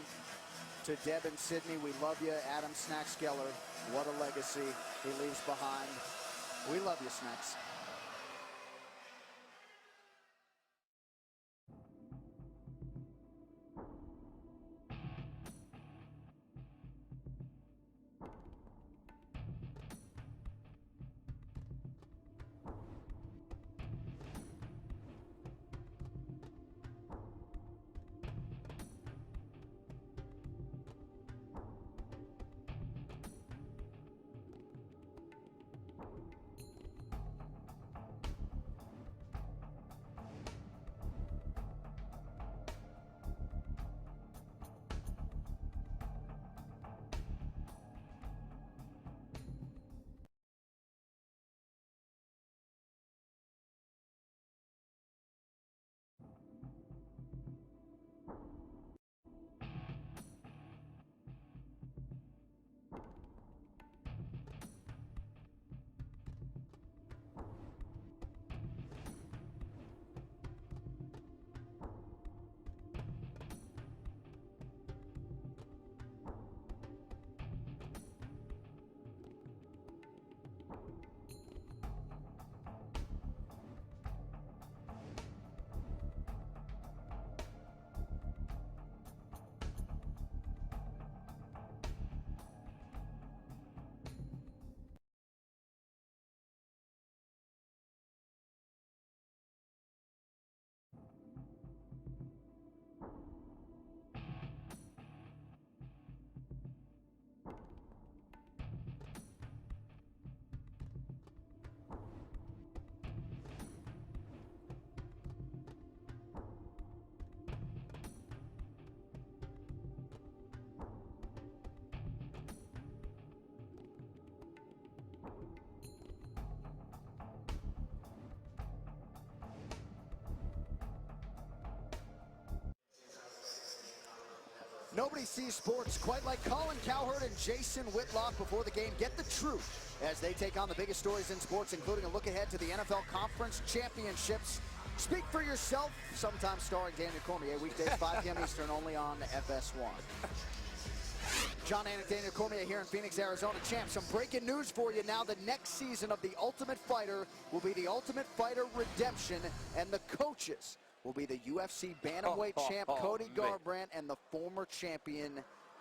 To Deb and Sydney, we love you. Adam Snacks Geller, what a legacy he leaves behind. We love you, Snacks. Nobody sees sports quite like Colin Cowherd and Jason Whitlock before the game. Get the truth as they take on the biggest stories in sports, including a look ahead to the NFL Conference Championships. Speak for yourself, sometimes starring Daniel Cormier, weekdays 5 p.m. Eastern, only on FS1. John and Daniel Cormier here in Phoenix, Arizona. Champ, some breaking news for you now. The next season of The Ultimate Fighter will be The Ultimate Fighter Redemption, and the coaches will be the UFC Bantamweight champ Cody Garbrandt and the former champion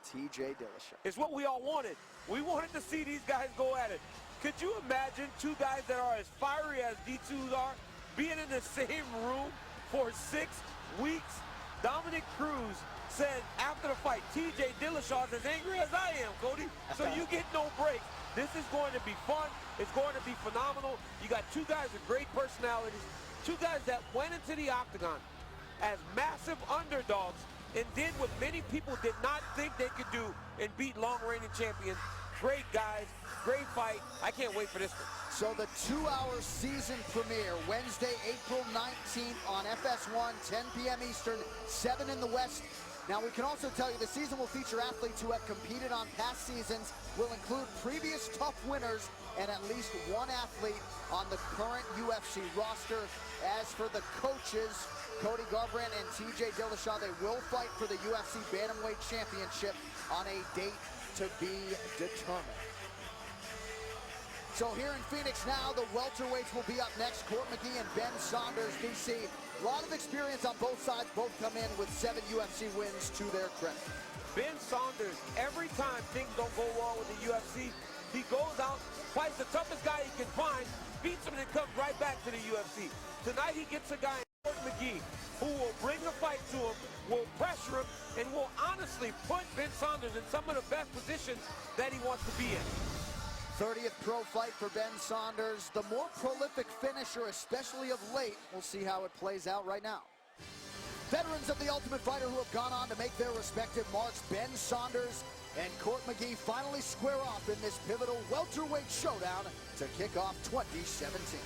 TJ Dillashaw. It's what we all wanted. We wanted to see these guys go at it. Could you imagine two guys that are as fiery as these two are being in the same room for 6 weeks? Dominic Cruz said after the fight, TJ Dillashaw is as angry as I am, Cody. So you get no break. This is going to be fun. It's going to be phenomenal. You got two guys with great personalities, two guys that went into the octagon as massive underdogs and did what many people did not think they could do and beat long-reigning champions. Great guys, great fight. I can't wait for this one. So the 2-hour season premiere, Wednesday, April 19th on FS1, 10 p.m. Eastern, 7 in the West. Now, we can also tell you the season will feature athletes who have competed on past seasons, will include previous tough winners, and at least one athlete on the current UFC roster. As for the coaches, Cody Garbrandt and TJ Dillashaw, they will fight for the UFC Bantamweight Championship on a date to be determined. So here in Phoenix now, the welterweights will be up next. Court McGee and Ben Saunders, DC. A lot of experience on both sides. Both come in with 7 UFC wins to their credit. Ben Saunders, every time things don't go well with the UFC, he goes out, fights the toughest guy he can find, beats him, and then comes right back to the UFC. Tonight he gets a guy, Court McGee, who will bring the fight to him, will pressure him, and will honestly put Ben Saunders in some of the best positions that he wants to be in. 30th pro fight for Ben Saunders, the more prolific finisher, especially of late. We'll see how it plays out right now. Veterans of the Ultimate Fighter who have gone on to make their respective marks, Ben Saunders and Court McGee finally square off in this pivotal welterweight showdown to kick off 2017.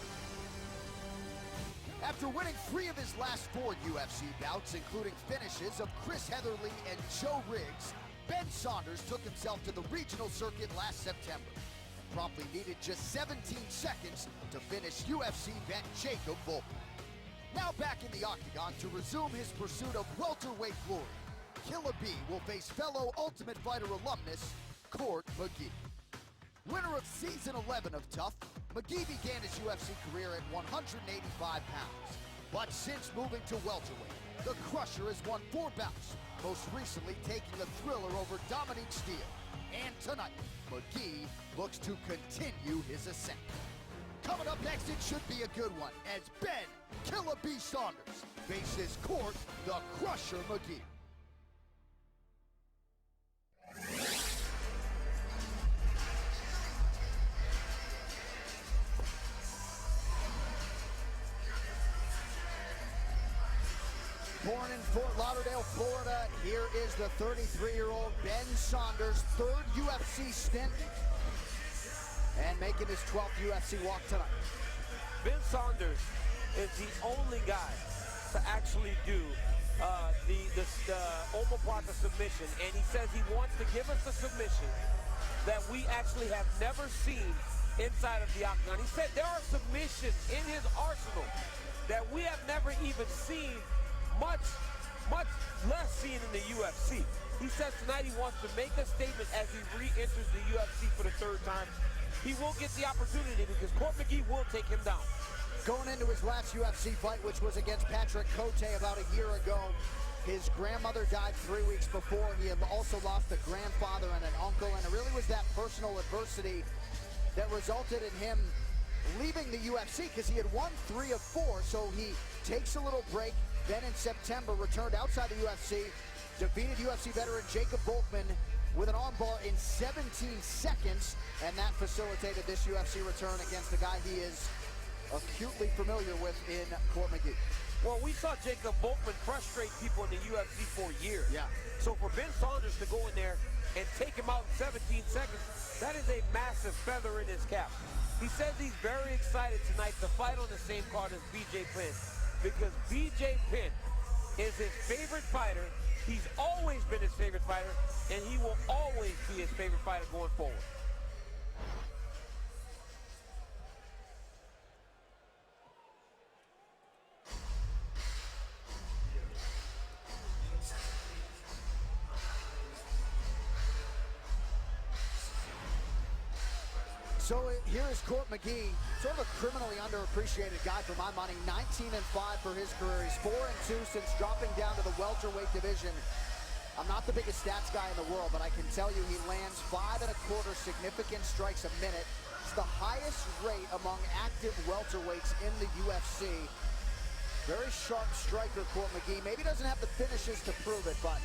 After winning 3 of his last 4 UFC bouts, including finishes of Chris Heatherly and Joe Riggs, Ben Saunders took himself to the regional circuit last September. Promptly needed just 17 seconds to finish UFC vet Jacob Volkman. Now back in the octagon to resume his pursuit of welterweight glory, Killer B will face fellow Ultimate Fighter alumnus, Court McGee. Winner of Season 11 of Tough, McGee began his UFC career at 185 pounds. But since moving to welterweight, the Crusher has won 4 bouts, most recently taking a thriller over Dominique Steele. And tonight, McGee looks to continue his ascent. Coming up next, it should be a good one, as Ben Killer B Saunders faces Court the Crusher McGee. Born in Fort Lauderdale, Florida, here is the 33-year-old Ben Saunders, 3rd UFC stint, and making his 12th UFC walk tonight. Ben Saunders is the only guy to actually do the omoplata submission, and he says he wants to give us a submission that we actually have never seen inside of the octagon. He said there are submissions in his arsenal that we have never even seen, much less seen in the UFC. He says tonight he wants to make a statement as he re-enters the UFC for the 3rd time. He will get the opportunity because Court McGee will take him down. Going into his last UFC fight, which was against Patrick Cote about a year ago, his grandmother died 3 weeks before. He had also lost a grandfather and an uncle, and it really was that personal adversity that resulted in him leaving the UFC because he had won 3 of 4, so he takes a little break. Then in September, returned outside the UFC, defeated UFC veteran Jacob Volkman with an armbar in 17 seconds, and that facilitated this UFC return against a guy he is acutely familiar with in Court McGee. Well, we saw Jacob Volkman frustrate people in the UFC for years. Yeah. So for Ben Saunders to go in there and take him out in 17 seconds, that is a massive feather in his cap. He says he's very excited tonight to fight on the same card as B J Penna, because B J Penna is his favorite fighter. He's always been his favorite fighter, and he will always be his favorite fighter going forward. So here is Court McGee, sort of a criminally underappreciated guy for my money. 19-5 for his career. He's 4-2 since dropping down to the welterweight division. I'm not the biggest stats guy in the world, but I can tell you he lands 5 1/4 significant strikes a minute. It's the highest rate among active welterweights in the UFC. Very sharp striker, Court McGee. Maybe doesn't have the finishes to prove it, but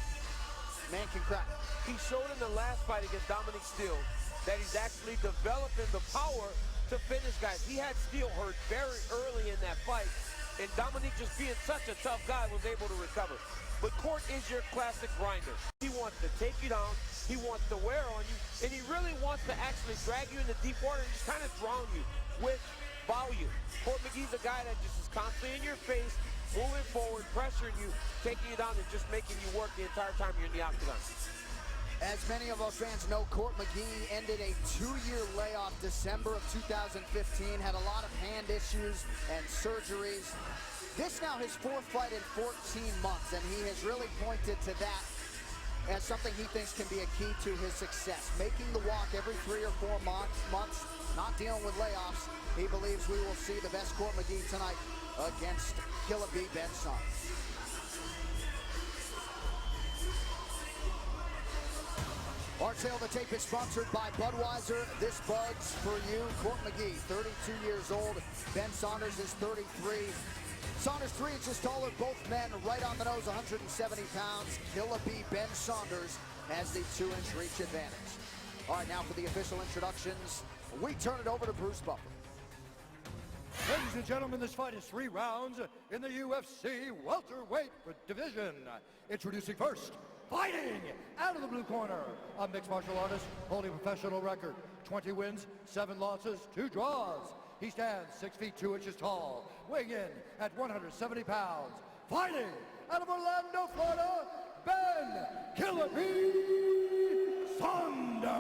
man can crack. He showed in the last fight against Dominic Steele that he's actually developing the power to finish guys. He had Steele hurt very early in that fight, and Dominic, just being such a tough guy, was able to recover. But Court is your classic grinder. He wants to take you down, he wants to wear on you, and he really wants to actually drag you into deep water and just kind of drown you with volume. Court McGee's a guy that just is constantly in your face, moving forward, pressuring you, taking you down, and just making you work the entire time you're in the octagon. As many of our fans know, Court McGee ended a 2-year layoff December of 2015, had a lot of hand issues and surgeries. This now his 4th fight in 14 months, and he has really pointed to that as something he thinks can be a key to his success. Making the walk every 3 or 4 months, not dealing with layoffs. He believes we will see the best Court McGee tonight against Killer B Ben Saunders. Our tale of the tape is sponsored by Budweiser. This Bud's for you. Court McGee, 32 years old. Ben Saunders is 33. Saunders 3 inches taller, both men right on the nose, 170 pounds. Killer B Ben Saunders has the 2-inch reach advantage. All right, now for the official introductions, we turn it over to Bruce Buffer. Ladies and gentlemen, this fight is 3 rounds in the UFC welterweight division. Introducing first, fighting out of the blue corner, a mixed martial artist holding a professional record, 20 wins, 7 losses, 2 draws. He stands 6 feet 2 inches tall, weighing in at 170 pounds. Fighting out of Orlando, Florida, Ben Killer B Saunders.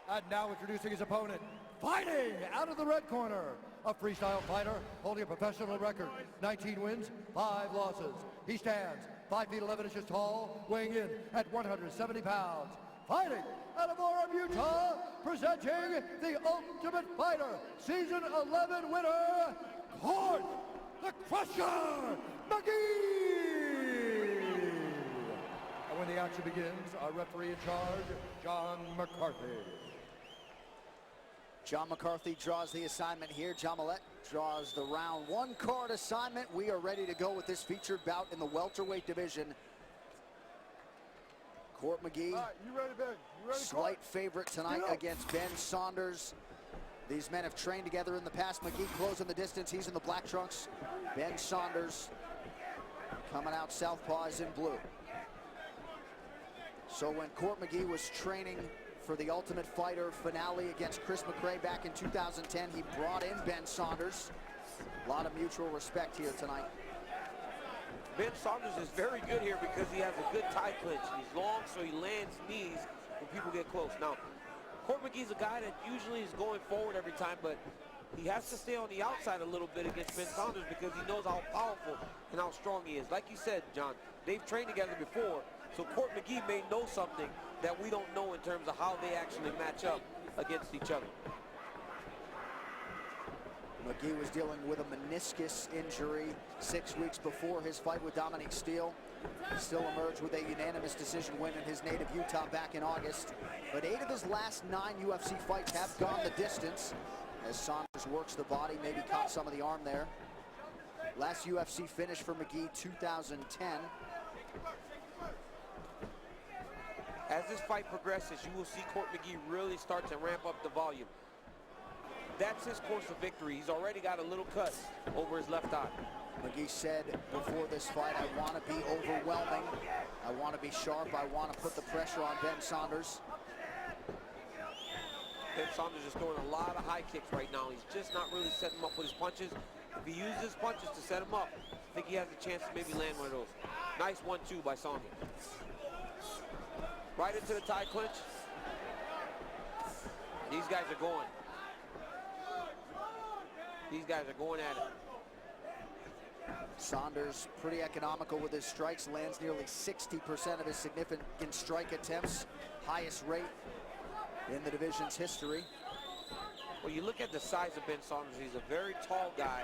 And now introducing his opponent, fighting out of the red corner, a freestyle fighter holding a professional record, 19 wins, 5 losses. He stands 5 feet 11 inches tall, weighing in at 170 pounds. Fighting out of Orem, Utah, presenting the Ultimate Fighter, Season 11 winner, Court the Crusher McGee. And when the action begins, our referee in charge, John McCarthy. John McCarthy draws the assignment here. John Millette draws the round 1 card assignment. We are ready to go with this featured bout in the welterweight division. Court McGee, you ready, Ben? You ready, slight favorite tonight against Ben Saunders. These men have trained together in the past. McGee closing the distance. He's in the black trunks. Ben Saunders coming out southpaw is in blue. So when Court McGee was training for the Ultimate Fighter finale against Chris McRae back in 2010, he brought in Ben Saunders. A lot of mutual respect here tonight. Ben Saunders is very good here because he has a good tie clinch. He's long, so he lands knees when people get close. Now, Court McGee's a guy that usually is going forward every time, but he has to stay on the outside a little bit against Ben Saunders because he knows how powerful and how strong he is. Like you said, John, they've trained together before, so Court McGee may know something that we don't know in terms of how they actually match up against each other. McGee was dealing with a meniscus injury 6 weeks before his fight with Dominic Steele. He still emerged with a unanimous decision win in his native Utah back in August. But 8 of his last 9 UFC fights have gone the distance as Saunders works the body, maybe caught some of the arm there. Last UFC finish for McGee, 2010. As this fight progresses, you will see Court McGee really start to ramp up the volume. That's his course of victory. He's already got a little cut over his left eye. McGee said before this fight, I want to be overwhelming. I want to be sharp. I want to put the pressure on Ben Saunders. Ben Saunders is throwing a lot of high kicks right now. He's just not really setting him up with his punches. If he uses his punches to set him up, think he has a chance to maybe land one of those. Nice 1-2 by Saunders. Right into the tie clinch. These guys are going. These guys are going at it. Saunders pretty economical with his strikes, lands nearly 60% of his significant strike attempts, highest rate in the division's history. Well, you look at the size of Ben Saunders, he's a very tall guy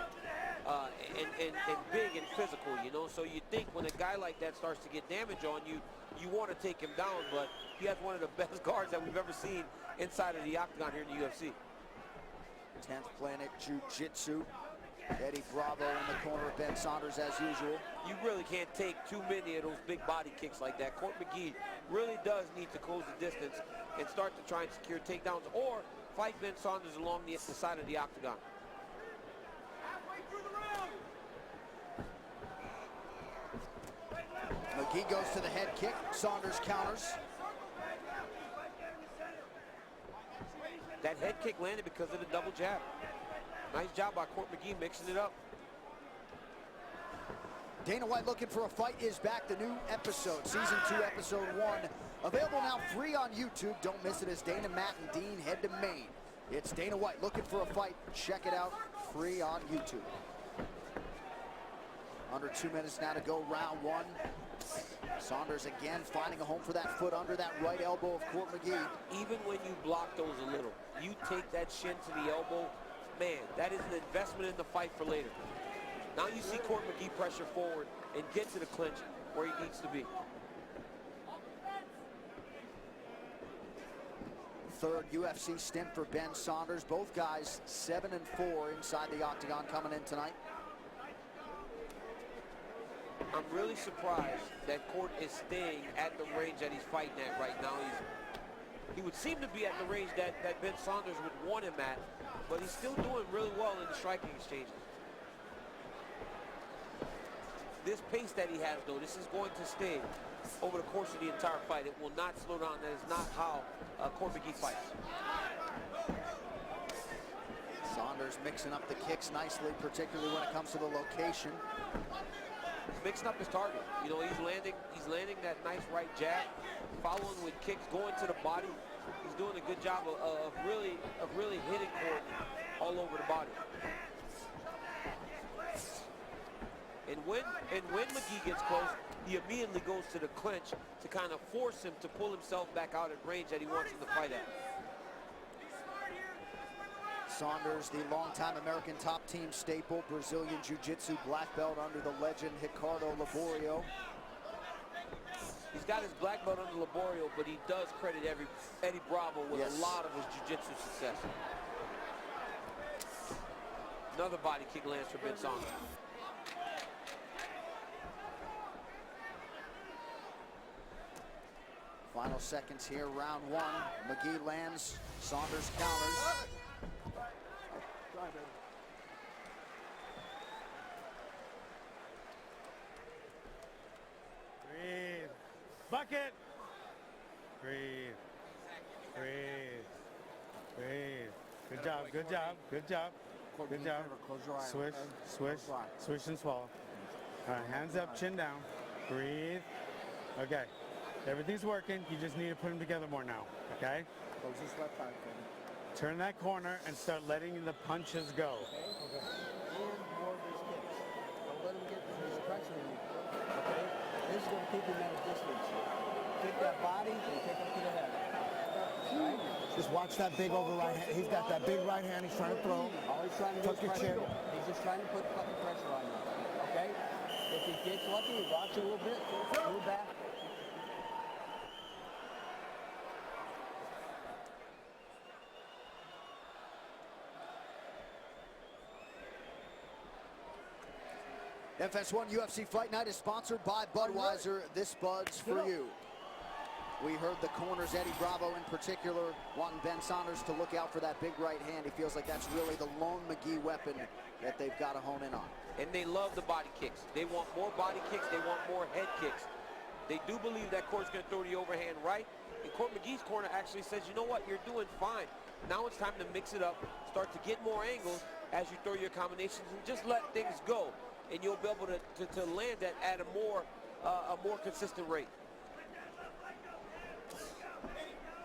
and big and physical, you know, so you think when a guy like that starts to get damage on you, you want to take him down, but he has one of the best guards that we've ever seen inside of the octagon here in the UFC. 10th Planet Jiu-Jitsu. Eddie Bravo in the corner of Ben Saunders as usual. You really can't take too many of those big body kicks like that. Court McGee really does need to close the distance and start to try and secure takedowns or fight Ben Saunders along the side of the octagon. McGee goes to the head kick. Saunders counters. That head kick landed because of the double jab. Nice job by Court McGee mixing it up. Dana White Looking for a Fight is back. The new episode, season 2, episode 1. Available now free on YouTube. Don't miss it as Dana, Matt, and Dean head to Maine. It's Dana White Looking for a Fight. Check it out free on YouTube. Under 2 minutes now to go, round 1. Saunders again finding a home for that foot under that right elbow of Court McGee. Even when you block those a little, you take that shin to the elbow, man, that is an investment in the fight for later. Now you see Court McGee pressure forward and get to the clinch where he needs to be. Third UFC stint for Ben Saunders. Both guys 7-4 inside the octagon coming in tonight. I'm really surprised that Court is staying at the range that he's fighting at right now. He would seem to be at the range that Ben Saunders would want him at, but he's still doing really well in the striking exchanges. This pace that he has, though, this is going to stay over the course of the entire fight. It will not slow down. That is not how Court McGee fights. Saunders mixing up the kicks nicely, particularly when it comes to the location. He's mixing up his target. You know, he's landing that nice right jab, following with kicks, going to the body. He's doing a good job of really hitting Court all over the body. And when McGee gets close, he immediately goes to the clinch to kind of force him to pull himself back out at range that he wants him to fight at. Saunders, the longtime American top team staple, Brazilian Jiu-Jitsu black belt under the legend Ricardo Laborio. He's got his black belt under Laborio, but he does credit Eddie Bravo with a lot of his jiu-jitsu success. Another body kick lands for Ben Saunders. Final seconds here, round 1. McGee lands, Saunders counters. Breathe. Bucket. Breathe. Breathe. Breathe. Good job, good job, good job. Good job. Swish, swish, swish and swallow. All right, hands up, chin down. Breathe. Okay. Everything's working. You just need to put them together more now, okay? Close this left eye, Turn that corner and start letting the punches go. Okay. And more of his kicks. Don't let him get his pressure in you. Okay? This is going to keep him at a distance. Kick that body and kick him to the head. Right? Just watch that big over right hand. He's got that big right hand he's trying to throw. All he's trying to do is Tuck your chin. He's just trying to put fucking pressure on you. Okay? If he gets lucky, he rocks you a little bit, move back. FS1 UFC Fight Night is sponsored by Budweiser. This Bud's for you. We heard the corners, Eddie Bravo in particular, wanting Ben Saunders to look out for that big right hand. He feels like that's really the lone McGee weapon that they've got to hone in on. And they love the body kicks. They want more body kicks. They want more head kicks. They do believe that Court's going to throw the overhand right. And Court McGee's corner actually says, you know what, you're doing fine. Now it's time to mix it up, start to get more angles as you throw your combinations and just let things go. and you'll be able to land that at a more consistent rate.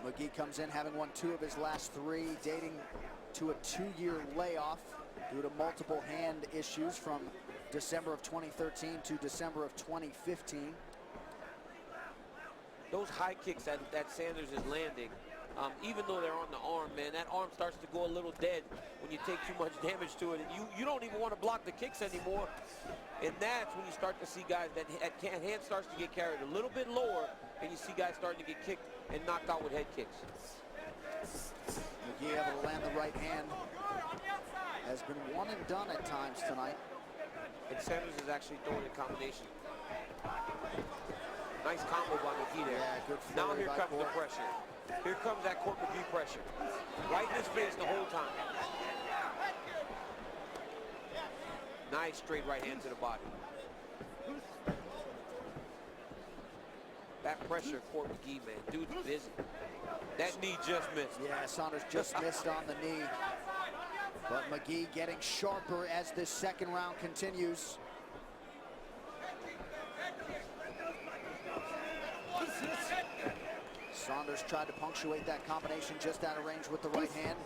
McGee comes in having won 2 of his last 3, dating to a 2-year layoff due to multiple hand issues from December of 2013 to December of 2015. Those high kicks that Sanders is landing, even though they're on the arm, man, that arm starts to go a little dead when you take too much damage to it, and you don't even want to block the kicks anymore. And that's when you start to see guys that hand starts to get carried a little bit lower, and you see guys starting to get kicked and knocked out with head kicks. McGee able to land the right hand. Has been one and done at times tonight. And Sanders is actually throwing in combination. Nice combo by McGee there. Yeah, good now here comes Court. the pressure. Here comes that Court McGee pressure. Right in his face the whole time. Nice straight right hand to the body. That pressure, Court McGee, man. Dude's busy. That knee just missed. Yeah, Saunders just missed on the knee. But McGee getting sharper as this second round continues. Saunders tried to punctuate that combination just out of range with the right hand.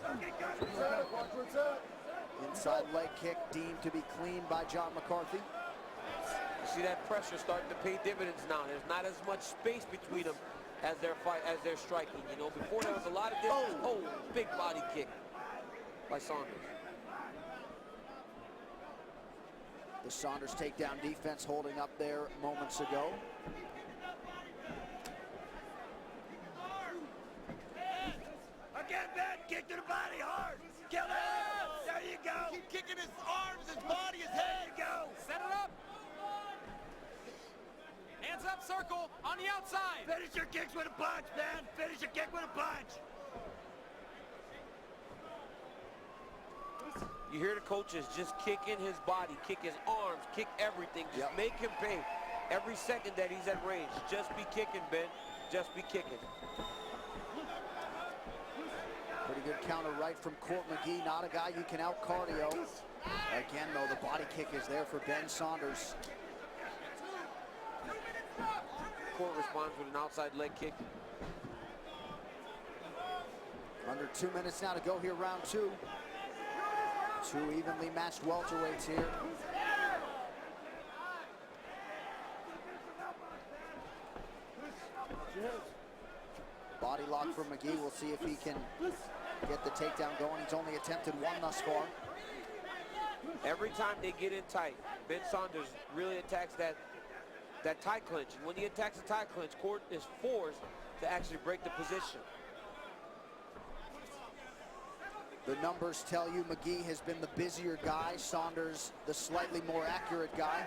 Inside leg kick deemed to be clean by John McCarthy. You see that pressure starting to pay dividends now. There's not as much space between them as they're striking. You know, before there was a lot of distance. Oh, big body kick by Saunders. The Saunders takedown defense holding up there moments ago. Again, Ben, kick to the body hard. Kill it. There you go. Keep kicking his arms, his body, his head. There you go. Set it up. Hands up, circle on the outside. Finish your kicks with a punch, man. Finish your kick with a punch. You hear the coaches just kicking his body, kick his arms, kick everything. Just make him pay every second that he's at range. Just be kicking, Ben. Just be kicking. Pretty good counter right from Court McGee. Not a guy you can out cardio. Again, though, the body kick is there for Ben Saunders. Court responds with an outside leg kick. Under 2 minutes now to go here, round 2. 2 evenly matched welterweights here. Body lock from McGee. We'll see if he can get the takedown going. He's only attempted 1 thus far. Every time they get in tight, Ben Saunders really attacks that tie clinch. And when he attacks the tie clinch, Court is forced to actually break the position. The numbers tell you McGee has been the busier guy. Saunders, the slightly more accurate guy.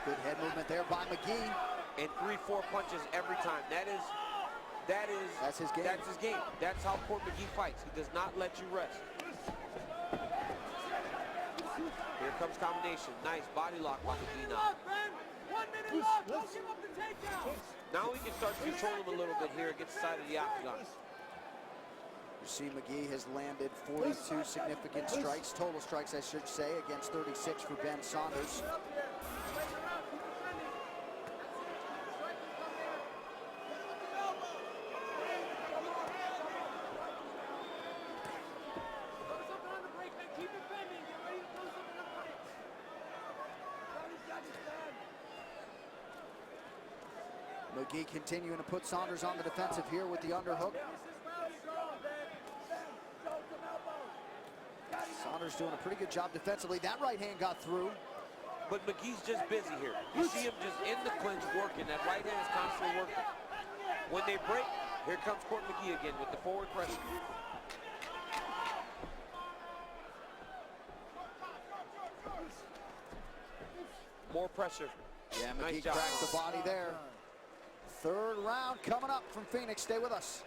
Good head movement there by McGee. And 3-4 punches every time. That's his game. That's his game. That's how Court McGee fights. He does not let you rest. Here comes combination. Nice body lock by McGee now. 1 minute left. Don't give up the takedown. Now we can start to control him a little bit here against the side of the octagon. You see McGee has landed 42 significant strikes, total strikes I should say, against 36 for Ben Saunders. McGee continuing to put Saunders on the defensive here with the underhook. Saunders doing a pretty good job defensively. That right hand got through. But McGee's just busy here. You see him just in the clinch working. That right hand is constantly working. When they break, here comes Court McGee again with the forward pressure. More pressure. Yeah, McGee nice job. cracked the body there. 3rd round coming up from Phoenix. Stay with us.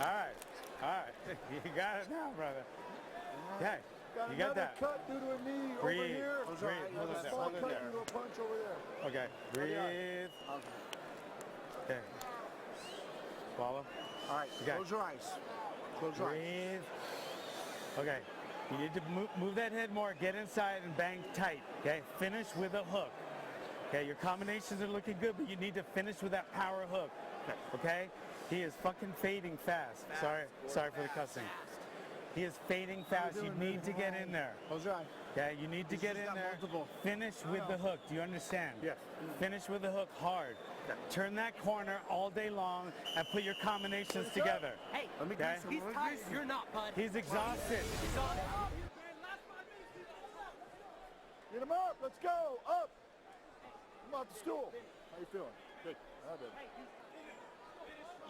All right. You got it now, brother. Okay, you got that. Cut due to a knee Breathe. over here. Breathe. Hold it there. Hold it there. Due to a punch over there. Okay, breathe. Okay. Swallow. All right, Okay. close your eyes. Close your eyes. Breathe. Okay. You need to move that head more, get inside and bang tight, okay? Finish with a hook. Okay, your combinations are looking good, but you need to finish with that power hook, okay? He is fucking fading fast. Sorry for the cussing. He is fading fast. You need to get in there. Close your eye. Okay, you need to get in there. Finish with the hook. Do you understand? Yes. Finish with the hook hard. Turn that corner all day long and put your combinations together. Hey, okay? he's tired. You're not, bud. He's exhausted. Get him up. Let's go. Up. Come off the stool. How you feeling? Good. All right, baby.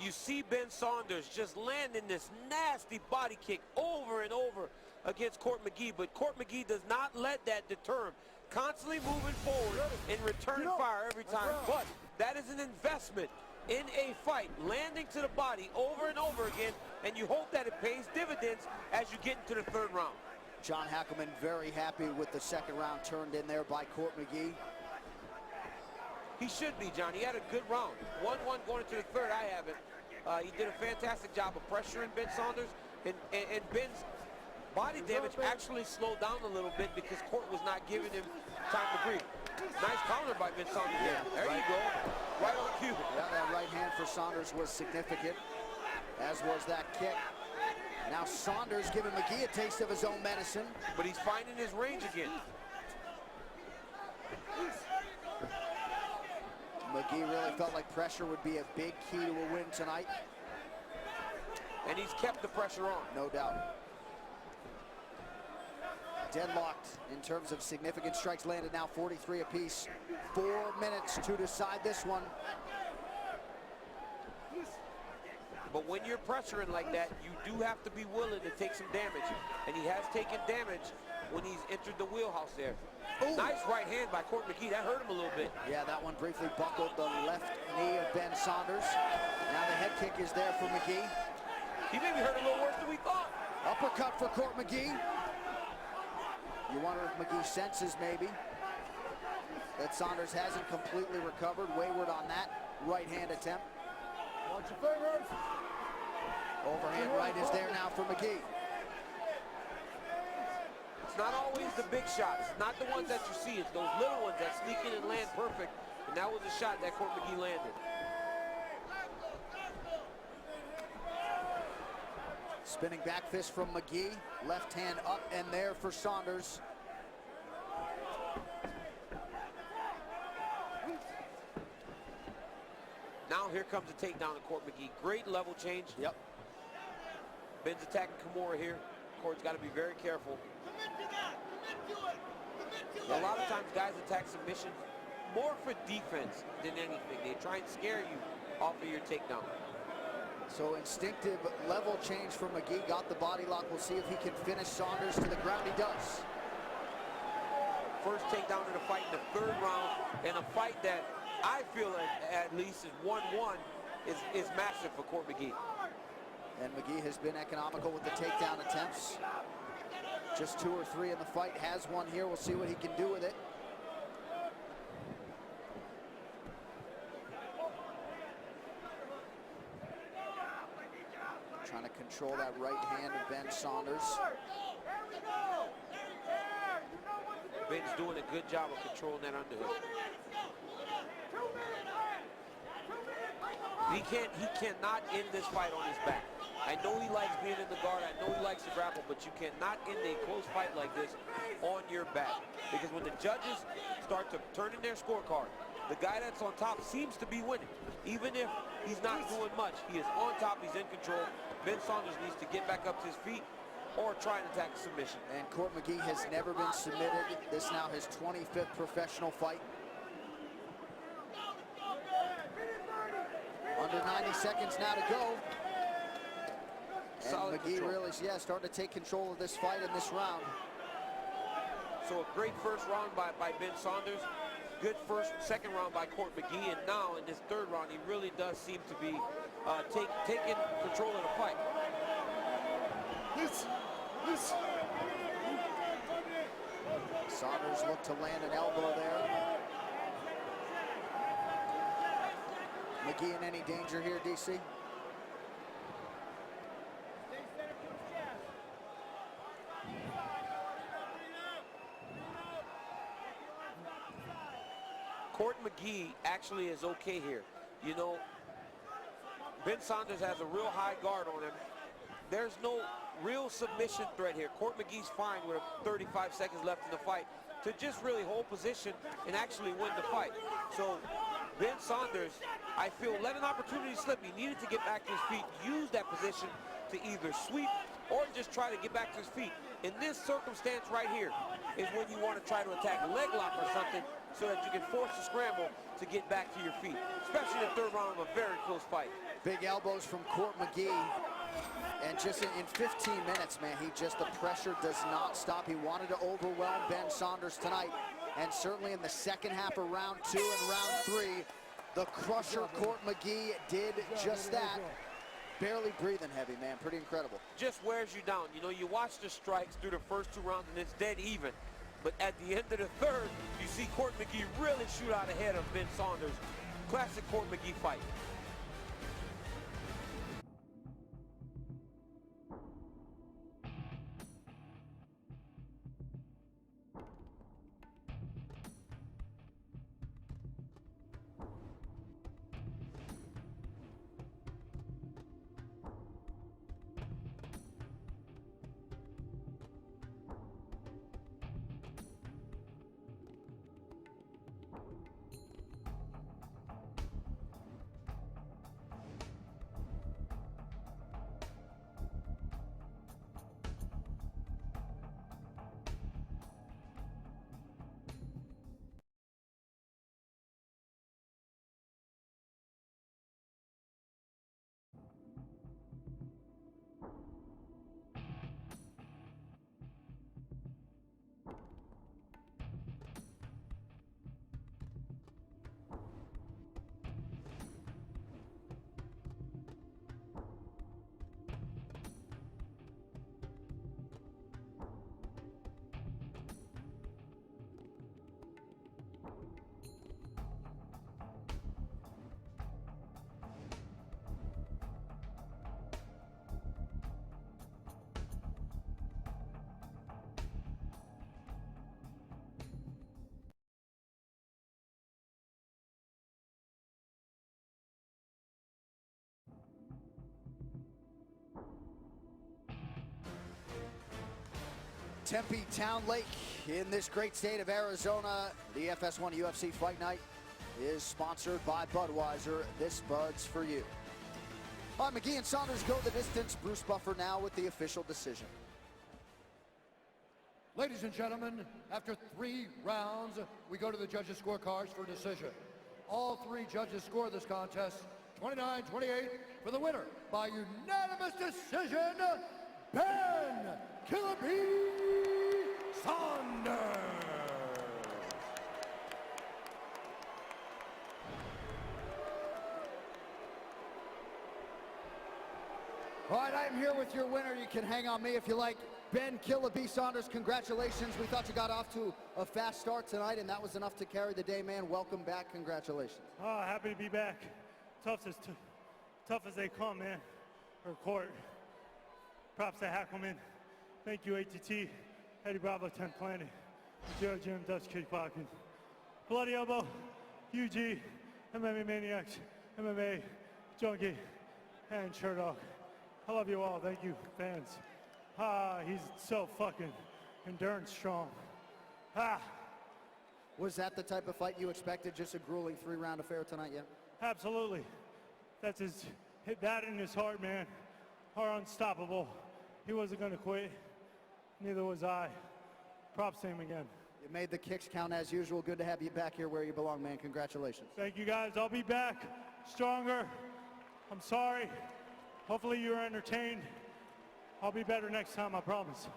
You see Ben Saunders just landing this nasty body kick over and over against Court McGee, but Court McGee does not let that deter him. Constantly moving forward and return fire every time. But that is an investment in a fight, landing to the body over and over again, and you hope that it pays dividends as you get into the third round. John Hackelman very happy with the second round turned in there by Court McGee. He should be, John. He had a good round. 1-1 going into the third. I haven't. He did a fantastic job of pressuring Ben Saunders, and Ben's body damage actually slowed down a little bit because Court was not giving him time to breathe. Nice counter by Ben Saunders. Yeah, there you go. Right on cue. Yeah, that right hand for Saunders was significant, as was that kick. Now Saunders giving McGee a taste of his own medicine. But he's finding his range again. McGee really felt like pressure would be a big key to a win tonight. And he's kept the pressure on. No doubt. Deadlocked in terms of significant strikes landed now, 43 apiece. 4 minutes to decide this one. But when you're pressuring like that, you do have to be willing to take some damage. And he has taken damage when he's entered the wheelhouse there. Ooh. Nice right hand by Court McGee. That hurt him a little bit. Yeah, that one briefly buckled the left knee of Ben Saunders. Now the head kick is there for McGee. He maybe hurt a little worse than we thought. Uppercut for Court McGee. You wonder if McGee senses maybe that Saunders hasn't completely recovered. Wayward on that right hand attempt. Watch your fingers. Overhand right is there now for McGee. It's not always the big shots, not the ones that you see. It's those little ones that sneak in and land perfect. And that was a shot that Court McGee landed. Spinning back fist from McGee. Left hand up and there for Saunders. Now here comes the takedown of Court McGee. Great level change. Yep. Ben's attacking Kimura here. Court's got to be very careful. A lot of times guys attack submission more for defense than anything. They try and scare you off of your takedown. So instinctive level change from McGee. Got the body lock. We'll see if he can finish Saunders to the ground. He does. First takedown in the fight in the third round, and a fight that I feel at least is 1-1 is massive for Court McGee. And McGee has been economical with the takedown attempts. Just 2 or 3 in the fight. Has one here. We'll see what he can do with it. Trying to control that right hand of Ben Saunders. Ben's doing a good job of controlling that underhook. He cannot end this fight on his back. I know he likes being in the guard. I know he likes to grapple, but you cannot end a close fight like this on your back. Because when the judges start to turn in their scorecard, the guy that's on top seems to be winning. Even if he's not doing much, he is on top, he's in control. Ben Saunders needs to get back up to his feet or try and attack a submission. And Court McGee has never been submitted. This now his 25th professional fight. Under 90 seconds now to go. And Solid McGee control. really, starting to take control of this fight in this round. So a great first round by Ben Saunders. Good second round by Court McGee. And now in this third round, he really does seem to be taking control of the fight. Saunders looked to land an elbow there. McGee in any danger here, DC? Court McGee actually is okay here. You know, Ben Saunders has a real high guard on him. There's no real submission threat here. Court McGee's fine with 35 seconds left in the fight to just really hold position and actually win the fight. So Ben Saunders, I feel, let an opportunity slip. He needed to get back to his feet, use that position to either sweep or just try to get back to his feet. In this circumstance right here is when you want to try to attack leg lock or something so that you can force the scramble to get back to your feet, especially in the third round of a very close fight. Big elbows from Court McGee. And just in 15 minutes, man, the pressure does not stop. He wanted to overwhelm Ben Saunders tonight. And certainly in the second half of round 2 and round 3, the crusher Court McGee did just that. Barely breathing heavy, man. Pretty incredible. Just wears you down. You know, you watch the strikes through the first 2 rounds and it's dead even. But at the end of the third, you see Court McGee really shoot out ahead of Ben Saunders. Classic Court McGee fight. Tempe Town Lake in this great state of Arizona. The FS1 UFC Fight Night is sponsored by Budweiser. This Bud's for you. All right, McGee and Saunders go the distance. Bruce Buffer now with the official decision. Ladies and gentlemen, after 3 rounds, we go to the judges' scorecards for decision. All 3 judges score this contest 29-28 for the winner by unanimous decision, Ben Killer B Saunders. All right, I'm here with your winner. You can hang on me if you like. Ben Killer B Saunders, congratulations. We thought you got off to a fast start tonight, and that was enough to carry the day, man. Welcome back. Congratulations. Oh, happy to be back. Tough as they come, man. Or court. Props to Hackelman. Thank you, ATT, Eddie Bravo, 10th Planet, Joe Jim, Dutch Kickboxing, Bloody Elbow, UG, MMA Maniacs, MMA Junkie, and Sherdog. I love you all. Thank you, fans. He's so fucking endurance strong. Was that the type of fight you expected? Just a grueling 3-round affair tonight, yeah? Absolutely. That's his, hit that in his heart, man. Are unstoppable. He wasn't gonna quit. Neither was I. Props to him again. You made the kicks count as usual. Good to have you back here where you belong, man. Congratulations. Thank you, guys. I'll be back stronger. I'm sorry. Hopefully you were entertained. I'll be better next time, I promise.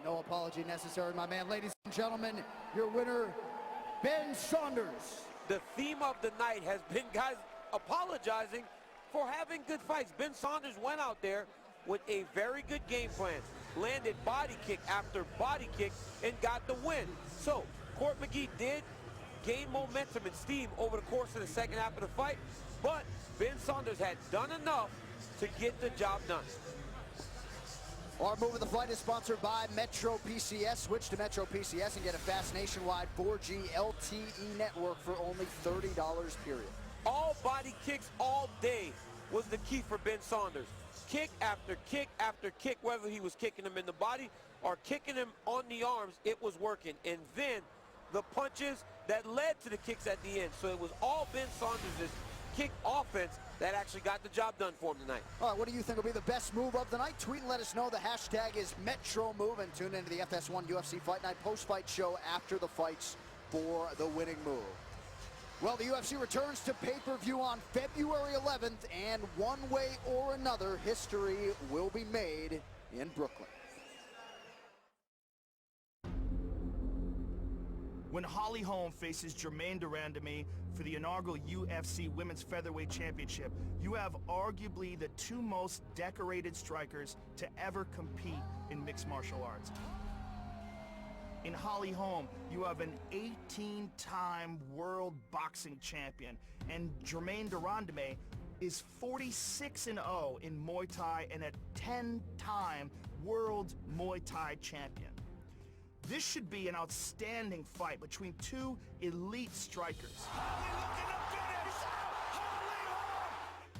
No apology necessary, my man. Ladies and gentlemen, your winner, Ben Saunders. The theme of the night has been guys apologizing for having good fights. Ben Saunders went out there with a very good game plan, landed body kick after body kick, and got the win. So, Court McGee did gain momentum and steam over the course of the second half of the fight, but Ben Saunders had done enough to get the job done. Our move of the fight is sponsored by Metro PCS. Switch to Metro PCS and get a fast nationwide 4G LTE network for only $30 period. All body kicks all day was the key for Ben Saunders. Kick after kick after kick, whether he was kicking him in the body or kicking him on the arms, it was working. And then the punches that led to the kicks at the end. So it was all Ben Saunders' kick offense that actually got the job done for him tonight. All right, what do you think will be the best move of the night? Tweet and let us know. The hashtag is MetroMove, and tune into the FS1 UFC Fight Night post-fight show after the fights for the winning move. Well, the UFC returns to pay-per-view on February 11th, and one way or another, history will be made in Brooklyn. When Holly Holm faces Germaine de Randamie for the inaugural UFC Women's Featherweight Championship, you have arguably the two most decorated strikers to ever compete in mixed martial arts. In Holly Holm, you have an 18-time world boxing champion, and Germaine de Randamie is 46-0 in Muay Thai and a 10-time world Muay Thai champion. This should be an outstanding fight between two elite strikers.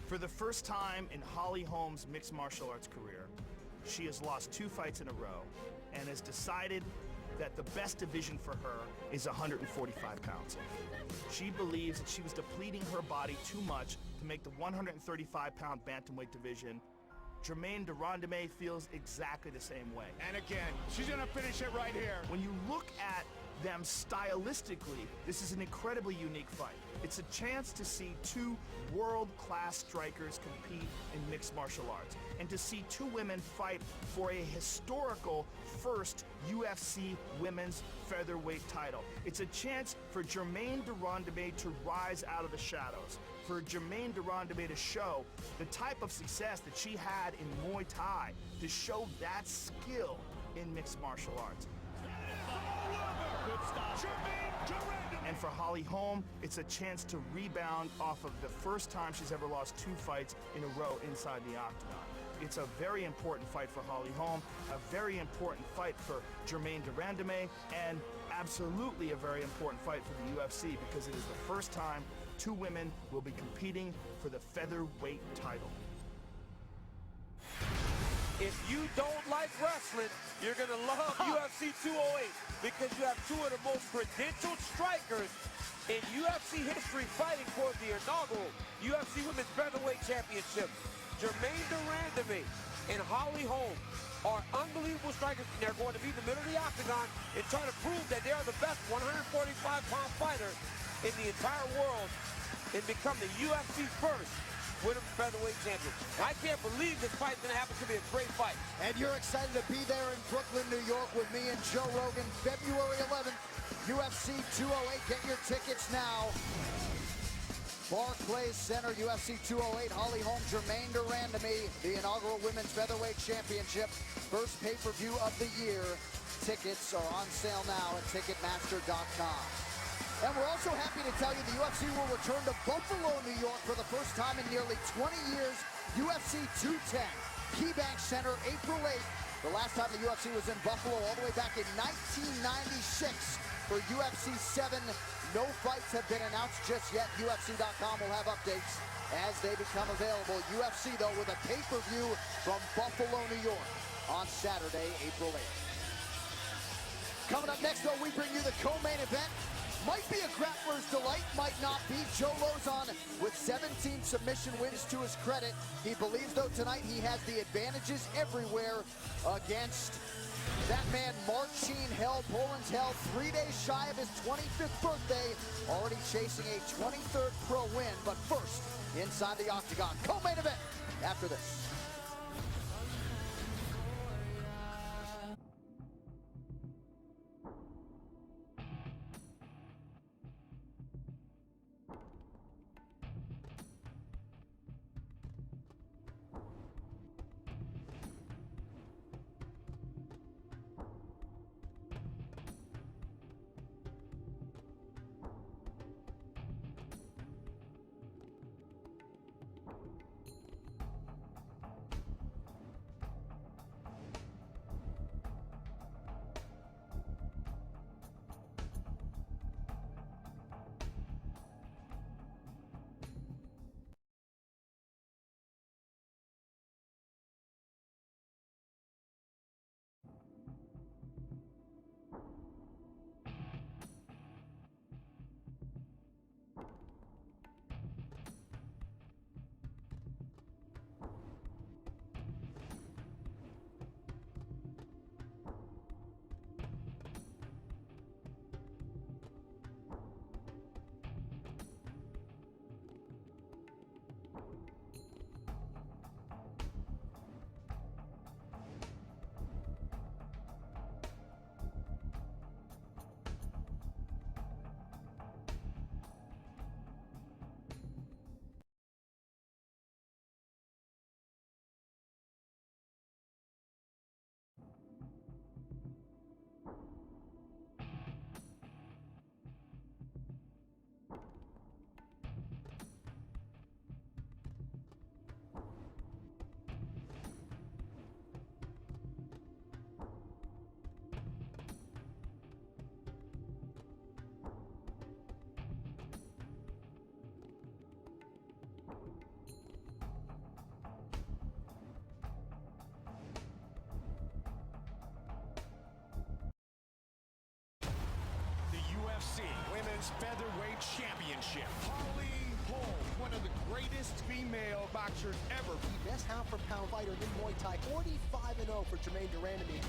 For the first time in Holly Holm's mixed martial arts career, she has lost 2 fights in a row and has decided that the best division for her is 145 pounds. She believes that she was depleting her body too much to make the 135-pound bantamweight division. Germaine de Randamie feels exactly the same way. And again, she's gonna finish it right here. When you look at them stylistically, this is an incredibly unique fight. It's a chance to see two world-class strikers compete in mixed martial arts, and to see two women fight for a historical first UFC women's featherweight title. It's a chance for Germaine de Randamie to rise out of the shadows, for Germaine de Randamie to show the type of success that she had in Muay Thai, to show that skill in mixed martial arts. Good stop. And for Holly Holm, it's a chance to rebound off of the first time she's ever lost 2 fights in a row inside the octagon. It's a very important fight for Holly Holm, a very important fight for Germaine de Randamie, and absolutely a very important fight for the UFC, because it is the first time 2 women will be competing for the featherweight title. If you don't like wrestling, you're going to love UFC 208, because you have 2 of the most credentialed strikers in UFC history fighting for the inaugural UFC Women's Featherweight Championship. Germaine de Randamie and Holly Holm are unbelievable strikers, and they're going to be in the middle of the octagon and try to prove that they are the best 145-pound fighter in the entire world and become the UFC first women's featherweight champion. I can't believe this fight's going to happen. It's going to be a great fight. And you're excited to be there in Brooklyn, New York with me and Joe Rogan, February 11th, UFC 208. Get your tickets now. Barclays Center, UFC 208, Holly Holm, Germaine de Randamie, the inaugural Women's Featherweight Championship, first pay-per-view of the year. Tickets are on sale now at Ticketmaster.com. And we're also happy to tell you the UFC will return to Buffalo, New York for the first time in nearly 20 years. UFC 210, KeyBank Center, April 8th. The last time the UFC was in Buffalo, all the way back in 1996 for UFC 7. No fights have been announced just yet. UFC.com will have updates as they become available. UFC, though, with a pay-per-view from Buffalo, New York on Saturday, April 8th. Coming up next, though, we bring you the co-main event. Might be a grappler's delight, might not be. Joe Lozon with 17 submission wins to his credit. He believes, though, tonight he has the advantages everywhere against that man, Marcin Hell, Poland's Hell, 3 days shy of his 25th birthday, already chasing a 23rd pro win. But first, inside the octagon, co-main event after this. Women's Featherweight Championship. Holly Holm, one of the greatest female boxers ever. The best pound-for-pound fighter in Muay Thai, 45-0 for Jermaine Durandamy.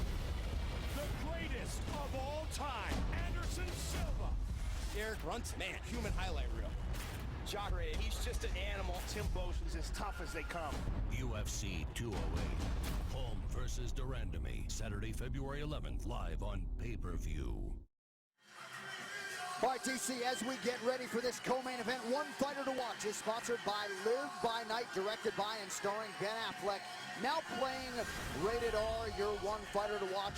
The greatest of all time, Anderson Silva. Eric Brunson, man, human highlight reel. Jacare, he's just an animal. Tim Bosch's as tough as they come. UFC 208. Holm versus Durandamy. Saturday, February 11th, live on pay-per-view. All right, DC, as we get ready for this co-main event, One Fighter to Watch is sponsored by Live by Night, directed by and starring Ben Affleck. Now playing Rated R, your One Fighter to Watch,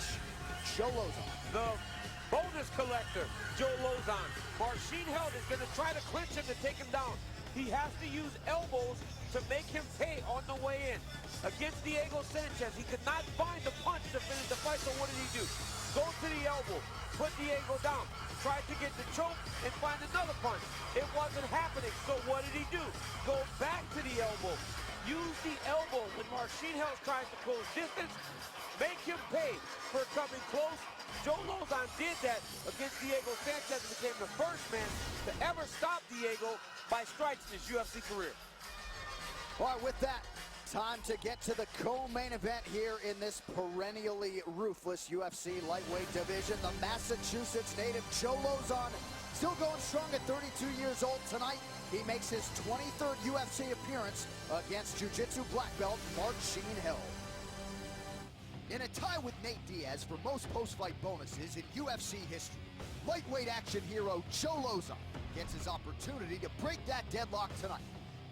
Joe Lozon. The bonus collector, Joe Lozon. Marcin Held is going to try to clinch him to take him down. He has to use elbows to make him pay on the way in. Against Diego Sanchez, he could not find the punch to finish the fight, so what did he do? Go to the elbow, put Diego down, tried to get the choke and find another punch. It wasn't happening, so what did he do? Go back to the elbow. Use the elbow when Marcin Held tries to close distance. Make him pay for coming close. Joe Lozon did that against Diego Sanchez and became the first man to ever stop Diego by strikes in his UFC career. All right, with that, time to get to the co-main event here in this perennially ruthless UFC lightweight division. The Massachusetts native Joe Lozon, still going strong at 32 years old tonight. He makes his 23rd UFC appearance against Jiu-Jitsu black belt Marcin Held. In a tie with Nate Diaz for most post-fight bonuses in UFC history, lightweight action hero Joe Lozon gets his opportunity to break that deadlock tonight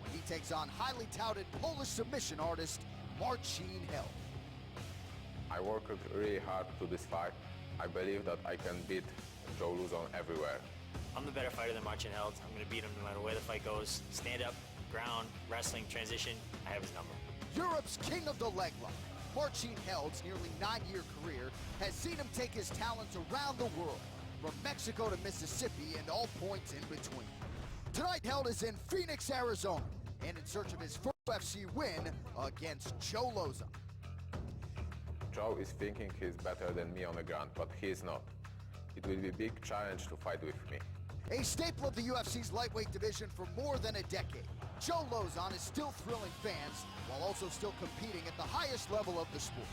when he takes on highly touted Polish submission artist Marcin Held. I worked really hard to this fight. I believe that I can beat Joe Lozon everywhere. I'm the better fighter than Marcin Held. I'm going to beat him no matter where the fight goes. Stand up, ground, wrestling, transition, I have his number. Europe's king of the leg lock, Marcin Held's nearly 9-year career has seen him take his talents around the world, from Mexico to Mississippi and all points in between. Tonight, Held is in Phoenix, Arizona, and in search of his first UFC win against Joe Lozon. Joe is thinking he's better than me on the ground, but he is not. It will be a big challenge to fight with me. A staple of the UFC's lightweight division for more than a decade, Joe Lozon is still thrilling fans while also still competing at the highest level of the sport.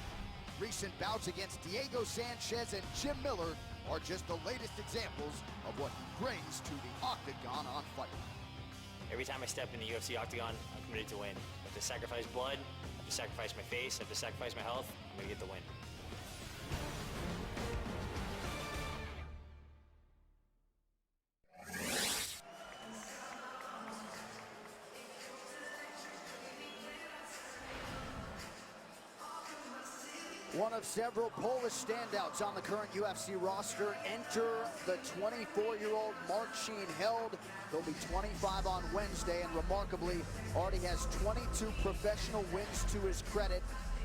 Recent bouts against Diego Sanchez and Jim Miller are just the latest examples of what he brings to the octagon on Fight Night. Every time I step in the UFC octagon, I'm committed to win. I have to sacrifice blood, I have to sacrifice my face, I have to sacrifice my health. I'm going to get the win. One of several Polish standouts on the current UFC roster. Enter the 24-year-old Marcin Held. He'll be 25 on Wednesday and remarkably already has 22 professional wins to his credit.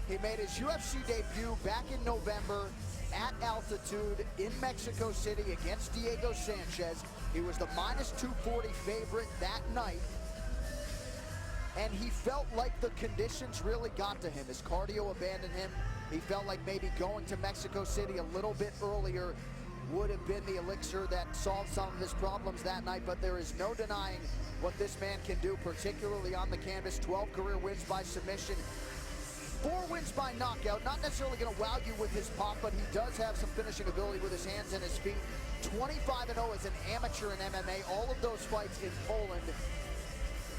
He made his UFC debut back in November at altitude in Mexico City against Diego Sanchez. He was the -240 favorite that night. And he felt like the conditions really got to him. His cardio abandoned him. He felt like maybe going to Mexico City a little bit earlier would have been the elixir that solved some of his problems that night, but there is no denying what this man can do, particularly on the canvas. 12 career wins by submission, 4 wins by knockout. Not necessarily going to wow you with his pop, but he does have some finishing ability with his hands and his feet. 25-0 as an amateur in MMA, all of those fights in Poland.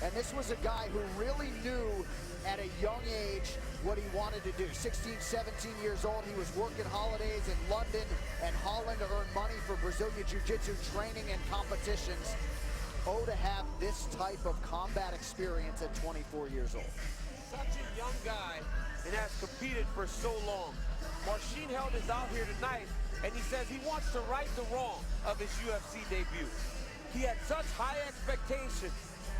And this was a guy who really knew at a young age what he wanted to do. 16, 17 years old, he was working holidays in London and Holland to earn money for Brazilian Jiu-Jitsu training and competitions. Oh, to have this type of combat experience at 24 years old. Such a young guy and has competed for so long. Marcin Held is out here tonight and he says he wants to right the wrong of his UFC debut. He had such high expectations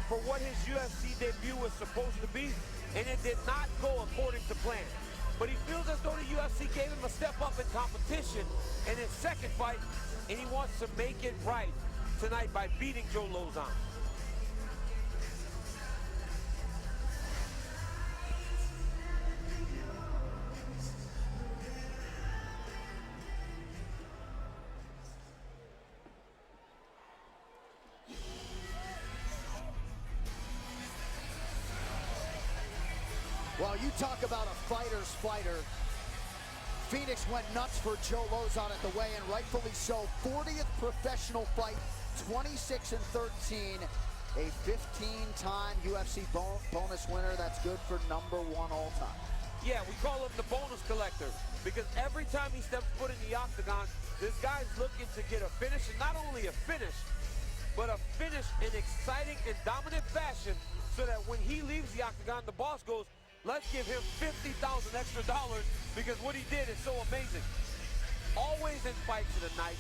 for what his UFC debut was supposed to be, and it did not go according to plan. But he feels as though the UFC gave him a step up in competition in his second fight, and he wants to make it right tonight by beating Joe Lozon. you talk about a fighter's fighter. Phoenix went nuts for Joe Lauzon at the weigh-in, rightfully so. 40th professional fight, 26-13. A 15-time UFC bonus winner. That's good for #1 all time. Yeah, we call him the bonus collector because every time he steps foot in the octagon, this guy's looking to get a finish, and not only a finish, but a finish in exciting and dominant fashion so that when he leaves the octagon, the boss goes, let's give him $50,000 extra because what he did is so amazing. Always in fights of the night.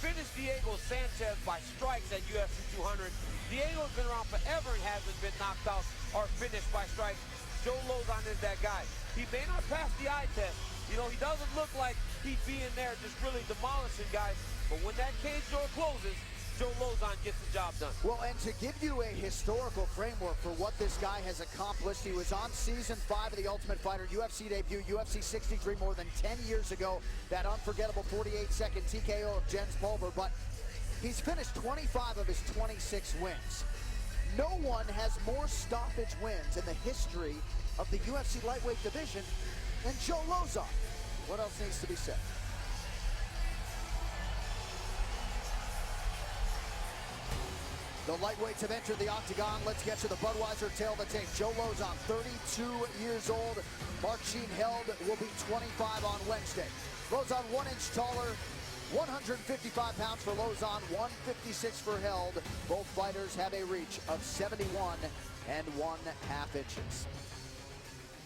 Finished Diego Sanchez by strikes at UFC 200. Diego's been around forever and hasn't been knocked out or finished by strikes. Joe Lauzon is that guy. He may not pass the eye test. You know, he doesn't look like he'd be in there just really demolishing guys. But when that cage door closes, Joe Lauzon gets the job done. Well, and to give you a historical framework for what this guy has accomplished, he was on season 5 of The Ultimate Fighter, UFC debut, UFC 63 more than 10 years ago. That unforgettable 48-second TKO of Jens Pulver, but he's finished 25 of his 26 wins. No one has more stoppage wins in the history of the UFC lightweight division than Joe Lauzon. What else needs to be said? The lightweights have entered the octagon. Let's get to the Budweiser tail of the tape. Joe Lauzon, 32 years old. Mark Sheen held will be 25 on Wednesday. Lauzon 1 inch taller, 155 pounds for Lauzon, 156 for Held. Both fighters have a reach of 71 and 1/2 inches.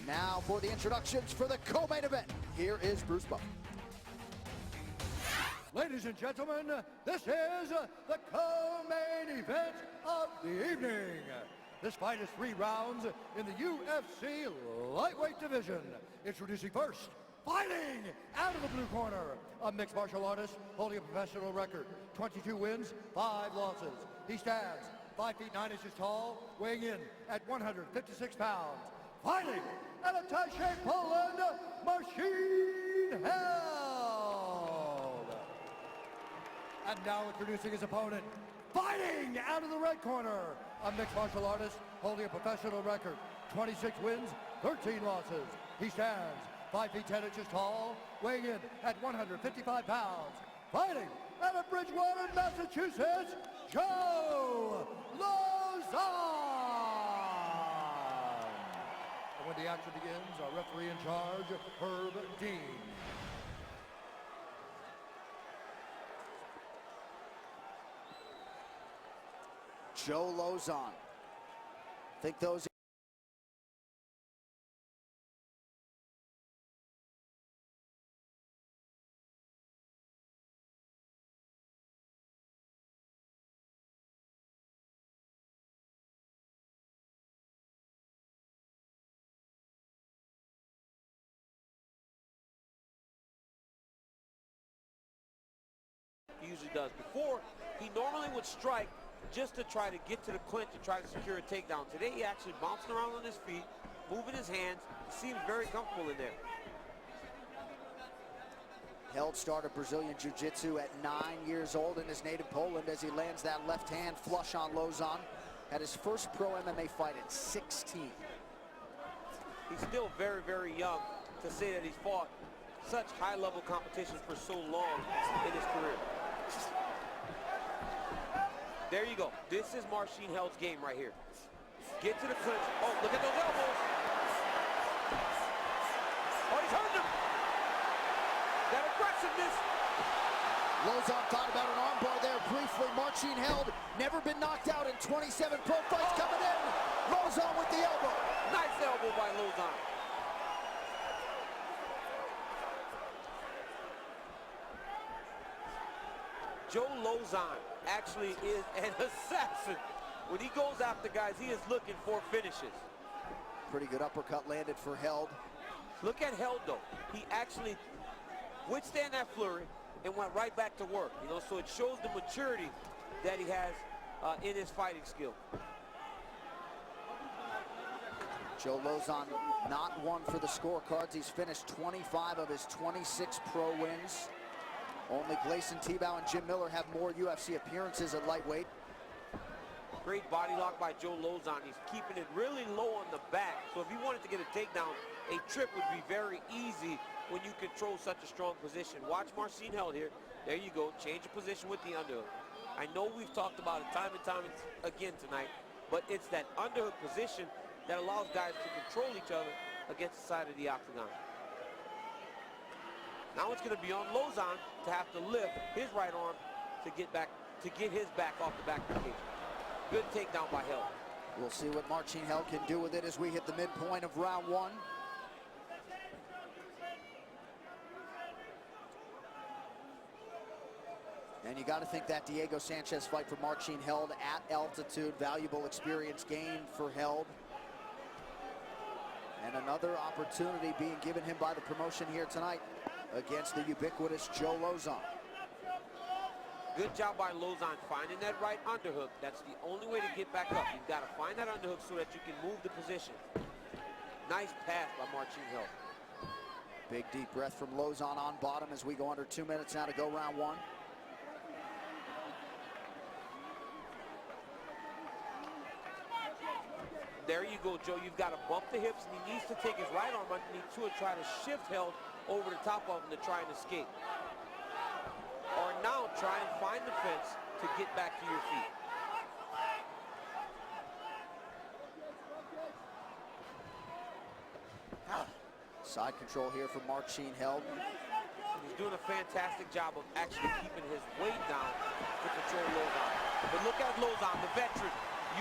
Now for the introductions for the co-main event. Here is Bruce Buffer. Ladies and gentlemen, this is the co-main event of the evening. This fight is 3 rounds in the UFC lightweight division. Introducing first, fighting out of the blue corner, a mixed martial artist holding a professional record, 22 wins, 5 losses. He stands 5 feet 9 inches tall, weighing in at 156 pounds. Fighting out of Taipei, Poland, Machine Held. And now introducing his opponent, fighting out of the red corner, a mixed martial artist holding a professional record, 26 wins, 13 losses. He stands 5 feet 10 inches tall, weighing in at 155 pounds. Fighting out of Bridgewater, Massachusetts, Joe Lauzon. And when the action begins, our referee in charge, Herb Dean. Joe Lauzon. Think those He usually does. Before, he normally would strike just to try to get to the clinch and try to secure a takedown. Today, he actually bouncing around on his feet, moving his hands. He seems very comfortable in there. Held started Brazilian Jiu-Jitsu at 9 years old in his native Poland as he lands that left hand flush on Lauzon at his first pro MMA fight at 16. He's still very, very young to say that he's fought such high-level competition for so long in his career. There you go. This is Marcin Held's game right here. Get to the clinch. Oh, look at those elbows. Oh, he's hurting him. That aggressiveness. Lauzon thought about an armbar there briefly. Marcin Held never been knocked out in 27 pro fights coming in. Lauzon with the elbow. Nice elbow by Lauzon. Joe Lauzon actually is an assassin. When he goes after guys, he is looking for finishes. Pretty good uppercut landed for Held. Look at Held, though. He actually withstand that flurry and went right back to work. You know, so it shows the maturity that he has in his fighting skill. Joe Lauzon not one for the scorecards. He's finished 25 of his 26 pro wins. Only Gleison Tebow and Jim Miller have more UFC appearances at lightweight. Great body lock by Joe Lauzon. He's keeping it really low on the back. So if he wanted to get a takedown, a trip would be very easy when you control such a strong position. Watch Marcin Held here. There you go. Change of position with the underhook. I know we've talked about it time and time again tonight, but it's that underhook position that allows guys to control each other against the side of the octagon. Now it's going to be on Lauzon to have to lift his right arm to get his back off the back of the cage. Good takedown by Held. We'll see what Marcin Held can do with it as we hit the midpoint of round one. And you got to think that Diego Sanchez fight for Marcin Held at altitude, valuable experience gained for Held. And another opportunity being given him by the promotion here tonight against the ubiquitous Joe Lauzon. Good job by Lauzon finding that right underhook. That's the only way to get back up. You've got to find that underhook so that you can move the position. Nice pass by Marcin Held. Big deep breath from Lauzon on bottom as we go under 2 minutes now to go round one. There you go, Joe. You've got to bump the hips, and he needs to take his right arm underneath to it, try to shift Held over the top of him to try and escape. Or now try and find the fence to get back to your feet. Side control here from Marcin Held. He's doing a fantastic job of actually keeping his weight down to control Lauzon. But look at Lauzon, the veteran.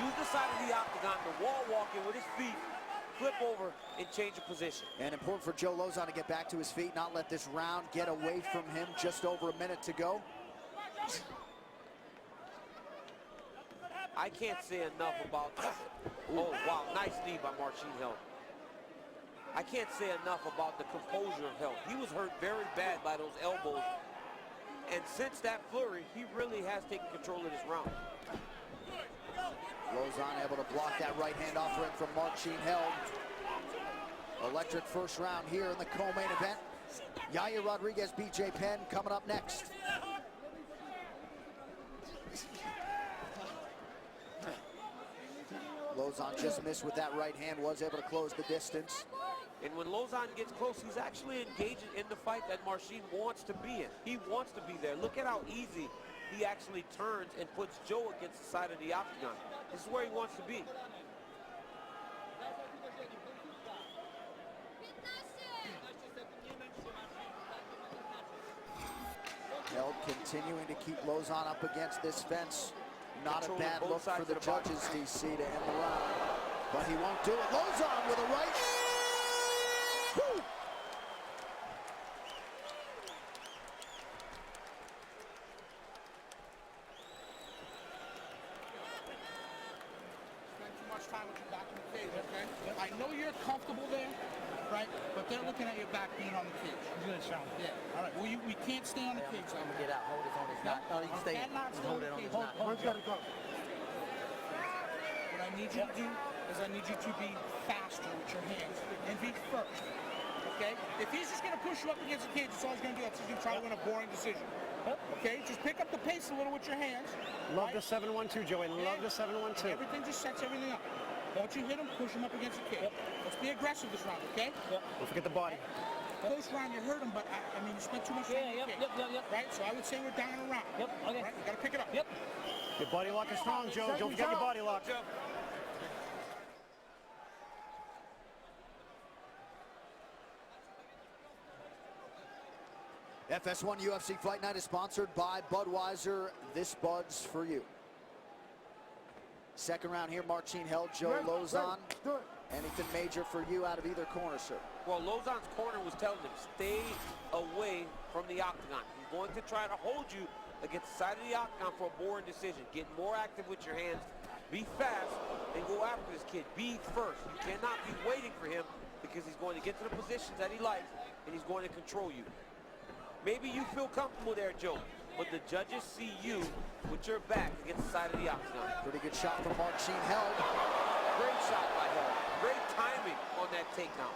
Use the side of the octagon to wall walk in with his feet, flip over, and change of position. And important for Joe Lauzon to get back to his feet, not let this round get away from him. Just over a minute to go. I can't say enough about, oh wow, nice knee by Marcin Held. I can't say enough about the composure of Held. He was hurt very bad by those elbows. And since that flurry, he really has taken control of this round. Lauzon able to block that right hand offering from Marcin Held. Electric first round here in the co-main event. Yair Rodríguez, B J Penn coming up next. Lauzon just missed with that right hand, was able to close the distance. And when Lauzon gets close, he's actually engaging in the fight that Marcin wants to be in. He wants to be there. Look at how easy he actually turns and puts Joe against the side of the octagon. This is where he wants to be. Held continuing to keep Lauzon up against this fence. Not a bad look for the judges, DC, to end the round. But he won't do it. Lauzon with a right. Woo! Time with your back in the cage, okay? I know you're comfortable there, right? But they're looking at your back being on the cage. Good, Sean. Yeah. All right. Well, we can't stay on the cage. I'm gonna get out. Hold it on his knot. No, you can stay. Hold it on his knot. One's gotta go. What I need you to do is I need you to be faster with your hands and be first. Okay? If he's just gonna push you up against the cage, that's all he's gonna do. That's he's gonna try to win a boring decision. Okay? Just pick up the pace a little with your hands. Love the 7-1-2, Joey. Love the 7-1-2. Everything just sets everything up. Once you hit him, push him up against the cage. Let's be aggressive this round, okay? Don't forget the body. Close round, you hurt him, but I mean, you spent too much time in the cage. Right? So I would say we're down and around. Okay. Right? You gotta pick it up. Your body lock is strong, Joe. Don't forget your body lock. FS1 UFC Fight Night is sponsored by Budweiser. This Bud's for you. Second round here, Marcin Held, Joe Lauzon. Anything major for you out of either corner, sir? Well, Lauzon's corner was telling him, stay away from the octagon. He's going to try to hold you against the side of the octagon for a boring decision. Get more active with your hands. Be fast and go after this kid. Be first. You cannot be waiting for him because he's going to get to the positions that he likes and he's going to control you. Maybe you feel comfortable there, Joe, but the judges see you with your back against the side of the octagon. Pretty good shot from Marcin Held. Great shot by Held. Great timing on that takedown.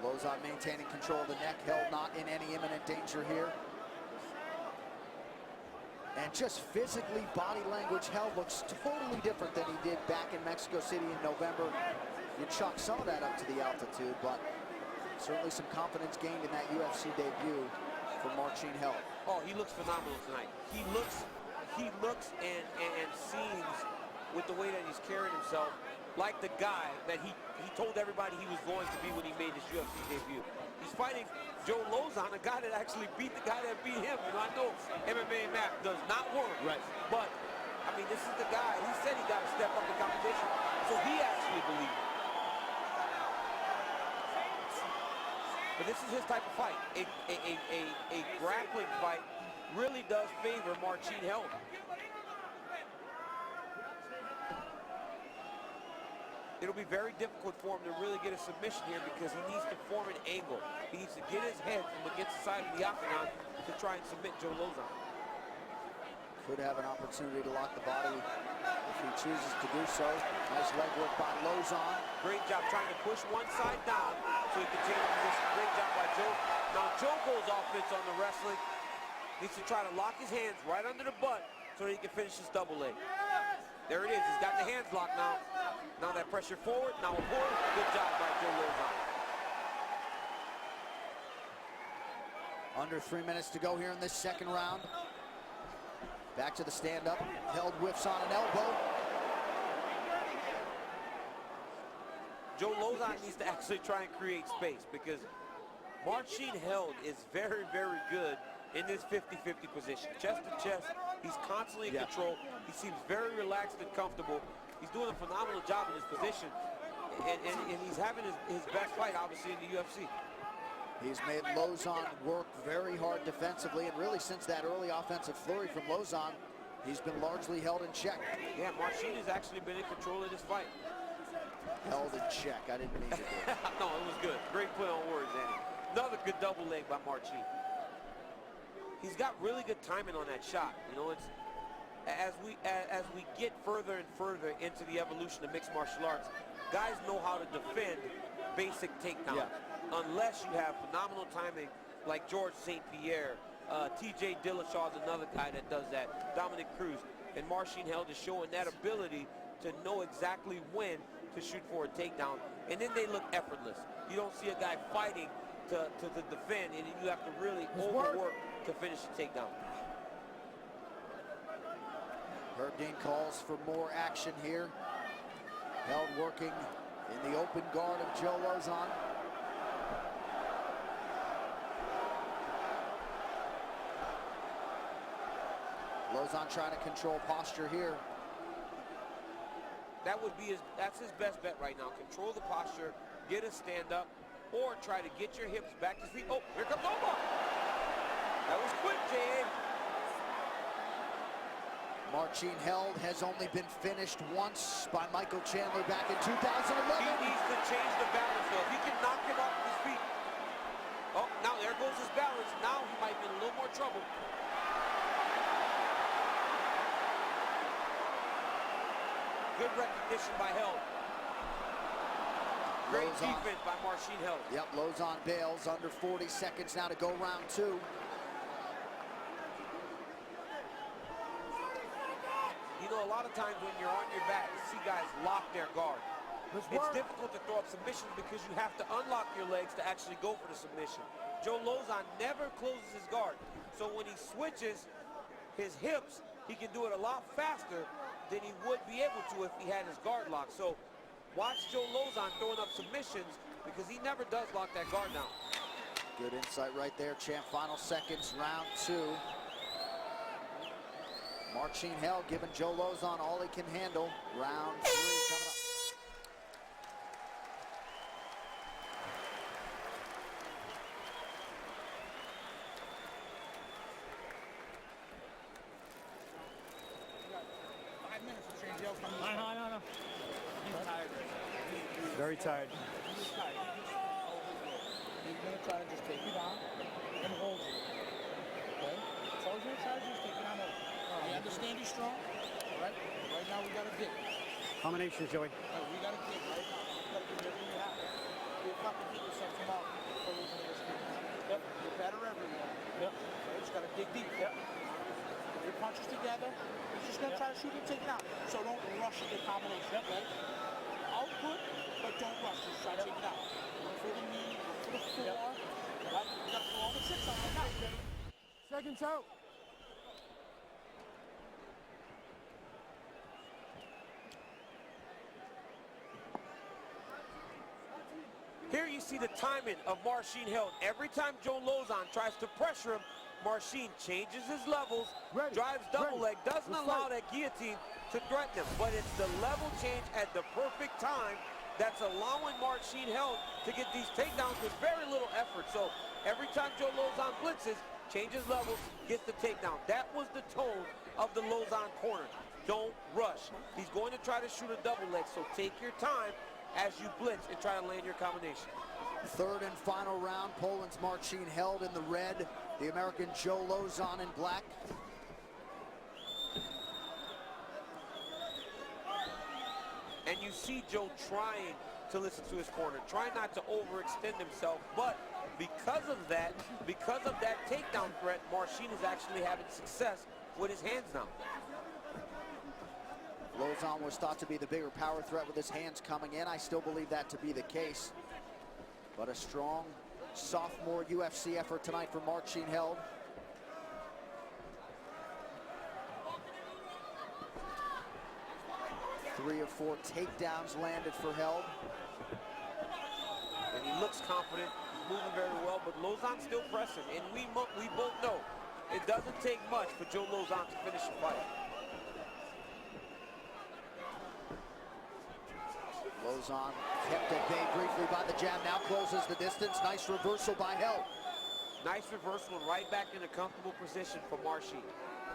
Lauzon maintaining control of the neck. Held not in any imminent danger here. And just physically, body language, Held looks totally different than he did back in Mexico City in November. You chalk some of that up to the altitude, but certainly some confidence gained in that UFC debut for Marcin Held. Oh, he looks phenomenal tonight. He looks and seems, with the way that he's carrying himself, like the guy that he told everybody he was going to be when he made his UFC debut. He's fighting Joe Lozon, a guy that actually beat the guy that beat him. You know, I know MMA math does not work, right? But I mean, this is the guy. He said he got to step up in competition, so he actually believed it. But this is his type of fight. A grappling fight really does favor Marcin Held. It'll be very difficult for him to really get a submission here because he needs to form an angle. He needs to get his head from against the side of the octagon to try and submit Joe Lozon. Could have an opportunity to lock the body if he chooses to do so. Nice leg work by Lozon. Great job trying to push one side down so he can change position. Great job by Joe. Now Joe goes offense on the wrestling. Needs to try to lock his hands right under the butt so that he can finish his double leg. There it is. He's got the hands locked now. Now that pressure forward. Now a forward. Good job by Joe Lozon. Under 3 minutes to go here in this second round. Back to the stand-up. Held whiffs on an elbow. Joe Lozon needs to actually try and create space because Marcin Held is very, very good in this 50-50 position. Chest to chest, he's constantly in control. He seems very relaxed and comfortable. He's doing a phenomenal job in his position. And he's having his best fight, obviously, in the UFC. He's made Lozon work very hard defensively, and really since that early offensive flurry from Lozon, he's been largely held in check. Yeah, Marcin has actually been in control of this fight. Held in check, I didn't mean to do it. No, it was good. Great play on words, Andy. Another good double leg by Marcin. He's got really good timing on that shot. You know, it's as we get further and further into the evolution of mixed martial arts, guys know how to defend basic takedowns. Unless you have phenomenal timing like George St. Pierre, TJ Dillashaw is another guy that does that, Dominic Cruz, and Marcin Held is showing that ability to know exactly when to shoot for a takedown, and then they look effortless. You don't see a guy fighting to defend, and you have to really overwork to finish the takedown. Herb Dean calls for more action here. Held working in the open guard of Joe Lozon. Lozon trying to control posture here. That's his best bet right now. Control the posture, get a stand up, or try to get your hips back to feet. Oh, here comes Omar. That was quick, J.A. Marcin Held has only been finished once by Michael Chandler back in 2011. He needs to change the balance, though. If he can knock him off his feet. Oh, now there goes his balance. Now he might be in a little more trouble. Good recognition by Held. Great defense by Marcin Held. Yep, Lozon bails. Under 40 seconds now to go round two. You know, a lot of times when you're on your back, you see guys lock their guard. It's difficult to throw up submissions because you have to unlock your legs to actually go for the submission. Joe Lozon never closes his guard. So when he switches his hips, he can do it a lot faster than he would be able to if he had his guard locked. So watch Joe Lozon throwing up submissions because he never does lock that guard down. Good insight right there, champ. Final seconds, round two. Marcin Held giving Joe Lozon all he can handle. Round three coming up. No. He's tired. Very tired. He's tired. He's going to try to just take you down and hold you. Okay? So he's going to try to just take you down. I understand you're strong. All right? Right now we got to dig. Combinations, Joey. We got to dig right now. We got to do everything you have. You're not going to get yourself tomorrow for losing this game. Yep. You're better everywhere. Yep. You just got to dig deep. Yep. Your punches together. He's just gonna try to shoot and take it out. So don't rush the combination, right? Output, but don't rush. Just try to take it out. Look for the knee, look for the floor. Right? You gotta throw all the tricks on right now. Seconds out. Here you see the timing of Marcin Held. Every time Joe Lauzon tries to pressure him, Marcin changes his levels, drives double leg, doesn't allow that guillotine to threaten him. But it's the level change at the perfect time that's allowing Marcin Held to get these takedowns with very little effort. So every time Joe Lauzon blitzes, changes levels, gets the takedown. That was the tone of the Lauzon corner. Don't rush. He's going to try to shoot a double leg, so take your time as you blitz and try to land your combination. Third and final round, Poland's Marcin Held in the red, the American Joe Lauzon in black. And you see Joe trying to listen to his corner, trying not to overextend himself, but because of that takedown threat, Marcin is actually having success with his hands now. Lauzon was thought to be the bigger power threat with his hands coming in. I still believe that to be the case. But a strong sophomore UFC effort tonight for Marcin Held. Three of four takedowns landed for Held. And he looks confident, moving very well, but Lauzon's still pressing. And we both know it doesn't take much for Joe Lauzon to finish the fight. Lauzon kept at bay briefly by the jab, now closes the distance. Nice reversal by Held. Nice reversal and right back in a comfortable position for Marcin.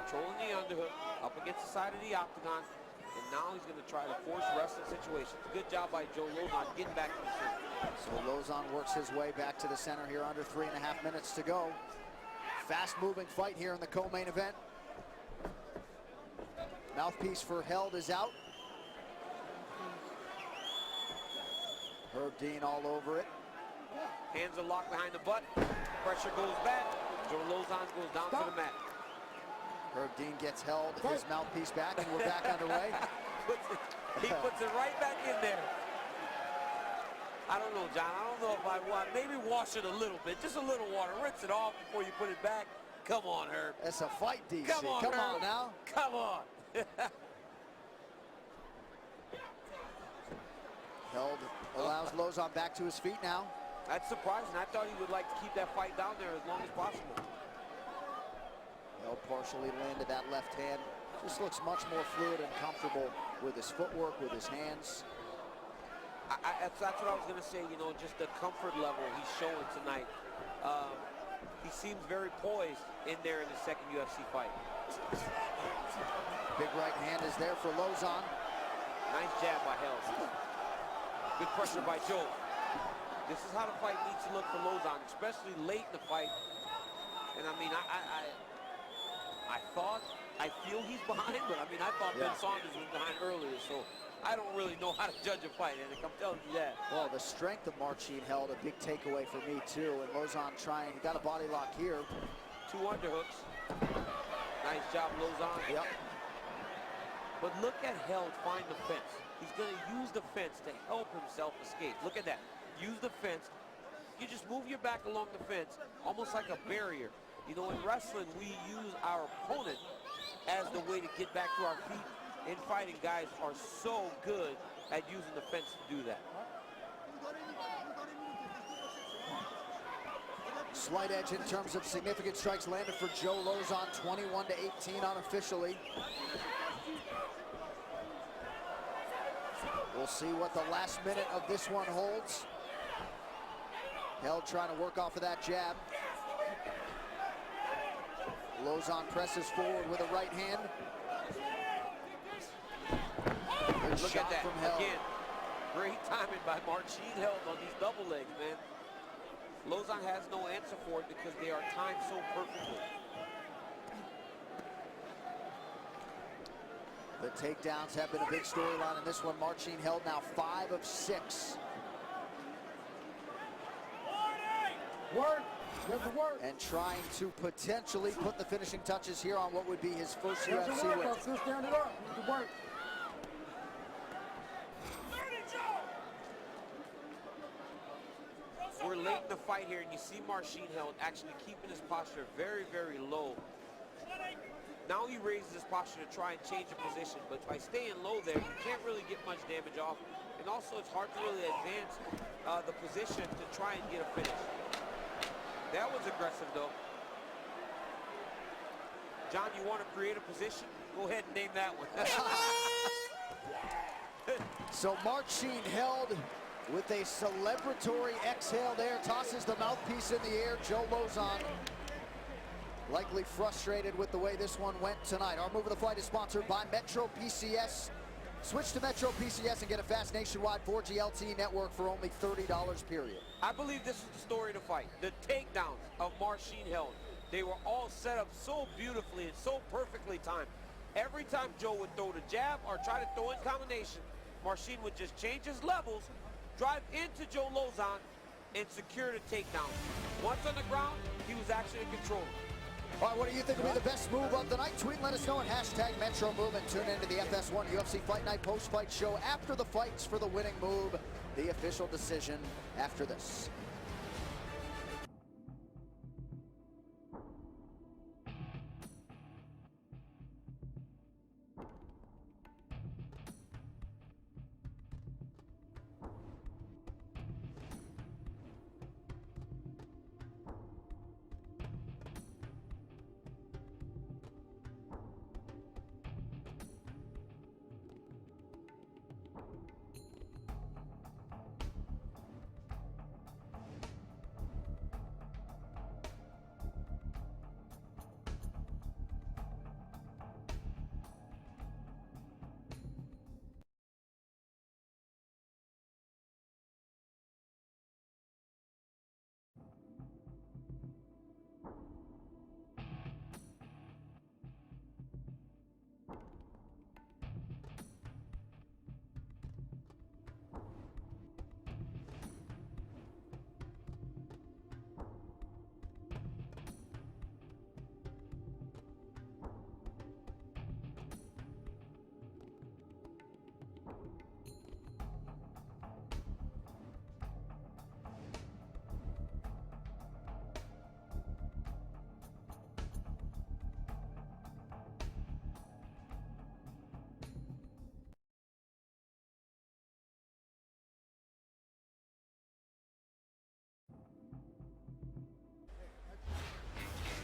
Controlling the underhook, up against the side of the octagon, and now he's going to try to force wrestling situations. Good job by Joe Lauzon getting back to the center. So Lauzon works his way back to the center here, under 3.5 minutes to go. Fast-moving fight here in the co-main event. Mouthpiece for Held is out. Herb Dean all over it. Hands are locked behind the butt. Pressure goes back. Joe Lauzon goes down to the mat. Herb Dean gets Held his mouthpiece back, and we're back underway. He puts it right back in there. I don't know, John. I don't know if I want. Maybe wash it a little bit. Just a little water. Rinse it off before you put it back. Come on, Herb. It's a fight, DC. Come on, Come Herb. on now. Come on. Held allows Lauzon back to his feet now. That's surprising. I thought he would like to keep that fight down there as long as possible. Held partially landed that left hand. Just looks much more fluid and comfortable with his footwork, with his hands. That's what I was going to say, you know, just the comfort level he's showing tonight. He seems very poised in there in the second UFC fight. Big right hand is there for Lauzon. Nice jab by Held. Good pressure by Joe. This is how the fight needs to look for Lauzon, especially late in the fight. And I mean, I feel he's behind, but I mean, I thought Ben Saunders was behind earlier, so I don't really know how to judge a fight, and I'm telling you that. Well, the strength of Marcin Held, a big takeaway for me too, and Lauzon trying, he got a body lock here. Two underhooks. Nice job, Lauzon. Yep. But look at Held find the fence. He's going to use the fence to help himself escape. Look at that. Use the fence. You just move your back along the fence, almost like a barrier. You know, in wrestling, we use our opponent as the way to get back to our feet. In fighting, guys are so good at using the fence to do that. Slight edge in terms of significant strikes landed for Joe Lauzon, 21-18 unofficially. We'll see what the last minute of this one holds. Held trying to work off of that jab. Lauzon presses forward with a right hand. Good Look shot at that from Held. again. Great timing by Marcin Held on these double legs, man. Lauzon has no answer for it because they are timed so perfectly. The takedowns have been a big storyline in this one. Marcin Held now 5 of 6. Work. and trying to potentially put the finishing touches here on what would be his first UFC win. Stand it up. Good work. We're late in the fight here, and you see Marcin Held actually keeping his posture very, very low. Now he raises his posture to try and change the position, but by staying low there, you can't really get much damage off. And also, it's hard to really advance the position to try and get a finish. That was aggressive, though. John, you want to create a position? Go ahead and name that one. So Marcin Held with a celebratory exhale there, tosses the mouthpiece in the air. Joe Lauzon likely frustrated with the way this one went tonight. Our move of the fight is sponsored by Metro PCS. Switch to Metro PCS and get a fast nationwide 4G LTE network for only $30, period. I believe this is the story of the fight. The takedowns of Marcin Held. They were all set up so beautifully and so perfectly timed. Every time Joe would throw the jab or try to throw in combination, Marcin would just change his levels, drive into Joe Lauzon, and secure the takedown. Once on the ground, he was actually in control. All right, what do you think will be the best move of the night? Tweet and let us know at #MetroMove and tune into the FS1 UFC Fight Night post-fight show after the fights for the winning move. The official decision after this.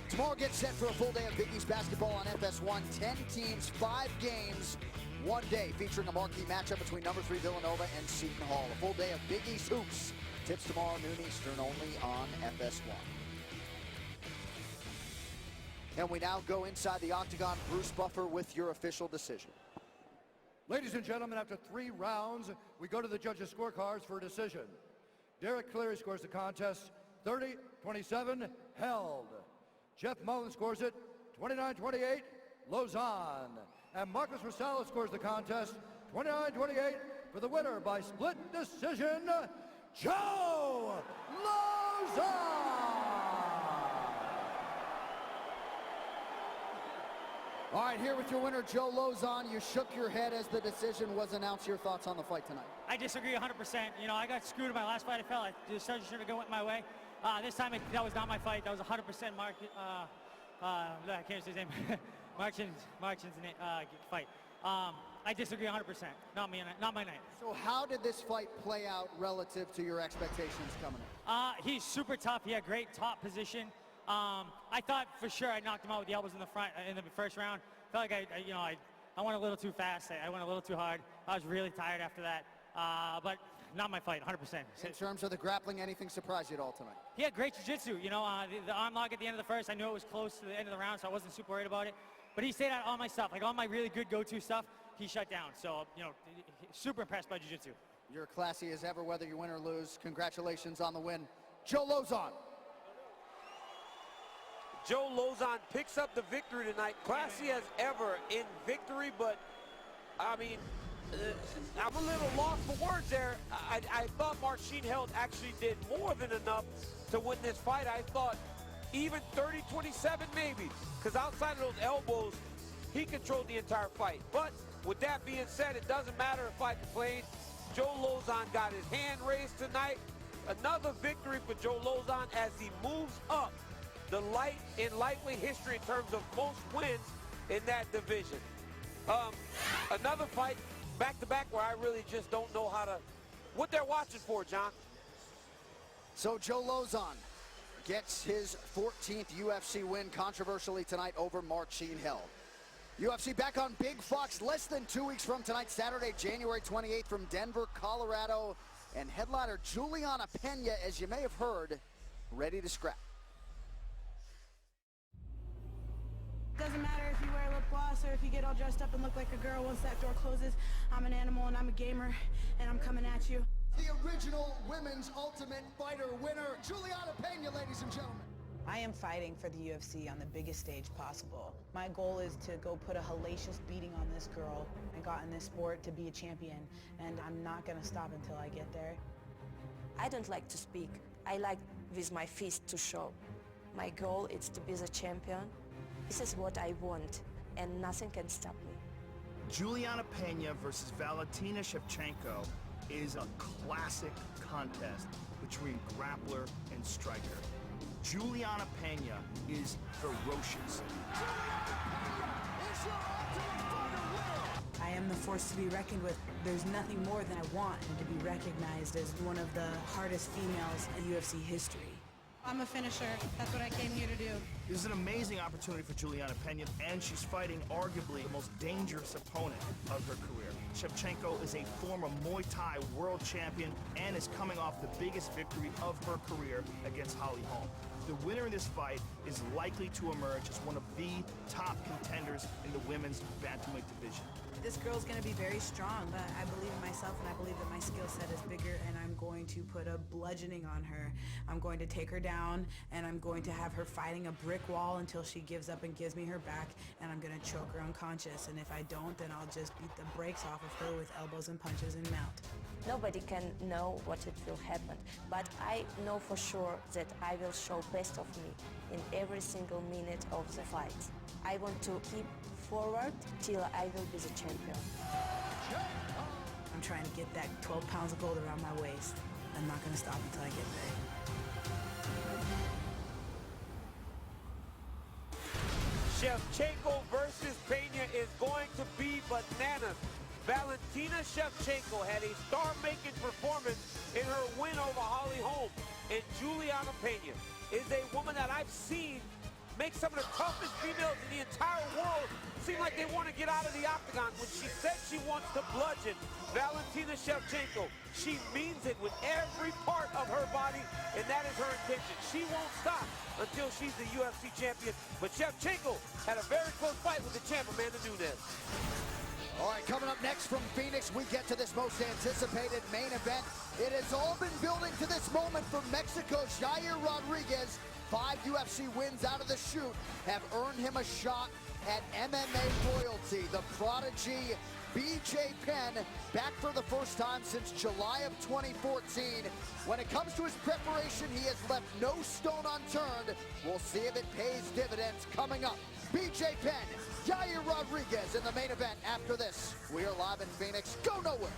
Tomorrow gets set for a full day of Big East basketball on FS1. 10 teams, 5 games, 1 day, featuring a marquee matchup between number 3 Villanova and Seton Hall. A full day of Big East hoops tips tomorrow noon Eastern, only on FS1. And we now go inside the octagon. Bruce Buffer with your official decision. Ladies and gentlemen, after 3 rounds, we go to the judges' scorecards for a decision. Derek Cleary scores the contest 30-27, held. Jeff Mullen scores it 29-28, Lauzon. And Marcus Rosales scores the contest 29-28 for the winner by split decision, Joe Lauzon. All right, here with your winner, Joe Lauzon. You shook your head as the decision was announced. Your thoughts on the fight tonight? I disagree 100%. You know, I got screwed in my last fight. I felt like the decision should have went my way. This time, that was not my fight. That was 100% I can't say his name. Marcin's fight. I disagree 100%. Not my night. So how did this fight play out relative to your expectations coming in? He's super tough. He had great top position. I thought for sure I knocked him out with the elbows in the front in the first round. Felt like I went a little too fast. I went a little too hard. I was really tired after that. But not my fight, 100%. In terms of the grappling, anything surprised you at all tonight? He had great jiu-jitsu. You know, the arm lock at the end of the first, I knew it was close to the end of the round, so I wasn't super worried about it. But he stayed out all my stuff, like all my really good go-to stuff, he shut down. So, you know, super impressed by jiu-jitsu. You're classy as ever, whether you win or lose. Congratulations on the win. Joe Lauzon. Joe Lauzon picks up the victory tonight. Classy as ever in victory, but, I mean, I'm a little lost for words there. I thought Marcin Held actually did more than enough to win this fight. I thought even 30-27 maybe, because outside of those elbows, he controlled the entire fight. But with that being said, it doesn't matter if I complain. Joe Lauzon got his hand raised tonight. Another victory for Joe Lauzon as he moves up the lightweight history in terms of most wins in that division. Another fight back-to-back where I really just don't know what they're watching for, John. So Joe Lauzon gets his 14th UFC win controversially tonight over Marcin Held. UFC back on Big Fox less than 2 weeks from tonight, Saturday, January 28th from Denver, Colorado. And headliner Juliana Pena, as you may have heard, ready to scrap. Doesn't matter if you wear lip gloss or if you get all dressed up and look like a girl. Once that door closes, I'm an animal and I'm a gamer, and I'm coming at you. The original women's Ultimate Fighter winner, Juliana Pena, ladies and gentlemen. I am fighting for the UFC on the biggest stage possible. My goal is to go put a hellacious beating on this girl. I got in this sport to be a champion, and I'm not gonna stop until I get there. I don't like to speak. I like with my fist to show. My goal is to be the champion. This is what I want, and nothing can stop me. Juliana Pena versus Valentina Shevchenko is a classic contest between grappler and striker. Juliana Pena is ferocious. I am the force to be reckoned with. There's nothing more than I want than to be recognized as one of the hardest females in UFC history. I'm a finisher. That's what I came here to do. This is an amazing opportunity for Juliana Pena, and she's fighting arguably the most dangerous opponent of her career. Shevchenko is a former Muay Thai world champion and is coming off the biggest victory of her career against Holly Holm. The winner of this fight is likely to emerge as one of the top contenders in the women's bantamweight division. This girl's gonna be very strong, but I believe in myself and I believe that my skill set is bigger, and I'm going to put a bludgeoning on her. I'm going to take her down, and I'm going to have her fighting a brick wall until she gives up and gives me her back, and I'm gonna choke her unconscious. And if I don't, then I'll just beat the brakes off of her with elbows and punches and mount. Nobody can know what it will happen, but I know for sure that I will show best of me in every single minute of the fight. I want to keep forward till I will be the champion. I'm trying to get that 12 pounds of gold around my waist. I'm not gonna stop until I get there. Shevchenko versus Pena is going to be bananas. Valentina Shevchenko had a star-making performance in her win over Holly Holm. And Juliana Pena is a woman that I've seen make some of the toughest females in the entire world seem like they want to get out of the octagon. When she said she wants to bludgeon Valentina Shevchenko, she means it with every part of her body, and that is her intention. She won't stop until she's the UFC champion. But Shevchenko had a very close fight with the champ, Amanda Nunes. All right, coming up next from Phoenix, we get to this most anticipated main event. It has all been building to this moment for Mexico's Yair Rodraguez. 5 UFC wins out of the chute have earned him a shot at MMA royalty. The prodigy B J Penn back for the first time since July of 2014. When it comes to his preparation, he has left no stone unturned. We'll see if it pays dividends coming up. B J Penn, Yair Rodraguez in the main event after this. We are live in Phoenix. Go nowhere.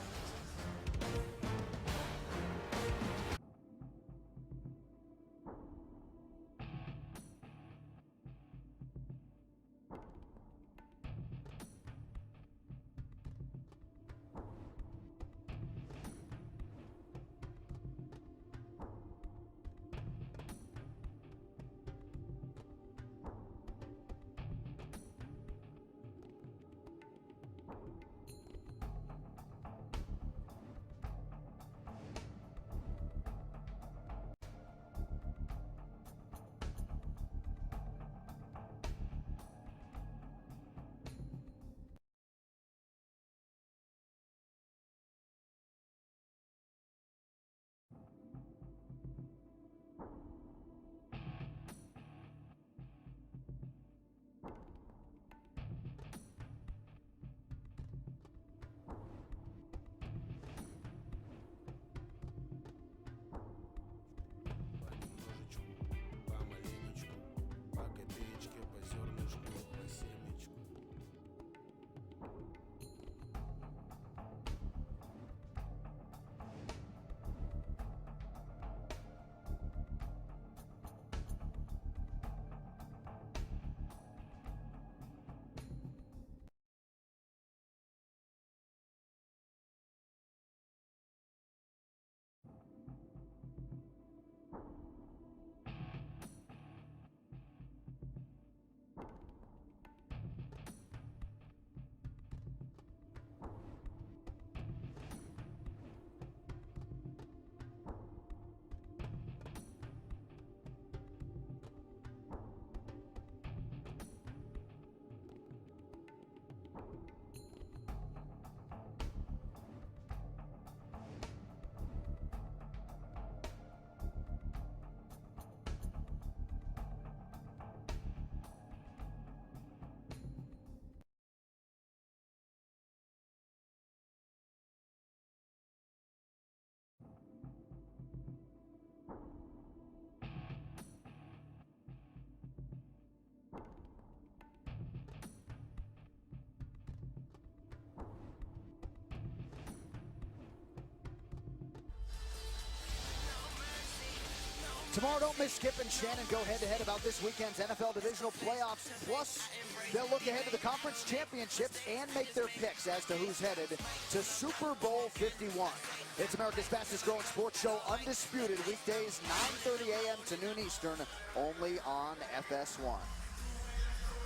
Tomorrow, don't miss Skip and Shannon go head-to-head about this weekend's NFL divisional playoffs. Plus, they'll look ahead to the conference championships and make their picks as to who's headed to Super Bowl 51. It's America's fastest-growing sports show, Undisputed, weekdays 9:30 a.m. to noon Eastern, only on FS1.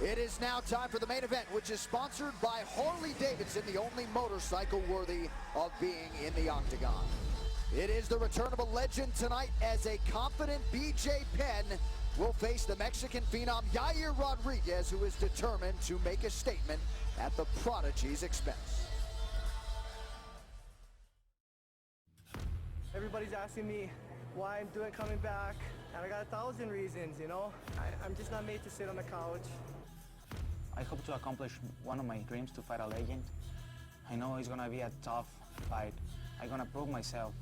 It is now time for the main event, which is sponsored by Harley-Davidson, the only motorcycle worthy of being in the octagon. It is the return of a legend tonight as a confident B Jay Penn will face the Mexican phenom Yair Roдрiguez, who is determined to make a statement at the prodigy's expense. Everybody's asking me why I'm doing coming back, and I got 1,000 reasons, you know? I'm just not made to sit on the couch. I hope to accomplish one of my dreams, to fight a legend. I know it's gonna be a tough fight. I'm gonna prove myself.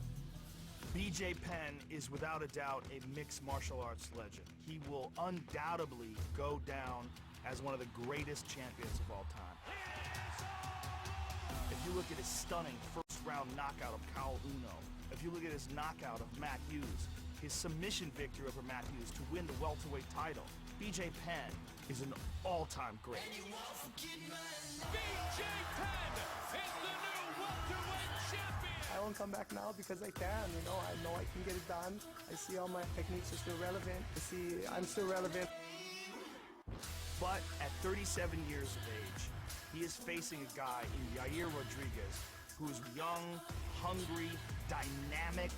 B Jey Penn is without a doubt a mixed martial arts legend. He will undoubtedly go down as one of the greatest champions of all time. If you look at his stunning first-round knockout of Kyle Uno, if you look at his knockout of Matt Hughes, his submission victory over Matt Hughes to win the welterweight title, B Jey Penn is an all-time great. B Jey Penn is the new welterweight champion. I won't come back now because I can, you know? I know I can get it done. I see all my techniques are still relevant. I see I'm still relevant. But at 37 years of age, he is facing a guy in Yair Roдрigez who is young, hungry, dynamic,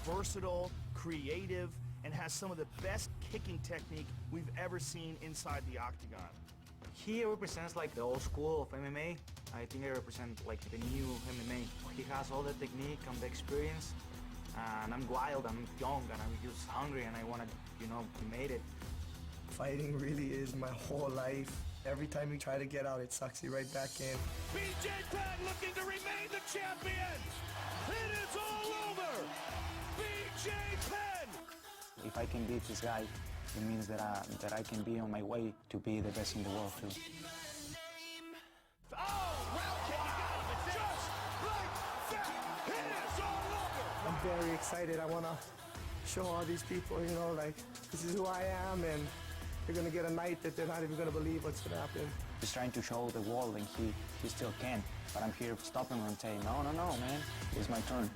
versatile, creative, and has some of the best kicking technique we've ever seen inside the octagon. He represents like the old school of MMA. I think I represent like the new MMA. He has all the technique and the experience, and I'm wild, I'm young, and I'm just hungry, and I want to, you know, made it. Fighting really is my whole life. Every time you try to get out, it sucks you right back in. B Jey Penn looking to remain the champion. It is all over. B Jey Penn. If I can beat this guy, it means that I can be on my way to be the best in the world too. I'm very excited. I want to show all these people, you know, like, this is who I am, and they're going to get a night that they're not even going to believe what's going to happen. He's trying to show the world, and he still can. But I'm here to stop him and say, no, man, it's my turn.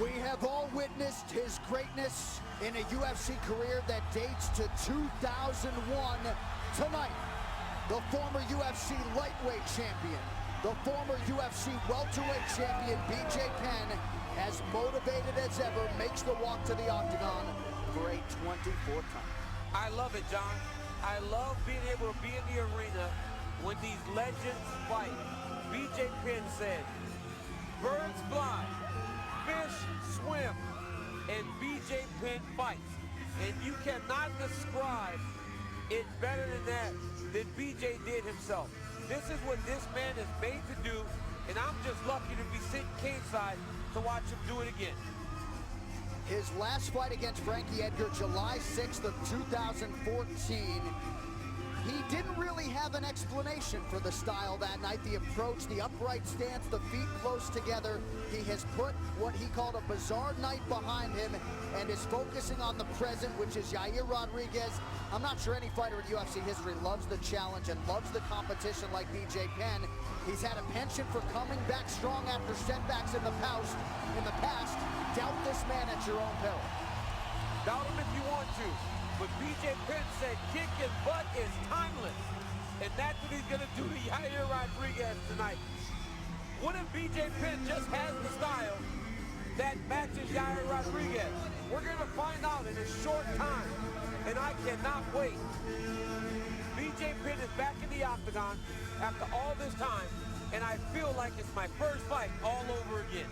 We have all witnessed his greatness in a UFC career that dates to 2001. Tonight, the former UFC lightweight champion, the former UFC welterweight champion, B Jey Penn, as motivated as ever, makes the walk to the octagon for a 24th time. I love it, John. I love being able to be in the arena when these legends fight. B Jey Penn said, birds fly, fish swim, and B Jey Penn fights. And you cannot describe it better than B Jey did himself. This is what this man is made to do, and I'm just lucky to be sitting cageside to watch him do it again. His last fight against Frankie Edgar, July 6th of 2014. He didn't really have an explanation for the style that night, the approach, the upright stance, the feet close together. He has put what he called a bizarre night behind him and is focusing on the present, which is Yair Roдрiguez. I'm not sure any fighter in UFC history loves the challenge and loves the competition like B J Penn. He's had a penchant for coming back strong after setbacks in the past. Doubt this man at your own peril. Doubt him if you want to. But B J Penn said kicking butt is timeless. And that's what he's going to do to Yair Roдрiguez tonight. What if B J Penn just has the style that matches Yair Roдрiguez? We're going to find out in a short time. And I cannot wait. B J Penn is back in the octagon after all this time. And I feel like it's my first fight all over again.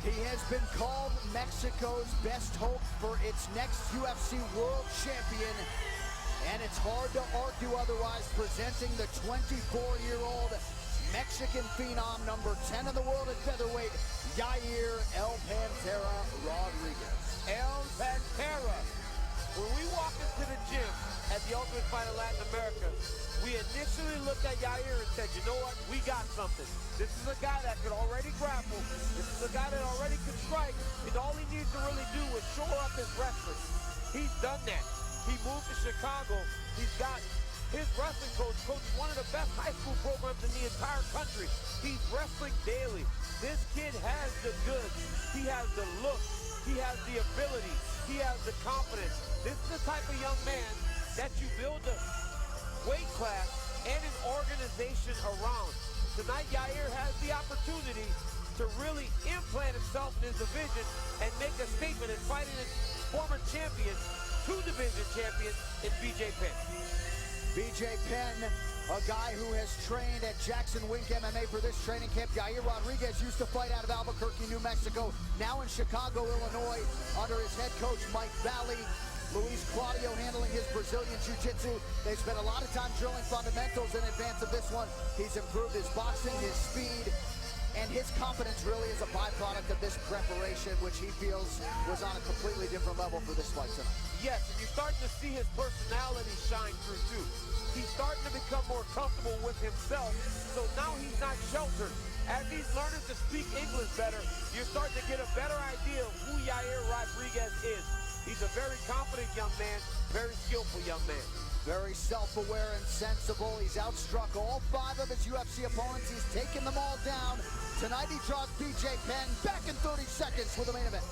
He has been called Mexico's best hope for its next UFC World Champion, and it's hard to argue otherwise, presenting the 24-year-old Mexican phenom, number 10 in the world at featherweight, Yair El Pantera Roдрiguez. El Pantera. When we walk into the gym at the Ultimate Fighter Latin America, we initially looked at Yair and said, you know what, we got something. This is a guy that could already grapple. This is a guy that already could strike. And all he needs to really do is shore up his wrestling. He's done that. He moved to Chicago. He's got his wrestling coach one of the best high school programs in the entire country. He's wrestling daily. This kid has the goods. He has the look. He has the ability. He has the confidence. This is the type of young man that you build a weight class and an organization around. Tonight, Yair has the opportunity to really implant himself in his division and make a statement in fighting his former champion, two-division champion, in B J Penn. B J Penn, a guy who has trained at Jackson Wink MMA for this training camp. Yair Roдрiguez used to fight out of Albuquerque, New Mexico, now in Chicago, Illinois, under his head coach, Mike Valley. Luis Claudio handling his Brazilian Jiu-Jitsu. They spent a lot of time drilling fundamentals in advance of this one. He's improved his boxing, his speed, and his confidence really is a byproduct of this preparation, which he feels was on a completely different level for this fight tonight. Yes, and you're starting to see his personality shine through too. He's starting to become more comfortable with himself, so now he's not sheltered. As he's learning to speak English better, you're starting to get a better idea of who Yair Roдрiguez is. He's a very confident young man, very skillful young man. Very self-aware and sensible. He's outstruck all 5 of his UFC opponents. He's taken them all down. Tonight he draws B J Penn back in 30 seconds for the main event.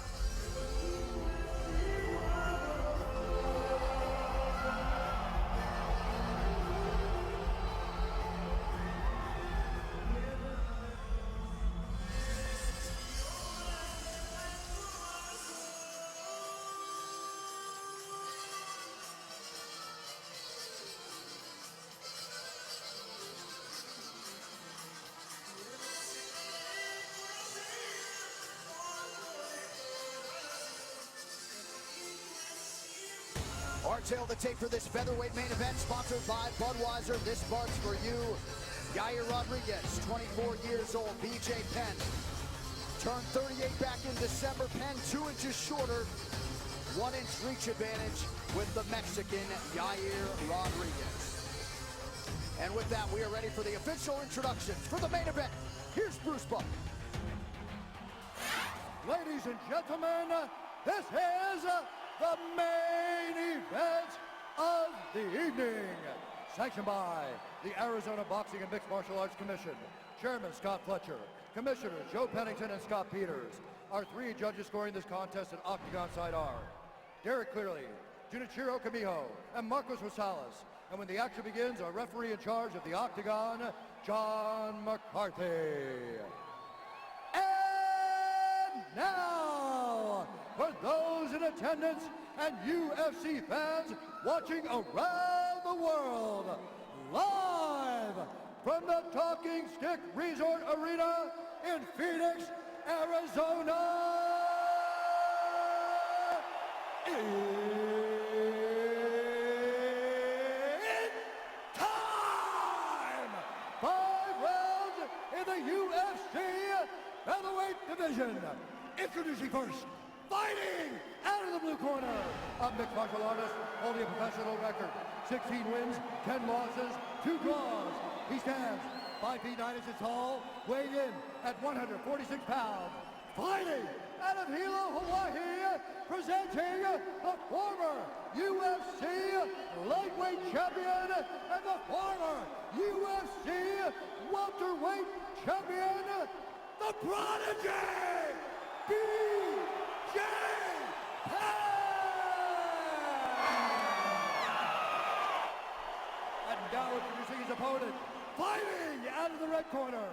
Our tail of the tape for this featherweight main event, sponsored by Budweiser. This bud's for you. Yair Roдрiguez, 24 years old. B J Penn turned 38 back in December. Penn 2 inches shorter, 1-inch reach advantage with the Mexican Yair Roдрiguez. And with that, we are ready for the official introductions for the main event. Here's Bruce Buck. Ladies and gentlemen, this is the main event of the evening. Sanctioned by the Arizona Boxing and Mixed Martial Arts Commission. Chairman Scott Fletcher, Commissioners Joe Pennington and Scott Peters. Our three judges scoring this contest at Octagon Side are Derek Clearly, Junichiro Kamiho, and Marcos Rosales. And when the action begins, our referee in charge of the Octagon, John McCarthy. And now, for those in attendance and UFC fans watching around the world, live from the Talking Stick Resort Arena in Phoenix, Arizona, division. Introducing first, fighting out of the blue corner, a mixed martial artist holding a professional record. 16 wins, 10 losses, 2 draws. He stands 5 feet 9 inches tall, weighing in at 146 pounds. Fighting out of Hilo, Hawaii, presenting the former UFC lightweight champion and the former UFC welterweight champion, the Prodigy, B. J. Penn! And now introducing his opponent, fighting out of the red corner,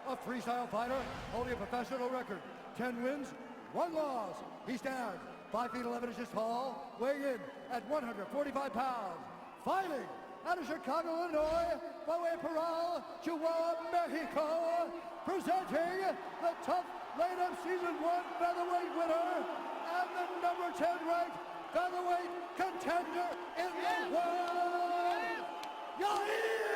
a freestyle fighter holding a professional record, 10 wins, 1 loss. He stands 5 feet 11 inches tall, weighing in at 145 pounds. Fighting out of Chicago, Illinois, by way of Parral, Chihuahua, Mexico, presenting the Tough Laid-Up Season 1 featherweight winner and the number 10 ranked featherweight contender in the world, Yair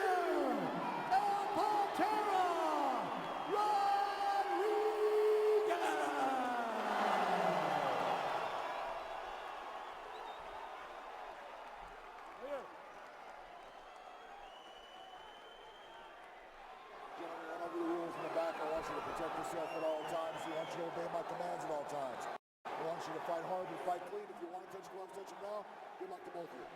protect yourself at all times. You want you to obey my commands at all times. I want you to fight hard and fight clean. If you want to touch gloves, touch them now. Good luck to both of you.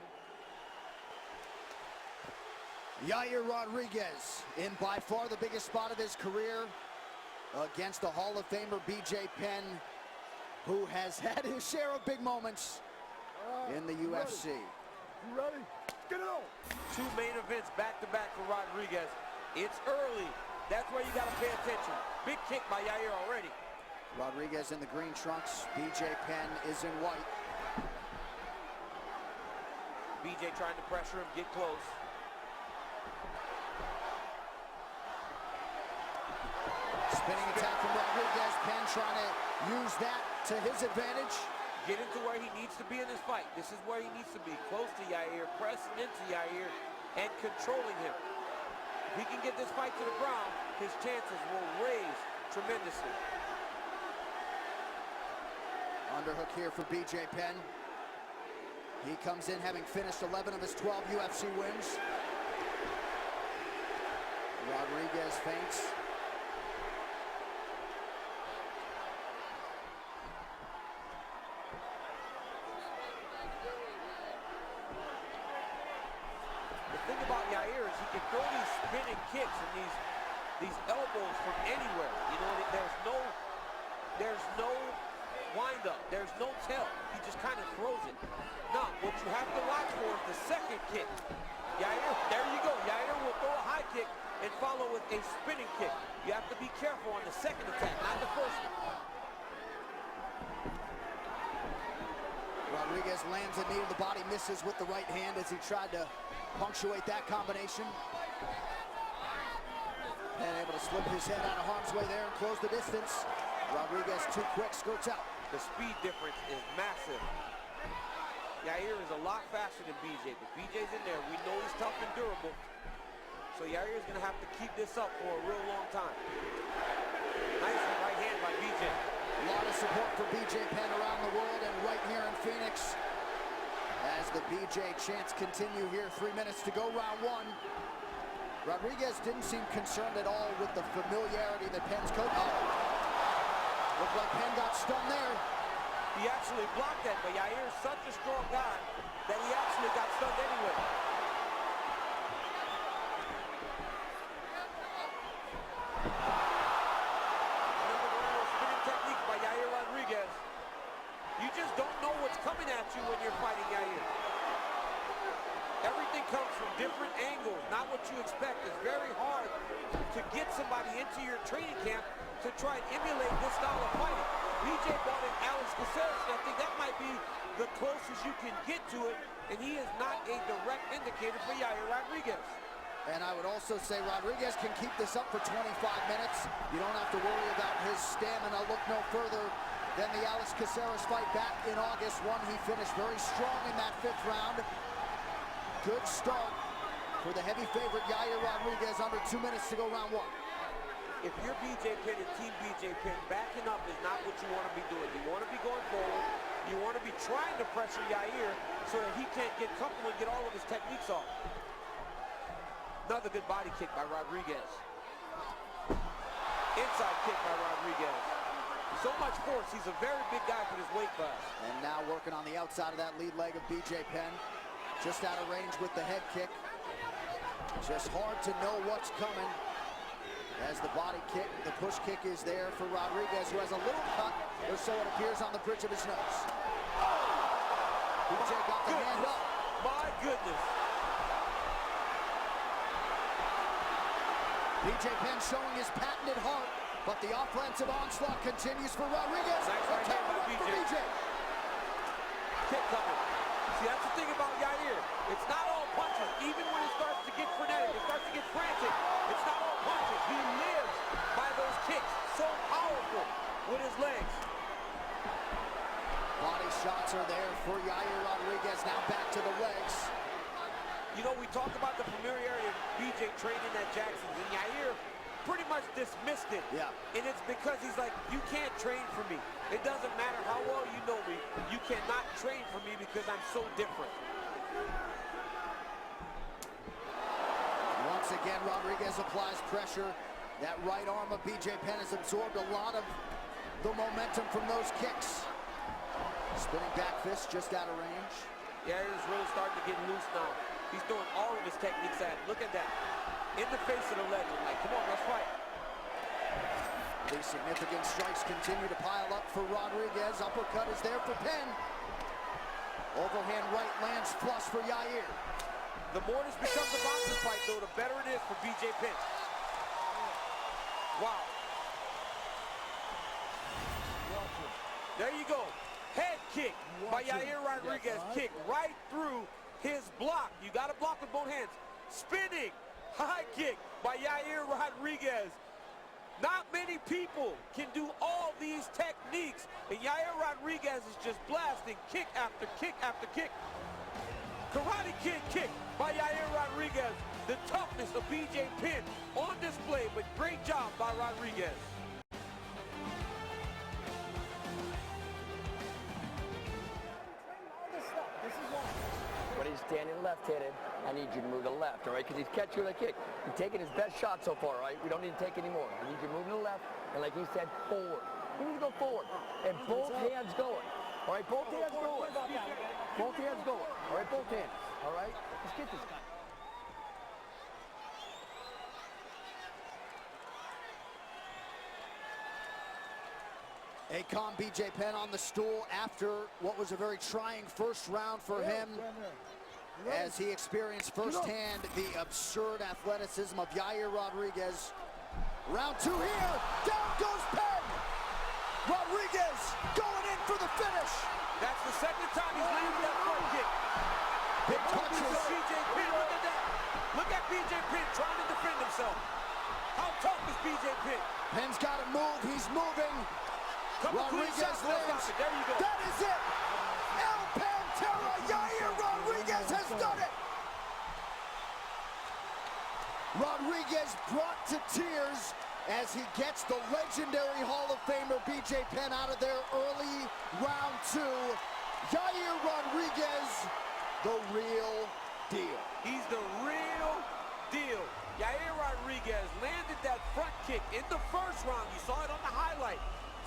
Yair Rodríguez in by far the biggest spot of his career against the Hall of Famer B. Jay Penna, who has had his share of big moments in the UFC. You ready? Get it on! 2 main events back-to-back for Rodríguez. It's early. That's where you got to pay attention. Big kick by Yair already. Rodríguez in the green trunks. B. Jay Penna is in white. BJ trying to pressure him, get close. Spinning attack from Rodríguez. Penna trying to use that to his advantage. Get into where he needs to be in this fight. This is where he needs to be. Close to Yair, pressing into Yair, and controlling him. If he can get this fight to the ground, his chances will raise tremendously. Underhook here for B. Jay Penna. He comes in having finished 11 of his 12 UFC wins. Rodríguez feints. The thing about Yair is he can throw these spinning kicks and these elbows from anywhere. You know, there's no wind up. There's no tell. He just kind of throws it. Now, what you have to watch for is the second kick. Yair, there you go. Yair will throw a high kick and follow with a spinning kick. You have to be careful on the second attack, not the first one. Rodríguez lands a knee to the body, misses with the right hand as he tried to punctuate that combination. And able to slip his head out of harm's way there and close the distance. Rodríguez too quick, skirts out. The speed difference is massive. Yair is a lot faster than BJ, but BJ's in there. We know he's tough and durable. So Yair is going to have to keep this up for a real long time. Nice right hand by BJ. A lot of support for BJ Penn around the world and right here in Phoenix. As the BJ chants continue here, 3 minutes to go, round 1. Rodríguez didn't seem concerned at all with the familiarity that Penn's coach. Oh! Looked like Penn got stunned there. He actually blocked that, but Yair's such a strong guy that he actually got stunned anyway. Spinning technique by Yair Rodríguez. You just don't know what's coming at you when you're fighting Yair. Everything comes from different angles, not what you expect. It's very hard to get somebody into your training camp to try and emulate this style of fighting. BJ brought in Oleksiy, and I think that might be the closest you can get to it, and he is not a direct indicator for Yair Rodríguez. And I would also say Rodríguez can keep this up for 25 minutes. You don't have to worry about his stamina. Look no further than the Oleksiy fight back in August. One he finished very strong in that 5th round. Good start for the heavy favorite Yair Rodríguez. Under 2 minutes to go, round 1. If you're B J Penn and Team B J Penn, backing up is not what you want to be doing. You want to be going forward. You want to be trying to pressure Yair so that he can't get comfortable and get all of his techniques off. Another good body kick by Rodríguez. Inside kick by Rodríguez. So much force. He's a very big guy for his weight class. And now working on the outside of that lead leg of B J Penn. Just out of range with the head kick. Just hard to know what's coming. As the body kick, the push kick is there for Rodríguez, who has a little cut, or so it appears, on the bridge of his nose. BJ got the hand up. My goodness. BJ Penn showing his patented heart, but the offensive onslaught continues for Rodríguez. Nice right hand by BJ. Kick coming. See, that's the thing about Yair. It's not all punches. Even when it starts to get frenetic, it starts to get frantic, it's not all punches. He lives by those kicks. So powerful with his legs. Body shots are there for Yair Rodríguez. Now back to the legs. You know, we talked about the familiarity of BJ training at Jackson's, and Yair pretty much dismissed it. Yeah. And it's because he's like, you can't train for me. It doesn't matter how well you know me. You cannot train for me because I'm so different. Once again, Rodríguez applies pressure. That right arm of BJ Penn has absorbed a lot of the momentum from those kicks. Spinning back fist just out of range. Yair's really starting to get loose now. He's throwing all of his techniques at him. Look at that. In the face of the legend. Like, come on, let's fight. These significant strikes continue to pile up for Rodríguez. Uppercut is there for Penn. Overhand right lands flush for Yair. The more this becomes a boxing fight, though, the better it is for BJ Penn. Wow. There you go. Head kick by Yair Rodríguez. Kick right through his block. You got to block with both hands. Spinning high kick by Yair Rodríguez. Not many people can do all these techniques, and Yair Rodríguez is just blasting kick after kick after kick. Karate Kid kick by Yair Rodríguez. The toughness of BJ Penn on display, but great job by Rodríguez. When he's standing left-handed, I need you to move to the left, all right? Because he's catching with a kick. He's taking his best shot so far, all right? We don't need to take any more. I need you to move to the left, and like he said, forward. You need to go forward, and both hands going. All right, both hands going. Both hands going. All right, both hands. All right? Let's get this guy. A calm BJ Penn on the stool after what was a very trying first round for him, as he experienced firsthand the absurd athleticism of Yair Rodríguez. Round 2 here. Down goes Penn. Rodríguez going in for the finish. That's the second time he's landed that front kick. Big punches. BJ Penn, look at that. Look at BJ Penn trying to defend himself. How tough is BJ Penn? Penn's got to move. He's moving. Rodríguez lands. There you go. That is it. El Pantera, Yair Rodríguez has done it. Rodríguez brought to tears as he gets the legendary Hall of Famer BJ Penn out of there early round 2. Yair Rodríguez, the real deal. He's the real deal. Yair Rodríguez landed that front kick in the first round. You saw it on the highlight.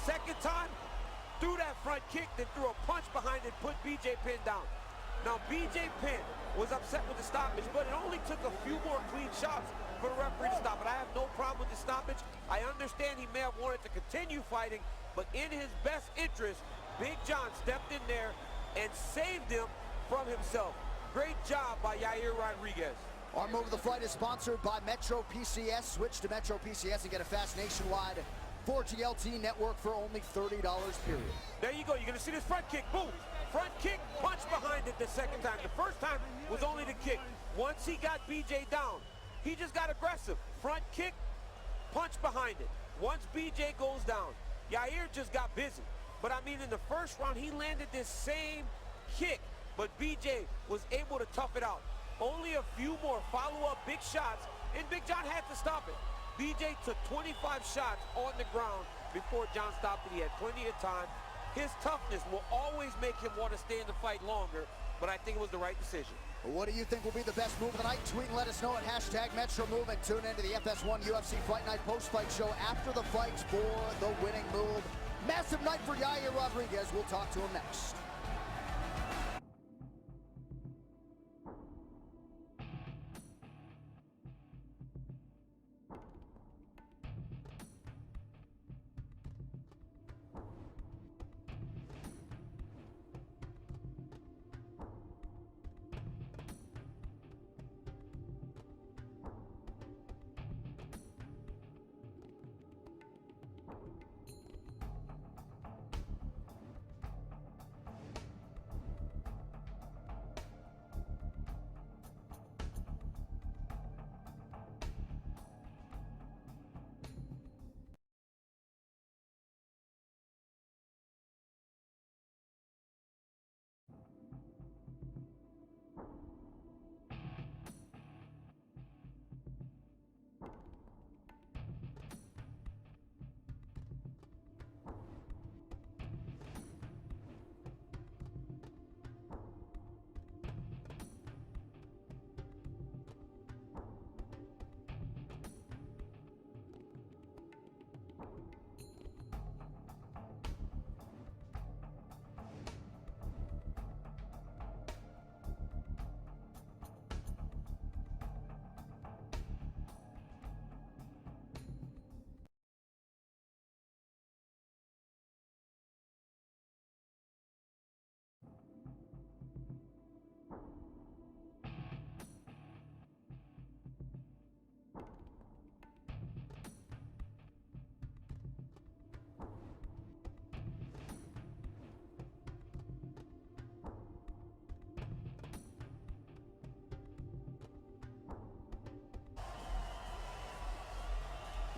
Second time, threw that front kick, then threw a punch behind it, put B Jey Penna down. Now, B Jey Penna was upset with the stoppage, but it only took a few more clean shots for the referee to stop it. I have no problem with the stoppage. I understand he may have wanted to continue fighting, but in his best interest, Big John stepped in there and saved him from himself. Great job by Yair Rodríguez. Our move of the fight is sponsored by Metro PCS. Switch to Metro PCS and get a fast nationwide 4G LTE network for only $30 period. There you go. You're going to see this front kick. Boom. Front kick, punch behind it the second time. The first time was only the kick. Once he got BJ down, he just got aggressive. Front kick, punch behind it. Once BJ goes down, Yair just got busy. But I mean, in the first round, he landed this same kick, but BJ was able to tough it out. Only a few more follow-up big shots, and Big John had to stop it. BJ took 25 shots on the ground before John stopped it. He had plenty of time. His toughness will always make him want to stay in the fight longer, but I think it was the right decision. What do you think will be the best move of the night? Tweet and let us know at #MetroMove and tune into the FS1 UFC Fight Night post-fight show after the fights for the winning move. Massive night for Yair Rodraguez. We'll talk to him next.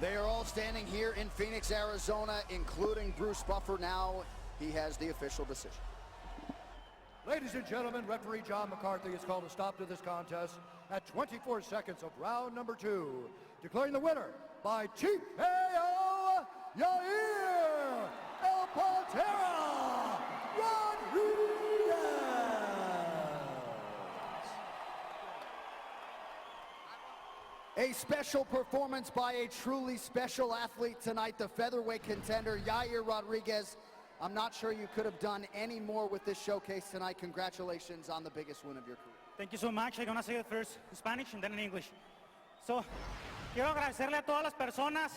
They are all standing here in Phoenix, Arizona, including Bruce Buffer. Now he has the official decision. Ladies and gentlemen, referee John McCarthy has called a stop to this contest at 24 seconds of round number 2, declaring the winner by TKO, Yair El Pantera Rodríguez. A special performance by a truly special athlete tonight, the featherweight contender, Yair Rodraguez. I'm not sure you could have done any more with this showcase tonight. Congratulations on the biggest win of your career. Thank you so much. I'm gonna say it first in Spanish and then in English. So, quiero agradecerle a todas las personas,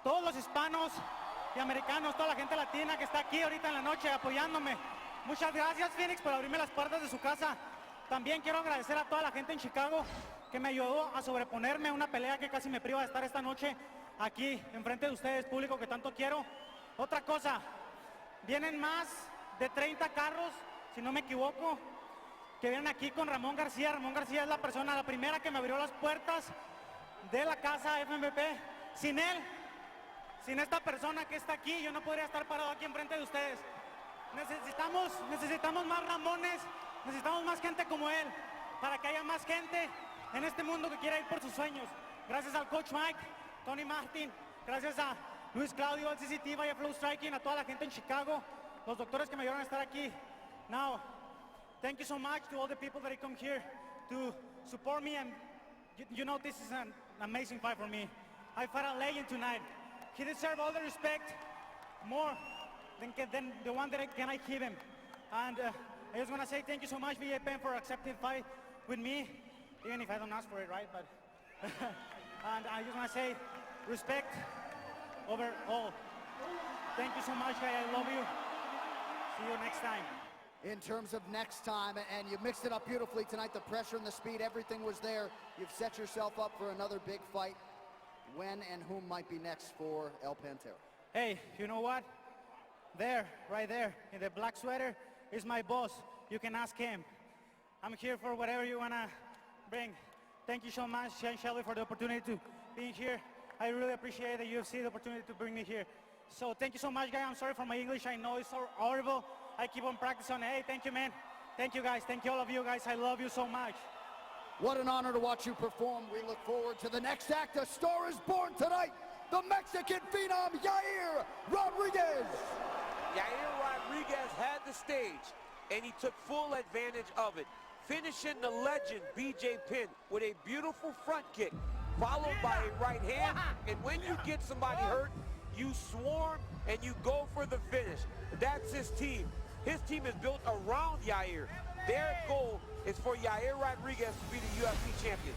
todos los hispanos y americanos, toda la gente latina que está aquí ahorita en la noche apoyándome. Muchas gracias, Phoenix, por abrirme las puertas de su casa. También quiero agradecer a toda la gente en Chicago que me ayudó a sobreponerme a una pelea que casi me priva de estar esta noche aquí enfrente de ustedes, público que tanto quiero. Otra cosa, vienen más de 30 carros, si no me equivoco, que vienen aquí con Ramón García. Ramón García es la persona, la primera que me abrió las puertas de la casa FMP. Sin él, sin esta persona que está aquí, yo no podría estar parado aquí enfrente de ustedes. Necesitamos más Ramones, necesitamos más gente como él, para que haya más gente en este mundo que quiera ir por sus sueños. Gracias al coach Mike, Tony Martin, gracias a Luis Claudio, al CCT, Vaya Flow Striking, a toda la gente en Chicago, los doctores que me ayudaron a estar aquí. Now, thank you so much to all the people that come here to support me, and you know this is an amazing fight for me. I fought a legend tonight. He deserves all the respect, more than the one that I give him. And I just want to say thank you so much, B J Penna, for accepting the fight with me, even if I don't ask for it, right? But and I just want to say respect over all. Thank you so much, guy. I love you. See you next time. In terms of next time, and you mixed it up beautifully tonight, the pressure and the speed, everything was there. You've set yourself up for another big fight. When and whom might be next for El Pantera? Hey, you know what? There, right there, in the black sweater, is my boss. You can ask him. I'm here for whatever you want to bring. Thank you so much, Shane Shelby, for the opportunity to be here. I really appreciate the UFC, the opportunity to bring me here. So thank you so much, guys. I'm sorry for my English. I know it's so horrible. I keep on practicing. Hey, thank you, man. Thank you, guys. Thank you, all of you guys. I love you so much. What an honor to watch you perform. We look forward to the next act. A star is born tonight. The Mexican phenom, Yair Roдрiguez. Yair Rodríguez had the stage, and he took full advantage of it, finishing the legend B J Penna with a beautiful front kick, followed by a right hand. And when you get somebody hurt, you swarm and you go for the finish. That's his team. His team is built around Yair. Their goal is for Yair Roдрiguez to be the UFC champion.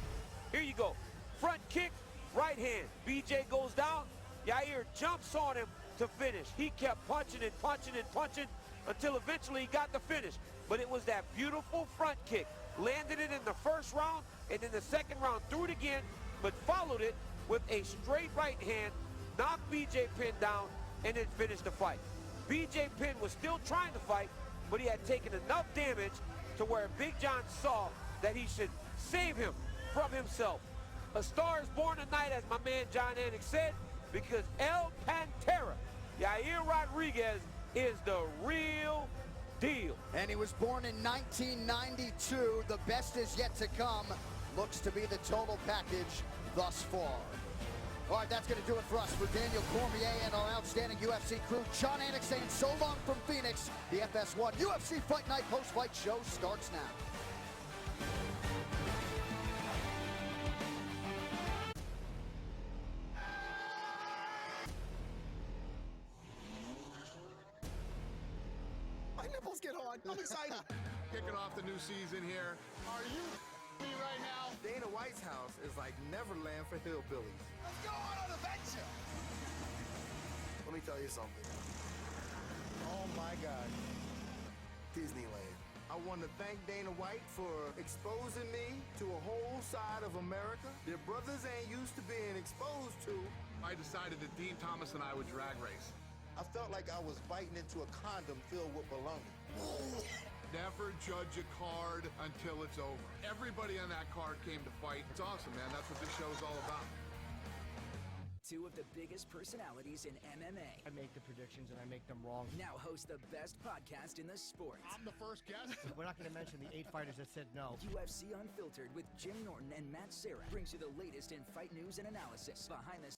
Here you go. Front kick, right hand. BJ goes down. Yair jumps on him to finish. He kept punching and punching and punching until eventually he got the finish. But it was that beautiful front kick. Landed it in the first round, and in the second round threw it again, but followed it with a straight right hand, knocked BJ Penna down, and then finished the fight. BJ Penna was still trying to fight, but he had taken enough damage to where Big John saw that he should save him from himself. A star is born tonight, as my man John Anik said, because El Pantera, Yair Rodraguez, is the real deal. And he was born in 1992. The best is yet to come. Looks to be the total package thus far. All right, that's going to do it for us. For Daniel Cormier and our outstanding UFC crew, John Anik saying so long from Phoenix. The FS1 UFC Fight Night post-fight show starts now. My nipples get hard. I'm excited. Kicking off the new season here. Are you me right now? Dana White's house is like Neverland for hillbillies. Let's go on an adventure. Let me tell you something. Oh my God. Disneyland. I want to thank Dana White for exposing me to a whole side of America their brothers ain't used to being exposed to. I decided that Dean Thomas and I would drag race. I felt like I was biting into a condom filled with baloney. Never judge a card until it's over. Everybody on that card came to fight. It's awesome, man. That's what this show is all about. Two of the biggest personalities in MMA. I make the predictions and I make them wrong. Now host the best podcast in the sport. I'm the first guest. We're not going to mention the 8 fighters that said no. UFC Unfiltered with Jim Norton and Matt Serra brings you the latest in fight news and analysis, behind the